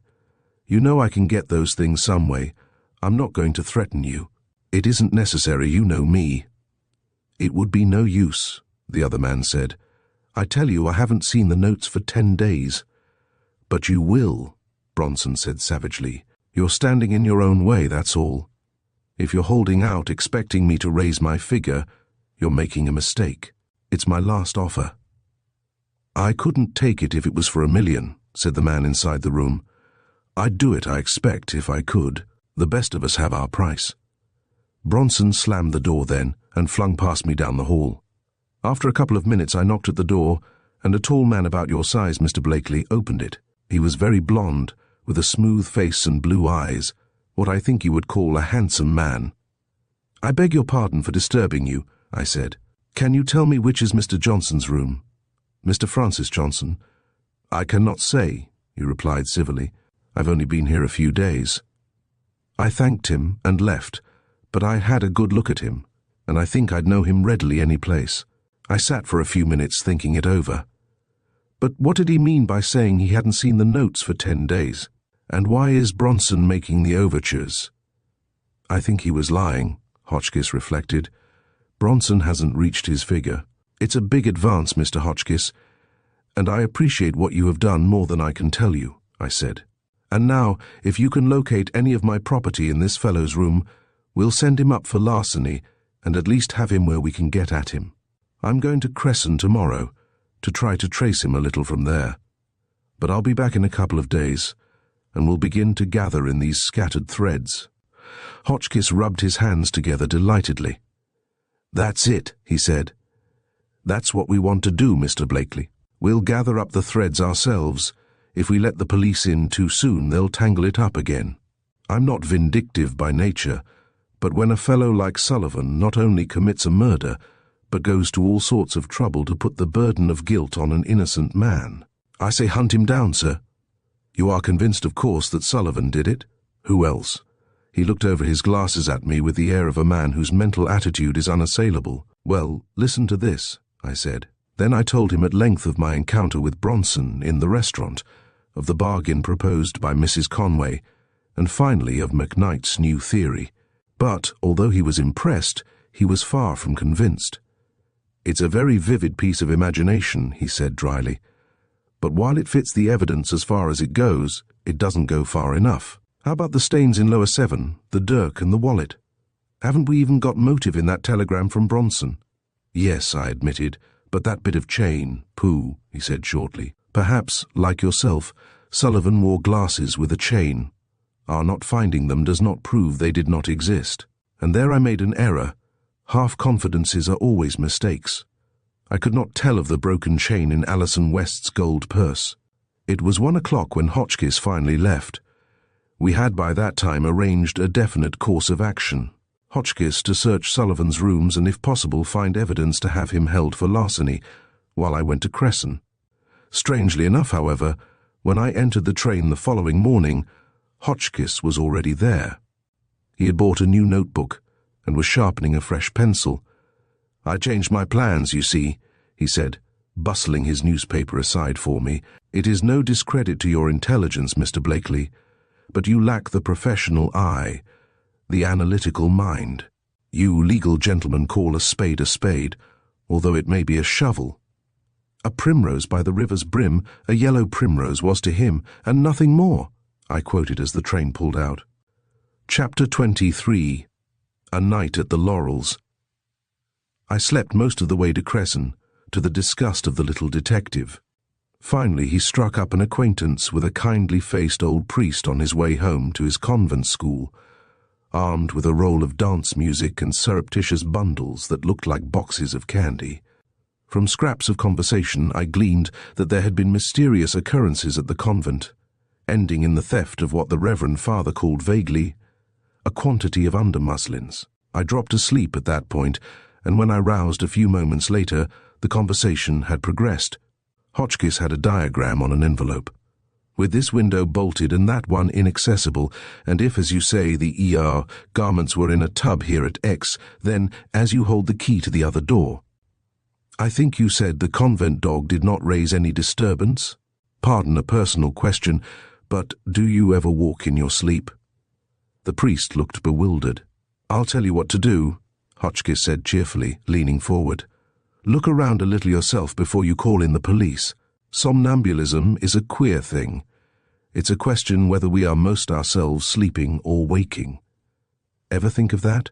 A: "You know I can get those things some way. I'm not going to threaten you. It isn't necessary, you know me." "It would be no use," the other man said. "I tell you, I haven't seen the notes for 10 days. "But you will," Bronson said savagely. "You're standing in your own way, that's all." If you're holding out expecting me to raise my figure, you're making a mistake. It's my last offer." "I couldn't take it if it was for $1 million," said the man inside the room. "I'd do it, I expect, if I could. The best of us have our price." Bronson slammed the door then and flung past me down the hall. After a couple of minutes I knocked at the door, and a tall man about your size, Mr. Blakely, opened it. He was very blond, with a smooth face and blue eyes, what I think you would call a handsome man. "I beg your pardon for disturbing you," I said. "Can you tell me which is Mr. Johnson's room?" "Mr. Francis Johnson?" "I cannot say," he replied civilly. "I've only been here a few days." I thanked him and left, but I had a good look at him, and I think I'd know him readily any place. I sat for a few minutes thinking it over. But what did he mean by saying he hadn't seen the notes for 10 days? And why is Bronson making the overtures? I think he was lying, Hotchkiss reflected. Bronson hasn't reached his figure. It's a big advance, Mr. Hotchkiss, and I appreciate what you have done more than I can tell you, I said. And now, if you can locate any of my property in this fellow's room, we'll send him up for larceny and at least have him where we can get at him. I'm going to Cresson tomorrow to try to trace him a little from there. But I'll be back in a couple of days, and we'll begin to gather in these scattered threads. Hotchkiss rubbed his hands together delightedly. That's it, he said. That's what we want to do, Mr. Blakely. We'll gather up the threads ourselves. If we let the police in too soon, they'll tangle it up again. I'm not vindictive by nature, but when a fellow like Sullivan not only commits a murder, but goes to all sorts of trouble to put the burden of guilt on an innocent man, I say hunt him down, sir. You are convinced, of course, that Sullivan did it? Who else? He looked over his glasses at me with the air of a man whose mental attitude is unassailable. Well, listen to this, I said. Then I told him at length of my encounter with Bronson in the restaurant, of the bargain proposed by Mrs. Conway, and finally of McKnight's new theory. But, although he was impressed, he was far from convinced. It's a very vivid piece of imagination, he said dryly. But while it fits the evidence as far as it goes, it doesn't go far enough. How about the stains in lower 7, the dirk and the wallet? Haven't we even got motive in that telegram from Bronson? Yes, I admitted, but that bit of chain, pooh, he said shortly. Perhaps, like yourself, Sullivan wore glasses with a chain. Our not finding them does not prove they did not exist. And there I made an error. Half-confidences are always mistakes. I could not tell of the broken chain in Alison West's gold purse. It was 1 o'clock when Hotchkiss finally left. We had by that time arranged a definite course of action. Hotchkiss to search Sullivan's rooms and if possible find evidence to have him held for larceny, while I went to Cresson. Strangely enough, however, when I entered the train the following morning, Hotchkiss was already there. He had bought a new notebook and was sharpening a fresh pencil. I changed my plans, you see, he said, bustling his newspaper aside for me. It is no discredit to your intelligence, Mr. Blakely, but you lack the professional eye, the analytical mind. You legal gentlemen call a spade, although it may be a shovel. A primrose by the river's brim, a yellow primrose was to him, and nothing more, I quoted as the train pulled out. Chapter 23. A Night at the Laurels. I slept most of the way to Cresson, to the disgust of the little detective. Finally he struck up an acquaintance with a kindly-faced old priest on his way home to his convent school, armed with a roll of dance music and surreptitious bundles that looked like boxes of candy. From scraps of conversation I gleaned that there had been mysterious occurrences at the convent, ending in the theft of what the Reverend Father called vaguely a quantity of undermuslins. I dropped asleep at that point, and when I roused a few moments later, the conversation had progressed. Hotchkiss had a diagram on an envelope. With this window bolted and that one inaccessible, and if, as you say, the garments were in a tub here at X, then as you hold the key to the other door. I think you said the convent dog did not raise any disturbance? Pardon a personal question, but do you ever walk in your sleep? The priest looked bewildered. I'll tell you what to do, Hotchkiss said cheerfully, leaning forward. Look around a little yourself before you call in the police. Somnambulism is a queer thing. It's a question whether we are most ourselves sleeping or waking. Ever think of that?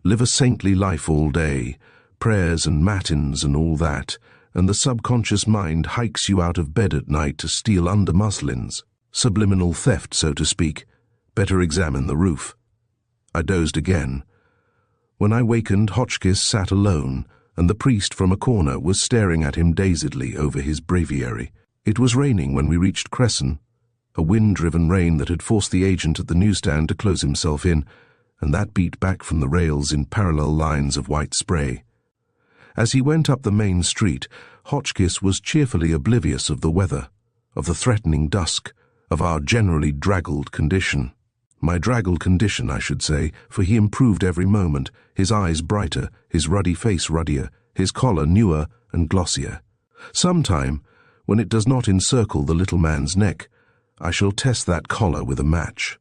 A: Live a saintly life all day, prayers and matins and all that, and the subconscious mind hikes you out of bed at night to steal under muslins. Subliminal theft, so to speak. Better examine the roof. I dozed again. When I wakened, Hotchkiss sat alone, and the priest from a corner was staring at him dazedly over his breviary. It was raining when we reached Cresson, a wind-driven rain that had forced the agent at the newsstand to close himself in, and that beat back from the rails in parallel lines of white spray. As he went up the main street, Hotchkiss was cheerfully oblivious of the weather, of the threatening dusk, of our generally draggled condition. My draggled condition, I should say, for he improved every moment, his eyes brighter, his ruddy face ruddier, his collar newer and glossier. Sometime, when it does not encircle the little man's neck, I shall test that collar with a match.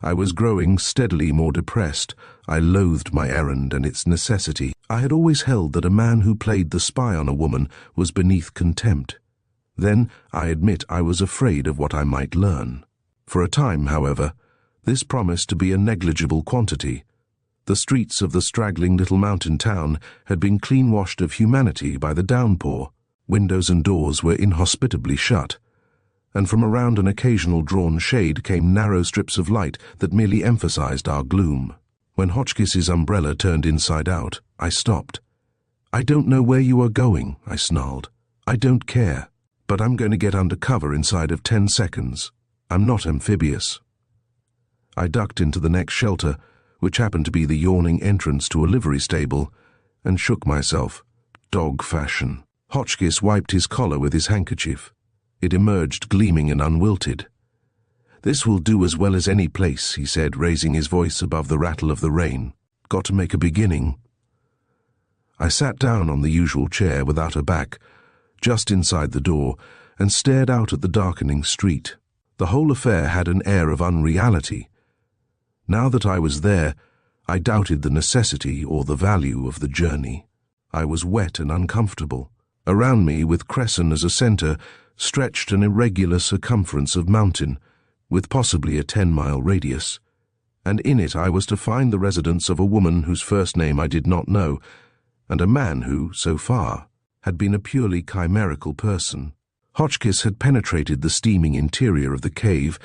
A: I was growing steadily more depressed. I loathed my errand and its necessity. I had always held that a man who played the spy on a woman was beneath contempt. Then, I admit, I was afraid of what I might learn. For a time, however, this promised to be a negligible quantity. The streets of the straggling little mountain town had been clean-washed of humanity by the downpour. Windows and doors were inhospitably shut, and from around an occasional drawn shade came narrow strips of light that merely emphasized our gloom. When Hotchkiss's umbrella turned inside out, I stopped. "I don't know where you are going," I snarled. "I don't care, but I'm going to get under cover inside of 10 seconds. I'm not amphibious." I ducked into the next shelter, which happened to be the yawning entrance to a livery stable, and shook myself, dog fashion. Hotchkiss wiped his collar with his handkerchief. It emerged gleaming and unwilted. "This will do as well as any place," he said, raising his voice above the rattle of the rain. "Got to make a beginning." I sat down on the usual chair without a back, just inside the door, and stared out at the darkening street. The whole affair had an air of unreality. Now that I was there, I doubted the necessity or the value of the journey. I was wet and uncomfortable. Around me, with Cresson as a center, stretched an irregular circumference of mountain, with possibly a 10-mile radius, and in it I was to find the residence of a woman whose first name I did not know, and a man who, so far, had been a purely chimerical person. Hotchkiss had penetrated the steaming interior of the cave,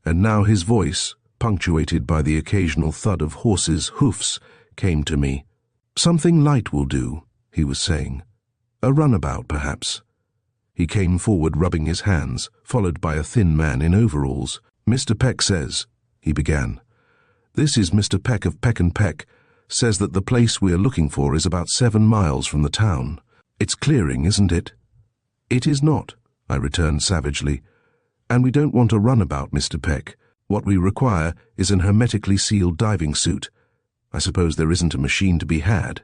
A: and now his voice, punctuated by the occasional thud of horses' hoofs, came to me. "Something light will do," he was saying. "A runabout, perhaps." He came forward rubbing his hands, followed by a thin man in overalls. "Mr. Peck says," he began. "This is Mr. Peck of Peck and Peck, says that the place we are looking for is about 7 miles from the town. It's clearing, isn't it?" "It is not," I returned savagely. "And we don't want a runabout, Mr. Peck. What we require is an hermetically sealed diving suit. I suppose there isn't a machine to be had."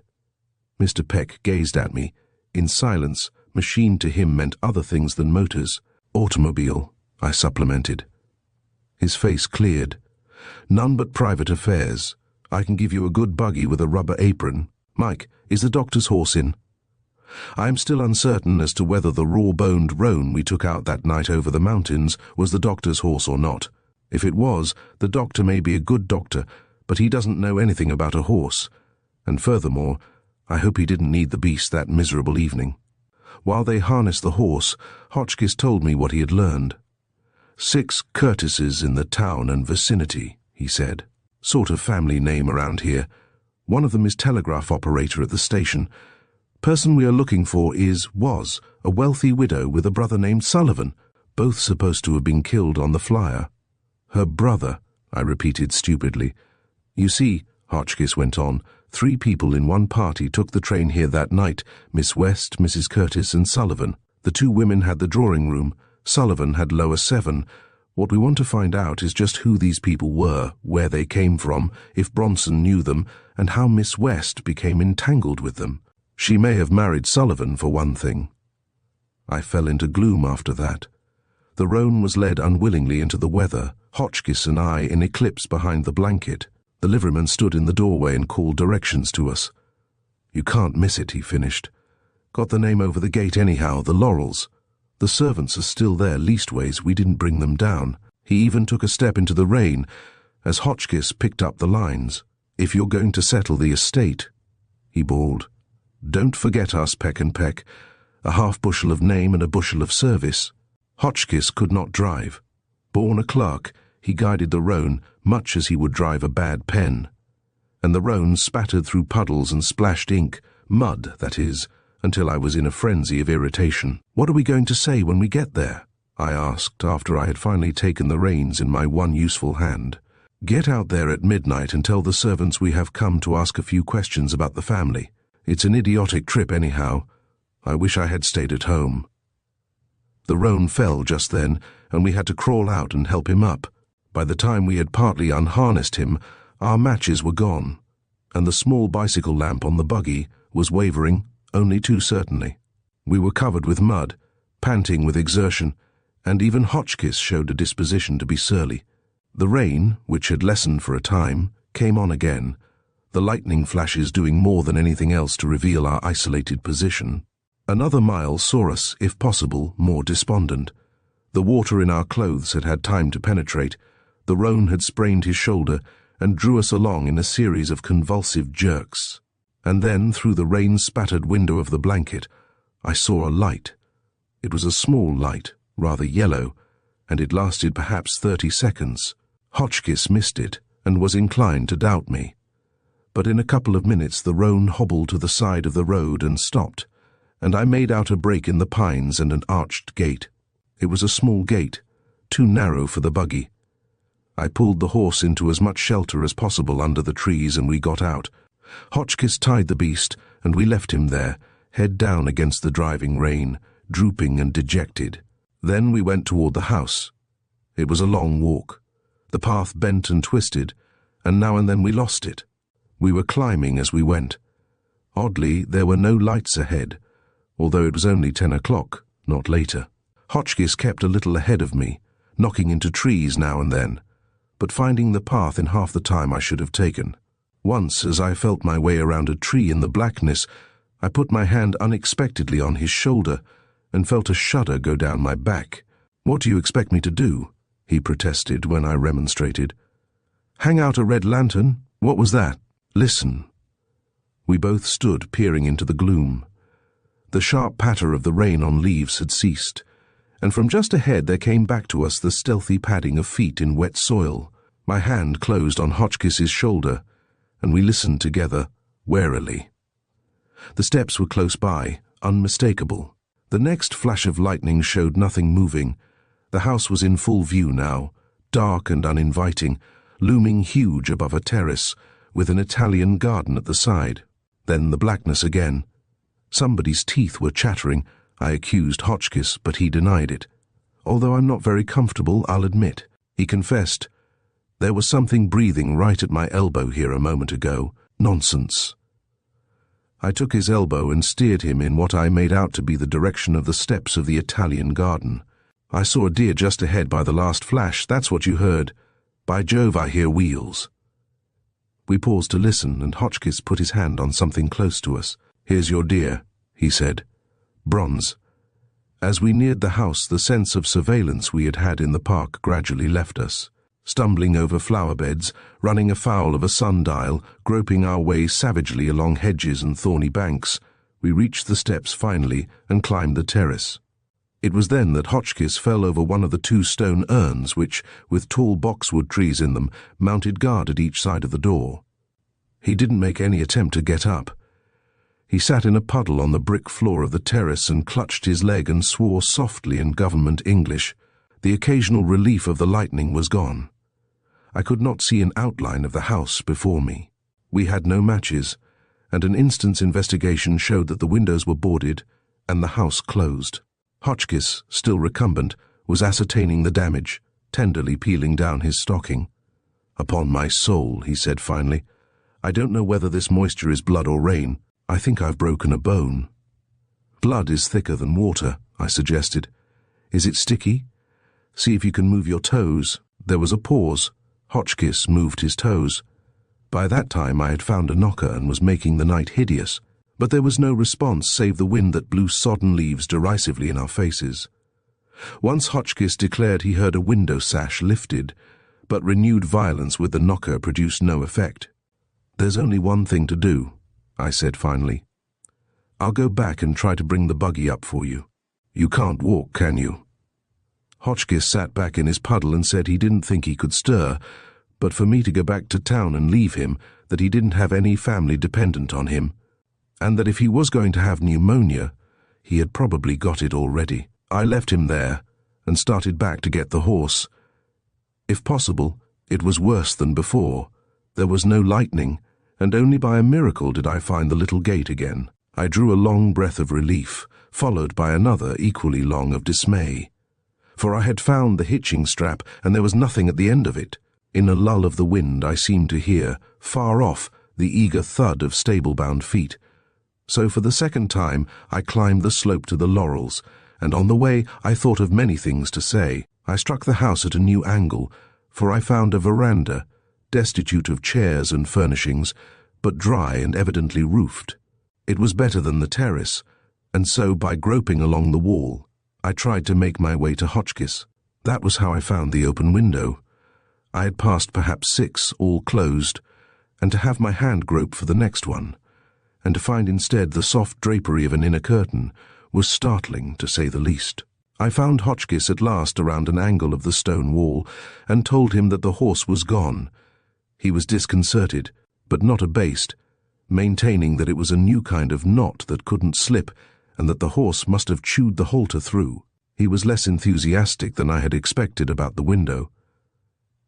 A: Mr. Peck gazed at me. In silence, machine to him meant other things than motors. "Automobile," I supplemented. His face cleared. "None but private affairs. I can give you a good buggy with a rubber apron. Mike, is the doctor's horse in?" I am still uncertain as to whether the raw-boned roan we took out that night over the mountains was the doctor's horse or not. If it was, the doctor may be a good doctor, but he doesn't know anything about a horse. And furthermore, I hope he didn't need the beast that miserable evening. While they harnessed the horse, Hotchkiss told me what he had learned. 6 Curtises in the town and vicinity, he said. Sort of family name around here. One of them is telegraph operator at the station. Person we are looking for was a wealthy widow with a brother named Sullivan, both supposed to have been killed on the flyer. Her brother, I repeated stupidly. You see, Hotchkiss went on, 3 people in one party took the train here that night, Miss West, Mrs. Curtis, and Sullivan. The 2 women had the drawing room. Sullivan had lower 7. What we want to find out is just who these people were, where they came from, if Bronson knew them, and how Miss West became entangled with them. She may have married Sullivan, for one thing. I fell into gloom after that. The roan was led unwillingly into the weather, Hotchkiss and I in eclipse behind the blanket. The liveryman stood in the doorway and called directions to us. You can't miss it, he finished. Got the name over the gate anyhow, the Laurels. The servants are still there, leastways we didn't bring them down. He even took a step into the rain as Hotchkiss picked up the lines. "If you're going to settle the estate," he bawled, "don't forget us, Peck and Peck. A half bushel of name and a bushel of service." Hotchkiss could not drive. Born a clerk, he guided the roan much as he would drive a bad pen. And the roan spattered through puddles and splashed ink, mud, that is, until I was in a frenzy of irritation. "What are we going to say when we get there?" I asked after I had finally taken the reins in my one useful hand. "Get out there at midnight and tell the servants we have come to ask a few questions about the family. It's an idiotic trip anyhow. I wish I had stayed at home." The roan fell just then, and we had to crawl out and help him up. By the time we had partly unharnessed him, our matches were gone, and the small bicycle lamp on the buggy was wavering only too certainly. We were covered with mud, panting with exertion, and even Hotchkiss showed a disposition to be surly. The rain, which had lessened for a time, came on again, the lightning flashes doing more than anything else to reveal our isolated position. Another mile saw us, if possible, more despondent. The water in our clothes had had time to penetrate. The roan had sprained his shoulder and drew us along in a series of convulsive jerks. And then, through the rain-spattered window of the blanket, I saw a light. It was a small light, rather yellow, and it lasted perhaps 30 seconds. Hotchkiss missed it and was inclined to doubt me. But in a couple of minutes the roan hobbled to the side of the road and stopped, and I made out a break in the pines and an arched gate. It was a small gate, too narrow for the buggy. I pulled the horse into as much shelter as possible under the trees, and we got out. Hotchkiss tied the beast, and we left him there, head down against the driving rain, drooping and dejected. Then we went toward the house. It was a long walk. The path bent and twisted, and now and then we lost it. We were climbing as we went. Oddly, there were no lights ahead, although it was only 10 o'clock, not later. Hotchkiss kept a little ahead of me, knocking into trees now and then, but finding the path in half the time I should have taken. Once, as I felt my way around a tree in the blackness, I put my hand unexpectedly on his shoulder and felt a shudder go down my back. "What do you expect me to do?" he protested when I remonstrated. "Hang out a red lantern? What was that?" "Listen." We both stood peering into the gloom. The sharp patter of the rain on leaves had ceased, and from just ahead there came back to us the stealthy padding of feet in wet soil. My hand closed on Hotchkiss's shoulder, and we listened together, warily. The steps were close by, unmistakable. The next flash of lightning showed nothing moving. The house was in full view now, dark and uninviting, looming huge above a terrace, with an Italian garden at the side. Then the blackness again. Somebody's teeth were chattering. I accused Hotchkiss, but he denied it. "Although I'm not very comfortable, I'll admit," he confessed. "There was something breathing right at my elbow here a moment ago." "Nonsense." I took his elbow and steered him in what I made out to be the direction of the steps of the Italian garden. "I saw a deer just ahead by the last flash. That's what you heard. By Jove, I hear wheels." We paused to listen, and Hotchkiss put his hand on something close to us. "Here's your deer," he said. "Bronze." As we neared the house, the sense of surveillance we had had in the park gradually left us. Stumbling over flower beds, running afoul of a sundial, groping our way savagely along hedges and thorny banks, we reached the steps finally and climbed the terrace. It was then that Hotchkiss fell over one of the 2 stone urns which, with tall boxwood trees in them, mounted guard at each side of the door. He didn't make any attempt to get up. He sat in a puddle on the brick floor of the terrace and clutched his leg and swore softly in government English. The occasional relief of the lightning was gone. I could not see an outline of the house before me. We had no matches, and an instant's investigation showed that the windows were boarded and the house closed. Hotchkiss, still recumbent, was ascertaining the damage, tenderly peeling down his stocking. "Upon my soul," he said finally, "I don't know whether this moisture is blood or rain. I think I've broken a bone." "Blood is thicker than water," I suggested. "Is it sticky? See if you can move your toes." There was a pause. Hotchkiss moved his toes. By that time I had found a knocker and was making the night hideous, but there was no response save the wind that blew sodden leaves derisively in our faces. Once Hotchkiss declared he heard a window sash lifted, but renewed violence with the knocker produced no effect. "There's only one thing to do," I said finally. "I'll go back and try to bring the buggy up for you. You can't walk, can you?" Hotchkiss sat back in his puddle and said he didn't think he could stir, but for me to go back to town and leave him, that he didn't have any family dependent on him, and that if he was going to have pneumonia, he had probably got it already. I left him there and started back to get the horse. If possible, it was worse than before. There was no lightning, and only by a miracle did I find the little gate again. I drew a long breath of relief, followed by another equally long of dismay. For I had found the hitching strap, and there was nothing at the end of it. In a lull of the wind I seemed to hear, far off, the eager thud of stable-bound feet. So for the second time I climbed the slope to the Laurels, and on the way I thought of many things to say. I struck the house at a new angle, for I found a veranda, destitute of chairs and furnishings, but dry and evidently roofed. It was better than the terrace, and so by groping along the wall, I tried to make my way to Hotchkiss. That was how I found the open window. I had passed perhaps 6, all closed, and to have my hand grope for the next one, and to find instead the soft drapery of an inner curtain, was startling, to say the least. I found Hotchkiss at last around an angle of the stone wall, and told him that the horse was gone. He was disconcerted, but not abased, maintaining that it was a new kind of knot that couldn't slip, and that the horse must have chewed the halter through. He was less enthusiastic than I had expected about the window.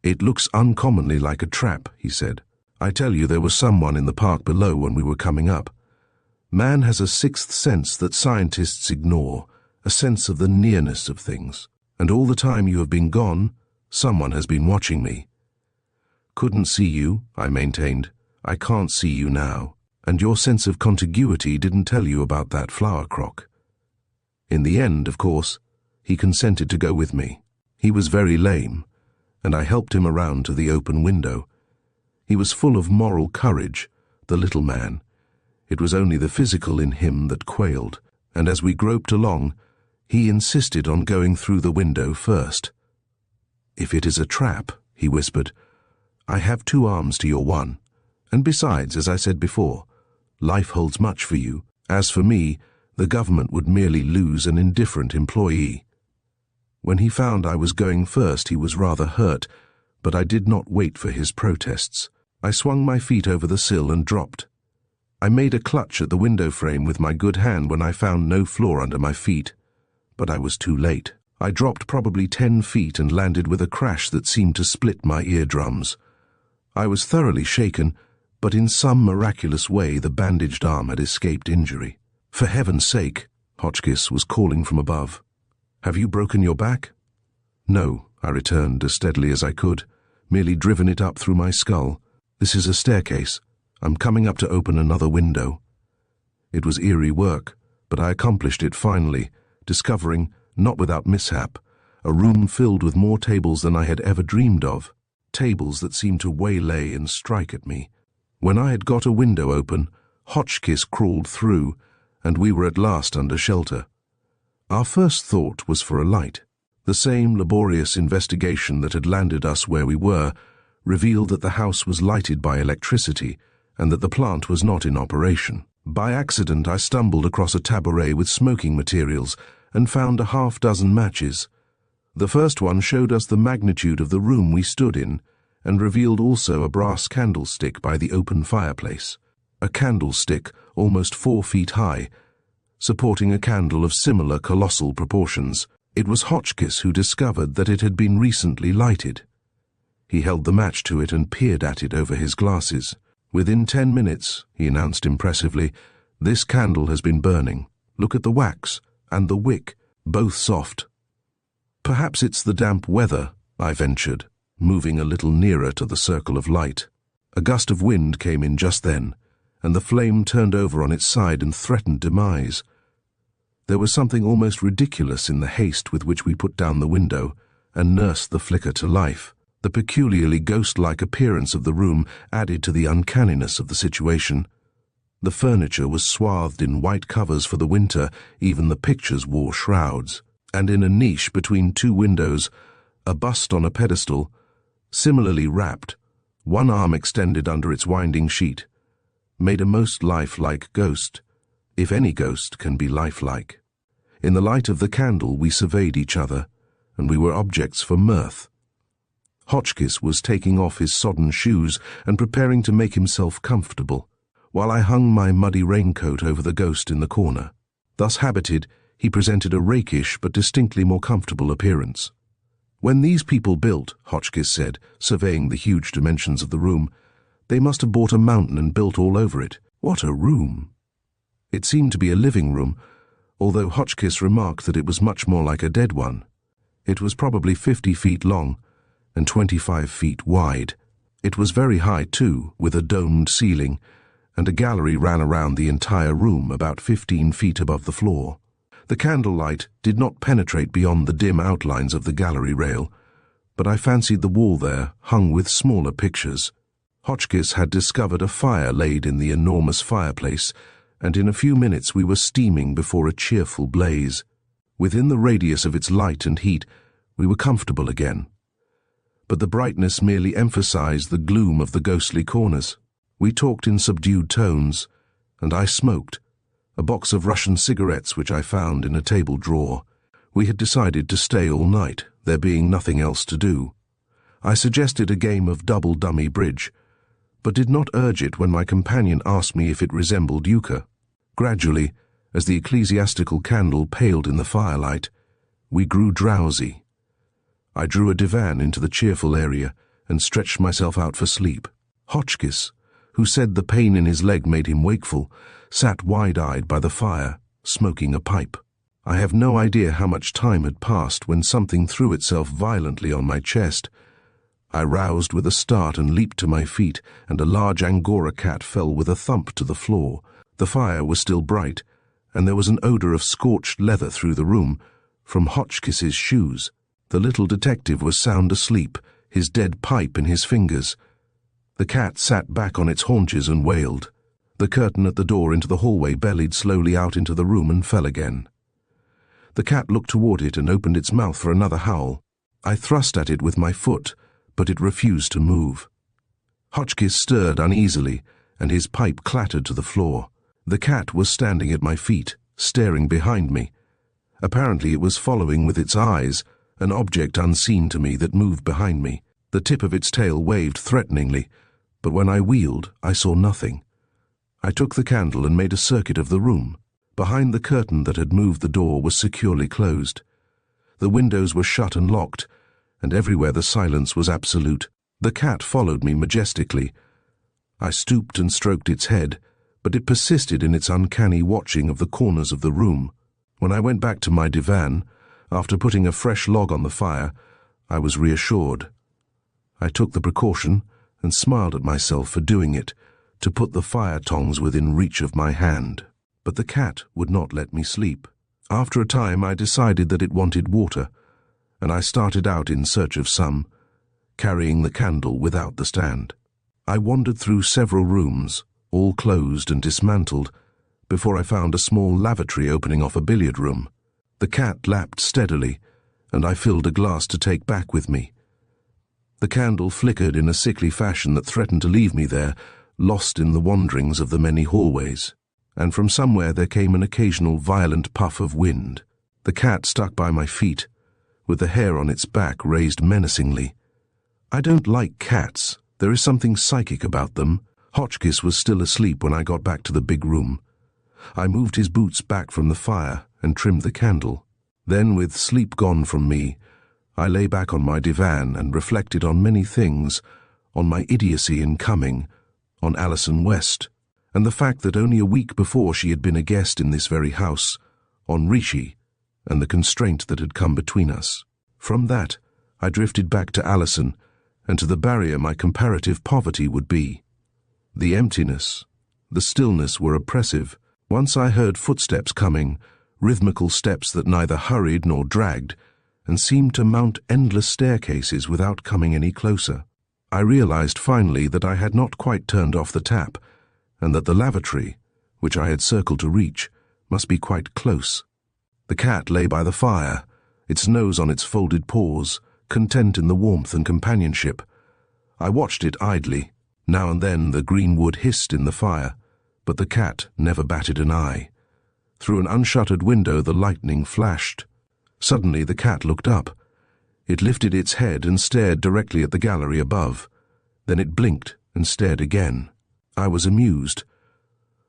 A: "It looks uncommonly like a trap," he said. "I tell you, there was someone in the park below when we were coming up. Man has a sixth sense that scientists ignore, a sense of the nearness of things. And all the time you have been gone, someone has been watching me." "Couldn't see you," I maintained. "I can't see you now. And your sense of contiguity didn't tell you about that flower crock." In the end, of course, he consented to go with me. He was very lame, and I helped him around to the open window. He was full of moral courage, the little man. It was only the physical in him that quailed, and as we groped along, he insisted on going through the window first. "If it is a trap," he whispered, "I have 2 arms to your 1. And besides, as I said before, life holds much for you. As for me, the government would merely lose an indifferent employee." When he found I was going first, he was rather hurt, but I did not wait for his protests. I swung my feet over the sill and dropped. I made a clutch at the window frame with my good hand when I found no floor under my feet, but I was too late. I dropped probably 10 feet and landed with a crash that seemed to split my eardrums. I was thoroughly shaken, but in some miraculous way the bandaged arm had escaped injury. "For heaven's sake," Hotchkiss was calling from above. "Have you broken your back?" "No," I returned as steadily as I could, "merely driven it up through my skull. This is a staircase. I'm coming up to open another window." It was eerie work, but I accomplished it finally, discovering, not without mishap, a room filled with more tables than I had ever dreamed of, tables that seemed to waylay and strike at me. When I had got a window open, Hotchkiss crawled through, and we were at last under shelter. Our first thought was for a light. The same laborious investigation that had landed us where we were revealed that the house was lighted by electricity, and that the plant was not in operation. By accident I stumbled across a tabouret with smoking materials and found a half-dozen matches. The first one showed us the magnitude of the room we stood in, and revealed also a brass candlestick by the open fireplace. A candlestick almost 4 feet high, supporting a candle of similar colossal proportions. It was Hotchkiss who discovered that it had been recently lighted. He held the match to it and peered at it over his glasses. "Within 10 minutes, he announced impressively, "this candle has been burning. Look at the wax and the wick, both soft." "Perhaps it's the damp weather," I ventured, moving a little nearer to the circle of light. A gust of wind came in just then, and the flame turned over on its side and threatened demise. There was something almost ridiculous in the haste with which we put down the window and nursed the flicker to life. The peculiarly ghost-like appearance of the room added to the uncanniness of the situation. The furniture was swathed in white covers for the winter, even the pictures wore shrouds, and in a niche between 2 windows, a bust on a pedestal, similarly wrapped, One arm extended under its winding sheet, made a most lifelike ghost, if any ghost can be lifelike. In the light of the candle we surveyed each other, and we were objects for mirth. Hotchkiss was taking off his sodden shoes and preparing to make himself comfortable, while I hung my muddy raincoat over the ghost in the corner. Thus habited, he presented a rakish but distinctly more comfortable appearance. "When these people built," Hotchkiss said, surveying the huge dimensions of the room, "they must have bought a mountain and built all over it. What a room!" It seemed to be a living room, although Hotchkiss remarked that it was much more like a dead one. It was probably 50 feet long and 25 feet wide. It was very high too, with a domed ceiling, and a gallery ran around the entire room about 15 feet above the floor. The candlelight did not penetrate beyond the dim outlines of the gallery rail, but I fancied the wall there hung with smaller pictures. Hotchkiss had discovered a fire laid in the enormous fireplace, and in a few minutes we were steaming before a cheerful blaze. Within the radius of its light and heat, we were comfortable again. But the brightness merely emphasized the gloom of the ghostly corners. We talked in subdued tones, and I smoked, a box of Russian cigarettes which I found in a table drawer. We had decided to stay all night, there being nothing else to do. I suggested a game of double-dummy bridge, but did not urge it when my companion asked me if it resembled euchre. Gradually, as the ecclesiastical candle paled in the firelight, we grew drowsy. I drew a divan into the cheerful area and stretched myself out for sleep. Hotchkiss, who said the pain in his leg made him wakeful, sat wide-eyed by the fire, smoking a pipe. I have no idea how much time had passed when something threw itself violently on my chest. I roused with a start and leaped to my feet, and a large Angora cat fell with a thump to the floor. The fire was still bright, and there was an odor of scorched leather through the room, from Hotchkiss's shoes. The little detective was sound asleep, his dead pipe in his fingers. The cat sat back on its haunches and wailed. The curtain at the door into the hallway bellied slowly out into the room and fell again. The cat looked toward it and opened its mouth for another howl. I thrust at it with my foot, but it refused to move. Hotchkiss stirred uneasily, and his pipe clattered to the floor. The cat was standing at my feet, staring behind me. Apparently it was following with its eyes an object unseen to me that moved behind me. The tip of its tail waved threateningly, but when I wheeled, I saw nothing. I took the candle and made a circuit of the room. Behind the curtain that had moved the door was securely closed. The windows were shut and locked, and everywhere the silence was absolute. The cat followed me majestically. I stooped and stroked its head, but it persisted in its uncanny watching of the corners of the room. When I went back to my divan, after putting a fresh log on the fire, I was reassured. I took the precaution and smiled at myself for doing it, to put the fire tongs within reach of my hand. But the cat would not let me sleep. After a time I decided that it wanted water, and I started out in search of some, carrying the candle without the stand. I wandered through several rooms, all closed and dismantled, before I found a small lavatory opening off a billiard room. The cat lapped steadily, and I filled a glass to take back with me. The candle flickered in a sickly fashion that threatened to leave me there, lost in the wanderings of the many hallways, and from somewhere there came an occasional violent puff of wind. The cat stuck by my feet, with the hair on its back raised menacingly. I don't like cats. There is something psychic about them. Hotchkiss was still asleep when I got back to the big room. I moved his boots back from the fire and trimmed the candle. Then, with sleep gone from me, I lay back on my divan and reflected on many things, on my idiocy in coming, on Alison West, and the fact that only a week before she had been a guest in this very house, on Rishi, and the constraint that had come between us. From that, I drifted back to Alison, and to the barrier my comparative poverty would be. The emptiness, the stillness were oppressive. Once I heard footsteps coming, rhythmical steps that neither hurried nor dragged, and seemed to mount endless staircases without coming any closer. I realized finally that I had not quite turned off the tap, and that the lavatory, which I had circled to reach, must be quite close. The cat lay by the fire, its nose on its folded paws, content in the warmth and companionship. I watched it idly. Now and then the green wood hissed in the fire, but the cat never batted an eye. Through an unshuttered window the lightning flashed. Suddenly the cat looked up. It lifted its head and stared directly at the gallery above. Then it blinked and stared again. I was amused.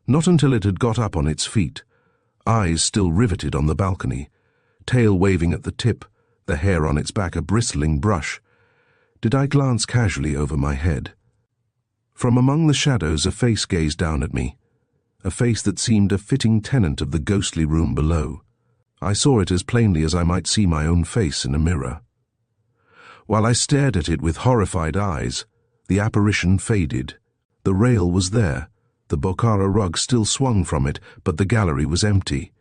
A: Not until it had got up on its feet, eyes still riveted on the balcony, tail waving at the tip, the hair on its back a bristling brush, did I glance casually over my head. From among the shadows a face gazed down at me, a face that seemed a fitting tenant of the ghostly room below. I saw it as plainly as I might see my own face in a mirror. While I stared at it with horrified eyes, the apparition faded. The rail was there, the Bokhara rug still swung from it, but the gallery was empty.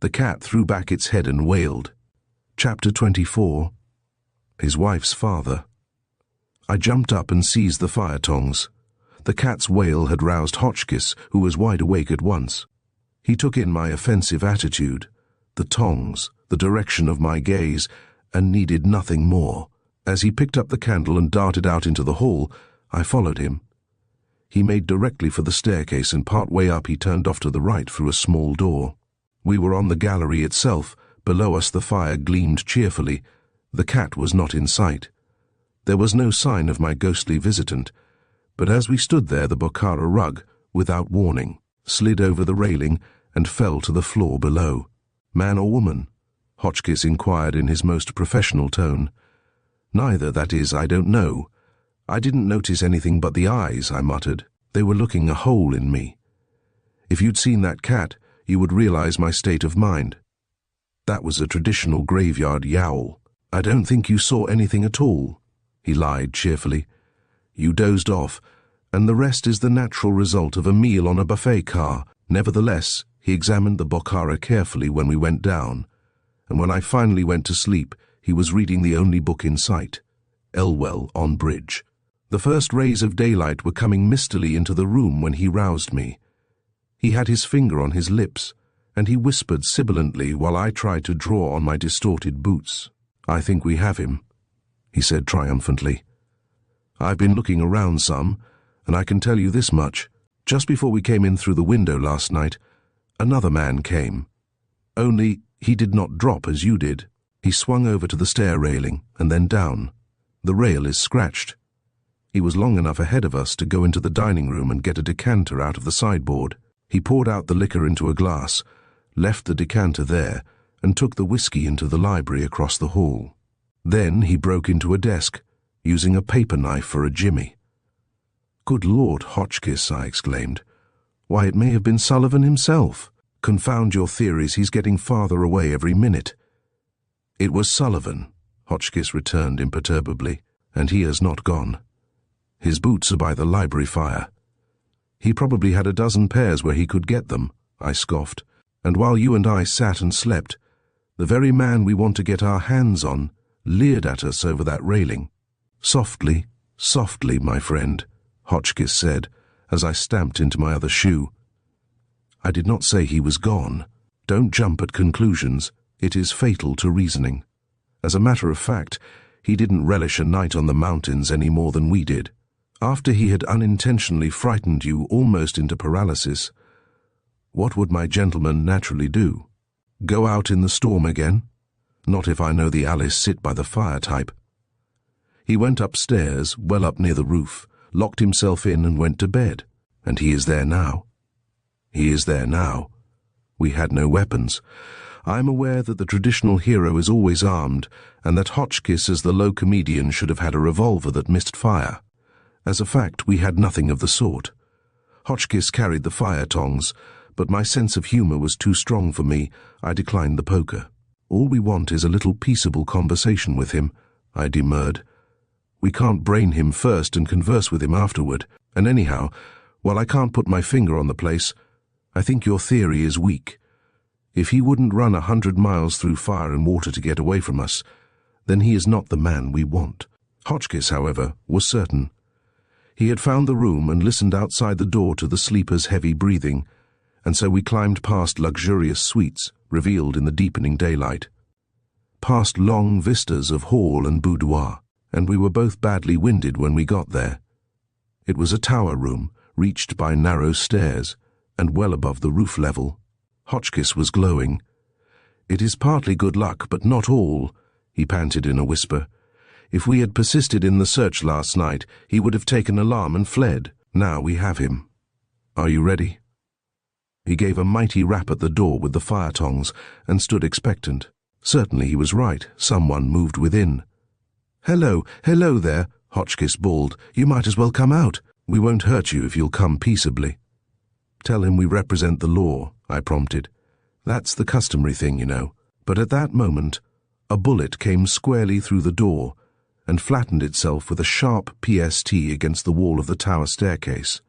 A: The cat threw back its head and wailed. Chapter 24. His wife's father. I jumped up and seized the fire tongs. The cat's wail had roused Hotchkiss, who was wide awake at once. He took in my offensive attitude, the tongs, the direction of my gaze, and needed nothing more. As he picked up the candle and darted out into the hall, I followed him. He made directly for the staircase, and part way up he turned off to the right through a small door. We were on the gallery itself. Below us the fire gleamed cheerfully. The cat was not in sight. There was no sign of my ghostly visitant, but as we stood there the Bokhara rug, without warning, slid over the railing and fell to the floor below. Man or woman? Hotchkiss inquired in his most professional tone. Neither, that is, I don't know. I didn't notice anything but the eyes, I muttered. They were looking a hole in me. If you'd seen that cat, you would realize my state of mind. That was a traditional graveyard yowl. I don't think you saw anything at all, he lied cheerfully. You dozed off, and the rest is the natural result of a meal on a buffet car. Nevertheless, he examined the Bokhara carefully when we went down, and when I finally went to sleep, he was reading the only book in sight, Elwell on Bridge. The first rays of daylight were coming mistily into the room when he roused me. He had his finger on his lips, and he whispered sibilantly while I tried to draw on my distorted boots. I think we have him, he said triumphantly. I've been looking around some, and I can tell you this much. Just before we came in through the window last night, another man came. Only he did not drop as you did. He swung over to the stair railing and then down. The rail is scratched. He was long enough ahead of us to go into the dining room and get a decanter out of the sideboard. He poured out the liquor into a glass, left the decanter there, and took the whiskey into the library across the hall. Then he broke into a desk, using a paper knife for a jimmy. "Good Lord, Hotchkiss," I exclaimed. "Why, it may have been Sullivan himself. Confound your theories, he's getting farther away every minute." "It was Sullivan," Hotchkiss returned imperturbably, "and he has not gone. His boots are by the library fire." "He probably had a dozen pairs where he could get them," I scoffed, "and while you and I sat and slept, the very man we want to get our hands on leered at us over that railing." "Softly, softly, my friend," Hotchkiss said, as I stamped into my other shoe. "I did not say he was gone. Don't jump at conclusions. It is fatal to reasoning. As a matter of fact, he didn't relish a night on the mountains any more than we did. After he had unintentionally frightened you almost into paralysis, what would my gentleman naturally do? Go out in the storm again? Not if I know the Alice sit by the fire type. He went upstairs, well up near the roof, locked himself in and went to bed. And he is there now. He is there now. We had no weapons. I am aware that the traditional hero is always armed, and that Hotchkiss as the low comedian should have had a revolver that missed fire. As a fact, we had nothing of the sort. Hotchkiss carried the fire tongs, but my sense of humor was too strong for me. I declined the poker. "All we want is a little peaceable conversation with him," I demurred. "We can't brain him first and converse with him afterward. And anyhow, while I can't put my finger on the place, I think your theory is weak. If he wouldn't run 100 miles through fire and water to get away from us, then he is not the man we want." Hotchkiss, however, was certain. He had found the room and listened outside the door to the sleeper's heavy breathing, and so we climbed past luxurious suites revealed in the deepening daylight, past long vistas of hall and boudoir, and we were both badly winded when we got there. It was a tower room, reached by narrow stairs, and well above the roof level. Hotchkiss was glowing. "It is partly good luck, but not all," he panted in a whisper. "If we had persisted in the search last night, he would have taken alarm and fled. Now we have him. Are you ready?" He gave a mighty rap at the door with the fire tongs and stood expectant. Certainly he was right. Someone moved within. "Hello, hello there," Hotchkiss bawled. "You might as well come out. We won't hurt you if you'll come peaceably." "Tell him we represent the law," I prompted. "That's the customary thing, you know." But at that moment, a bullet came squarely through the door and flattened itself with a sharp PST against the wall of the tower staircase.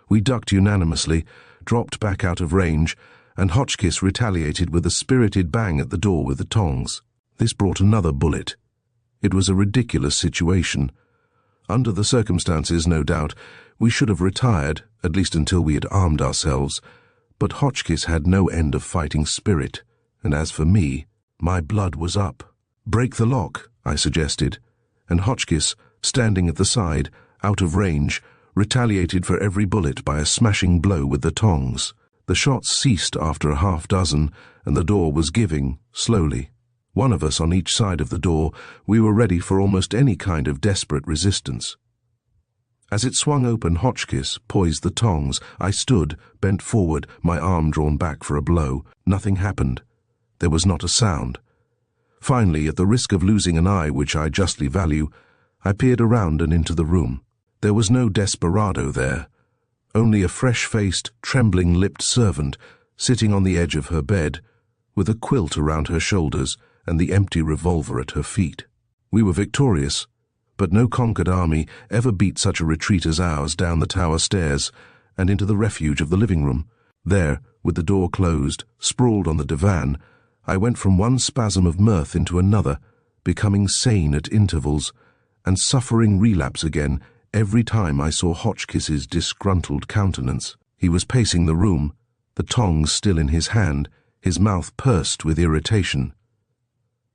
A: We ducked unanimously, dropped back out of range, and Hotchkiss retaliated with a spirited bang at the door with the tongs. This brought another bullet. It was a ridiculous situation. Under the circumstances, no doubt, we should have retired, at least until we had armed ourselves, but Hotchkiss had no end of fighting spirit, and as for me, my blood was up. "Break the lock," I suggested, and Hotchkiss, standing at the side, out of range, retaliated for every bullet by a smashing blow with the tongs. The shots ceased after a half-dozen, and the door was giving, slowly. One of us on each side of the door, we were ready for almost any kind of desperate resistance. As it swung open, Hotchkiss poised the tongs. I stood, bent forward, my arm drawn back for a blow. Nothing happened. There was not a sound. Finally, at the risk of losing an eye which I justly value, I peered around and into the room. There was no desperado there, only a fresh-faced, trembling-lipped servant sitting on the edge of her bed, with a quilt around her shoulders and the empty revolver at her feet. We were victorious, but no conquered army ever beat such a retreat as ours down the tower stairs and into the refuge of the living room. There, with the door closed, sprawled on the divan, I went from one spasm of mirth into another, becoming sane at intervals, and suffering relapse again every time I saw Hotchkiss's disgruntled countenance. He was pacing the room, the tongs still in his hand, his mouth pursed with irritation.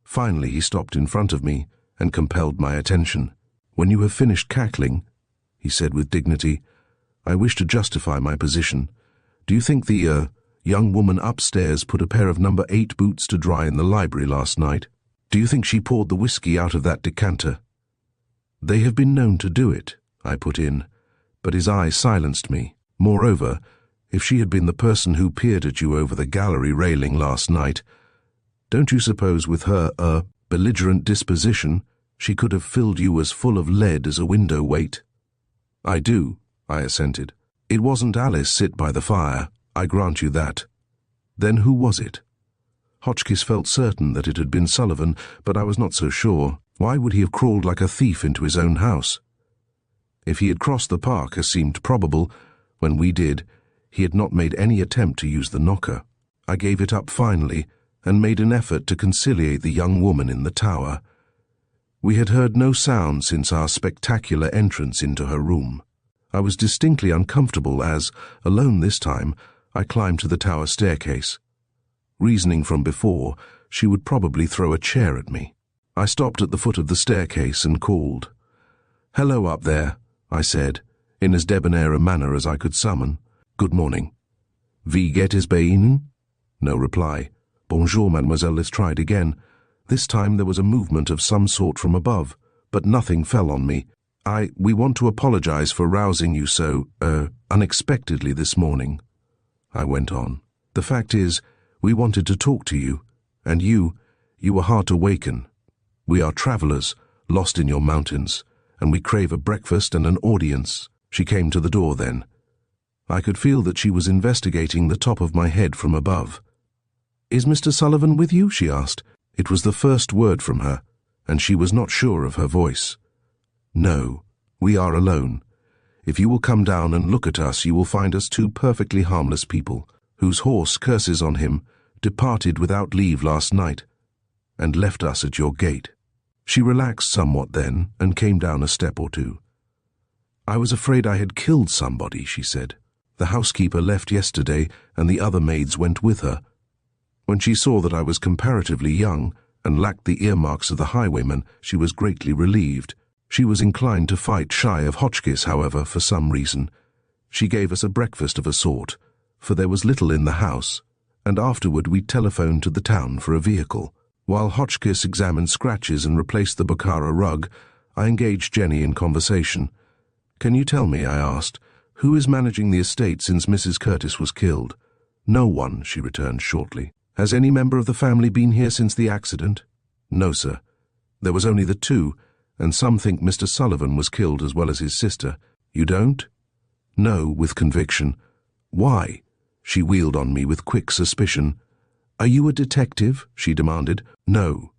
A: Finally he stopped in front of me and compelled my attention. "When you have finished cackling," he said with dignity, "I wish to justify my position. Do you think the, young woman upstairs put a pair of number 8 boots to dry in the library last night? Do you think she poured the whiskey out of that decanter?" "They have been known to do it," I put in, but his eye silenced me. "Moreover, if she had been the person who peered at you over the gallery railing last night, don't you suppose with her, belligerent disposition, she could have filled you as full of lead as a window weight?" "I do," I assented. "It wasn't Alice sit by the fire, I grant you that." "Then who was it?" Hotchkiss felt certain that it had been Sullivan, but I was not so sure. Why would he have crawled like a thief into his own house? If he had crossed the park, as seemed probable, when we did, he had not made any attempt to use the knocker. I gave it up finally, and made an effort to conciliate the young woman in the tower. We had heard no sound since our spectacular entrance into her room. I was distinctly uncomfortable as, alone this time, I climbed to the tower staircase. Reasoning from before, she would probably throw a chair at me. I stopped at the foot of the staircase and called. "Hello up there," I said, in as debonair a manner as I could summon. "Good morning." "Wie geht es bei Ihnen?" No reply. "Bonjour, mademoiselle," let's try it again. This time there was a movement of some sort from above, but nothing fell on me. We want to apologize for rousing you so, unexpectedly this morning," I went on. "The fact is, we wanted to talk to you, and you were hard to waken. We are travelers, lost in your mountains, and we crave a breakfast and an audience." She came to the door then. I could feel that she was investigating the top of my head from above. "Is Mr. Sullivan with you?" she asked. It was the first word from her, and she was not sure of her voice. "No, we are alone. If you will come down and look at us, you will find us 2 perfectly harmless people, whose horse, curses on him, departed without leave last night, and left us at your gate." She relaxed somewhat then, and came down a step or 2. "I was afraid I had killed somebody," she said. "The housekeeper left yesterday, and the other maids went with her. When she saw that I was comparatively young, and lacked the earmarks of the highwayman, she was greatly relieved. She was inclined to fight shy of Hotchkiss, however, for some reason. She gave us a breakfast of a sort, for there was little in the house, and afterward we telephoned to the town for a vehicle. While Hotchkiss examined scratches and replaced the Bokhara rug, I engaged Jenny in conversation. "Can you tell me," I asked, "who is managing the estate since Mrs. Curtis was killed?" "No one," she returned shortly. "Has any member of the family been here since the accident?" "No, sir. There was only the two, and some think Mr. Sullivan was killed as well as his sister." "You don't?" "No," with conviction. "Why?" She wheeled on me with quick suspicion. "Are you a detective?" she demanded. "No."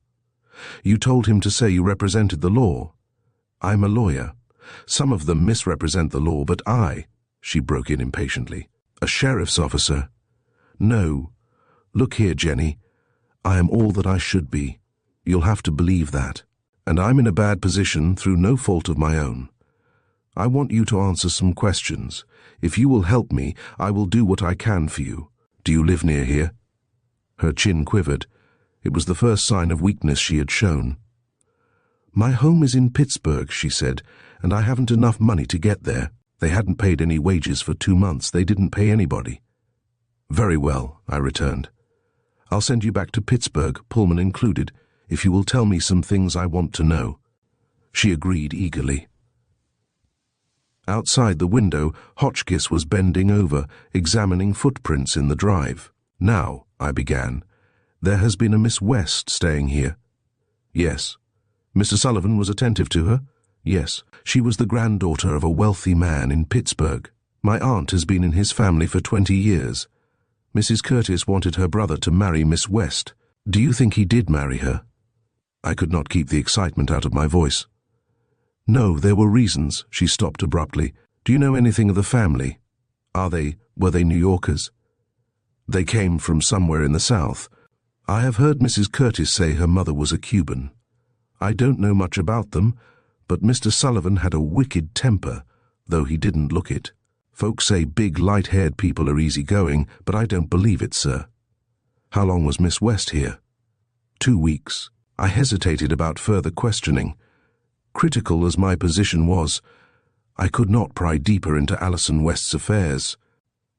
A: "You told him to say you represented the law." "I'm a lawyer. Some of them misrepresent the law, but she broke in impatiently. "A sheriff's officer." "No. Look here, Jenny. I am all that I should be. You'll have to believe that. And I'm in a bad position through no fault of my own. I want you to answer some questions. If you will help me, I will do what I can for you. Do you live near here?" Her chin quivered. It was the first sign of weakness she had shown. "My home is in Pittsburg," she said, "and I haven't enough money to get there. They hadn't paid any wages for 2 months. They didn't pay anybody." "Very well," I returned. "I'll send you back to Pittsburg, Pullman included, if you will tell me some things I want to know." She agreed eagerly. Outside the window, Hotchkiss was bending over, examining footprints in the drive. "Now," I began, "there has been a Miss West staying here?" "Yes." "Mr. Sullivan was attentive to her?" "Yes. She was the granddaughter of a wealthy man in Pittsburg. My aunt has been in his family for 20 years. Mrs. Curtis wanted her brother to marry Miss West. Do you think he did marry her?" I could not keep the excitement out of my voice. "No, there were reasons." She stopped abruptly. "Do you know anything of the family? Were they New Yorkers?" "They came from somewhere in the South. I have heard Mrs. Curtis say her mother was a Cuban. I don't know much about them, but Mr. Sullivan had a wicked temper, though he didn't look it. Folks say big, light-haired people are easygoing, but I don't believe it, sir." "How long was Miss West here?" 2 weeks. I hesitated about further questioning. Critical as my position was, I could not pry deeper into Alison West's affairs.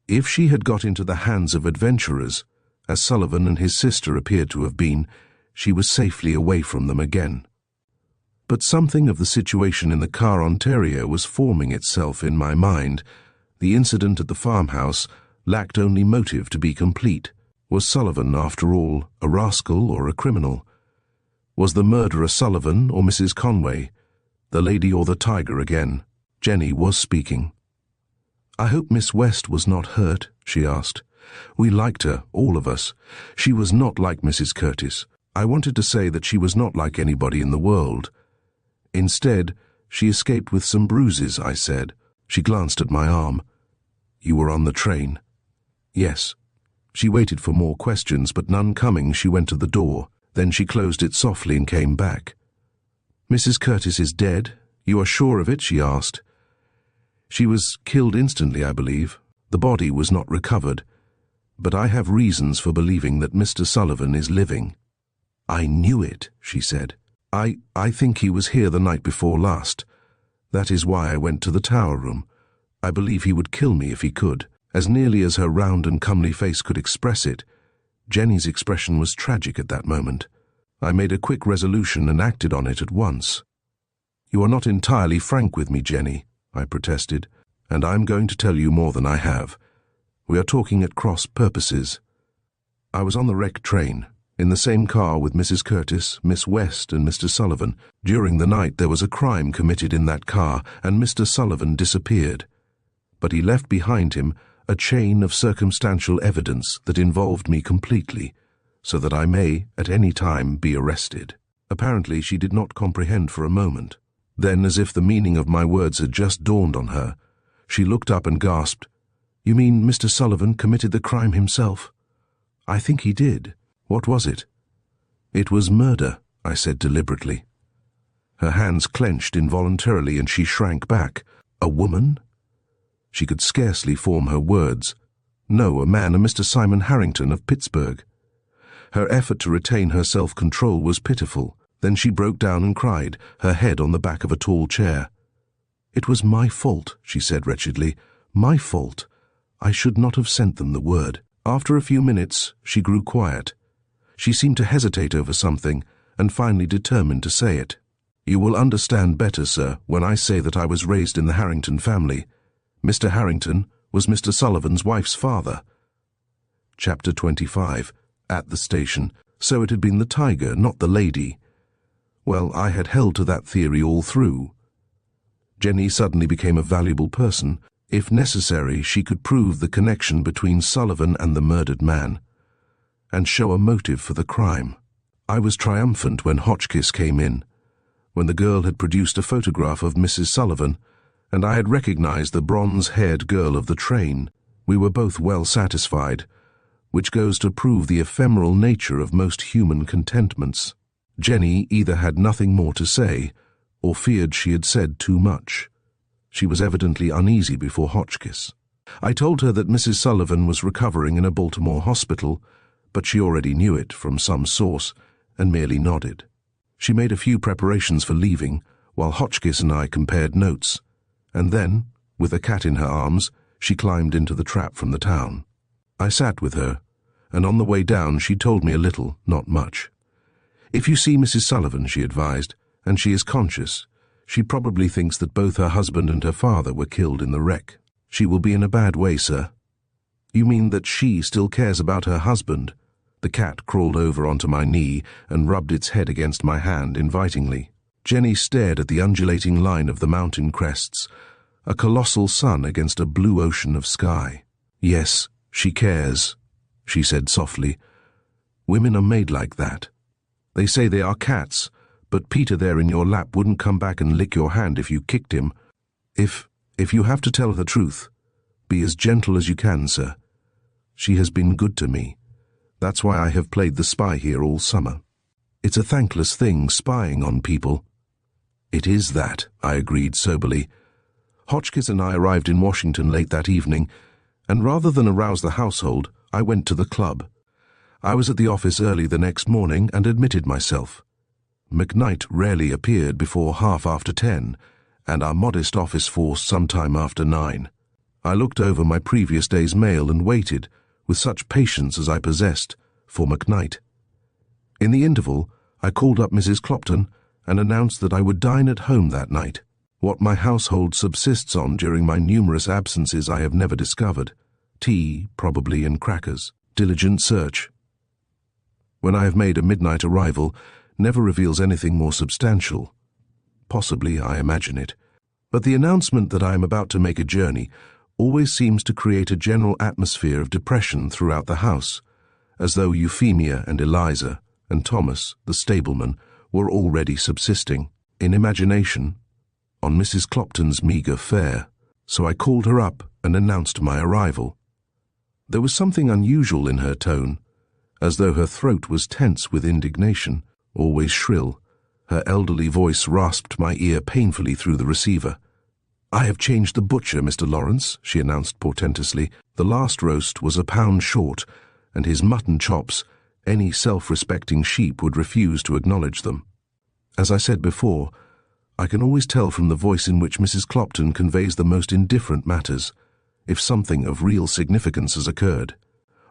A: If she had got into the hands of adventurers, as Sullivan and his sister appeared to have been, she was safely away from them again. But something of the situation in the car Ontario was forming itself in my mind. The incident at the farmhouse lacked only motive to be complete. Was Sullivan, after all, a rascal or a criminal? Was the murderer Sullivan or Mrs. Conway? The lady or the tiger again? Jenny was speaking. "I hope Miss West was not hurt," she asked. "We liked her, all of us. She was not like Mrs. Curtis. I wanted to say that she was not like anybody in the world. Instead, she escaped with some bruises," I said. She glanced at my arm. "You were on the train?" "Yes." She waited for more questions, but none coming, she went to the door. Then she closed it softly and came back. "Mrs. Curtis is dead? You are sure of it?" she asked. "She was killed instantly, I believe. The body was not recovered. But I have reasons for believing that Mr. Sullivan is living." "I knew it," she said. I think he was here the night before last. That is why I went to the tower room. I believe he would kill me if he could." As nearly as her round and comely face could express it, Jenny's expression was tragic at that moment. I made a quick resolution and acted on it at once. "You are not entirely frank with me, Jenny," I protested, "and I'm going to tell you more than I have. We are talking at cross purposes. I was on the wrecked train, in the same car with Mrs. Curtis, Miss West, and Mr. Sullivan. During the night there was a crime committed in that car, and Mr. Sullivan disappeared. But he left behind him a chain of circumstantial evidence that involved me completely, so that I may, at any time, be arrested." Apparently she did not comprehend for a moment. Then, as if the meaning of my words had just dawned on her, she looked up and gasped, "You mean Mr. Sullivan committed the crime himself?" "I think he did. What was it?" "It was murder," I said deliberately. Her hands clenched involuntarily and she shrank back. "A woman?" She could scarcely form her words. "No, a man, a Mr. Simon Harrington of Pittsburg." Her effort to retain her self-control was pitiful. Then she broke down and cried, her head on the back of a tall chair. "It was my fault," she said wretchedly. "My fault. I should not have sent them the word." After a few minutes, she grew quiet. She seemed to hesitate over something, and finally determined to say it. "You will understand better, sir, when I say that I was raised in the Harrington family. Mr. Harrington was Mr. Sullivan's wife's father." Chapter 25. At the station. So it had been the tiger, not the lady. Well, I had held to that theory all through. Jenny suddenly became a valuable person. If necessary, she could prove the connection between Sullivan and the murdered man, and show a motive for the crime. I was triumphant when Hotchkiss came in, when the girl had produced a photograph of Mrs. Sullivan, and I had recognized the bronze-haired girl of the train. We were both well satisfied, which goes to prove the ephemeral nature of most human contentments. Jenny either had nothing more to say, or feared she had said too much. She was evidently uneasy before Hotchkiss. I told her that Mrs. Sullivan was recovering in a Baltimore hospital, but she already knew it from some source, and merely nodded. She made a few preparations for leaving, while Hotchkiss and I compared notes, and then, with a cat in her arms, she climbed into the trap from the town. I sat with her, and on the way down she told me a little, not much. "If you see Mrs. Sullivan," she advised, "and she is conscious, she probably thinks that both her husband and her father were killed in the wreck. She will be in a bad way, sir." "You mean that she still cares about her husband?" The cat crawled over onto my knee and rubbed its head against my hand invitingly. Jenny stared at the undulating line of the mountain crests, a colossal sun against a blue ocean of sky. "Yes, she cares," she said softly. "Women are made like that. They say they are cats, but Peter there in your lap wouldn't come back and lick your hand if you kicked him. If you have to tell the truth, be as gentle as you can, sir. She has been good to me. That's why I have played the spy here all summer. It's a thankless thing, spying on people." "It is that," I agreed soberly. Hotchkiss and I arrived in Washington late that evening, and rather than arouse the household, I went to the club. I was at the office early the next morning and admitted myself. McKnight rarely appeared before 10:30, and our modest office force sometime after 9. I looked over my previous day's mail and waited, with such patience as I possessed, for McKnight. In the interval, I called up Mrs. Clopton and announced that I would dine at home that night. What my household subsists on during my numerous absences I have never discovered. Tea, probably, and crackers. Diligent search, when I have made a midnight arrival, never reveals anything more substantial. Possibly, I imagine it. But the announcement that I am about to make a journey always seems to create a general atmosphere of depression throughout the house, as though Euphemia and Eliza and Thomas, the stableman, were already subsisting, in imagination, on Mrs. Clopton's meagre fare. So I called her up and announced my arrival. There was something unusual in her tone, as though her throat was tense with indignation, always shrill. Her elderly voice rasped my ear painfully through the receiver. "I have changed the butcher, Mr. Lawrence," she announced portentously. "The last roast was a pound short, and his mutton chops, any self-respecting sheep would refuse to acknowledge them. As I said before, I can always tell from the voice in which Mrs. Clopton conveys the most indifferent matters, if something of real significance has occurred.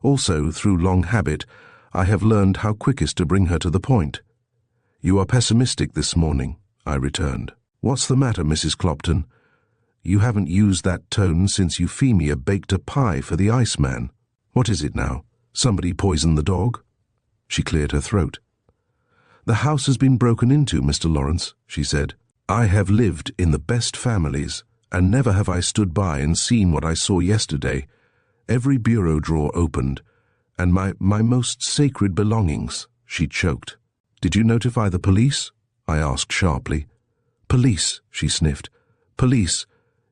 A: Also, through long habit, I have learned how quickest to bring her to the point. "You are pessimistic this morning," I returned. "What's the matter, Mrs. Clopton? You haven't used that tone since Euphemia baked a pie for the Iceman. What is it now? Somebody poisoned the dog?" She cleared her throat. "The house has been broken into, Mr. Lawrence," she said. "I have lived in the best families, and never have I stood by and seen what I saw yesterday. Every bureau drawer opened, and my most sacred belongings," she choked. "Did you notify the police?" I asked sharply. "Police," she sniffed. "Police.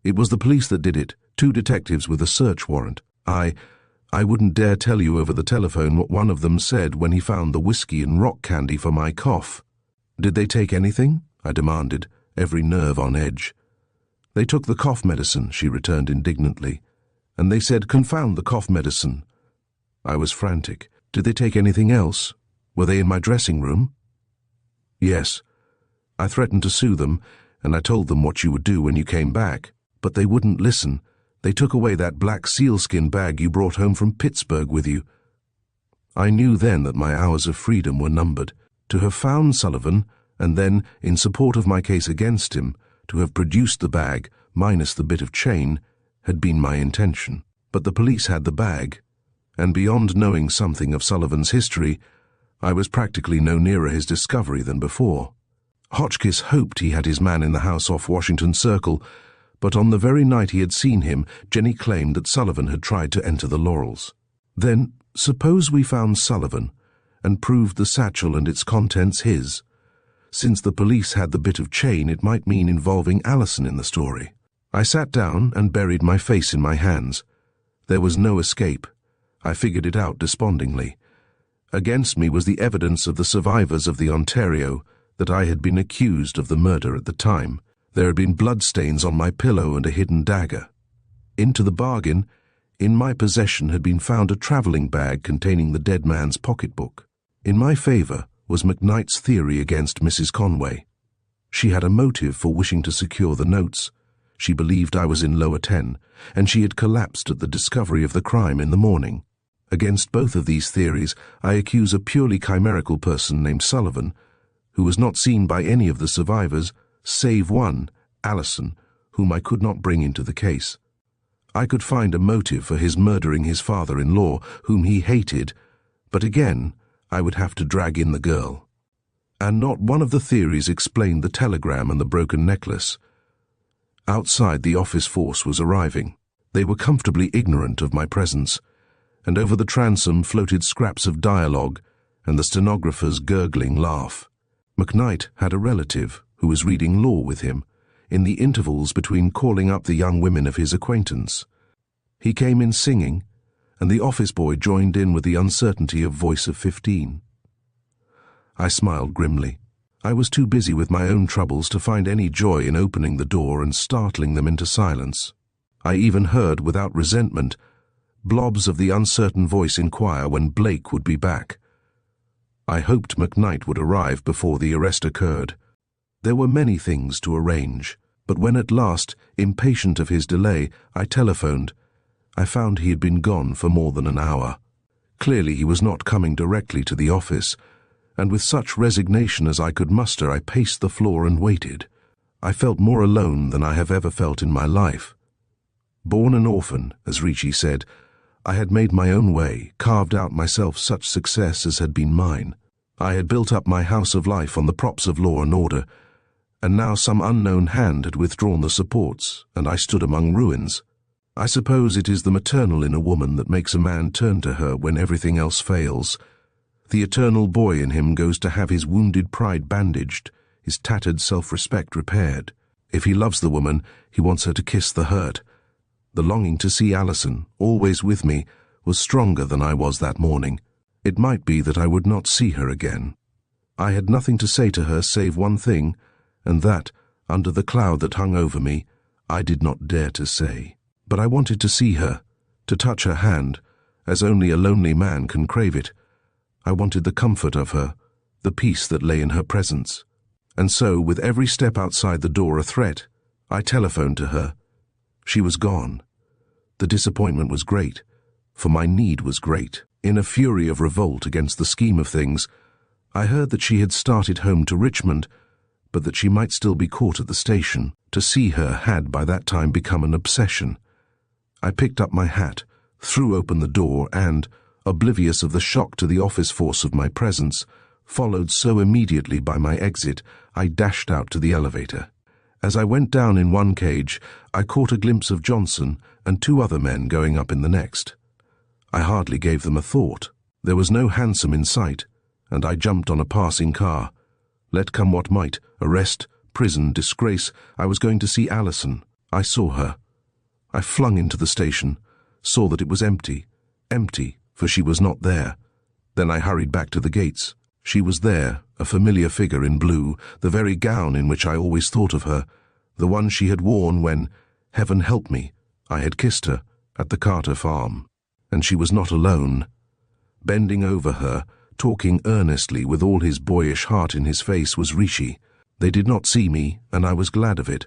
A: It was the police that did it, 2 detectives with a search warrant. I wouldn't dare tell you over the telephone what one of them said when he found the whiskey and rock candy for my cough." "Did they take anything?" I demanded, every nerve on edge. "They took the cough medicine," she returned indignantly. "And they said, 'Confound the cough medicine.'" I was frantic. "Did they take anything else? Were they in my dressing room?" Yes. I threatened to sue them, and I told them what you would do when you came back. But they wouldn't listen. They took away that black sealskin bag you brought home from Pittsburg with you. I knew then that my hours of freedom were numbered. To have found Sullivan, and then, in support of my case against him, to have produced the bag, minus the bit of chain, had been my intention. But the police had the bag, and beyond knowing something of Sullivan's history, I was practically no nearer his discovery than before. Hotchkiss hoped he had his man in the house off Washington Circle, but on the very night he had seen him, Jenny claimed that Sullivan had tried to enter the Laurels. Then, suppose we found Sullivan, and proved the satchel and its contents his. Since the police had the bit of chain, it might mean involving Alison in the story. I sat down and buried my face in my hands. There was no escape. I figured it out despondingly. Against me was the evidence of the survivors of the Ontario that I had been accused of the murder at the time. There had been bloodstains on my pillow and a hidden dagger. Into the bargain, in my possession had been found a travelling bag containing the dead man's pocketbook. In my favour was McKnight's theory against Mrs. Conway. She had a motive for wishing to secure the notes. She believed I was in Lower 10, and she had collapsed at the discovery of the crime in the morning. Against both of these theories, I accuse a purely chimerical person named Sullivan, who was not seen by any of the survivors, save one, Alison, whom I could not bring into the case. I could find a motive for his murdering his father-in-law, whom he hated, but again, I would have to drag in the girl. And not one of the theories explained the telegram and the broken necklace. Outside, the office force was arriving. They were comfortably ignorant of my presence, and over the transom floated scraps of dialogue and the stenographer's gurgling laugh. McKnight had a relative who was reading law with him, in the intervals between calling up the young women of his acquaintance. He came in singing, and the office boy joined in with the uncertainty of voice of 15. I smiled grimly. I was too busy with my own troubles to find any joy in opening the door and startling them into silence. I even heard, without resentment, blobs of the uncertain voice inquire when Blake would be back. I hoped McKnight would arrive before the arrest occurred. There were many things to arrange, but when at last, impatient of his delay, I telephoned, I found he had been gone for more than an hour. Clearly he was not coming directly to the office, and with such resignation as I could muster, I paced the floor and waited. I felt more alone than I have ever felt in my life. Born an orphan, as Ricci said, I had made my own way, carved out myself such success as had been mine. I had built up my house of life on the props of law and order, and now some unknown hand had withdrawn the supports, and I stood among ruins. I suppose it is the maternal in a woman that makes a man turn to her when everything else fails. The eternal boy in him goes to have his wounded pride bandaged, his tattered self-respect repaired. If he loves the woman, he wants her to kiss the hurt. The longing to see Alison, always with me, was stronger than I was that morning. It might be that I would not see her again. I had nothing to say to her save one thing, and that, under the cloud that hung over me, I did not dare to say. But I wanted to see her, to touch her hand, as only a lonely man can crave it. I wanted the comfort of her, the peace that lay in her presence. And so, with every step outside the door a threat, I telephoned to her. She was gone. The disappointment was great, for my need was great. In a fury of revolt against the scheme of things, I heard that she had started home to Richmond, but that she might still be caught at the station. To see her had by that time become an obsession. I picked up my hat, threw open the door, and, oblivious of the shock to the office force of my presence, followed so immediately by my exit, I dashed out to the elevator. As I went down in one cage, I caught a glimpse of Johnson and two other men going up in the next. I hardly gave them a thought. There was no hansom in sight, and I jumped on a passing car. Let come what might, arrest, prison, disgrace, I was going to see Alison. I saw her. I flung into the station, saw that it was empty, for she was not there. Then I hurried back to the gates. She was there, a familiar figure in blue, the very gown in which I always thought of her, the one she had worn when, heaven help me, I had kissed her at the Carter farm. And she was not alone. Bending over her, talking earnestly with all his boyish heart in his face, was Rishi. They did not see me, and I was glad of it.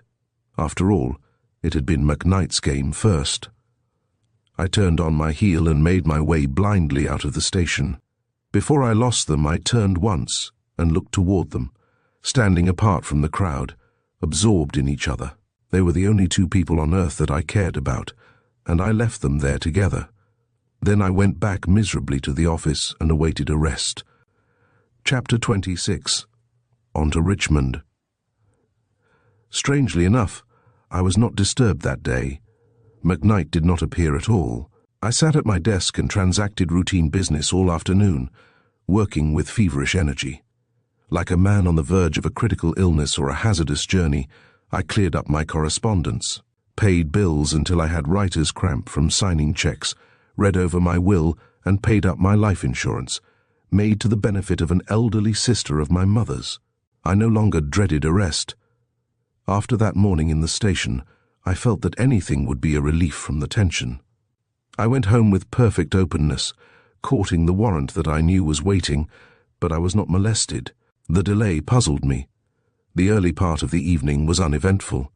A: After all, it had been McKnight's game first. I turned on my heel and made my way blindly out of the station. Before I lost them, I turned once and looked toward them, standing apart from the crowd, absorbed in each other. They were the only two people on earth that I cared about, and I left them there together. Then I went back miserably to the office and awaited arrest. Chapter 26. On to Richmond. Strangely enough, I was not disturbed that day. McKnight did not appear at all. I sat at my desk and transacted routine business all afternoon, working with feverish energy. Like a man on the verge of a critical illness or a hazardous journey, I cleared up my correspondence, paid bills until I had writer's cramp from signing checks, read over my will and paid up my life insurance, made to the benefit of an elderly sister of my mother's. I no longer dreaded arrest. After that morning in the station, I felt that anything would be a relief from the tension. I went home with perfect openness, courting the warrant that I knew was waiting, but I was not molested. The delay puzzled me. The early part of the evening was uneventful.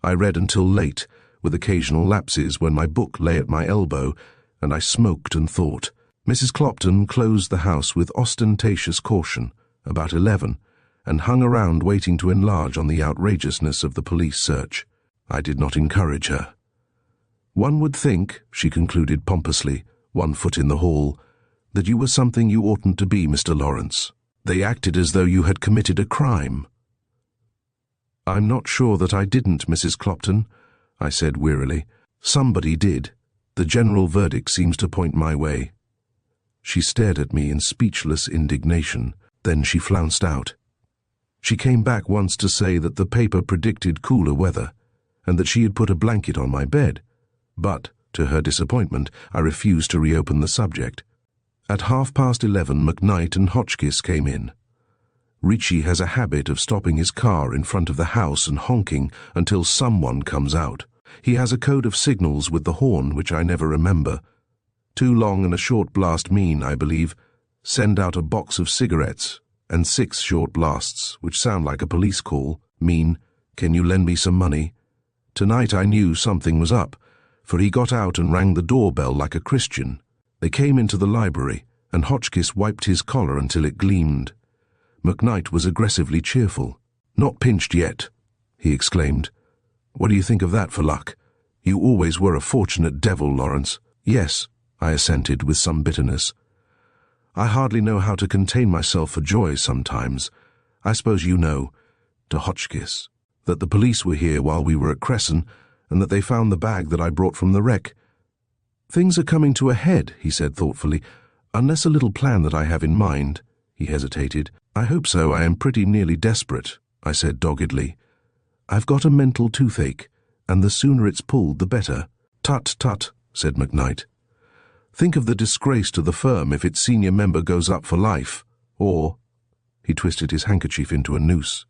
A: I read until late, with occasional lapses when my book lay at my elbow, and I smoked and thought. Mrs. Clopton closed the house with ostentatious caution, about 11, and hung around waiting to enlarge on the outrageousness of the police search. I did not encourage her. "One would think," she concluded pompously, one foot in the hall, "that you were something you oughtn't to be, Mr. Lawrence. They acted as though you had committed a crime." "I'm not sure that I didn't, Mrs. Clopton," I said wearily. "Somebody did. The general verdict seems to point my way." She stared at me in speechless indignation. Then she flounced out. She came back once to say that the paper predicted cooler weather, and that she had put a blanket on my bed. But, to her disappointment, I refused to reopen the subject. At 11:30, McKnight and Hotchkiss came in. Rishi has a habit of stopping his car in front of the house and honking until someone comes out. He has a code of signals with the horn which I never remember. Too long and a short blast mean, I believe, send out a box of cigarettes, and 6 short blasts, which sound like a police call, mean, "Can you lend me some money?" Tonight I knew something was up, for he got out and rang the doorbell like a Christian. They came into the library, and Hotchkiss wiped his collar until it gleamed. McKnight was aggressively cheerful. "Not pinched yet," he exclaimed. "What do you think of that for luck? You always were a fortunate devil, Lawrence." "Yes," I assented with some bitterness. "I hardly know how to contain myself for joy sometimes. I suppose you know," to Hotchkiss, "that the police were here while we were at Cresson, and that they found the bag that I brought from the wreck." "Things are coming to a head," he said thoughtfully, "unless a little plan that I have in mind." He hesitated. "I hope so. I am pretty nearly desperate," I said doggedly. "I've got a mental toothache, and the sooner it's pulled the better." "Tut, tut," said McKnight. "Think of the disgrace to the firm if its senior member goes up for life, or—" He twisted his handkerchief into a noose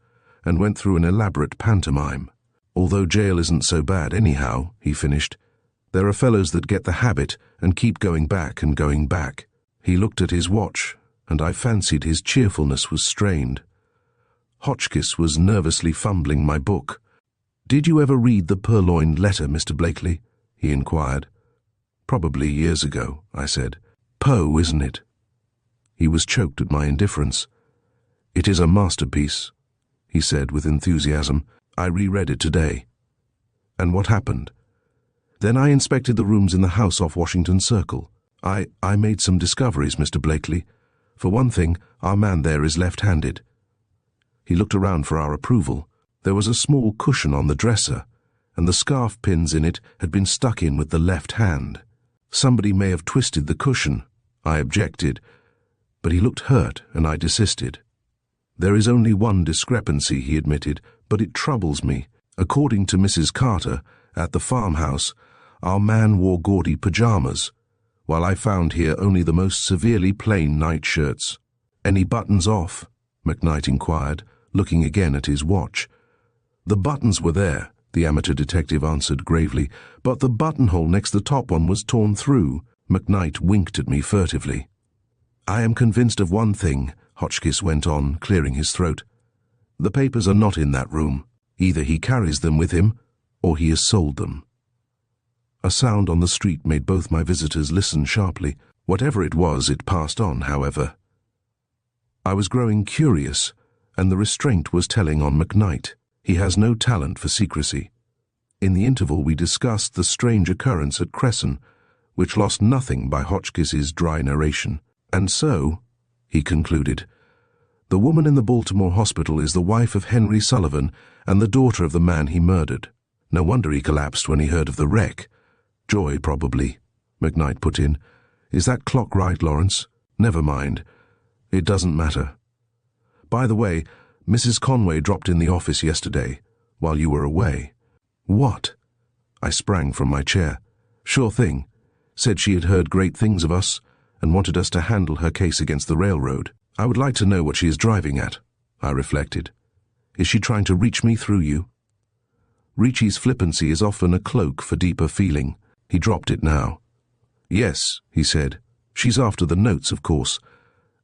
A: and went through an elaborate pantomime. "Although jail isn't so bad anyhow," he finished, "there are fellows that get the habit and keep going back and going back." He looked at his watch, and I fancied his cheerfulness was strained. Hotchkiss was nervously fumbling my book. "Did you ever read the purloined letter, Mr. Blakely?" he inquired. "Probably years ago," I said. "Poe, isn't it?" He was choked at my indifference. "It is a masterpiece," he said with enthusiasm. "I reread it today." "And what happened?" "Then I inspected the rooms in the house off Washington Circle. I made some discoveries, Mr. Blakely. For one thing, our man there is left-handed." He looked around for our approval. There was a small cushion on the dresser, and the scarf pins in it had been stuck in with the left hand. "Somebody may have twisted the cushion," I objected, but he looked hurt and I desisted. "There is only one discrepancy," he admitted, "but it troubles me. According to Mrs. Carter, at the farmhouse, our man wore gaudy pajamas, while I found here only the most severely plain nightshirts." "Any buttons off?" McKnight inquired, looking again at his watch. "The buttons were there," the amateur detective answered gravely, "but the buttonhole next the top one was torn through." McKnight winked at me furtively. I am convinced of one thing, Hotchkiss went on, clearing his throat. The papers are not in that room. Either he carries them with him, or he has sold them. A sound on the street made both my visitors listen sharply. Whatever it was, it passed on, however. I was growing curious, and the restraint was telling on McKnight. He has no talent for secrecy. In the interval we discussed the strange occurrence at Cresson, which lost nothing by Hotchkiss's dry narration. And so, he concluded, the woman in the Baltimore hospital is the wife of Henry Sullivan and the daughter of the man he murdered. No wonder he collapsed when he heard of the wreck. Joy, probably, McKnight put in. Is that clock right, Lawrence? Never mind. It doesn't matter. By the way, Mrs. Conway dropped in the office yesterday, while you were away. What? I sprang from my chair. Sure thing. Said she had heard great things of us, and wanted us to handle her case against the railroad. I would like to know what she is driving at, I reflected. Is she trying to reach me through you? Ricci's flippancy is often a cloak for deeper feeling. He dropped it now. Yes, he said. She's after the notes, of course.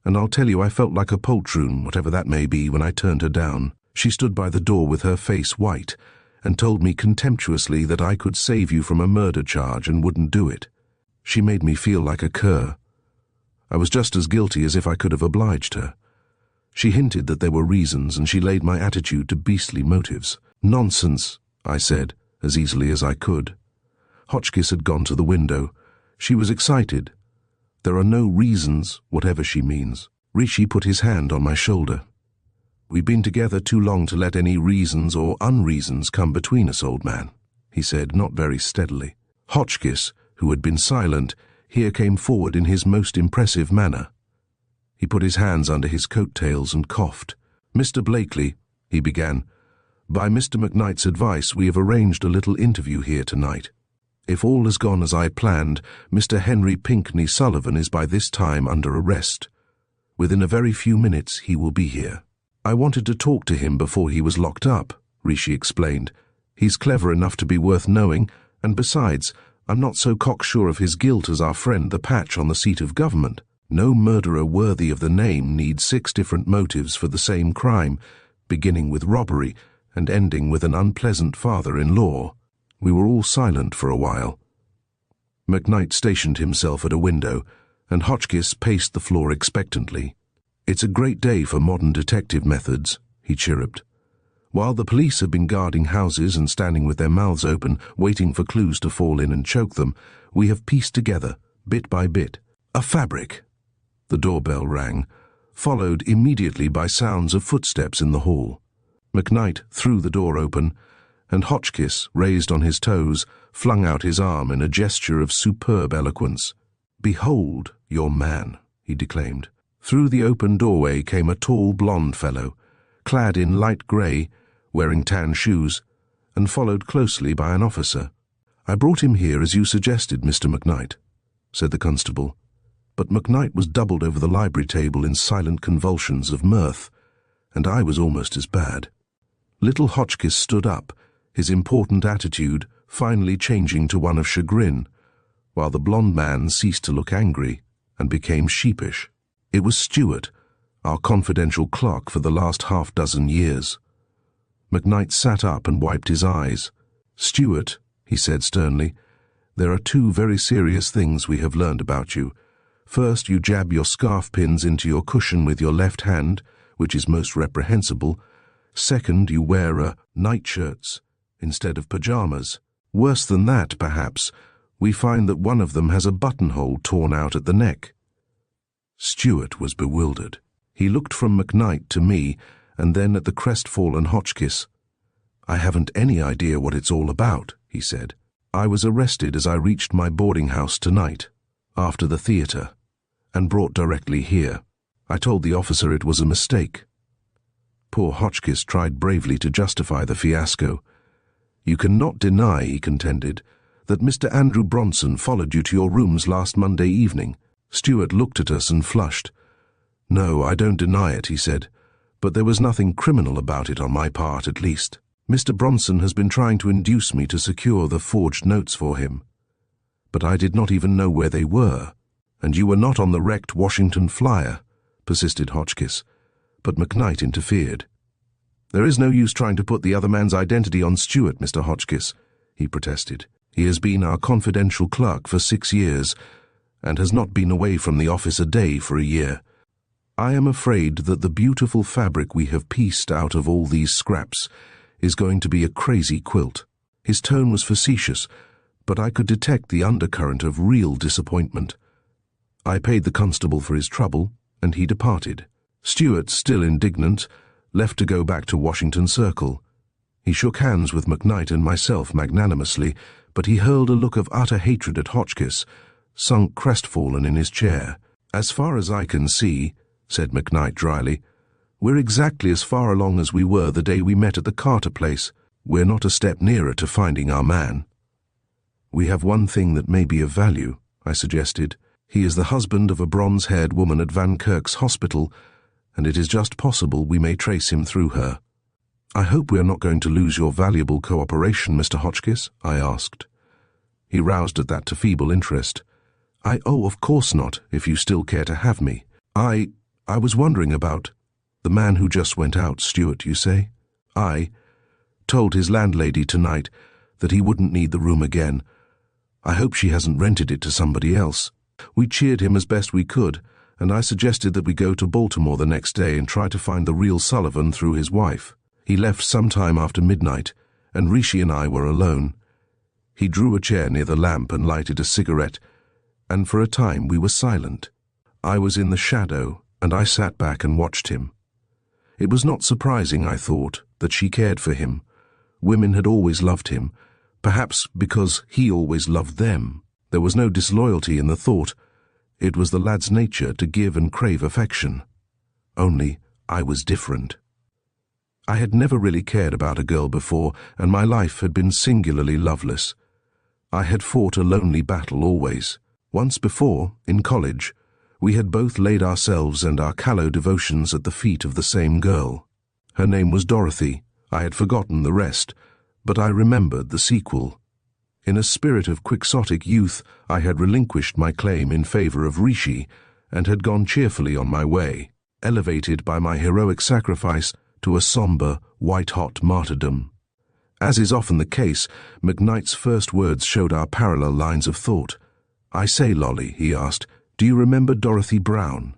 A: And I'll tell you, I felt like a poltroon, whatever that may be, when I turned her down. She stood by the door with her face white, and told me contemptuously that I could save you from a murder charge and wouldn't do it. She made me feel like a cur. I was just as guilty as if I could have obliged her. She hinted that there were reasons, and she laid my attitude to beastly motives. Nonsense, I said, as easily as I could. Hotchkiss had gone to the window. She was excited. There are no reasons, whatever she means. Ricci put his hand on my shoulder. We've been together too long to let any reasons or unreasons come between us, old man, he said, not very steadily. Hotchkiss, who had been silent, here came forward in his most impressive manner. He put his hands under his coat-tails and coughed. Mr. Blakely, he began, by Mr. McKnight's advice we have arranged a little interview here tonight. If all has gone as I planned, Mr. Henry Pinckney Sullivan is by this time under arrest. Within a very few minutes he will be here. I wanted to talk to him before he was locked up, Ricci explained. He's clever enough to be worth knowing, and besides, I'm not so cocksure of his guilt as our friend the Patch on the seat of government. No murderer worthy of the name needs 6 different motives for the same crime, beginning with robbery and ending with an unpleasant father-in-law. We were all silent for a while. McKnight stationed himself at a window, and Hotchkiss paced the floor expectantly. It's a great day for modern detective methods, he chirruped. While the police have been guarding houses and standing with their mouths open, waiting for clues to fall in and choke them, we have pieced together, bit by bit, a fabric. The doorbell rang, followed immediately by sounds of footsteps in the hall. McKnight threw the door open, and Hotchkiss, raised on his toes, flung out his arm in a gesture of superb eloquence. "Behold your man," he declaimed. Through the open doorway came a tall blond fellow, clad in light grey, wearing tan shoes, and followed closely by an officer. "I brought him here as you suggested, Mr. McKnight," said the constable. But McKnight was doubled over the library table in silent convulsions of mirth, and I was almost as bad. Little Hotchkiss stood up, his important attitude finally changing to one of chagrin, while the blond man ceased to look angry and became sheepish. It was Stewart, our confidential clerk for the last half-dozen years. McKnight sat up and wiped his eyes. "Stewart," he said sternly, "there are 2 very serious things we have learned about you. First, you jab your scarf pins into your cushion with your left hand, which is most reprehensible. Second, you wear nightshirts instead of pajamas. Worse than that, perhaps, we find that one of them has a buttonhole torn out at the neck." Stewart was bewildered. He looked from McKnight to me, and then at the crestfallen Hotchkiss. "I haven't any idea what it's all about," he said. "I was arrested as I reached my boarding house tonight, after the theatre, and brought directly here. I told the officer it was a mistake." Poor Hotchkiss tried bravely to justify the fiasco. "You cannot deny," he contended, "that Mr. Andrew Bronson followed you to your rooms last Monday evening." Stewart looked at us and flushed. "No, I don't deny it," he said, "but there was nothing criminal about it on my part, at least. Mr. Bronson has been trying to induce me to secure the forged notes for him. But I did not even know where they were. "And you were not on the wrecked Washington flyer," persisted Hotchkiss, but McKnight interfered. "There is no use trying to put the other man's identity on Stuart, Mr. Hotchkiss," he protested. "He has been our confidential clerk for 6 years, and has not been away from the office a day for a year. I am afraid that the beautiful fabric we have pieced out of all these scraps is going to be a crazy quilt." His tone was facetious, but I could detect the undercurrent of real disappointment. I paid the constable for his trouble, and he departed. Stuart, still indignant, left to go back to Washington Circle. He shook hands with McKnight and myself magnanimously, but he hurled a look of utter hatred at Hotchkiss, sunk crestfallen in his chair. "As far as I can see," said McKnight dryly, "we're exactly as far along as we were the day we met at the Carter place. We're not a step nearer to finding our man." "We have one thing that may be of value," I suggested. "He is the husband of a bronze-haired woman at Van Kirk's hospital, and it is just possible we may trace him through her." "I hope we are not going to lose your valuable cooperation, Mr. Hotchkiss," I asked. He roused at that to feeble interest. "Oh, of course not, if you still care to have me. I was wondering about the man who just went out, Stuart, you say? I told his landlady tonight that he wouldn't need the room again. I hope she hasn't rented it to somebody else." We cheered him as best we could, and I suggested that we go to Baltimore the next day and try to find the real Sullivan through his wife. He left some time after midnight, and Rishi and I were alone. He drew a chair near the lamp and lighted a cigarette, and for a time we were silent. I was in the shadow, and I sat back and watched him. It was not surprising, I thought, that she cared for him. Women had always loved him, perhaps because he always loved them. There was no disloyalty in the thought. It was the lad's nature to give and crave affection. Only I was different. I had never really cared about a girl before, and my life had been singularly loveless. I had fought a lonely battle always. Once before, in college, we had both laid ourselves and our callow devotions at the feet of the same girl. Her name was Dorothy. I had forgotten the rest, but I remembered the sequel. In a spirit of quixotic youth, I had relinquished my claim in favor of Rishi and had gone cheerfully on my way, elevated by my heroic sacrifice to a somber, white-hot martyrdom. As is often the case, McKnight's first words showed our parallel lines of thought. "I say, Lolly," he asked, "do you remember Dorothy Brown?"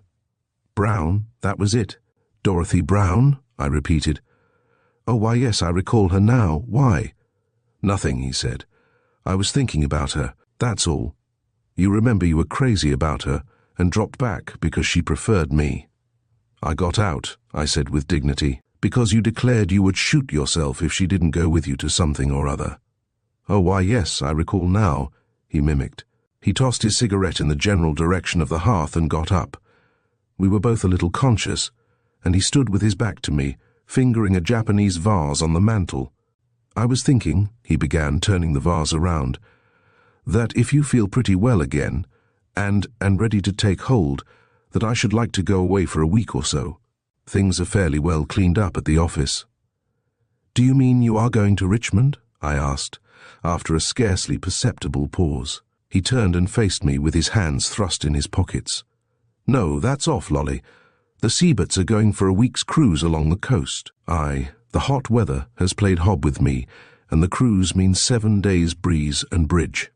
A: "Brown? That was it." "Dorothy Brown?" I repeated. "Oh, why, yes, I recall her now. Why?" "Nothing," he said. "I was thinking about her, that's all. You remember you were crazy about her and dropped back because she preferred me." "I got out," I said with dignity, "because you declared you would shoot yourself if she didn't go with you to something or other." "Oh, why, yes, I recall now," he mimicked. He tossed his cigarette in the general direction of the hearth and got up. We were both a little conscious, and he stood with his back to me, fingering a Japanese vase on the mantel. "I was thinking," he began, turning the vase around, "that if you feel pretty well again, and ready to take hold, that I should like to go away for a week or so. Things are fairly well cleaned up at the office." "Do you mean you are going to Richmond?" I asked, after a scarcely perceptible pause. He turned and faced me with his hands thrust in his pockets. "No, that's off, Lolly. The Seabots are going for a week's cruise along the coast. The hot weather has played hob with me, and the cruise means 7 days breeze and bridge."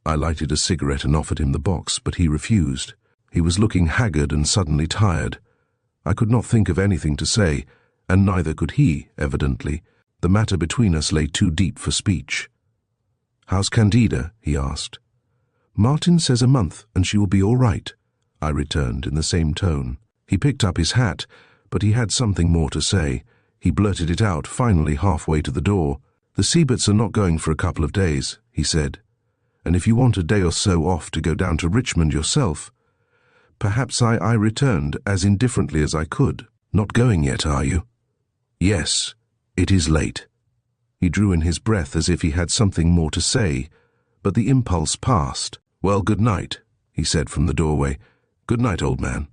A: I lighted a cigarette and offered him the box, but he refused. He was looking haggard and suddenly tired. I could not think of anything to say, and neither could he, evidently. The matter between us lay too deep for speech. "How's Candida?" he asked. "Martin says a month, and she will be all right," I returned in the same tone. He picked up his hat, but he had something more to say. He blurted it out, finally halfway to the door. "The Seabots are not going for a couple of days," he said. "And if you want a day or so off to go down to Richmond yourself—" Perhaps I returned as indifferently as I could. "Not going yet, are you?" "Yes, it is late." He drew in his breath as if he had something more to say, but the impulse passed. "Well, good night," he said from the doorway. "Good night, old man."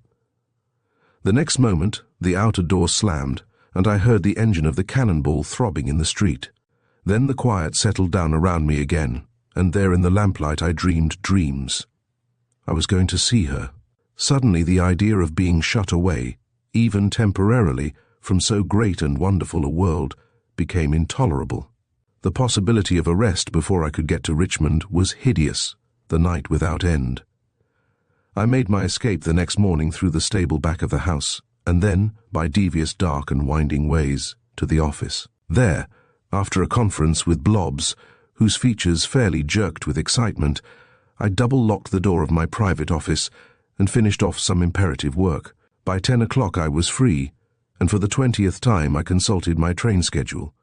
A: The next moment, the outer door slammed, and I heard the engine of the cannonball throbbing in the street. Then the quiet settled down around me again, and there in the lamplight I dreamed dreams. I was going to see her. Suddenly the idea of being shut away, even temporarily, from so great and wonderful a world became intolerable. The possibility of arrest before I could get to Richmond was hideous, the night without end. I made my escape the next morning through the stable back of the house, and then, by devious dark and winding ways, to the office. There, after a conference with Blobs, whose features fairly jerked with excitement, I double-locked the door of my private office and finished off some imperative work. By 10 o'clock I was free, and for the 20th time I consulted my train schedule.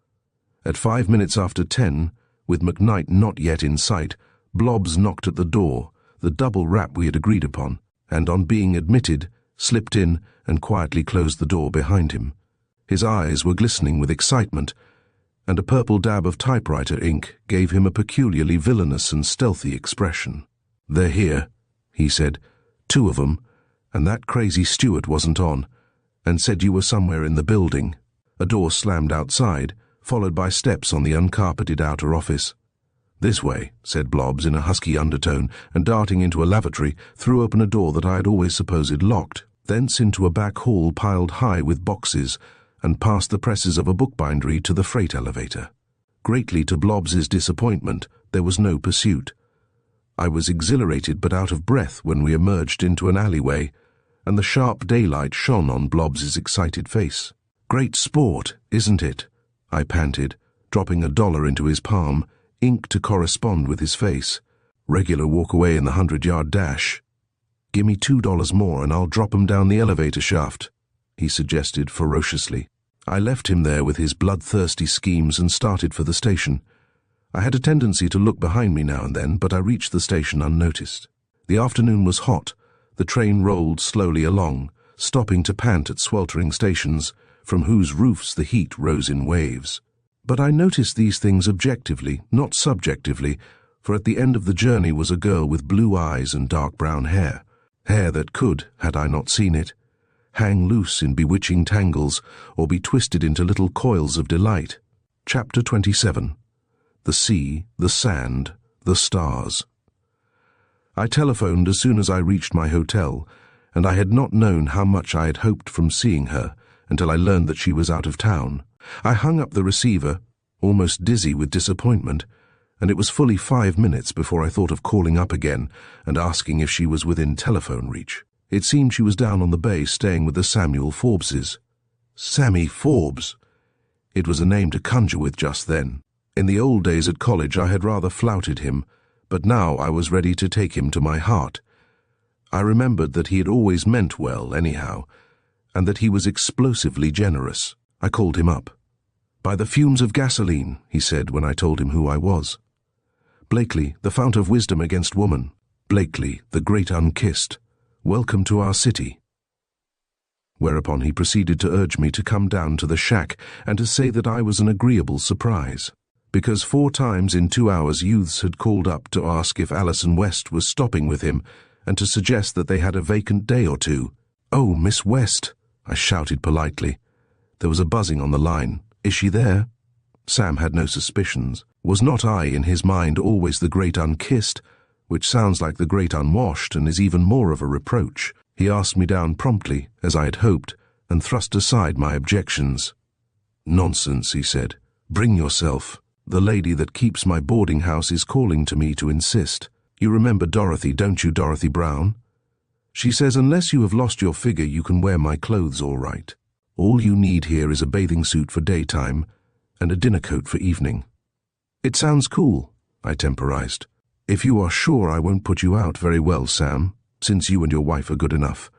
A: At 5 minutes after 10, with McKnight not yet in sight, Blobs knocked at the door, the double rap we had agreed upon, and on being admitted, slipped in and quietly closed the door behind him. His eyes were glistening with excitement, and a purple dab of typewriter ink gave him a peculiarly villainous and stealthy expression. "They're here," he said, "2 of 'em, and that crazy steward wasn't on, and said you were somewhere in the building." A door slammed outside, followed by steps on the uncarpeted outer office. "This way," said Blobs in a husky undertone, and darting into a lavatory, threw open a door that I had always supposed locked, thence into a back hall piled high with boxes, and past the presses of a bookbindery to the freight elevator. Greatly to Blobs's disappointment, there was no pursuit. I was exhilarated but out of breath when we emerged into an alleyway, and the sharp daylight shone on Blobs's excited face. "Great sport, isn't it?" I panted, dropping $1 into his palm, ink to correspond with his face. "Regular walk away in the 100-yard dash." "Gimme $2 more and I'll drop 'em down the elevator shaft," he suggested ferociously. I left him there with his bloodthirsty schemes and started for the station. I had a tendency to look behind me now and then, but I reached the station unnoticed. The afternoon was hot. The train rolled slowly along, stopping to pant at sweltering stations, from whose roofs the heat rose in waves. But I noticed these things objectively, not subjectively, for at the end of the journey was a girl with blue eyes and dark brown hair that could, had I not seen it, hang loose in bewitching tangles or be twisted into little coils of delight. Chapter 27. The Sea, the Sand, the Stars. I telephoned as soon as I reached my hotel, and I had not known how much I had hoped from seeing her until I learned that she was out of town. I hung up the receiver, almost dizzy with disappointment, and it was fully 5 minutes before I thought of calling up again and asking if she was within telephone reach. It seemed she was down on the bay staying with the Samuel Forbeses. Sammy Forbes! It was a name to conjure with just then. In the old days at college I had rather flouted him, but now I was ready to take him to my heart. I remembered that he had always meant well, anyhow, and that he was explosively generous. I called him up. "By the fumes of gasoline," he said when I told him who I was. "Blakely, the fount of wisdom against woman. Blakely, the great unkissed. Welcome to our city." Whereupon he proceeded to urge me to come down to the shack and to say that I was an agreeable surprise, because 4 times in 2 hours youths had called up to ask if Alison West was stopping with him and to suggest that they had a vacant day or 2. "Oh, Miss West," I shouted politely. There was a buzzing on the line. "Is she there?" Sam had no suspicions. Was not I, in his mind, always the great unkissed, which sounds like the great unwashed and is even more of a reproach? He asked me down promptly, as I had hoped, and thrust aside my objections. "Nonsense," he said. "Bring yourself. The lady that keeps my boarding house is calling to me to insist. You remember Dorothy, don't you, Dorothy Brown? She says unless you have lost your figure you can wear my clothes all right. All you need here is a bathing suit for daytime and a dinner coat for evening." "It sounds cool," I temporized. "If you are sure I won't put you out very well, Sam, since you and your wife are good enough.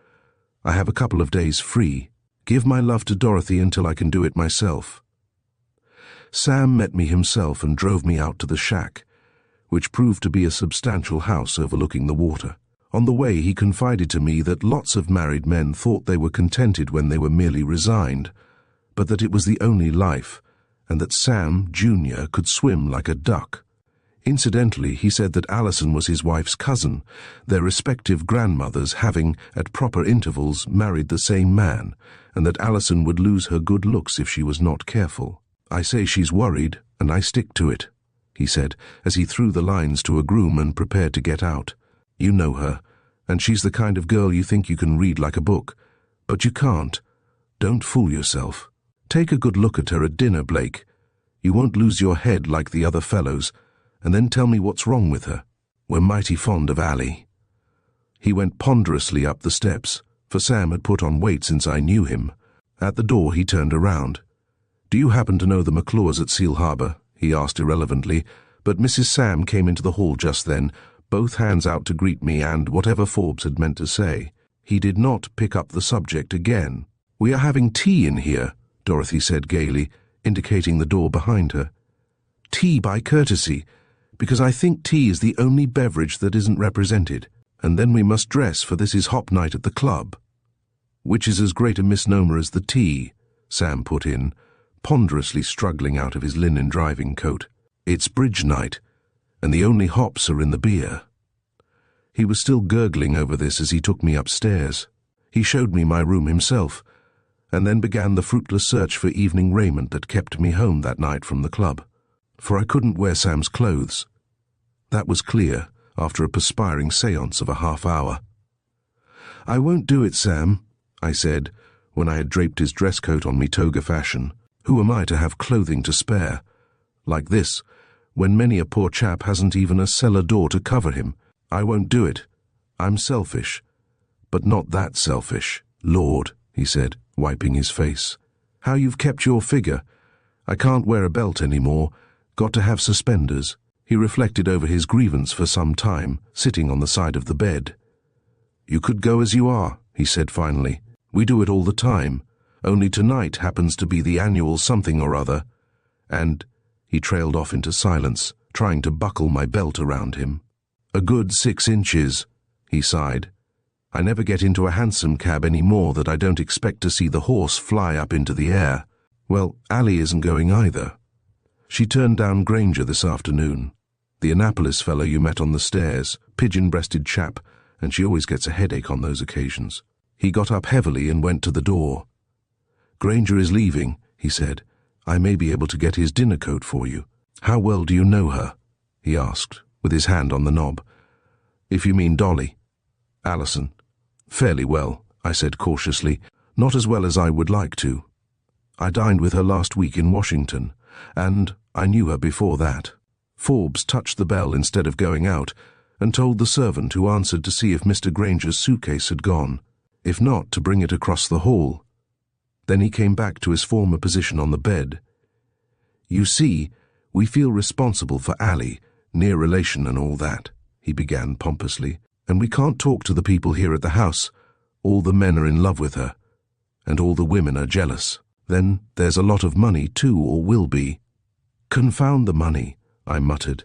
A: I have a couple of days free. Give my love to Dorothy until I can do it myself." Sam met me himself and drove me out to the shack, which proved to be a substantial house overlooking the water. On the way he confided to me that lots of married men thought they were contented when they were merely resigned, but that it was the only life, and that Sam, Jr., could swim like a duck. Incidentally, he said that Alison was his wife's cousin, their respective grandmothers having, at proper intervals, married the same man, and that Alison would lose her good looks if she was not careful. "I say she's worried, and I stick to it," he said, as he threw the lines to a groom and prepared to get out. "You know her, And she's the kind of girl you think you can read like a book. But you can't. Don't fool yourself. Take a good look at her at dinner, Blake. You won't lose your head like the other fellows, and then tell me what's wrong with her. We're mighty fond of Allie." He went ponderously up the steps, for Sam had put on weight since I knew him. At the door he turned around. "Do you happen to know the McClures at Seal Harbour?" he asked irrelevantly, but Mrs. Sam came into the hall just then, both hands out to greet me, and whatever Forbes had meant to say, he did not pick up the subject again. "We are having tea in here," Dorothy said gaily, indicating the door behind her. "Tea by courtesy, because I think tea is the only beverage that isn't represented, and then we must dress, for this is hop night at the club." "Which is as great a misnomer as the tea," Sam put in, ponderously struggling out of his linen driving coat. "It's bridge night, and the only hops are in the beer." He was still gurgling over this as he took me upstairs. He showed me my room himself, and then began the fruitless search for evening raiment that kept me home that night from the club. For I couldn't wear Sam's clothes. That was clear after a perspiring séance of a half hour. "I won't do it, Sam," I said, when I had draped his dress coat on me toga fashion. Who am I to have clothing to spare? Like this, when many a poor chap hasn't even a cellar door to cover him. "I won't do it. I'm selfish. But not that selfish. Lord," he said, wiping his face. "How you've kept your figure. I can't wear a belt anymore. Got to have suspenders." He reflected over his grievance for some time, sitting on the side of the bed. "You could go as you are," he said finally. "We do it all the time. Only tonight happens to be the annual something or other." And he trailed off into silence, trying to buckle my belt around him. "A good 6 inches," he sighed. "I never get into a hansom cab any more that I don't expect to see the horse fly up into the air. Well, Allie isn't going either. She turned down Granger this afternoon. The Annapolis fellow you met on the stairs, pigeon-breasted chap, and she always gets a headache on those occasions. He got up heavily and went to the door. "Granger is leaving," he said. "I may be able to get his dinner coat for you." "How well do you know her?" he asked, with his hand on the knob. "If you mean Dolly." "Alison." "Fairly well," I said cautiously. "Not as well as I would like to. I dined with her last week in Washington, and I knew her before that." Forbes touched the bell instead of going out, and told the servant who answered to see if Mr. Granger's suitcase had gone. If not, to bring it across the hall. Then he came back to his former position on the bed. "You see, we feel responsible for Allie, near relation and all that," he began pompously, "and we can't talk to the people here at the house. All the men are in love with her, and all the women are jealous. Then there's a lot of money too, or will be." "Confound the money," I muttered.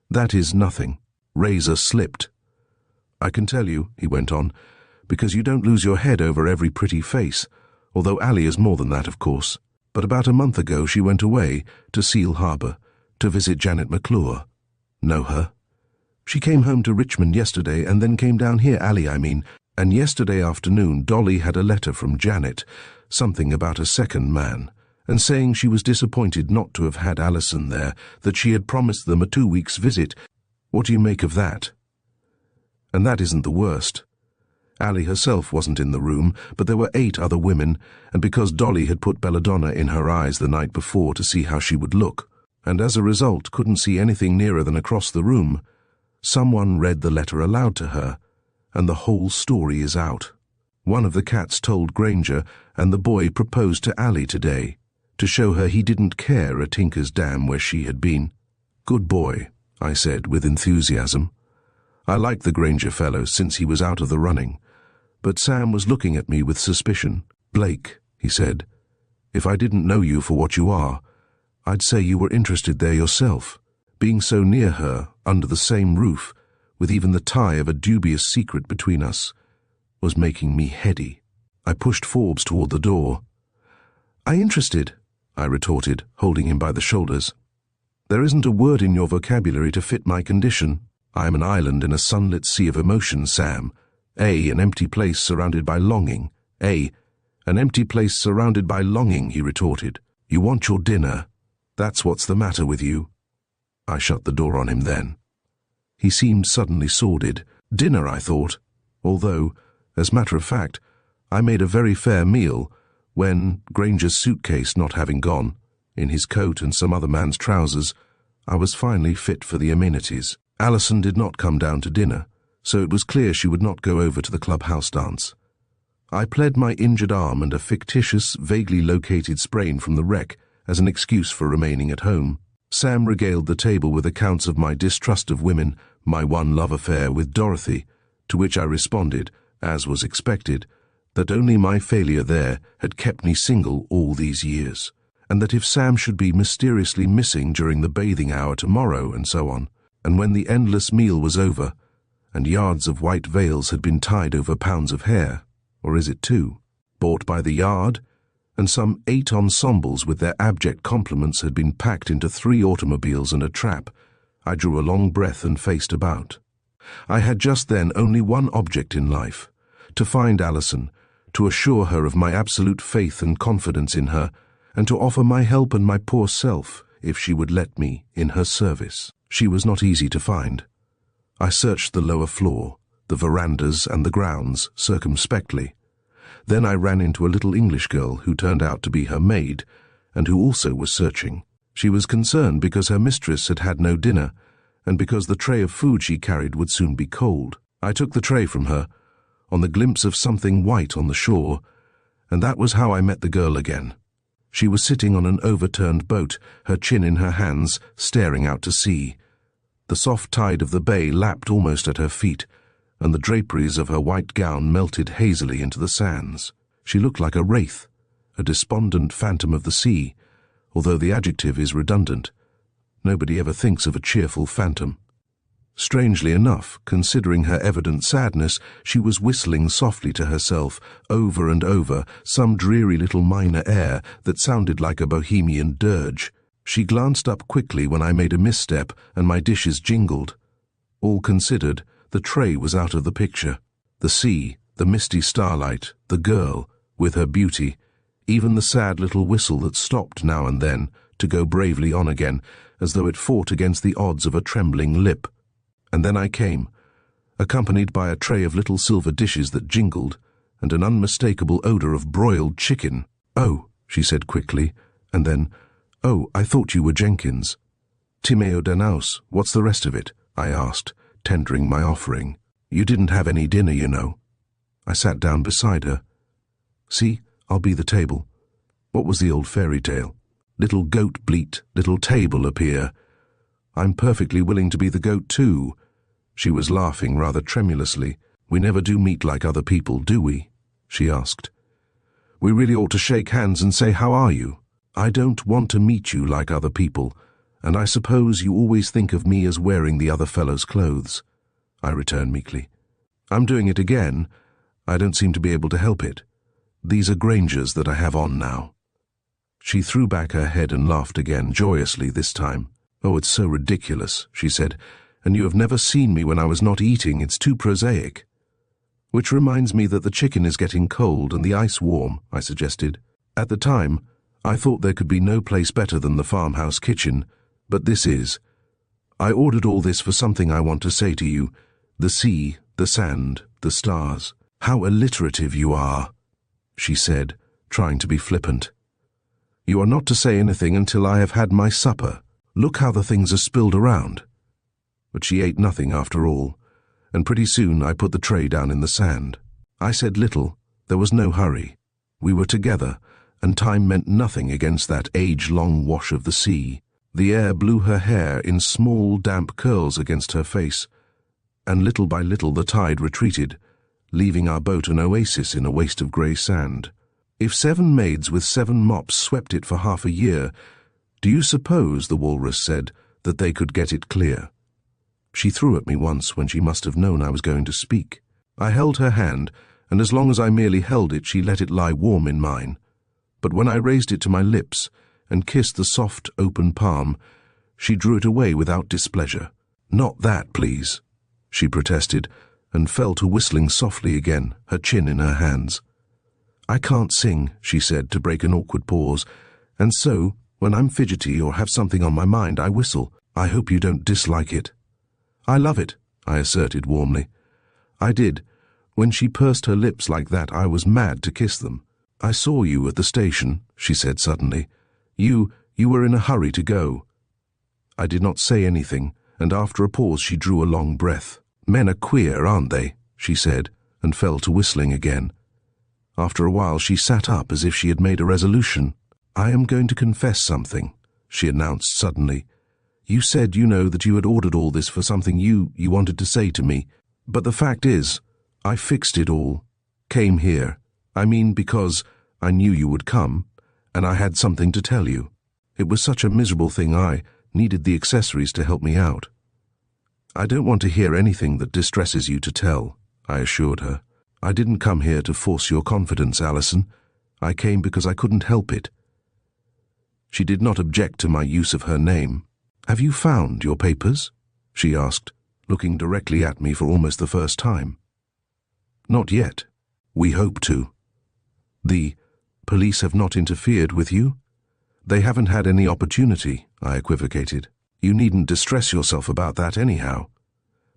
A: "That is nothing. Razor slipped." "I can tell you," he went on, "because you don't lose your head over every pretty face, although Allie is more than that, of course. But about a month ago she went away to Seal Harbour to visit Janet McClure. Know her? She came home to Richmond yesterday and then came down here, Allie, I mean, and yesterday afternoon Dolly had a letter from Janet, something about a second man, and saying she was disappointed not to have had Alison there, that she had promised them a 2 weeks visit. What do you make of that? And that isn't the worst. Allie herself wasn't in the room, but there were 8 other women, and because Dolly had put belladonna in her eyes the night before to see how she would look, and as a result couldn't see anything nearer than across the room, someone read the letter aloud to her, and the whole story is out. One of the cats told Granger, and the boy proposed to Allie today, to show her he didn't care a tinker's damn where she had been. "Good boy," I said with enthusiasm. I liked the Granger fellow since he was out of the running, but Sam was looking at me with suspicion. "Blake," he said, "if I didn't know you for what you are, I'd say you were interested there yourself. Being so near her, under the same roof, with even the tie of a dubious secret between us, was making me heady." I pushed Forbes toward the door. "I'm interested," I retorted, holding him by the shoulders. "There isn't a word in your vocabulary to fit my condition. I am an island in a sunlit sea of emotion, Sam. An empty place surrounded by longing. An empty place surrounded by longing," he retorted. "You want your dinner. That's what's the matter with you." I shut the door on him then. He seemed suddenly sordid. Dinner, I thought. although, as a matter of fact, I made a very fair meal when, Granger's suitcase not having gone, in his coat and some other man's trousers, I was finally fit for the amenities. Alison did not come down to dinner, so it was clear she would not go over to the clubhouse dance. I pled my injured arm and a fictitious, vaguely located sprain from the wreck as an excuse for remaining at home. Sam regaled the table with accounts of my distrust of women, my one love affair with Dorothy, to which I responded, as was expected, that only my failure there had kept me single all these years, and that if Sam should be mysteriously missing during the bathing hour tomorrow, and so on, and when the endless meal was over, and yards of white veils had been tied over pounds of hair, or is it 2, bought by the yard, and some 8 ensembles with their abject compliments had been packed into 3 automobiles and a trap, I drew a long breath and faced about. I had just then only one object in life, to find Alison, to assure her of my absolute faith and confidence in her, and to offer my help and my poor self, if she would let me, in her service. She was not easy to find. I searched the lower floor, the verandas and the grounds, circumspectly. Then I ran into a little English girl who turned out to be her maid, and who also was searching. She was concerned because her mistress had had no dinner, and because the tray of food she carried would soon be cold. I took the tray from her, on the glimpse of something white on the shore, and that was how I met the girl again. She was sitting on an overturned boat, her chin in her hands, staring out to sea. The soft tide of the bay lapped almost at her feet, and the draperies of her white gown melted hazily into the sands. She looked like a wraith, a despondent phantom of the sea, although the adjective is redundant. Nobody ever thinks of a cheerful phantom. Strangely enough, considering her evident sadness, she was whistling softly to herself, over and over, some dreary little minor air that sounded like a bohemian dirge. She glanced up quickly when I made a misstep and my dishes jingled. All considered, the tray was out of the picture. The sea, the misty starlight, the girl, with her beauty, even the sad little whistle that stopped now and then, to go bravely on again, as though it fought against the odds of a trembling lip. And then I came, accompanied by a tray of little silver dishes that jingled, and an unmistakable odor of broiled chicken. "Oh," she said quickly, and then, "Oh, I thought you were Jenkins." "Timeo Danaus, what's the rest of it?" I asked, tendering my offering. "You didn't have any dinner, you know." I sat down beside her. "See, I'll be the table. What was the old fairy tale? Little goat bleat, little table appear. I'm perfectly willing to be the goat too." She was laughing rather tremulously. "We never do meet like other people, do we?" she asked. "We really ought to shake hands and say, 'How are you?' I don't want to meet you like other people, and I suppose you always think of me as wearing the other fellow's clothes," I returned meekly. "I'm doing it again. I don't seem to be able to help it. These are Granger's that I have on now." She threw back her head and laughed again, joyously this time. "Oh, it's so ridiculous," she said, "and you have never seen me when I was not eating. It's too prosaic." "Which reminds me that the chicken is getting cold and the ice warm," I suggested. "At the time, I thought there could be no place better than the farmhouse kitchen, but this is. I ordered all this for something I want to say to you. The sea, the sand, the stars. How alliterative you are," she said, trying to be flippant. "You are not to say anything until I have had my supper. Look how the things are spilled around." But she ate nothing after all, and pretty soon I put the tray down in the sand. I said little. There was no hurry. We were together, and time meant nothing against that age-long wash of the sea. The air blew her hair in small, damp curls against her face, and little by little the tide retreated, leaving our boat an oasis in a waste of grey sand. If 7 maids with 7 mops swept it for half a year, do you suppose, the walrus said, that they could get it clear? She threw at me once when she must have known I was going to speak. I held her hand, and as long as I merely held it, she let it lie warm in mine. But when I raised it to my lips and kissed the soft, open palm, she drew it away without displeasure. "Not that, please," she protested, and fell to whistling softly again, her chin in her hands. "I can't sing," she said, to break an awkward pause, "and so, when I'm fidgety or have something on my mind, I whistle. I hope you don't dislike it." "I love it," I asserted warmly. I did, When she pursed her lips like that, I was mad to kiss them. "I saw you at the station," she said suddenly. You were in a hurry to go." I did not say anything, and after a pause she drew a long breath. "Men are queer, aren't they?" she said, and fell to whistling again. After a while she sat up as if she had made a resolution. "I am going to confess something," she announced suddenly. "You said, that you had ordered all this for something you wanted to say to me. But the fact is, I fixed it all. Came here. I mean, because I knew you would come, and I had something to tell you. It was such a miserable thing, I needed the accessories to help me out." "I don't want to hear anything that distresses you to tell," I assured her. "I didn't come here to force your confidence, Alison. I came because I couldn't help it." She did not object to my use of her name. "Have you found your papers?" she asked, looking directly at me for almost the first time. "Not yet. We hope to." "The police have not interfered with you?" "They haven't had any opportunity," I equivocated. "You needn't distress yourself about that anyhow."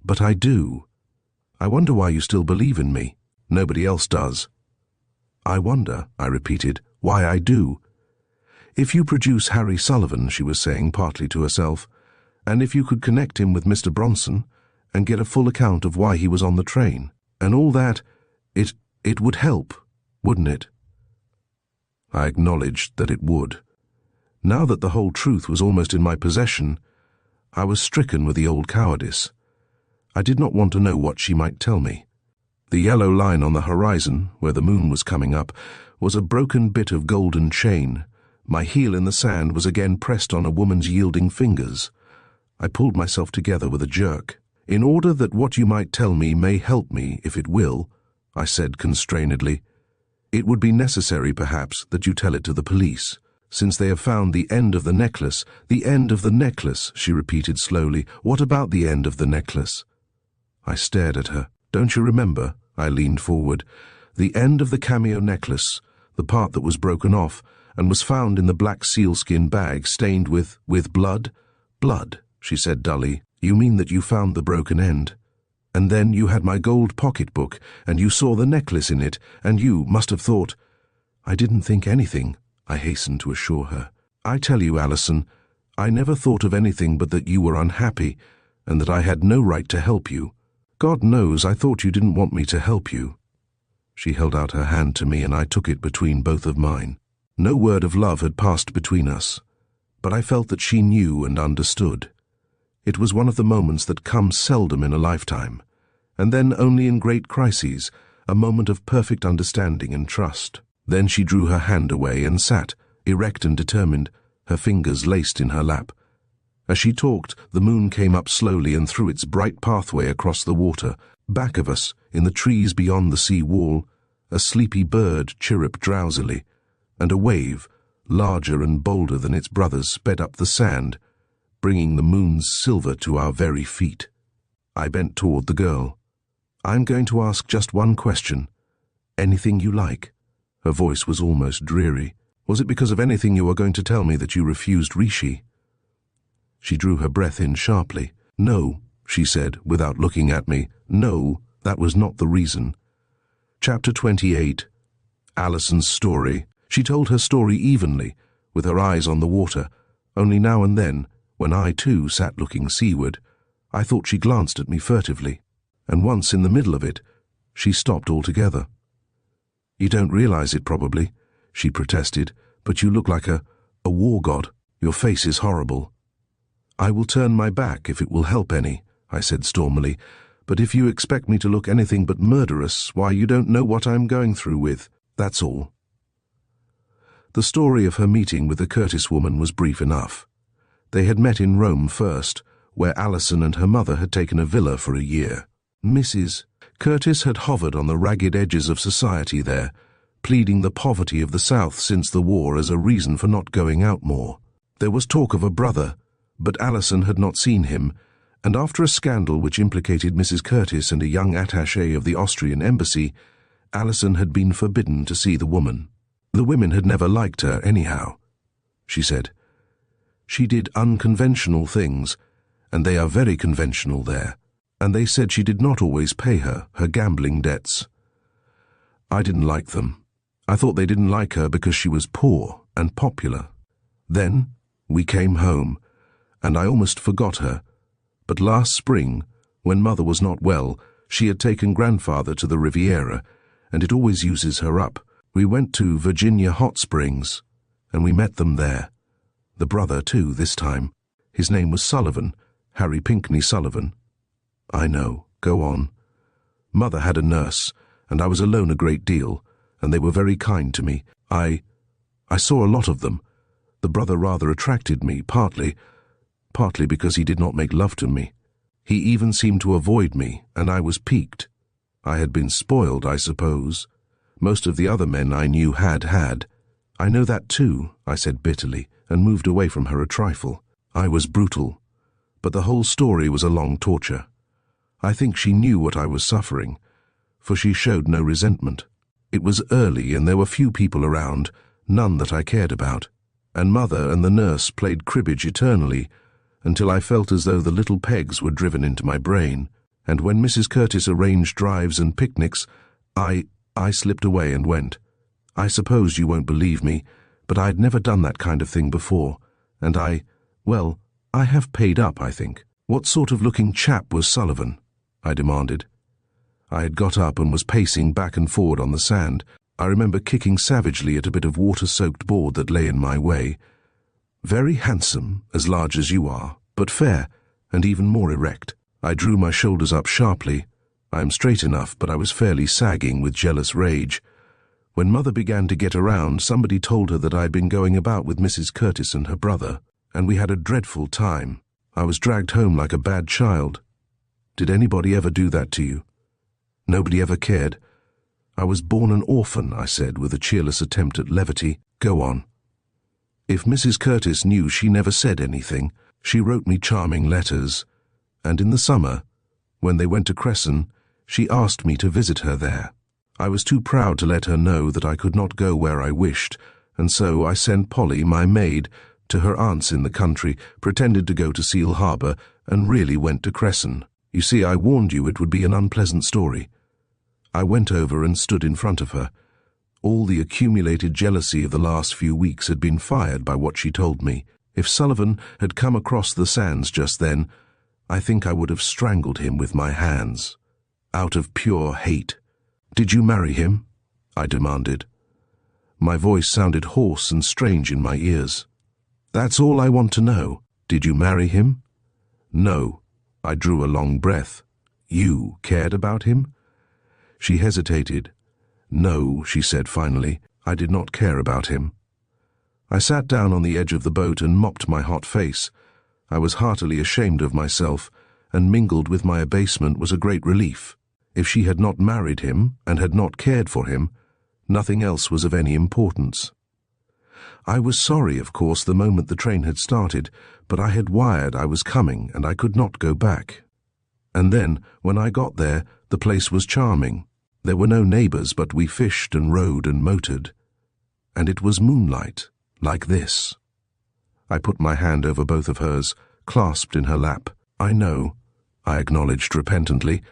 A: "But I do. I wonder why you still believe in me. Nobody else does." "I wonder," I repeated, "why I do. If you produce Harry Sullivan," she was saying, partly to herself, "and if you could connect him with Mr. Bronson and get a full account of why he was on the train, and all that, it would help, wouldn't it?" I acknowledged that it would. Now that the whole truth was almost in my possession, I was stricken with the old cowardice. I did not want to know what she might tell me. The yellow line on the horizon, where the moon was coming up, was a broken bit of golden chain. My heel in the sand was again pressed on a woman's yielding fingers. I pulled myself together with a jerk. "In order that what you might tell me may help me, if it will," I said constrainedly, "it would be necessary, perhaps, that you tell it to the police. Since they have found the end of the necklace—" "The end of the necklace," she repeated slowly. "What about the end of the necklace?" I stared at her. "Don't you remember?" I leaned forward. "The end of the cameo necklace, the part that was broken off, and was found in the black sealskin bag stained with blood?" "Blood," she said dully. "You mean that you found the broken end? And then you had my gold pocketbook, and you saw the necklace in it, and you must have thought—" "I didn't think anything," I hastened to assure her. "I tell you, Alison, I never thought of anything but that you were unhappy, and that I had no right to help you. God knows I thought you didn't want me to help you." She held out her hand to me, and I took it between both of mine. No word of love had passed between us, but I felt that she knew and understood. It was one of the moments that come seldom in a lifetime, and then only in great crises, a moment of perfect understanding and trust. Then she drew her hand away and sat, erect and determined, her fingers laced in her lap. As she talked, the moon came up slowly and threw its bright pathway across the water. Back of us, in the trees beyond the sea wall, a sleepy bird chirruped drowsily, and a wave, larger and bolder than its brothers, sped up the sand, bringing the moon's silver to our very feet. I bent toward the girl. "I'm going to ask just one question. Anything you like." Her voice was almost dreary. "Was it because of anything you are going to tell me that you refused Rishi?" She drew her breath in sharply. "No," she said, without looking at me. "No, that was not the reason." Chapter 28. Alison's story. She told her story evenly, with her eyes on the water, only now and then, when I too sat looking seaward, I thought she glanced at me furtively, and once in the middle of it, she stopped altogether. "You don't realize it probably," she protested, "but you look like a war god. Your face is horrible." "I will turn my back if it will help any," I said stormily, "but if you expect me to look anything but murderous, why, you don't know what I am going through with, that's all." The story of her meeting with the Curtis woman was brief enough. They had met in Rome first, where Alison and her mother had taken a villa for a year. Mrs. Curtis had hovered on the ragged edges of society there, pleading the poverty of the South since the war as a reason for not going out more. There was talk of a brother, but Alison had not seen him, and after a scandal which implicated Mrs. Curtis and a young attaché of the Austrian embassy, Alison had been forbidden to see the woman. "The women had never liked her anyhow," she said. "She did unconventional things, and they are very conventional there. and they said she did not always pay her gambling debts. I didn't like them. I thought they didn't like her because she was poor and popular. Then we came home, and I almost forgot her. But last spring, when Mother was not well, she had taken Grandfather to the Riviera, and it always uses her up. We went to Virginia Hot Springs, and we met them there. The brother, too, this time. His name was Sullivan, Harry Pinckney Sullivan. I know. Go on. Mother had a nurse, and I was alone a great deal, and they were very kind to me. I saw a lot of them. The brother rather attracted me, partly because he did not make love to me. He even seemed to avoid me, and I was piqued. I had been spoiled, I suppose. Most of the other men I knew had. I know that too, I said bitterly, and moved away from her a trifle. I was brutal, but the whole story was a long torture. I think she knew what I was suffering, for she showed no resentment. It was early, and there were few people around, none that I cared about, and Mother and the nurse played cribbage eternally, until I felt as though the little pegs were driven into my brain, and when Mrs. Curtis arranged drives and picnics, I slipped away and went. I suppose you won't believe me, but I had never done that kind of thing before, and I have paid up, I think. What sort of looking chap was Sullivan? I demanded. I had got up and was pacing back and forward on the sand. I remember kicking savagely at a bit of water-soaked board that lay in my way. Very handsome, as large as you are, but fair, and even more erect. I drew my shoulders up sharply. I am straight enough, but I was fairly sagging with jealous rage. When Mother began to get around, somebody told her that I had been going about with Mrs. Curtis and her brother, and we had a dreadful time. I was dragged home like a bad child. Did anybody ever do that to you? Nobody ever cared. I was born an orphan, I said, with a cheerless attempt at levity. Go on. If Mrs. Curtis knew, she never said anything. She wrote me charming letters, and in the summer, when they went to Cresson, she asked me to visit her there. I was too proud to let her know that I could not go where I wished, and so I sent Polly, my maid, to her aunt's in the country, pretended to go to Seal Harbour, and really went to Cresson. You see, I warned you it would be an unpleasant story. I went over and stood in front of her. All the accumulated jealousy of the last few weeks had been fired by what she told me. If Sullivan had come across the sands just then, I think I would have strangled him with my hands, out of pure hate. Did you marry him? I demanded. My voice sounded hoarse and strange in my ears. That's all I want to know. Did you marry him? No. I drew a long breath. You cared about him? She hesitated. No, she said finally, I did not care about him. I sat down on the edge of the boat and mopped my hot face. I was heartily ashamed of myself, and mingled with my abasement was a great relief. If she had not married him and had not cared for him, nothing else was of any importance. I was sorry, of course, the moment the train had started, but I had wired I was coming and I could not go back. And then, when I got there, the place was charming. There were no neighbours, but we fished and rowed and motored. And it was moonlight, like this. I put my hand over both of hers, clasped in her lap. I know, I acknowledged repentantly,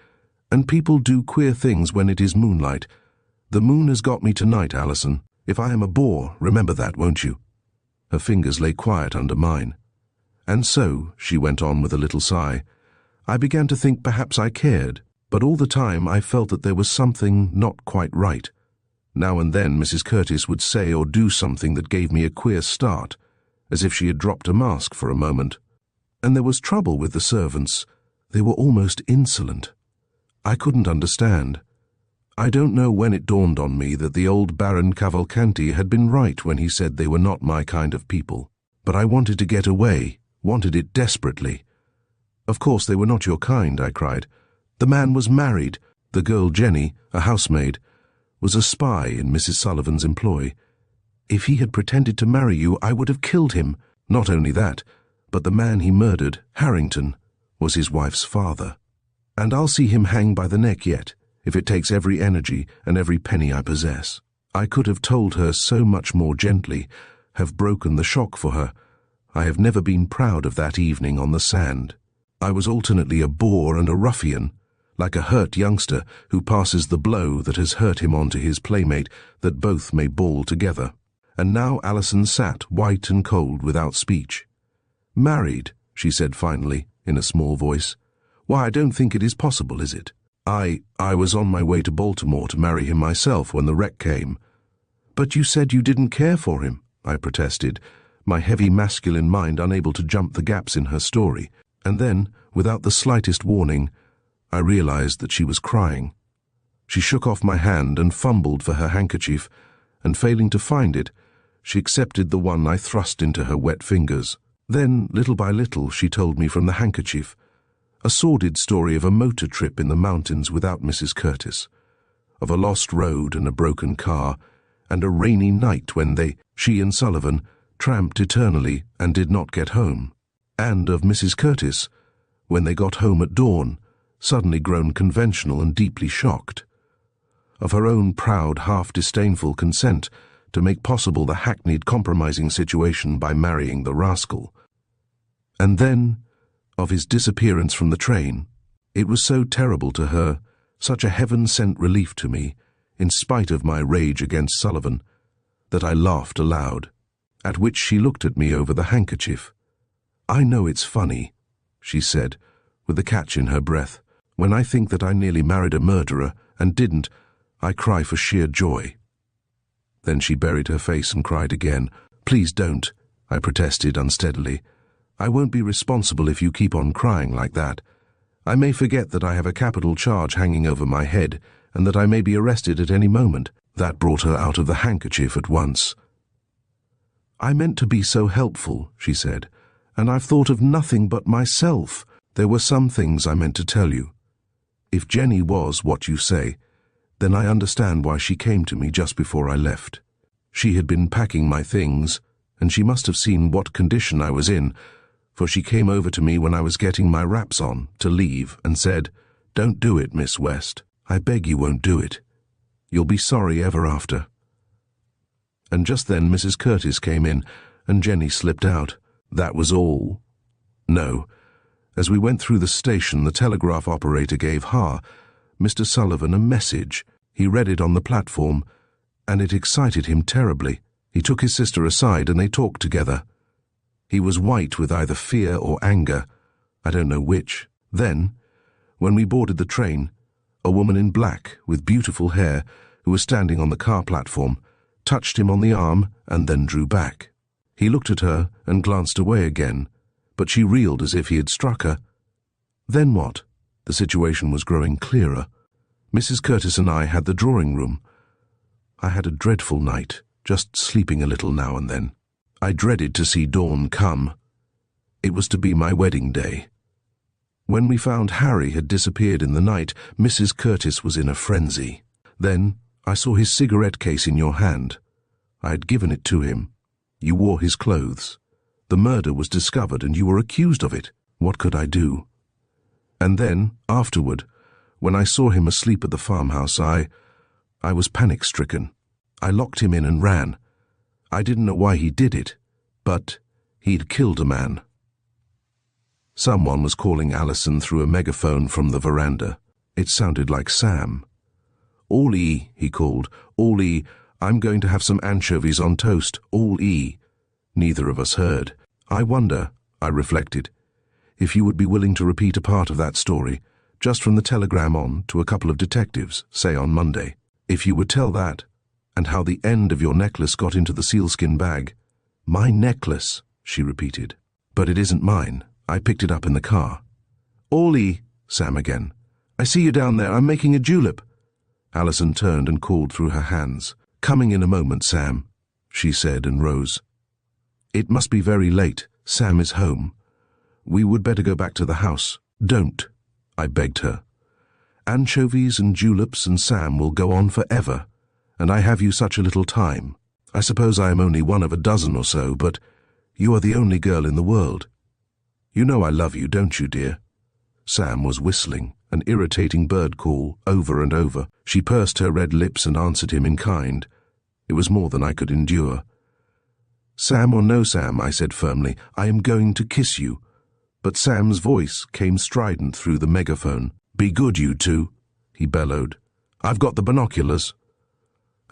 A: and people do queer things when it is moonlight. The moon has got me tonight, Alison. If I am a bore, remember that, won't you? Her fingers lay quiet under mine. And so, she went on with a little sigh, I began to think perhaps I cared, but all the time I felt that there was something not quite right. Now and then Mrs. Curtis would say or do something that gave me a queer start, as if she had dropped a mask for a moment. And there was trouble with the servants. They were almost insolent. I couldn't understand. I don't know when it dawned on me that the old Baron Cavalcanti had been right when he said they were not my kind of people. But I wanted to get away, wanted it desperately. Of course they were not your kind, I cried. The man was married. The girl Jenny, a housemaid, was a spy in Mrs. Sullivan's employ. If he had pretended to marry you, I would have killed him. Not only that, but the man he murdered, Harrington, was his wife's father. And I'll see him hang by the neck yet, if it takes every energy and every penny I possess. I could have told her so much more gently, have broken the shock for her. I have never been proud of that evening on the sand. I was alternately a bore and a ruffian, like a hurt youngster who passes the blow that has hurt him on to his playmate, that both may bawl together. And now Alison sat white and cold without speech. "Married," she said finally, in a small voice. "Why, I don't think it is possible, is it? I was on my way to Baltimore to marry him myself when the wreck came." "But you said you didn't care for him," I protested, my heavy masculine mind unable to jump the gaps in her story. And then, without the slightest warning, I realized that she was crying. She shook off my hand and fumbled for her handkerchief, and failing to find it, she accepted the one I thrust into her wet fingers. Then, little by little, she told me from the handkerchief, a sordid story of a motor trip in the mountains without Mrs. Curtis, of a lost road and a broken car, and a rainy night when she and Sullivan, tramped eternally and did not get home, and of Mrs. Curtis, when they got home at dawn, suddenly grown conventional and deeply shocked, of her own proud, half-disdainful consent to make possible the hackneyed compromising situation by marrying the rascal. And then, of his disappearance from the train. It was so terrible to her, such a heaven-sent relief to me, in spite of my rage against Sullivan, that I laughed aloud, at which she looked at me over the handkerchief. "I know it's funny," she said, with a catch in her breath. "When I think that I nearly married a murderer and didn't, I cry for sheer joy." Then she buried her face and cried again. "Please don't," I protested unsteadily. "I won't be responsible if you keep on crying like that. I may forget that I have a capital charge hanging over my head and that I may be arrested at any moment." That brought her out of the handkerchief at once. "I meant to be so helpful," she said, "and I've thought of nothing but myself. There were some things I meant to tell you. If Jenny was what you say, then I understand why she came to me just before I left. She had been packing my things, and she must have seen what condition I was in, for she came over to me when I was getting my wraps on to leave and said, 'Don't do it, Miss West. I beg you won't do it. You'll be sorry ever after.' And just then Mrs. Curtis came in, and Jenny slipped out. That was all. No. As we went through the station, the telegraph operator gave Mr. Sullivan a message. He read it on the platform, and it excited him terribly. He took his sister aside, and they talked together. He was white with either fear or anger. I don't know which. Then, when we boarded the train, a woman in black, with beautiful hair, who was standing on the car platform, touched him on the arm and then drew back. He looked at her and glanced away again, but she reeled as if he had struck her. Then what? The situation was growing clearer. Mrs. Curtis and I had the drawing room. I had a dreadful night, just sleeping a little now and then. I dreaded to see dawn come. It was to be my wedding day. When we found Harry had disappeared in the night, Mrs. Curtis was in a frenzy. Then I saw his cigarette case in your hand. I had given it to him. You wore his clothes. The murder was discovered and you were accused of it. What could I do? And then, afterward, when I saw him asleep at the farmhouse, I was panic-stricken. I locked him in and ran. I didn't know why he did it, but he'd killed a man. Someone was calling Alison through a megaphone from the veranda. It sounded like Sam. "All E," he called. "All E. I'm going to have some anchovies on toast. All E." Neither of us heard. I wonder, I reflected, if you would be willing to repeat a part of that story, just from the telegram on to a couple of detectives, say on Monday. If you would tell that, and how the end of your necklace got into the sealskin bag. "My necklace," she repeated. "But it isn't mine. I picked it up in the car." "All E," Sam again. "I see you down there. I'm making a julep." Alison turned and called through her hands. "Coming in a moment, Sam," she said and rose. "It must be very late. Sam is home. We would better go back to the house." "Don't," I begged her. "Anchovies and juleps and Sam will go on forever, and I have you such a little time. I suppose I am only one of a dozen or so, but you are the only girl in the world. You know I love you, don't you, dear?" Sam was whistling, an irritating bird call, over and over. She pursed her red lips and answered him in kind. It was more than I could endure. "Sam or no Sam," I said firmly, "I am going to kiss you." But Sam's voice came strident through the megaphone. "Be good, you two," he bellowed. "I've got the binoculars."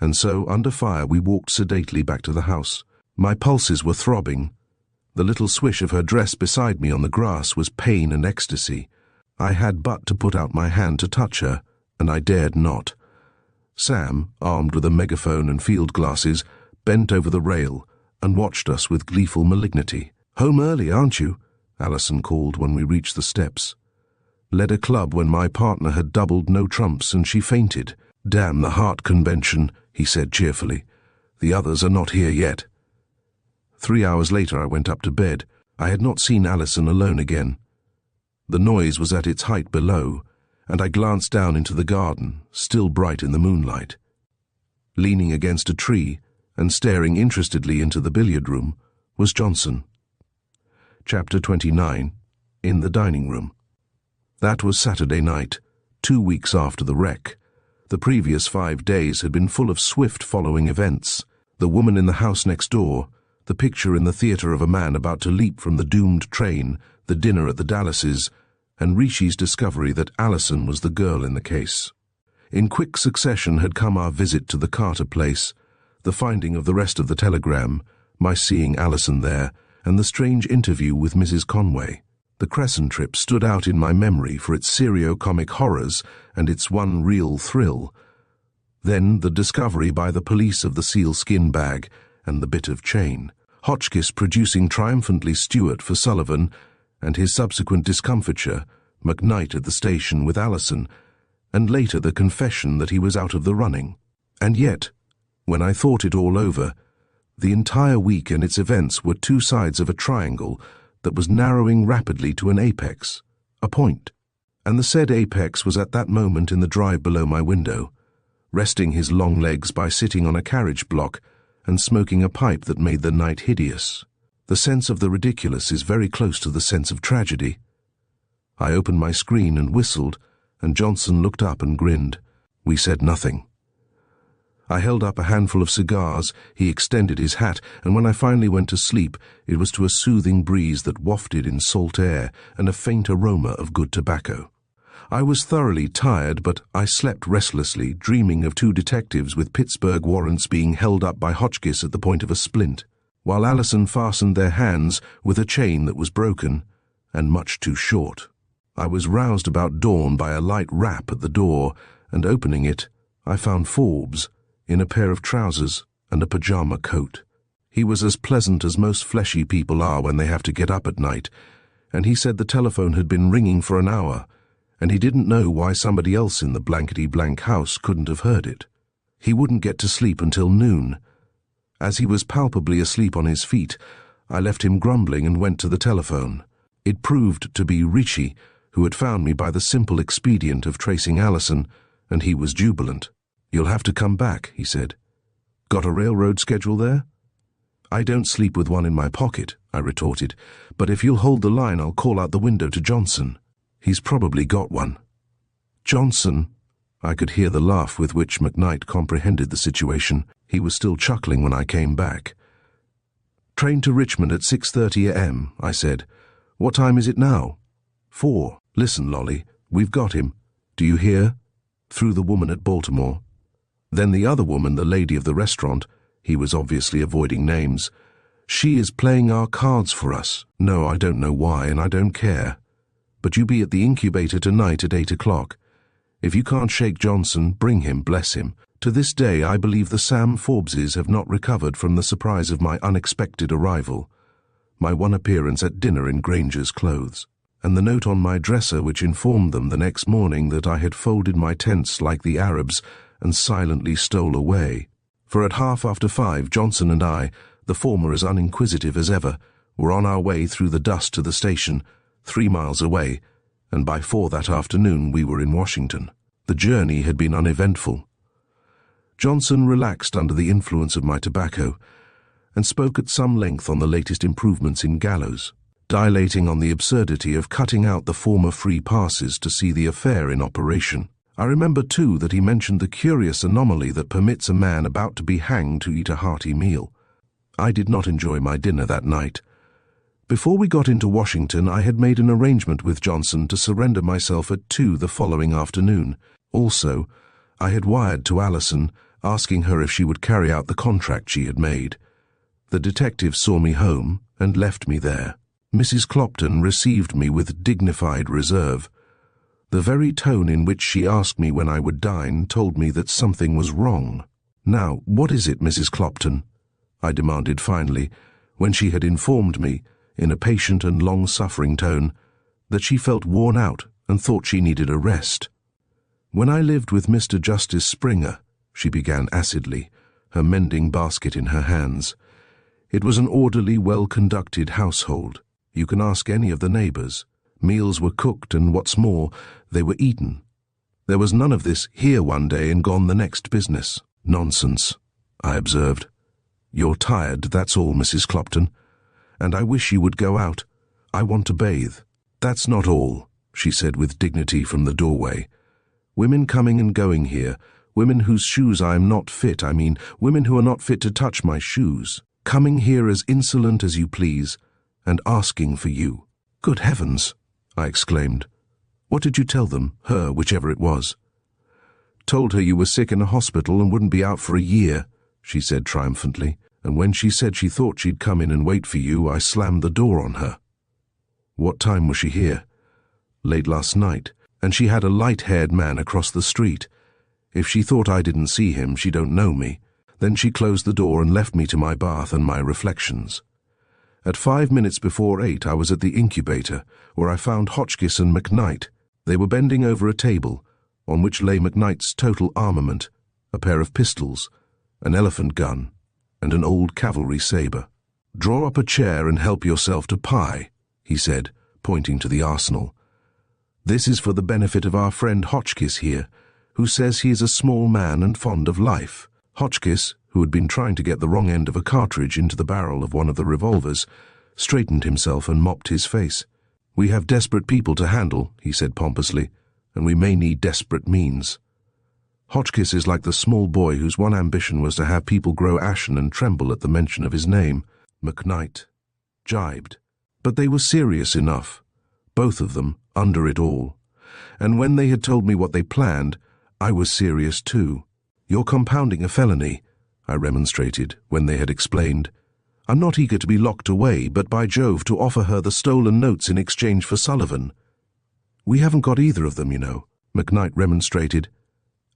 A: And so, under fire, we walked sedately back to the house. My pulses were throbbing. The little swish of her dress beside me on the grass was pain and ecstasy. I had but to put out my hand to touch her, and I dared not. Sam, armed with a megaphone and field glasses, bent over the rail and watched us with gleeful malignity. "Home early, aren't you?" Alison called when we reached the steps. "Led a club when my partner had doubled no trumps and she fainted. Damn the heart convention," he said cheerfully. "The others are not here yet." 3 hours later I went up to bed. I had not seen Alison alone again. The noise was at its height below, and I glanced down into the garden, still bright in the moonlight. Leaning against a tree and staring interestedly into the billiard room was Johnson. Chapter 29. In the dining room. That was Saturday night, 2 weeks after the wreck. The previous 5 days had been full of swift following events. The woman in the house next door, the picture in the theatre of a man about to leap from the doomed train, the dinner at the Dallases, and Rishi's discovery that Alison was the girl in the case. In quick succession had come our visit to the Carter place, the finding of the rest of the telegram, my seeing Alison there, and the strange interview with Mrs. Conway. The Crescent trip stood out in my memory for its serio-comic horrors and its one real thrill. Then the discovery by the police of the sealskin bag and the bit of chain. Hotchkiss producing triumphantly Stewart for Sullivan, and his subsequent discomfiture, McKnight at the station with Alison, and later the confession that he was out of the running. And yet, when I thought it all over, the entire week and its events were two sides of a triangle that was narrowing rapidly to an apex, a point. And the said apex was at that moment in the drive below my window, resting his long legs by sitting on a carriage block and smoking a pipe that made the night hideous. The sense of the ridiculous is very close to the sense of tragedy. I opened my screen and whistled, and Johnson looked up and grinned. We said nothing. I held up a handful of cigars, he extended his hat, and when I finally went to sleep, it was to a soothing breeze that wafted in salt air and a faint aroma of good tobacco. I was thoroughly tired, but I slept restlessly, dreaming of 2 detectives with Pittsburg warrants being held up by Hotchkiss at the point of a splint, while Alison fastened their hands with a chain that was broken and much too short. I was roused about dawn by a light rap at the door, and opening it, I found Forbes in a pair of trousers and a pajama coat. He was as pleasant as most fleshy people are when they have to get up at night, and he said the telephone had been ringing for an hour, and he didn't know why somebody else in the blankety-blank house couldn't have heard it. He wouldn't get to sleep until noon. As he was palpably asleep on his feet, I left him grumbling and went to the telephone. It proved to be Rishi, who had found me by the simple expedient of tracing Alison, and he was jubilant. "You'll have to come back," he said. "Got a railroad schedule there?" "I don't sleep with one in my pocket," I retorted, "but if you'll hold the line I'll call out the window to Johnson. He's probably got one." "Johnson?" I could hear the laugh with which McKnight comprehended the situation. He was still chuckling when I came back. "Train to Richmond at 6:30 a.m., I said. "What time is it now?" 4. "Listen, Lolly, we've got him. Do you hear?" Through the woman at Baltimore. Then the other woman, the lady of the restaurant, he was obviously avoiding names. "She is playing our cards for us. No, I don't know why, and I don't care. But you be at the incubator tonight at 8 o'clock. If you can't shake Johnson, bring him, bless him. To this day I believe the Sam Forbeses have not recovered from the surprise of my unexpected arrival, my one appearance at dinner in Granger's clothes, and the note on my dresser which informed them the next morning that I had folded my tents like the Arabs and silently stole away. For at 5:30, Johnson and I, the former as uninquisitive as ever, were on our way through the dust to the station, 3 miles away, and by 4 that afternoon we were in Washington. The journey had been uneventful. Johnson relaxed under the influence of my tobacco, and spoke at some length on the latest improvements in gallows, dilating on the absurdity of cutting out the former free passes to see the affair in operation. I remember, too, that he mentioned the curious anomaly that permits a man about to be hanged to eat a hearty meal. I did not enjoy my dinner that night. Before we got into Washington, I had made an arrangement with Johnson to surrender myself at 2 the following afternoon. Also, I had wired to Alison, asking her if she would carry out the contract she had made. The detective saw me home and left me there. Mrs. Clopton received me with dignified reserve. The very tone in which she asked me when I would dine told me that something was wrong. "Now, what is it, Mrs. Clopton?" I demanded finally, when she had informed me, in a patient and long-suffering tone, that she felt worn out and thought she needed a rest. "When I lived with Mr. Justice Springer," she began acidly, her mending basket in her hands, "it was an orderly, well-conducted household. You can ask any of the neighbors. Meals were cooked, and what's more, they were eaten. There was none of this here one day and gone the next business." "Nonsense," I observed. "You're tired, that's all, Mrs. Clopton. And I wish you would go out. I want to bathe." "That's not all," she said with dignity from the doorway. "Women coming and going here, women whose shoes I am not fit, women who are not fit to touch my shoes, coming here as insolent as you please, and asking for you." "Good heavens!" I exclaimed. "What did you tell them, her, whichever it was?" "Told her you were sick in a hospital and wouldn't be out for a year," she said triumphantly. "And when she said she thought she'd come in and wait for you, I slammed the door on her." "What time was she here?" "Late last night, and she had a light-haired man across the street. If she thought I didn't see him, she don't know me. Then she closed the door and left me to my bath and my reflections. At 5 minutes before 8, I was at the incubator, where I found Hotchkiss and McKnight. They were bending over a table, on which lay McKnight's total armament, a pair of pistols, an elephant gun, and an old cavalry saber. "Draw up a chair and help yourself to pie," he said, pointing to the arsenal. "This is for the benefit of our friend Hotchkiss here, who says he is a small man and fond of life." Hotchkiss, who had been trying to get the wrong end of a cartridge into the barrel of one of the revolvers, straightened himself and mopped his face. "We have desperate people to handle," he said pompously, "and we may need desperate means." Hotchkiss is like the small boy whose one ambition was to have people grow ashen and tremble at the mention of his name. McKnight jibed. But they were serious enough, both of them, under it all. And when they had told me what they planned, I was serious too. "You're compounding a felony," I remonstrated, when they had explained. "I'm not eager to be locked away, but by Jove, to offer her the stolen notes in exchange for Sullivan." "We haven't got either of them, you know," McKnight remonstrated.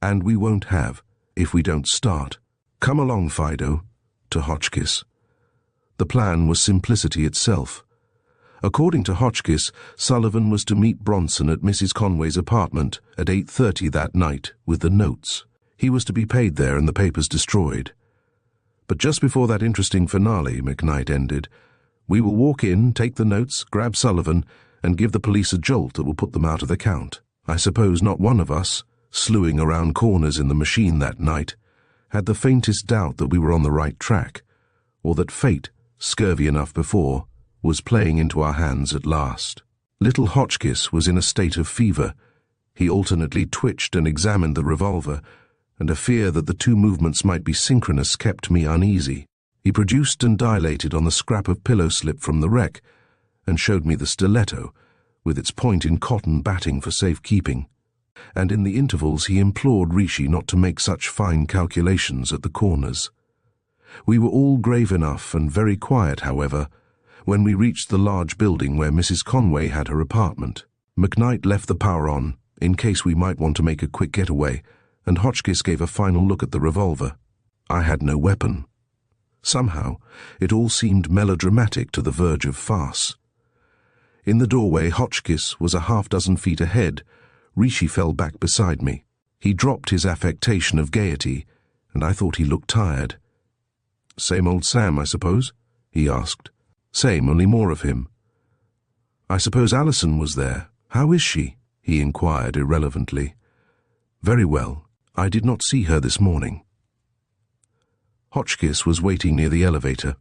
A: "And we won't have, if we don't start. Come along, Fido," to Hotchkiss. The plan was simplicity itself. According to Hotchkiss, Sullivan was to meet Bronson at Mrs. Conway's apartment at 8:30 that night with the notes. He was to be paid there and the papers destroyed. "But just before that interesting finale," McKnight ended, "we will walk in, take the notes, grab Sullivan, and give the police a jolt that will put them out of the count. I suppose not one of us, slewing around corners in the machine that night, had the faintest doubt that we were on the right track, or that fate, scurvy enough before, was playing into our hands at last." Little Hotchkiss was in a state of fever. He alternately twitched and examined the revolver, and a fear that the two movements might be synchronous kept me uneasy. He produced and dilated on the scrap of pillow slip from the wreck, and showed me the stiletto, with its point in cotton batting for safekeeping. And in the intervals he implored Rishi not to make such fine calculations at the corners. We were all grave enough and very quiet, however, when we reached the large building where Mrs. Conway had her apartment. McKnight left the power on, in case we might want to make a quick getaway, and Hotchkiss gave a final look at the revolver. I had no weapon. Somehow, it all seemed melodramatic to the verge of farce. In the doorway, Hotchkiss was a half-dozen feet ahead. Rishi fell back beside me. He dropped his affectation of gaiety, and I thought he looked tired. "Same old Sam, I suppose?" he asked. "Same, only more of him." "I suppose Alison was there. How is she?" he inquired irrelevantly. "Very well. I did not see her this morning." Hotchkiss was waiting near the elevator.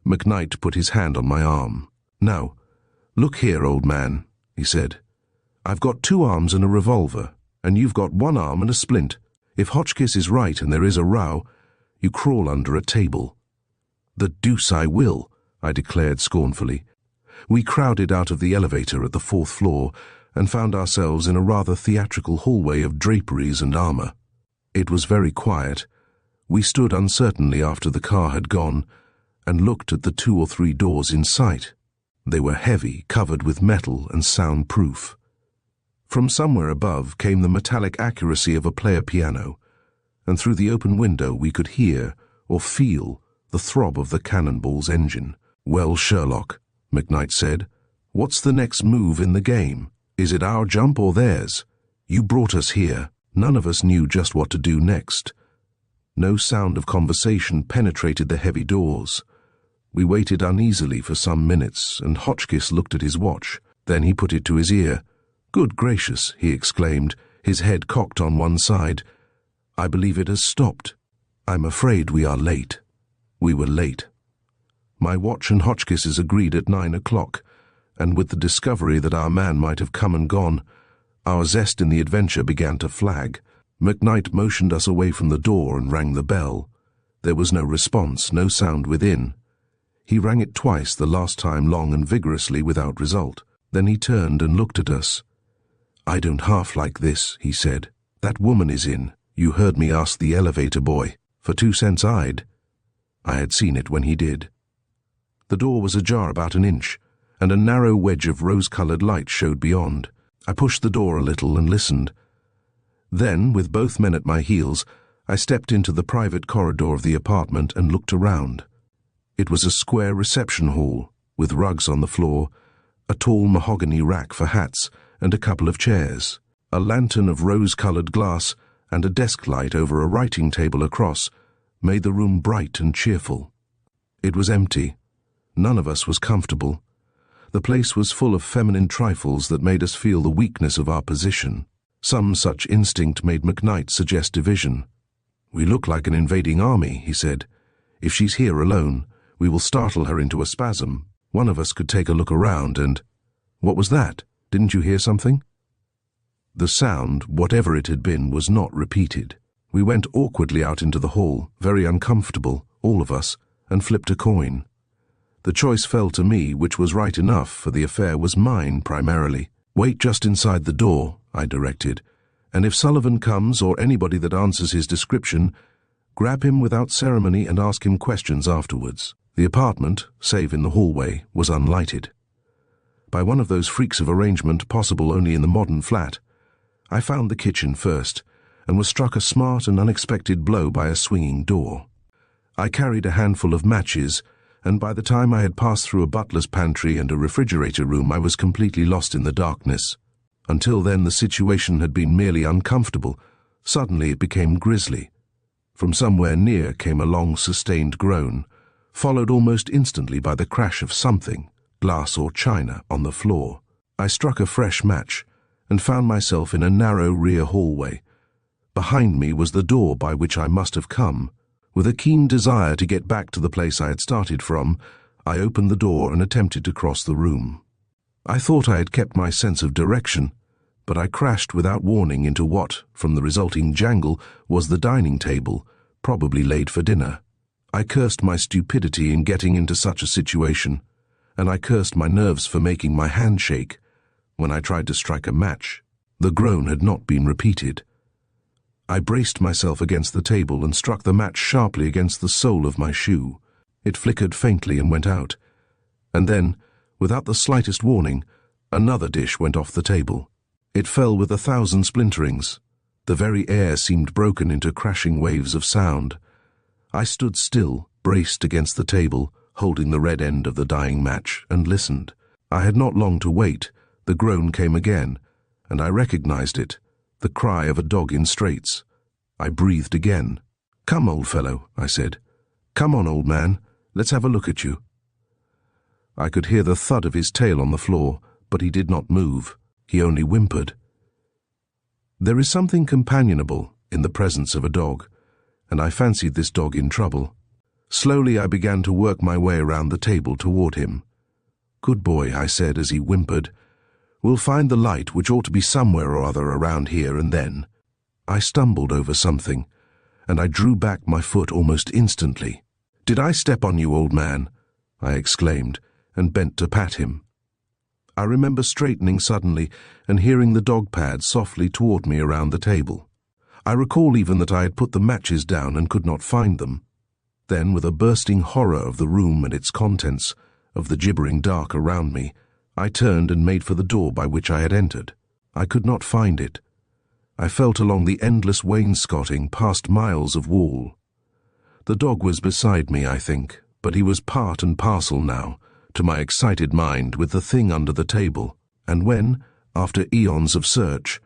A: McKnight put his hand on my arm. "Now, look here, old man," he said. "I've got 2 arms and a revolver, and you've got 1 arm and a splint. If Hotchkiss is right and there is a row, you crawl under a table." "The deuce I will," I declared scornfully. We crowded out of the elevator at the 4th floor and found ourselves in a rather theatrical hallway of draperies and armor. It was very quiet. We stood uncertainly after the car had gone and looked at the 2 or 3 doors in sight. They were heavy, covered with metal and soundproof. From somewhere above came the metallic accuracy of a player piano, and through the open window we could hear or feel the throb of the cannonball's engine. "Well, Sherlock," McKnight said, "what's the next move in the game? Is it our jump or theirs? You brought us here." None of us knew just what to do next. No sound of conversation penetrated the heavy doors. We waited uneasily for some minutes, and Hotchkiss looked at his watch. Then he put it to his ear. "Good gracious," he exclaimed, his head cocked on one side. "I believe it has stopped. I'm afraid we are late." We were late. My watch and Hotchkiss's agreed at 9 o'clock, and with the discovery that our man might have come and gone, our zest in the adventure began to flag. McKnight motioned us away from the door and rang the bell. There was no response, no sound within. He rang it twice, the last time long and vigorously, without result. Then he turned and looked at us. "I don't half like this," he said. "That woman is in. You heard me ask the elevator boy. For 2 cents I'd." I had seen it when he did. The door was ajar about an inch, and a narrow wedge of rose-colored light showed beyond. I pushed the door a little and listened. Then, with both men at my heels, I stepped into the private corridor of the apartment and looked around. It was a square reception hall, with rugs on the floor, a tall mahogany rack for hats, and a couple of chairs. A lantern of rose-colored glass and a desk light over a writing table across made the room bright and cheerful. It was empty. None of us was comfortable. The place was full of feminine trifles that made us feel the weakness of our position. Some such instinct made McKnight suggest division. "We look like an invading army," he said. "If she's here alone, we will startle her into a spasm. One of us could take a look around and—" "What was that? Didn't you hear something?" The sound, whatever it had been, was not repeated. We went awkwardly out into the hall, very uncomfortable, all of us, and flipped a coin. The choice fell to me, which was right enough, for the affair was mine primarily. "Wait just inside the door," I directed, "and if Sullivan comes or anybody that answers his description, grab him without ceremony and ask him questions afterwards." The apartment, save in the hallway, was unlighted. By one of those freaks of arrangement possible only in the modern flat, I found the kitchen first, and was struck a smart and unexpected blow by a swinging door. I carried a handful of matches, and by the time I had passed through a butler's pantry and a refrigerator room, I was completely lost in the darkness. Until then, the situation had been merely uncomfortable. Suddenly it became grisly. From somewhere near came a long, sustained groan, followed almost instantly by the crash of something, glass or china, on the floor. I struck a fresh match and found myself in a narrow rear hallway. Behind me was the door by which I must have come. With a keen desire to get back to the place I had started from, I opened the door and attempted to cross the room. I thought I had kept my sense of direction, but I crashed without warning into what, from the resulting jangle, was the dining table, probably laid for dinner. I cursed my stupidity in getting into such a situation, and I cursed my nerves for making my hand shake when I tried to strike a match. The groan had not been repeated. I braced myself against the table and struck the match sharply against the sole of my shoe. It flickered faintly and went out. And then, without the slightest warning, another dish went off the table. It fell with 1,000 splinterings. The very air seemed broken into crashing waves of sound. I stood still, braced against the table, holding the red end of the dying match, and listened. I had not long to wait. The groan came again, and I recognized it. The cry of a dog in straits. I breathed again. "Come, old fellow," I said. "Come on, old man. Let's have a look at you." I could hear the thud of his tail on the floor, but he did not move. He only whimpered. There is something companionable in the presence of a dog, and I fancied this dog in trouble. Slowly I began to work my way around the table toward him. "Good boy," I said as he whimpered. "We'll find the light, which ought to be somewhere or other around here, and then—" I stumbled over something, and I drew back my foot almost instantly. "Did I step on you, old man?" I exclaimed, and bent to pat him. I remember straightening suddenly and hearing the dog pad softly toward me around the table. I recall even that I had put the matches down and could not find them. Then, with a bursting horror of the room and its contents, of the gibbering dark around me, I turned and made for the door by which I had entered. I could not find it. I felt along the endless wainscoting past miles of wall. The dog was beside me, I think, but he was part and parcel now, to my excited mind, with the thing under the table, and when, after eons of search,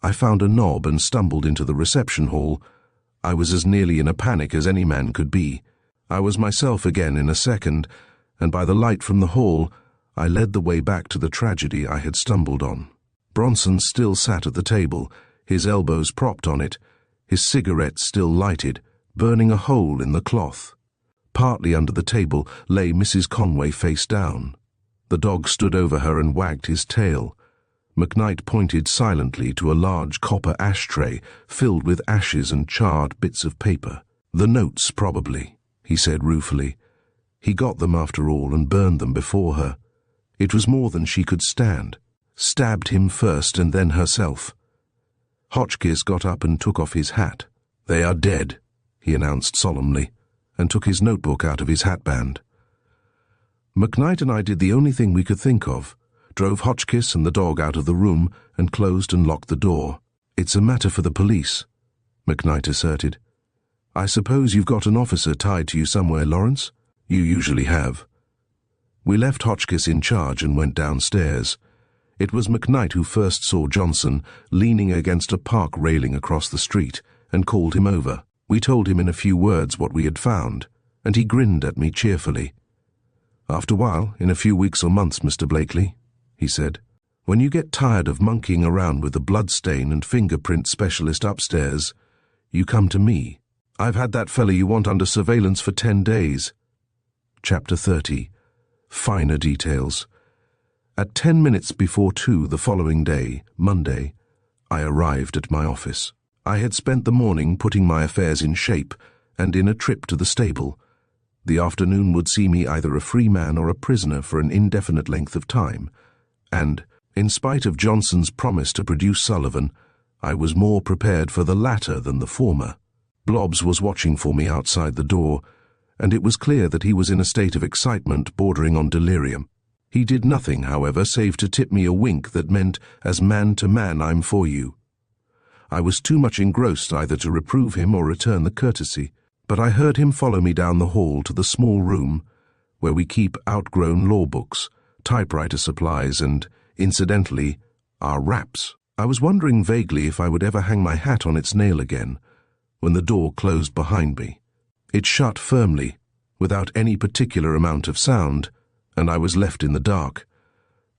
A: I found a knob and stumbled into the reception hall, I was as nearly in a panic as any man could be. I was myself again in a second, and by the light from the hall, I led the way back to the tragedy I had stumbled on. Bronson still sat at the table, his elbows propped on it, his cigarette still lighted, burning a hole in the cloth. Partly under the table lay Mrs. Conway face down. The dog stood over her and wagged his tail. McKnight pointed silently to a large copper ashtray filled with ashes and charred bits of paper. "The notes, probably," he said ruefully. He got them after all and burned them before her. It was more than she could stand. Stabbed him first and then herself. Hotchkiss got up and took off his hat. "They are dead," he announced solemnly, and took his notebook out of his hatband. McKnight and I did the only thing we could think of, drove Hotchkiss and the dog out of the room and closed and locked the door. "It's a matter for the police," McKnight asserted. "I suppose you've got an officer tied to you somewhere, Lawrence? You usually have." We left Hotchkiss in charge and went downstairs. It was McKnight who first saw Johnson leaning against a park railing across the street and called him over. We told him in a few words what we had found, and he grinned at me cheerfully. "After a while, in a few weeks or months, Mr. Blakely," he said, "when you get tired of monkeying around with the bloodstain and fingerprint specialist upstairs, you come to me. I've had that fella you want under surveillance for 10 days. Chapter 30. Finer details. At 10 minutes before 2 the following day, Monday, I arrived at my office. I had spent the morning putting my affairs in shape and in a trip to the stable. The afternoon would see me either a free man or a prisoner for an indefinite length of time, and, in spite of Johnson's promise to produce Sullivan, I was more prepared for the latter than the former. Blobbs was watching for me outside the door, and it was clear that he was in a state of excitement bordering on delirium. He did nothing, however, save to tip me a wink that meant, "As man to man, I'm for you." I was too much engrossed either to reprove him or return the courtesy, but I heard him follow me down the hall to the small room where we keep outgrown law books, typewriter supplies, and, incidentally, our wraps. I was wondering vaguely if I would ever hang my hat on its nail again when the door closed behind me. It shut firmly, without any particular amount of sound, and I was left in the dark.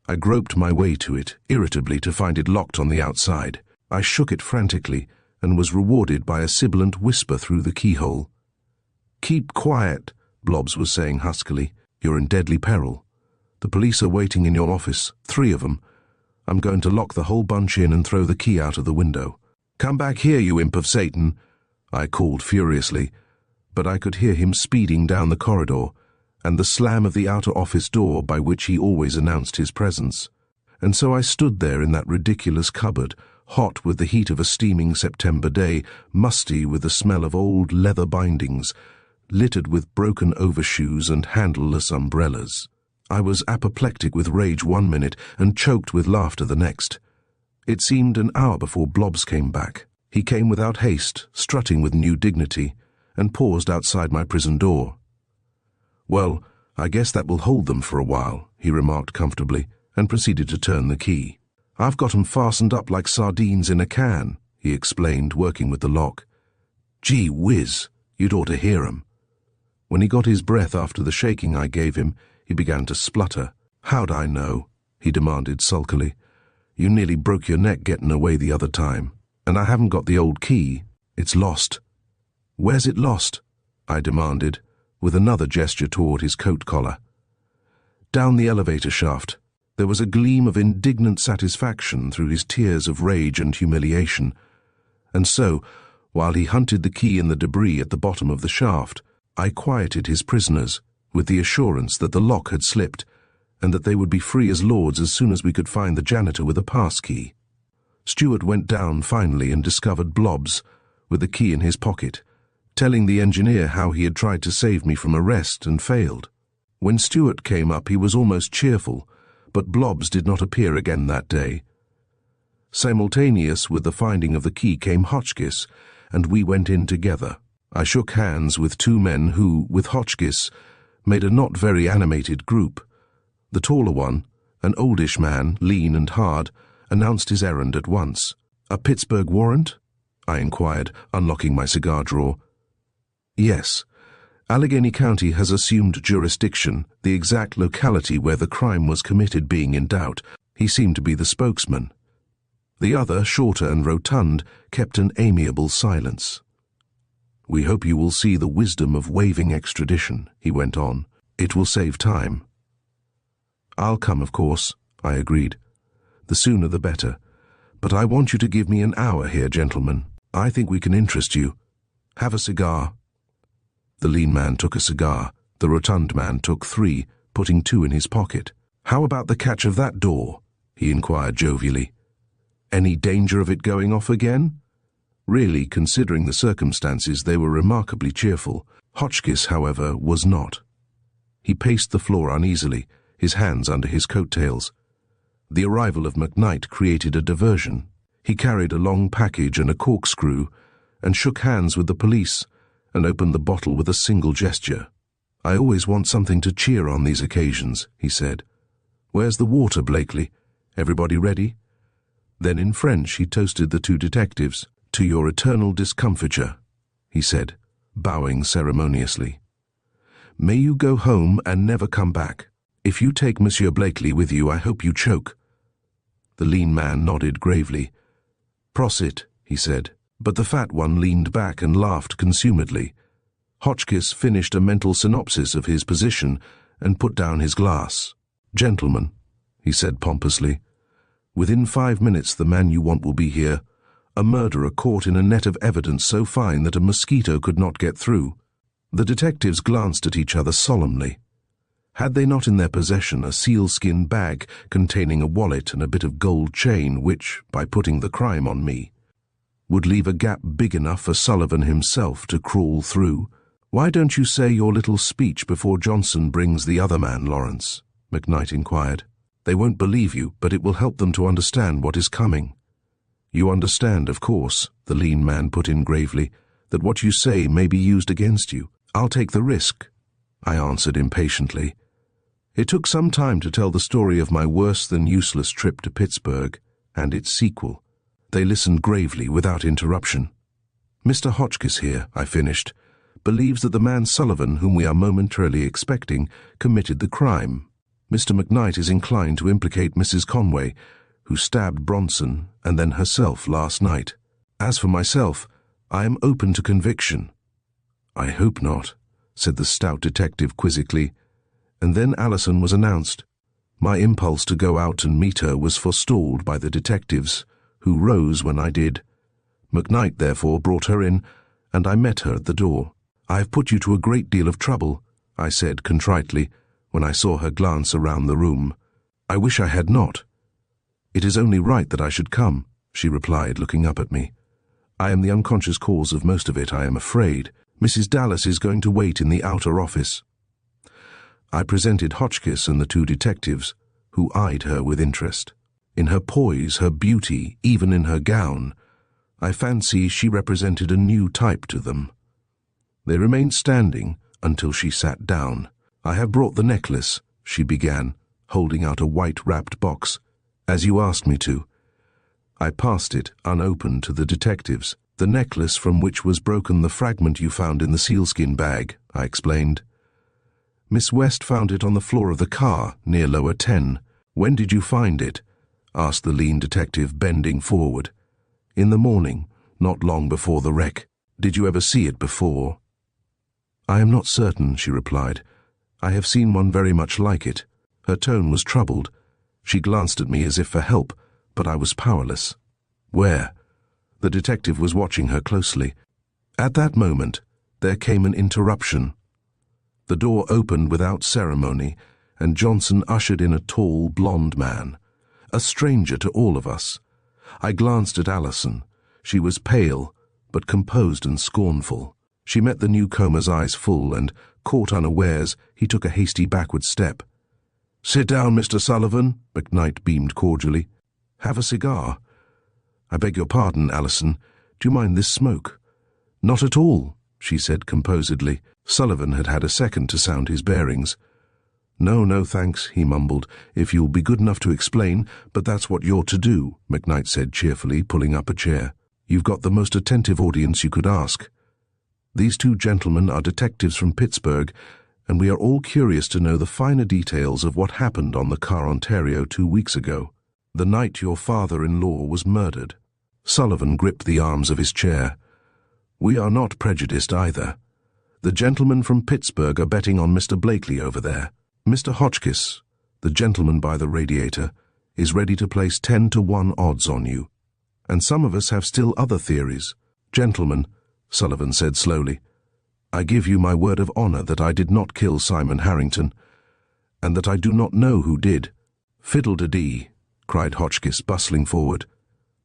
A: I groped my way to it, irritably, to find it locked on the outside. I shook it frantically, and was rewarded by a sibilant whisper through the keyhole. "Keep quiet," Blobbs was saying huskily. "You're in deadly peril. The police are waiting in your office, 3 of them. I'm going to lock the whole bunch in and throw the key out of the window." "Come back here, you imp of Satan," I called furiously, but I could hear him speeding down the corridor, and the slam of the outer office door by which he always announced his presence. And so I stood there in that ridiculous cupboard, hot with the heat of a steaming September day, musty with the smell of old leather bindings, littered with broken overshoes and handleless umbrellas. I was apoplectic with rage 1 minute and choked with laughter the next. It seemed an hour before Blobbs came back. He came without haste, strutting with new dignity, and paused outside my prison door. "Well, I guess that will hold them for a while," he remarked comfortably, and proceeded to turn the key. "I've got 'em fastened up like sardines in a can," he explained, working with the lock. "Gee whiz, you'd ought to hear 'em." When he got his breath after the shaking I gave him, he began to splutter. "How'd I know?" he demanded sulkily. "You nearly broke your neck getting away the other time, and I haven't got the old key. It's lost." "Where's it lost?" I demanded, with another gesture toward his coat collar. "Down the elevator shaft." There was a gleam of indignant satisfaction through his tears of rage and humiliation, and so, while he hunted the key in the debris at the bottom of the shaft, I quieted his prisoners with the assurance that the lock had slipped, and that they would be free as lords as soon as we could find the janitor with a pass key. Stuart went down finally and discovered Blobs, with the key in his pocket, telling the engineer how he had tried to save me from arrest and failed. When Stuart came up, he was almost cheerful, but Blobs did not appear again that day. Simultaneous with the finding of the key came Hotchkiss, and we went in together. I shook hands with two men who, with Hotchkiss, made a not very animated group. The taller one, an oldish man, lean and hard, announced his errand at once. "A Pittsburg warrant?" I inquired, unlocking my cigar drawer. "Yes. Allegheny County has assumed jurisdiction, the exact locality where the crime was committed being in doubt." He seemed to be the spokesman. The other, shorter and rotund, kept an amiable silence. "We hope you will see the wisdom of waiving extradition," he went on. "It will save time." "I'll come, of course," I agreed. "The sooner the better. But I want you to give me an hour here, gentlemen. I think we can interest you. Have a cigar." The lean man took a cigar. The rotund man took 3, putting 2 in his pocket. "How about the catch of that door?" he inquired jovially. "Any danger of it going off again?" Really, considering the circumstances, they were remarkably cheerful. Hotchkiss, however, was not. He paced the floor uneasily, his hands under his coat-tails. The arrival of McKnight created a diversion. He carried a long package and a corkscrew, and shook hands with the police, and opened the bottle with a single gesture. "I always want something to cheer on these occasions," he said. "Where's the water, Blakely? Everybody ready?" Then in French he toasted the 2 detectives. "To your eternal discomfiture," he said, bowing ceremoniously. "May you go home and never come back. If you take Monsieur Blakely with you, I hope you choke." The lean man nodded gravely. "Prosit," he said, but the fat one leaned back and laughed consumedly. Hotchkiss finished a mental synopsis of his position and put down his glass. "Gentlemen," he said pompously, "within 5 minutes the man you want will be here. A murderer caught in a net of evidence so fine that a mosquito could not get through." The detectives glanced at each other solemnly. Had they not in their possession a sealskin bag containing a wallet and a bit of gold chain which, by putting the crime on me, would leave a gap big enough for Sullivan himself to crawl through? "Why don't you say your little speech before Johnson brings the other man, Lawrence?" McKnight inquired. "They won't believe you, but it will help them to understand what is coming." "You understand, of course," the lean man put in gravely, "that what you say may be used against you." "I'll take the risk," I answered impatiently. It took some time to tell the story of my worse-than-useless trip to Pittsburg, and its sequel. They listened gravely without interruption. "Mr. Hotchkiss here," I finished, "believes that the man Sullivan, whom we are momentarily expecting, committed the crime. Mr. McKnight is inclined to implicate Mrs. Conway, who stabbed Bronson and then herself last night. As for myself, I am open to conviction." "I hope not," said the stout detective quizzically, and then Alison was announced. My impulse to go out and meet her was forestalled by the detectives, who rose when I did. McKnight therefore brought her in, and I met her at the door. "I have put you to a great deal of trouble," I said contritely, when I saw her glance around the room. "I wish I had not." "It is only right that I should come," she replied, looking up at me. "I am the unconscious cause of most of it, I am afraid. Mrs. Dallas is going to wait in the outer office." I presented Hotchkiss and the 2 detectives, who eyed her with interest. In her poise, her beauty, even in her gown, I fancy she represented a new type to them. They remained standing until she sat down. "I have brought the necklace," she began, holding out a white-wrapped box, "as you asked me to." I passed it, unopened, to the detectives. "The necklace from which was broken the fragment you found in the sealskin bag," I explained. "Miss West found it on the floor of the car, near Lower 10. "When did you find it?" asked the lean detective, bending forward. "In the morning, not long before the wreck. Did you ever see it before?" "I am not certain," she replied. "I have seen one very much like it." Her tone was troubled. She glanced at me as if for help, but I was powerless. "Where?" The detective was watching her closely. At that moment, there came an interruption. The door opened without ceremony, and Johnson ushered in a tall, blond man, a stranger to all of us. I glanced at Alison. She was pale, but composed and scornful. She met the newcomer's eyes full, and, caught unawares, he took a hasty backward step. "Sit down, Mr. Sullivan," McKnight beamed cordially. "Have a cigar." "I beg your pardon, Alison. Do you mind this smoke?" "Not at all," she said composedly. Sullivan had had a second to sound his bearings. No, thanks," he mumbled, "if you'll be good enough to explain, but that's what you're to do," McKnight said cheerfully, pulling up a chair. "You've got the most attentive audience you could ask. These two gentlemen are detectives from Pittsburg, and we are all curious to know the finer details of what happened on the car Ontario 2 weeks ago, the night your father-in-law was murdered." Sullivan gripped the arms of his chair. "We are not prejudiced either. The gentlemen from Pittsburg are betting on Mr. Blakely over there. Mr. Hotchkiss, the gentleman by the radiator, is ready to place 10-to-1 odds on you. And some of us have still other theories. Gentlemen," Sullivan said slowly, "I give you my word of honor that I did not kill Simon Harrington, and that I do not know who did." "Fiddle-de-dee," cried Hotchkiss, bustling forward.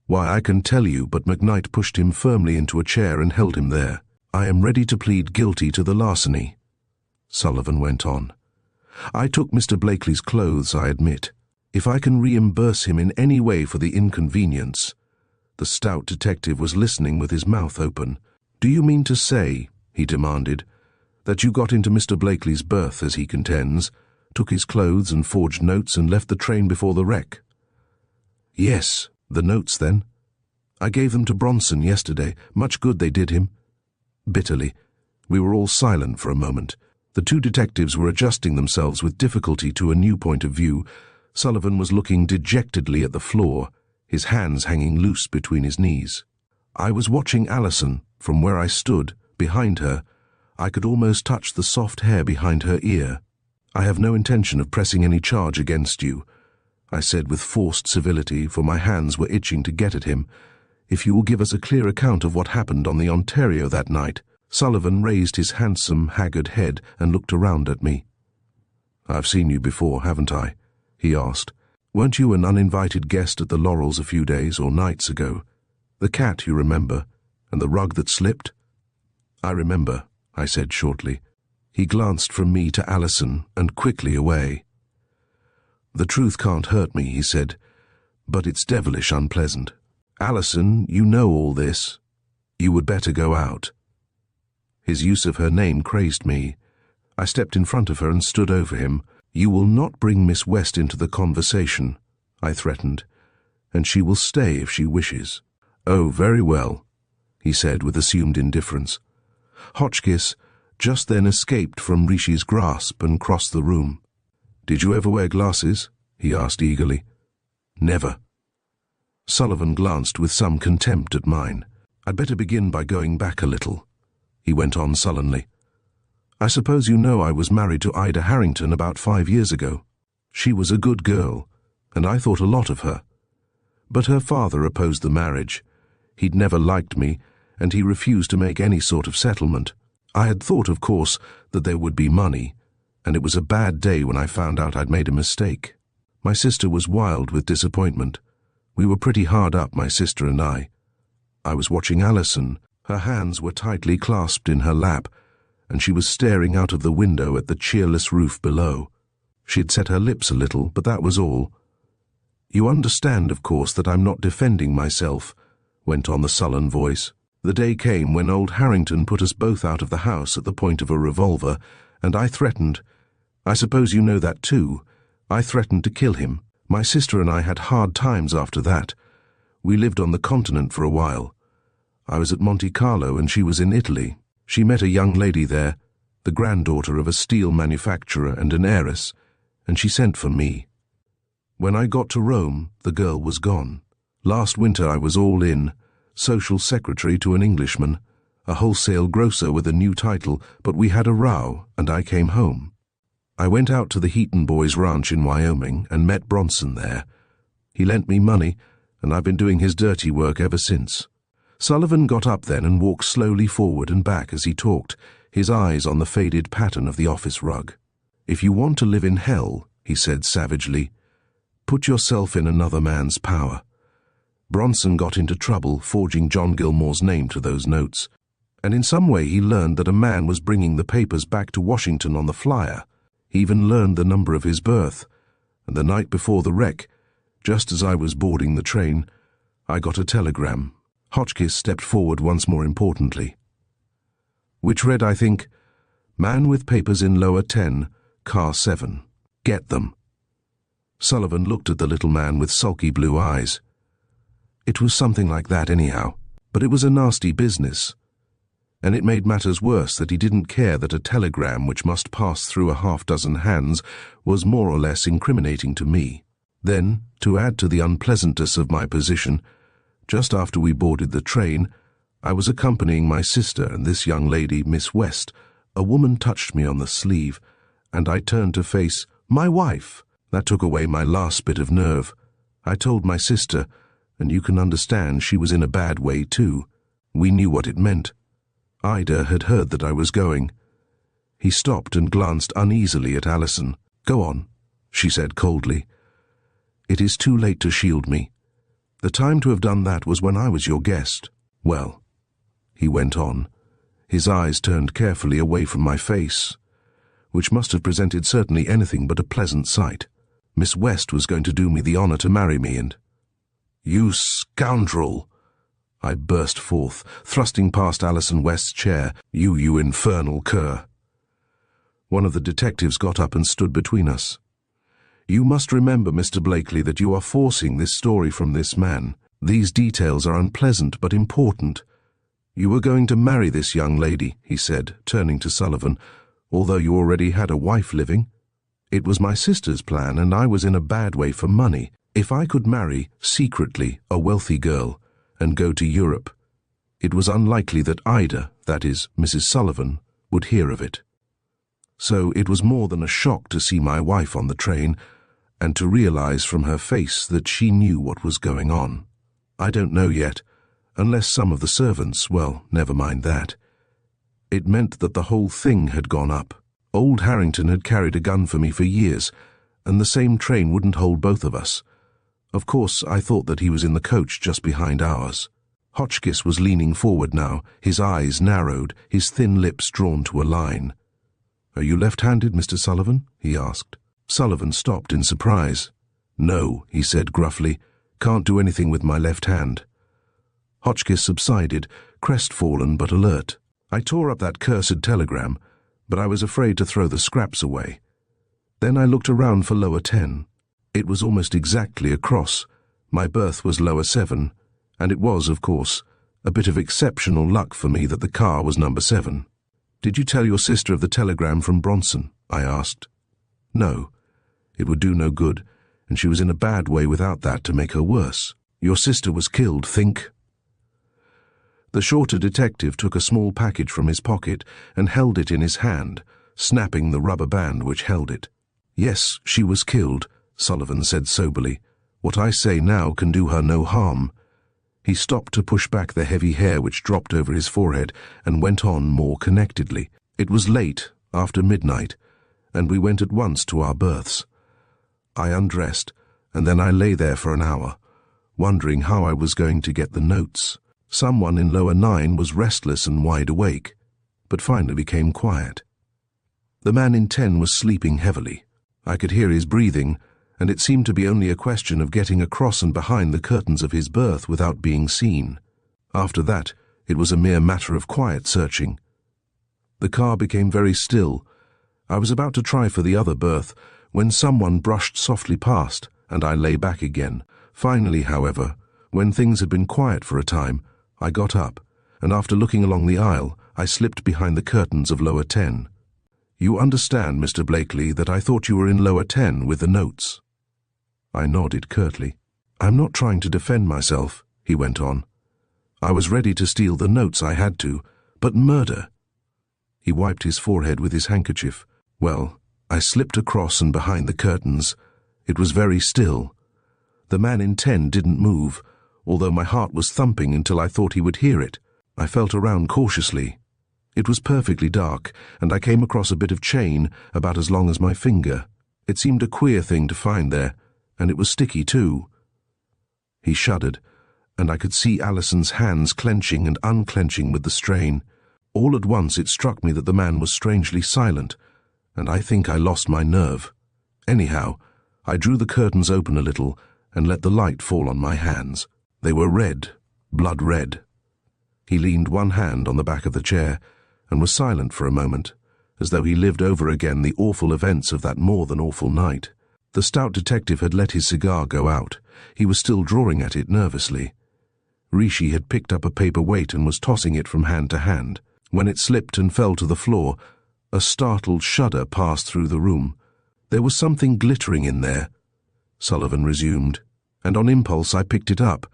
A: "Why, I can tell you," but McKnight pushed him firmly into a chair and held him there. "I am ready to plead guilty to the larceny." Sullivan went on. "I took Mr. Blakely's clothes, I admit. If I can reimburse him in any way for the inconvenience—" The stout detective was listening with his mouth open. "Do you mean to say," he demanded, "that you got into Mr. Blakely's berth, as he contends, took his clothes and forged notes and left the train before the wreck?" "Yes." "The notes, then?" "I gave them to Bronson yesterday. Much good they did him." Bitterly, we were all silent for a moment. The two detectives were adjusting themselves with difficulty to a new point of view. Sullivan was looking dejectedly at the floor, his hands hanging loose between his knees. I was watching Alison. From where I stood, behind her, I could almost touch the soft hair behind her ear. "I have no intention of pressing any charge against you," I said with forced civility, for my hands were itching to get at him. "If you will give us a clear account of what happened on the Ontario that night." Sullivan raised his handsome, haggard head and looked around at me. "I've seen you before, haven't I?" he asked. "Weren't you an uninvited guest at the Laurels a few days or nights ago? The cat, you remember, and the rug that slipped?" "I remember," I said shortly. He glanced from me to Alison and quickly away. "The truth can't hurt me," he said, "but it's devilish unpleasant. Alison, you know all this. You would better go out." His use of her name crazed me. I stepped in front of her and stood over him. "You will not bring Miss West into the conversation," I threatened, "and she will stay if she wishes." "Oh, very well," he said with assumed indifference. Hotchkiss just then escaped from Rishi's grasp and crossed the room. "Did you ever wear glasses?" he asked eagerly. "Never." Sullivan glanced with some contempt at mine. "I'd better begin by going back a little," he went on sullenly. "I suppose you know I was married to Ida Harrington about 5 years ago. She was a good girl, and I thought a lot of her. But her father opposed the marriage. He'd never liked me, and he refused to make any sort of settlement. I had thought, of course, that there would be money, and it was a bad day when I found out I'd made a mistake. My sister was wild with disappointment. We were pretty hard up, my sister and I. I was watching Alison. Her hands were tightly clasped in her lap, and she was staring out of the window at the cheerless roof below. She'd set her lips a little, but that was all. You understand, of course, that I'm not defending myself," went on the sullen voice. "The day came when old Harrington put us both out of the house at the point of a revolver, and I threatened. I suppose you know that too. I threatened to kill him. My sister and I had hard times after that. We lived on the continent for a while. I was at Monte Carlo and she was in Italy. She met a young lady there, the granddaughter of a steel manufacturer and an heiress, and she sent for me. When I got to Rome, the girl was gone. Last winter I was all in, social secretary to an Englishman, a wholesale grocer with a new title, but we had a row and I came home. I went out to the Heaton boys' ranch in Wyoming and met Bronson there. He lent me money, and I've been doing his dirty work ever since." Sullivan got up then and walked slowly forward and back as he talked, his eyes on the faded pattern of the office rug. "If you want to live in hell," he said savagely, "put yourself in another man's power." Bronson got into trouble forging John Gilmore's name to those notes, and in some way he learned that a man was bringing the papers back to Washington on the flyer. He even learned the number of his birth, and the night before the wreck, just as I was boarding the train, I got a telegram. Hotchkiss stepped forward once more importantly, which read, I think, "Man with papers in lower 10, car 7. Get them." Sullivan looked at the little man with sulky blue eyes. It was something like that anyhow, but it was a nasty business, and it made matters worse that he didn't care that a telegram which must pass through a half-dozen hands was more or less incriminating to me. Then, to add to the unpleasantness of my position, just after we boarded the train, I was accompanying my sister and this young lady, Miss West. A woman touched me on the sleeve, and I turned to face my wife. That took away my last bit of nerve. I told my sister, and you can understand she was in a bad way too. We knew what it meant. Ida had heard that I was going. He stopped and glanced uneasily at Alison. "Go on," she said coldly. "It is too late to shield me. The time to have done that was when I was your guest." "Well," he went on, his eyes turned carefully away from my face, which must have presented certainly anything but a pleasant sight. "Miss West was going to do me the honor to marry me, and—" "You scoundrel!" I burst forth, thrusting past Alison West's chair. You infernal cur." One of the detectives got up and stood between us. "You must remember, Mr. Blakely, that you are forcing this story from this man. These details are unpleasant but important. You were going to marry this young lady," he said, turning to Sullivan, "although you already had a wife living. It was my sister's plan, and I was in a bad way for money. If I could marry, secretly, a wealthy girl, and go to Europe, it was unlikely that Ida, that is, Mrs. Sullivan, would hear of it. So it was more than a shock to see my wife on the train, and to realize from her face that she knew what was going on. I don't know yet, unless some of the servants, well, never mind that. It meant that the whole thing had gone up. Old Harrington had carried a gun for me for years, and the same train wouldn't hold both of us. Of course, I thought that he was in the coach just behind ours. Hotchkiss was leaning forward now, his eyes narrowed, his thin lips drawn to a line. "Are you left-handed, Mr. Sullivan?" he asked. Sullivan stopped in surprise. "No," he said gruffly, "can't do anything with my left hand." Hotchkiss subsided, crestfallen but alert. "I tore up that cursed telegram, but I was afraid to throw the scraps away. Then I looked around for lower 10. It was almost exactly across. My berth was lower 7, and it was, of course, a bit of exceptional luck for me that the car was number 7. "Did you tell your sister of the telegram from Bronson?" I asked. "No. It would do no good, and she was in a bad way without that to make her worse. Your sister was killed, think." The shorter detective took a small package from his pocket and held it in his hand, snapping the rubber band which held it. "Yes, she was killed," Sullivan said soberly. "What I say now can do her no harm." He stopped to push back the heavy hair which dropped over his forehead and went on more connectedly. "It was late, after midnight, and we went at once to our berths. I undressed, and then I lay there for an hour, wondering how I was going to get the notes. Someone in lower 9 was restless and wide awake, but finally became quiet. The man in 10 was sleeping heavily. I could hear his breathing, and it seemed to be only a question of getting across and behind the curtains of his berth without being seen. After that, it was a mere matter of quiet searching. The car became very still. I was about to try for the other berth when someone brushed softly past, and I lay back again. Finally, however, when things had been quiet for a time, I got up, and after looking along the aisle, I slipped behind the curtains of lower 10. "You understand, Mr. Blakely, that I thought you were in lower 10 with the notes?" I nodded curtly. "I'm not trying to defend myself," he went on. "I was ready to steal the notes I had to, but murder—" He wiped his forehead with his handkerchief. "Well, I slipped across and behind the curtains. It was very still. The man in 10 didn't move, although my heart was thumping until I thought he would hear it. I felt around cautiously. It was perfectly dark, and I came across a bit of chain about as long as my finger. It seemed a queer thing to find there, and it was sticky too. He shuddered, and I could see Alison's hands clenching and unclenching with the strain. All at once it struck me that the man was strangely silent, and I think I lost my nerve. Anyhow, I drew the curtains open a little and let the light fall on my hands. They were red, blood red. He leaned one hand on the back of the chair and was silent for a moment, as though he lived over again the awful events of that more than awful night. The stout detective had let his cigar go out. He was still drawing at it nervously. Rishi had picked up a paper weight and was tossing it from hand to hand. When it slipped and fell to the floor, a startled shudder passed through the room. There was something glittering in there, Sullivan resumed, and on impulse I picked it up.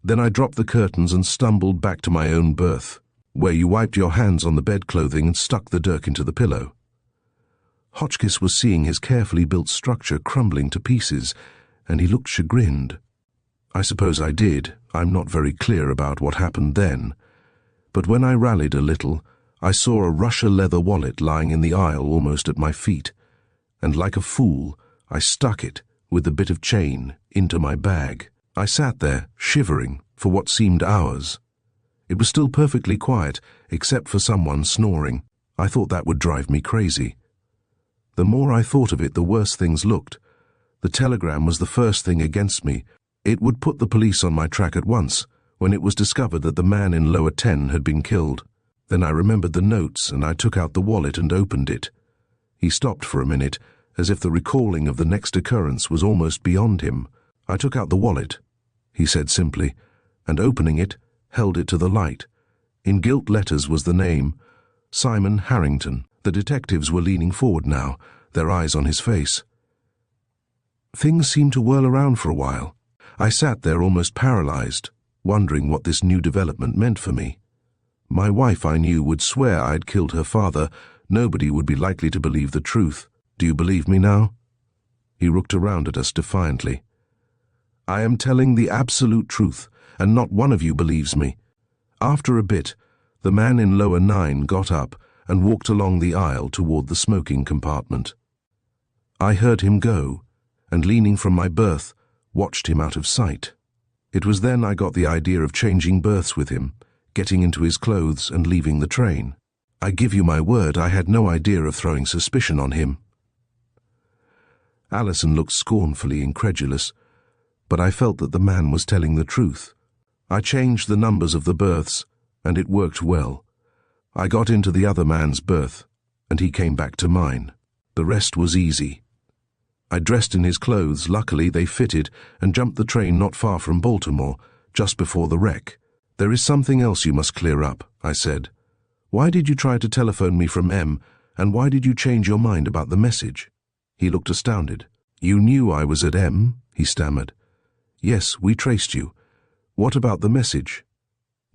A: Then I dropped the curtains and stumbled back to my own berth, where you wiped your hands on the bed-clothing and stuck the dirk into the pillow. Hotchkiss was seeing his carefully built structure crumbling to pieces, and he looked chagrined. I suppose I did. I'm not very clear about what happened then. But when I rallied a little, I saw a Russia leather wallet lying in the aisle almost at my feet, and like a fool, I stuck it, with the bit of chain, into my bag. I sat there, shivering, for what seemed hours. It was still perfectly quiet, except for someone snoring. I thought that would drive me crazy. The more I thought of it, the worse things looked. The telegram was the first thing against me. It would put the police on my track at once, when it was discovered that the man in lower 10 had been killed. Then I remembered the notes, and I took out the wallet and opened it. He stopped for a minute, as if the recalling of the next occurrence was almost beyond him. I took out the wallet, he said simply, and opening it, held it to the light. In gilt letters was the name, Simon Harrington. The detectives were leaning forward now, their eyes on his face. Things seemed to whirl around for a while. I sat there almost paralyzed, wondering what this new development meant for me. My wife, I knew, would swear I'd killed her father. Nobody would be likely to believe the truth. Do you believe me now? He looked around at us defiantly. I am telling the absolute truth, and not one of you believes me. After a bit, the man in lower 9 got up and walked along the aisle toward the smoking compartment. I heard him go, and leaning from my berth, watched him out of sight. It was then I got the idea of changing berths with him, getting into his clothes and leaving the train. I give you my word, I had no idea of throwing suspicion on him. Alison looked scornfully incredulous, but I felt that the man was telling the truth. I changed the numbers of the berths, and it worked well. I got into the other man's berth, and he came back to mine. The rest was easy. I dressed in his clothes. Luckily they fitted, and jumped the train not far from Baltimore, just before the wreck. There is something else you must clear up, I said. Why did you try to telephone me from M, and why did you change your mind about the message? He looked astounded. You knew I was at M, he stammered. Yes, we traced you. What about the message?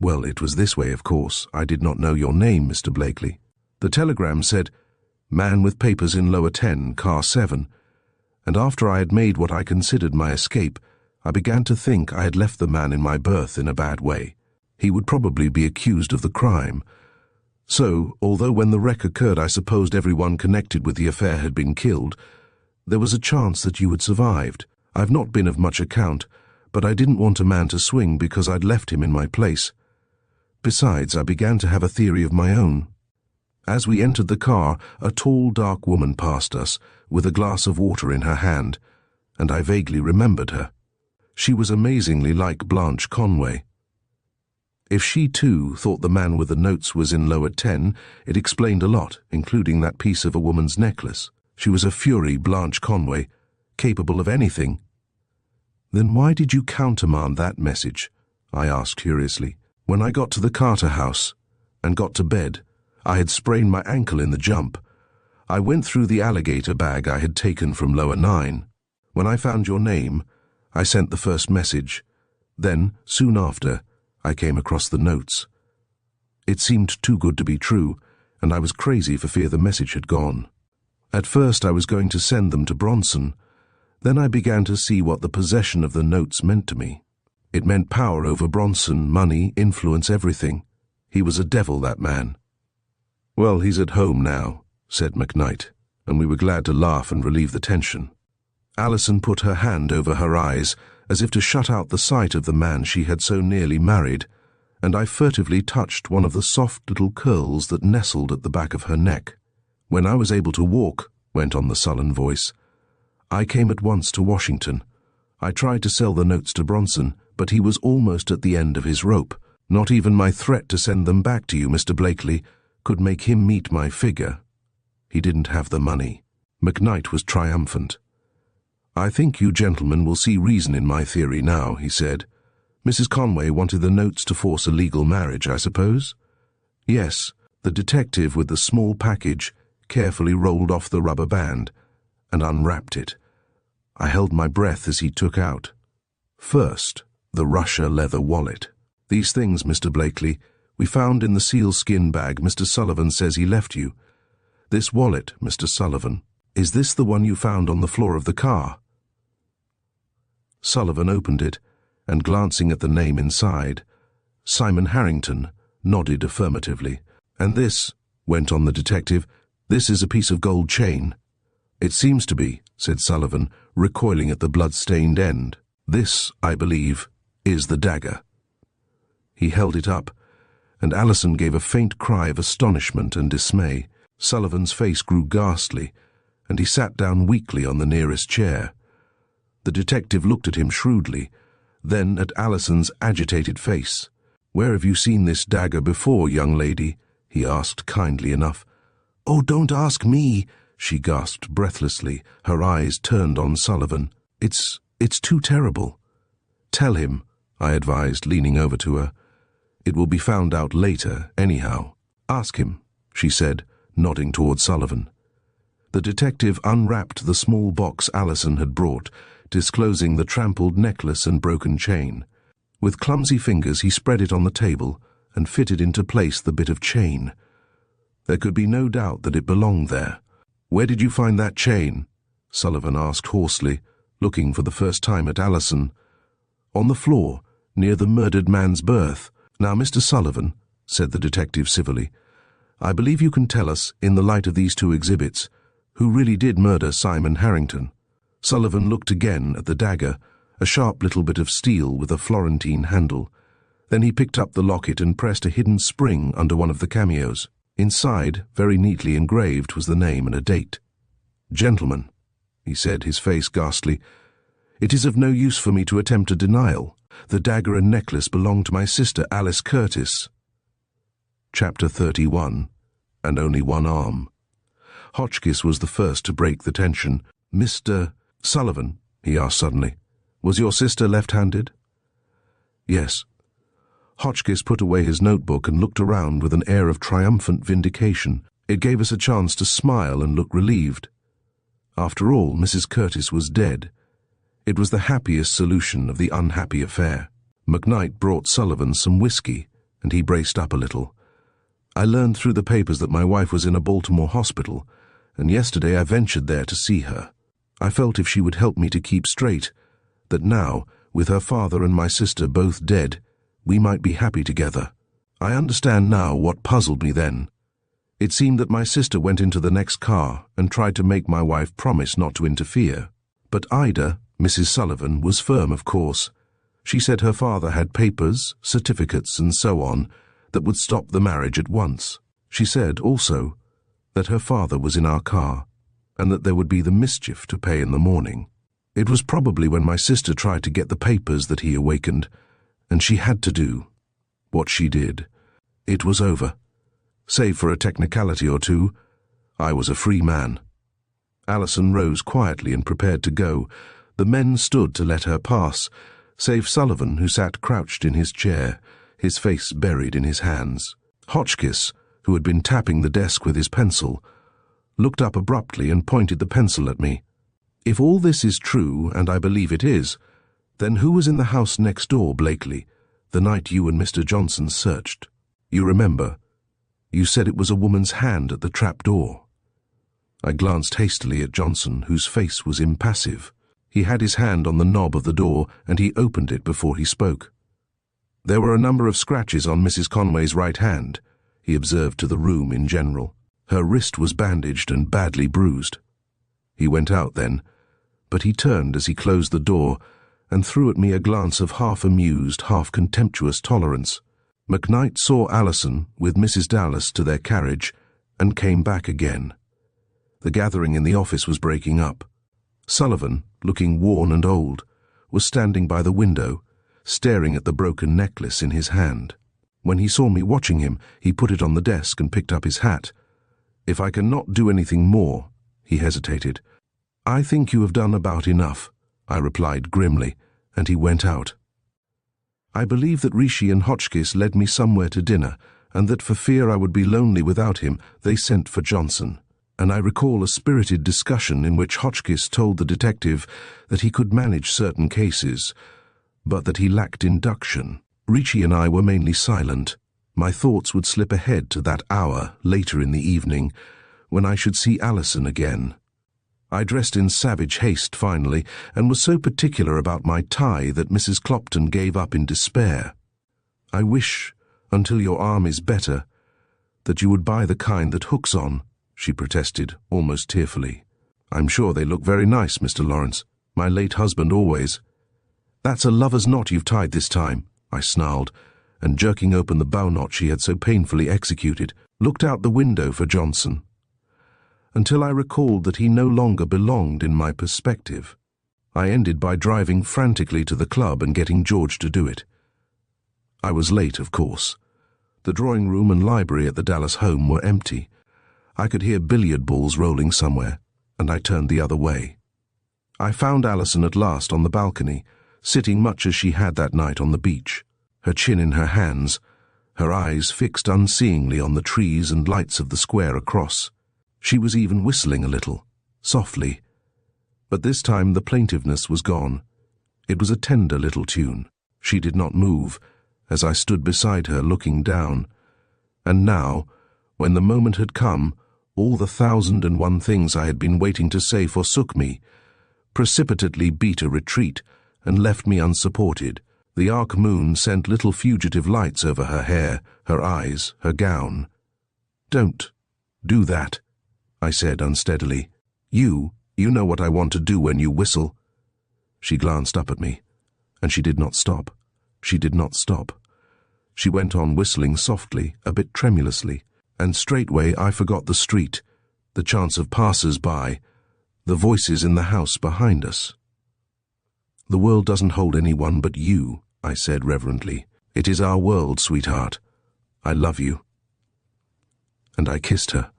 A: Well, it was this way, of course. I did not know your name, Mr. Blakely. The telegram said, man with papers in lower 10, car 7, and after I had made what I considered my escape, I began to think I had left the man in my berth in a bad way. He would probably be accused of the crime. So, although when the wreck occurred I supposed everyone connected with the affair had been killed, there was a chance that you had survived. I've not been of much account, but I didn't want a man to swing because I'd left him in my place. Besides, I began to have a theory of my own. As we entered the car, a tall, dark woman passed us, with a glass of water in her hand, and I vaguely remembered her. She was amazingly like Blanche Conway. If she, too, thought the man with the notes was in lower 10, it explained a lot, including that piece of a woman's necklace. She was a fury, Blanche Conway, capable of anything. Then why did you countermand that message? I asked curiously. When I got to the Carter house and got to bed, I had sprained my ankle in the jump. I went through the alligator bag I had taken from lower 9. When I found your name, I sent the first message. Then, soon after, I came across the notes. It seemed too good to be true, and I was crazy for fear the message had gone. At first I was going to send them to Bronson. Then I began to see what the possession of the notes meant to me. It meant power over Bronson, money, influence, everything. He was a devil, that man. "Well, he's at home now," said McKnight, and we were glad to laugh and relieve the tension. Alison put her hand over her eyes, as if to shut out the sight of the man she had so nearly married, and I furtively touched one of the soft little curls that nestled at the back of her neck. "When I was able to walk," went on the sullen voice, "I came at once to Washington. I tried to sell the notes to Bronson, but he was almost at the end of his rope. Not even my threat to send them back to you, Mr. Blakely, could make him meet my figure. He didn't have the money." McKnight was triumphant. "I think you gentlemen will see reason in my theory now," he said. "Mrs. Conway wanted the notes to force a legal marriage, I suppose?" "Yes." The detective with the small package carefully rolled off the rubber band and unwrapped it. I held my breath as he took out, first, the Russia leather wallet. "These things, Mr. Blakely, we found in the sealskin bag Mr. Sullivan says he left you. This wallet, Mr. Sullivan, is this the one you found on the floor of the car?" Sullivan opened it, and glancing at the name inside, Simon Harrington, nodded affirmatively. "And this," went on the detective, "this is a piece of gold chain." "It seems to be," said Sullivan, recoiling at the blood-stained end. "This, I believe, is the dagger." He held it up, and Alison gave a faint cry of astonishment and dismay. Sullivan's face grew ghastly, and he sat down weakly on the nearest chair. The detective looked at him shrewdly, then at Alison's agitated face. "Where have you seen this dagger before, young lady?" he asked kindly enough. "Oh, don't ask me," she gasped breathlessly, her eyes turned on Sullivan. It's too terrible." "Tell him," I advised, leaning over to her. "It will be found out later, anyhow." "Ask him," she said, nodding toward Sullivan. The detective unwrapped the small box Alison had brought, disclosing the trampled necklace and broken chain. With clumsy fingers he spread it on the table and fitted into place the bit of chain. There could be no doubt that it belonged there. "Where did you find that chain?" Sullivan asked hoarsely, looking for the first time at Alison. "On the floor, near the murdered man's berth. Now, Mr. Sullivan," said the detective civilly, "I believe you can tell us, in the light of these two exhibits, who really did murder Simon Harrington." Sullivan looked again at the dagger, a sharp little bit of steel with a Florentine handle. Then he picked up the locket and pressed a hidden spring under one of the cameos. Inside, very neatly engraved, was the name and a date. "Gentlemen," he said, his face ghastly, "it is of no use for me to attempt a denial. The dagger and necklace belonged to my sister, Alice Curtis." Chapter 31, and only one arm. Hotchkiss was the first to break the tension. "Mr. Sullivan," he asked suddenly, "was your sister left-handed?" "Yes." Hotchkiss put away his notebook and looked around with an air of triumphant vindication. It gave us a chance to smile and look relieved. After all, Mrs. Curtis was dead. It was the happiest solution of the unhappy affair. McKnight brought Sullivan some whiskey, and he braced up a little. "I learned through the papers that my wife was in a Baltimore hospital, and yesterday I ventured there to see her. I felt if she would help me to keep straight, that now, with her father and my sister both dead, we might be happy together. I understand now what puzzled me then. It seemed that my sister went into the next car and tried to make my wife promise not to interfere. But Ida, Mrs. Sullivan, was firm, of course. She said her father had papers, certificates, and so on, that would stop the marriage at once. She said, also, that her father was in our car, and that there would be the mischief to pay in the morning. It was probably when my sister tried to get the papers that he awakened, and she had to do what she did. It was over. Save for a technicality or two, I was a free man." Alison rose quietly and prepared to go. The men stood to let her pass, save Sullivan, who sat crouched in his chair, his face buried in his hands. Hotchkiss, who had been tapping the desk with his pencil, looked up abruptly and pointed the pencil at me. "If all this is true, and I believe it is, then who was in the house next door, Blakely, the night you and Mr. Johnson searched? You remember? You said it was a woman's hand at the trap door." I glanced hastily at Johnson, whose face was impassive. He had his hand on the knob of the door, and he opened it before he spoke. "There were a number of scratches on Mrs. Conway's right hand," he observed to the room in general. Her wrist was bandaged and badly bruised. He went out then, but he turned as he closed the door and threw at me a glance of half-amused, half-contemptuous tolerance. McKnight saw Alison with Mrs. Dallas to their carriage and came back again. The gathering in the office was breaking up. Sullivan, looking worn and old, was standing by the window, staring at the broken necklace in his hand. When he saw me watching him, he put it on the desk and picked up his hat. "If I cannot do anything more," he hesitated. "I think you have done about enough," I replied grimly, and he went out. I believe that Rishi and Hotchkiss led me somewhere to dinner, and that for fear I would be lonely without him, they sent for Johnson. And I recall a spirited discussion in which Hotchkiss told the detective that he could manage certain cases, but that he lacked induction. Rishi and I were mainly silent. My thoughts would slip ahead to that hour, later in the evening, when I should see Alison again. I dressed in savage haste finally, and was so particular about my tie that Mrs. Clopton gave up in despair. "I wish, until your arm is better, that you would buy the kind that hooks on," she protested, almost tearfully. "I'm sure they look very nice, Mr. Lawrence. My late husband always—" "That's a lover's knot you've tied this time," I snarled, and jerking open the bow knot she had so painfully executed, looked out the window for Johnson, until I recalled that he no longer belonged in my perspective. I ended by driving frantically to the club and getting George to do it. I was late, of course. The drawing room and library at the Dallas home were empty. I could hear billiard balls rolling somewhere, and I turned the other way. I found Alison at last on the balcony, sitting much as she had that night on the beach, her chin in her hands, her eyes fixed unseeingly on the trees and lights of the square across. She was even whistling a little, softly, but this time the plaintiveness was gone. It was a tender little tune. She did not move, as I stood beside her looking down, and now, when the moment had come, all the 1,001 things I had been waiting to say forsook me, precipitately beat a retreat, and left me unsupported. The arc moon sent little fugitive lights over her hair, her eyes, her gown. "Don't do that," I said unsteadily. You know what I want to do when you whistle." She glanced up at me, and she did not stop. She did not stop. She went on whistling softly, a bit tremulously, and straightway I forgot the street, the chance of passers-by, the voices in the house behind us. "The world doesn't hold anyone but you," I said reverently. "It is our world, sweetheart. I love you." And I kissed her.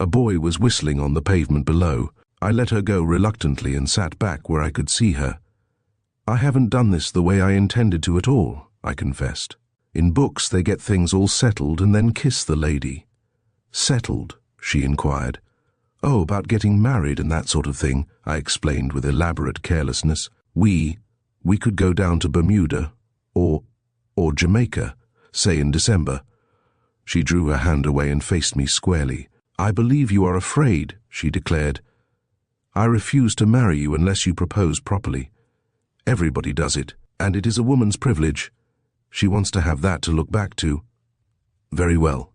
A: A boy was whistling on the pavement below. I let her go reluctantly and sat back where I could see her. "I haven't done this the way I intended to at all," I confessed. "In books they get things all settled and then kiss the lady." "Settled?" she inquired. "Oh, about getting married and that sort of thing," I explained with elaborate carelessness. We could go down to Bermuda, or Jamaica, say in December." She drew her hand away and faced me squarely. "I believe you are afraid," she declared. "I refuse to marry you unless you propose properly. Everybody does it, and it is a woman's privilege. She wants to have that to look back to." "Very well,"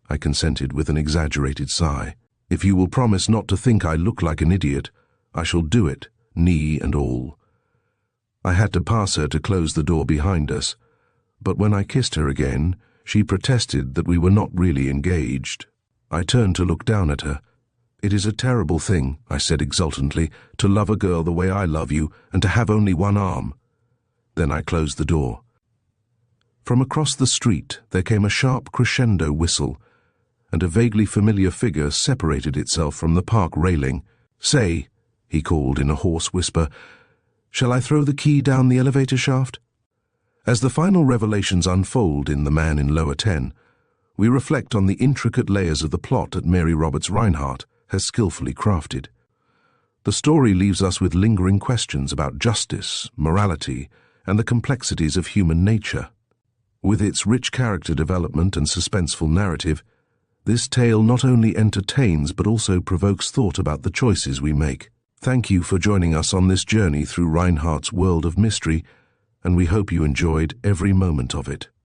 A: I consented with an exaggerated sigh. "If you will promise not to think I look like an idiot, I shall do it, knee and all." I had to pass her to close the door behind us, but when I kissed her again, she protested that we were not really engaged. I turned to look down at her. "It is a terrible thing," I said exultantly, "to love a girl the way I love you and to have only one arm." Then I closed the door. From across the street there came a sharp crescendo whistle, and a vaguely familiar figure separated itself from the park railing. "Say," he called in a hoarse whisper, "shall I throw the key down the elevator shaft?" As the final revelations unfold in The Man in Lower 10, we reflect on the intricate layers of the plot that Mary Roberts Rinehart has skillfully crafted. The story leaves us with lingering questions about justice, morality, and the complexities of human nature. With its rich character development and suspenseful narrative, this tale not only entertains but also provokes thought about the choices we make. Thank you for joining us on this journey through Rinehart's world of mystery, and we hope you enjoyed every moment of it.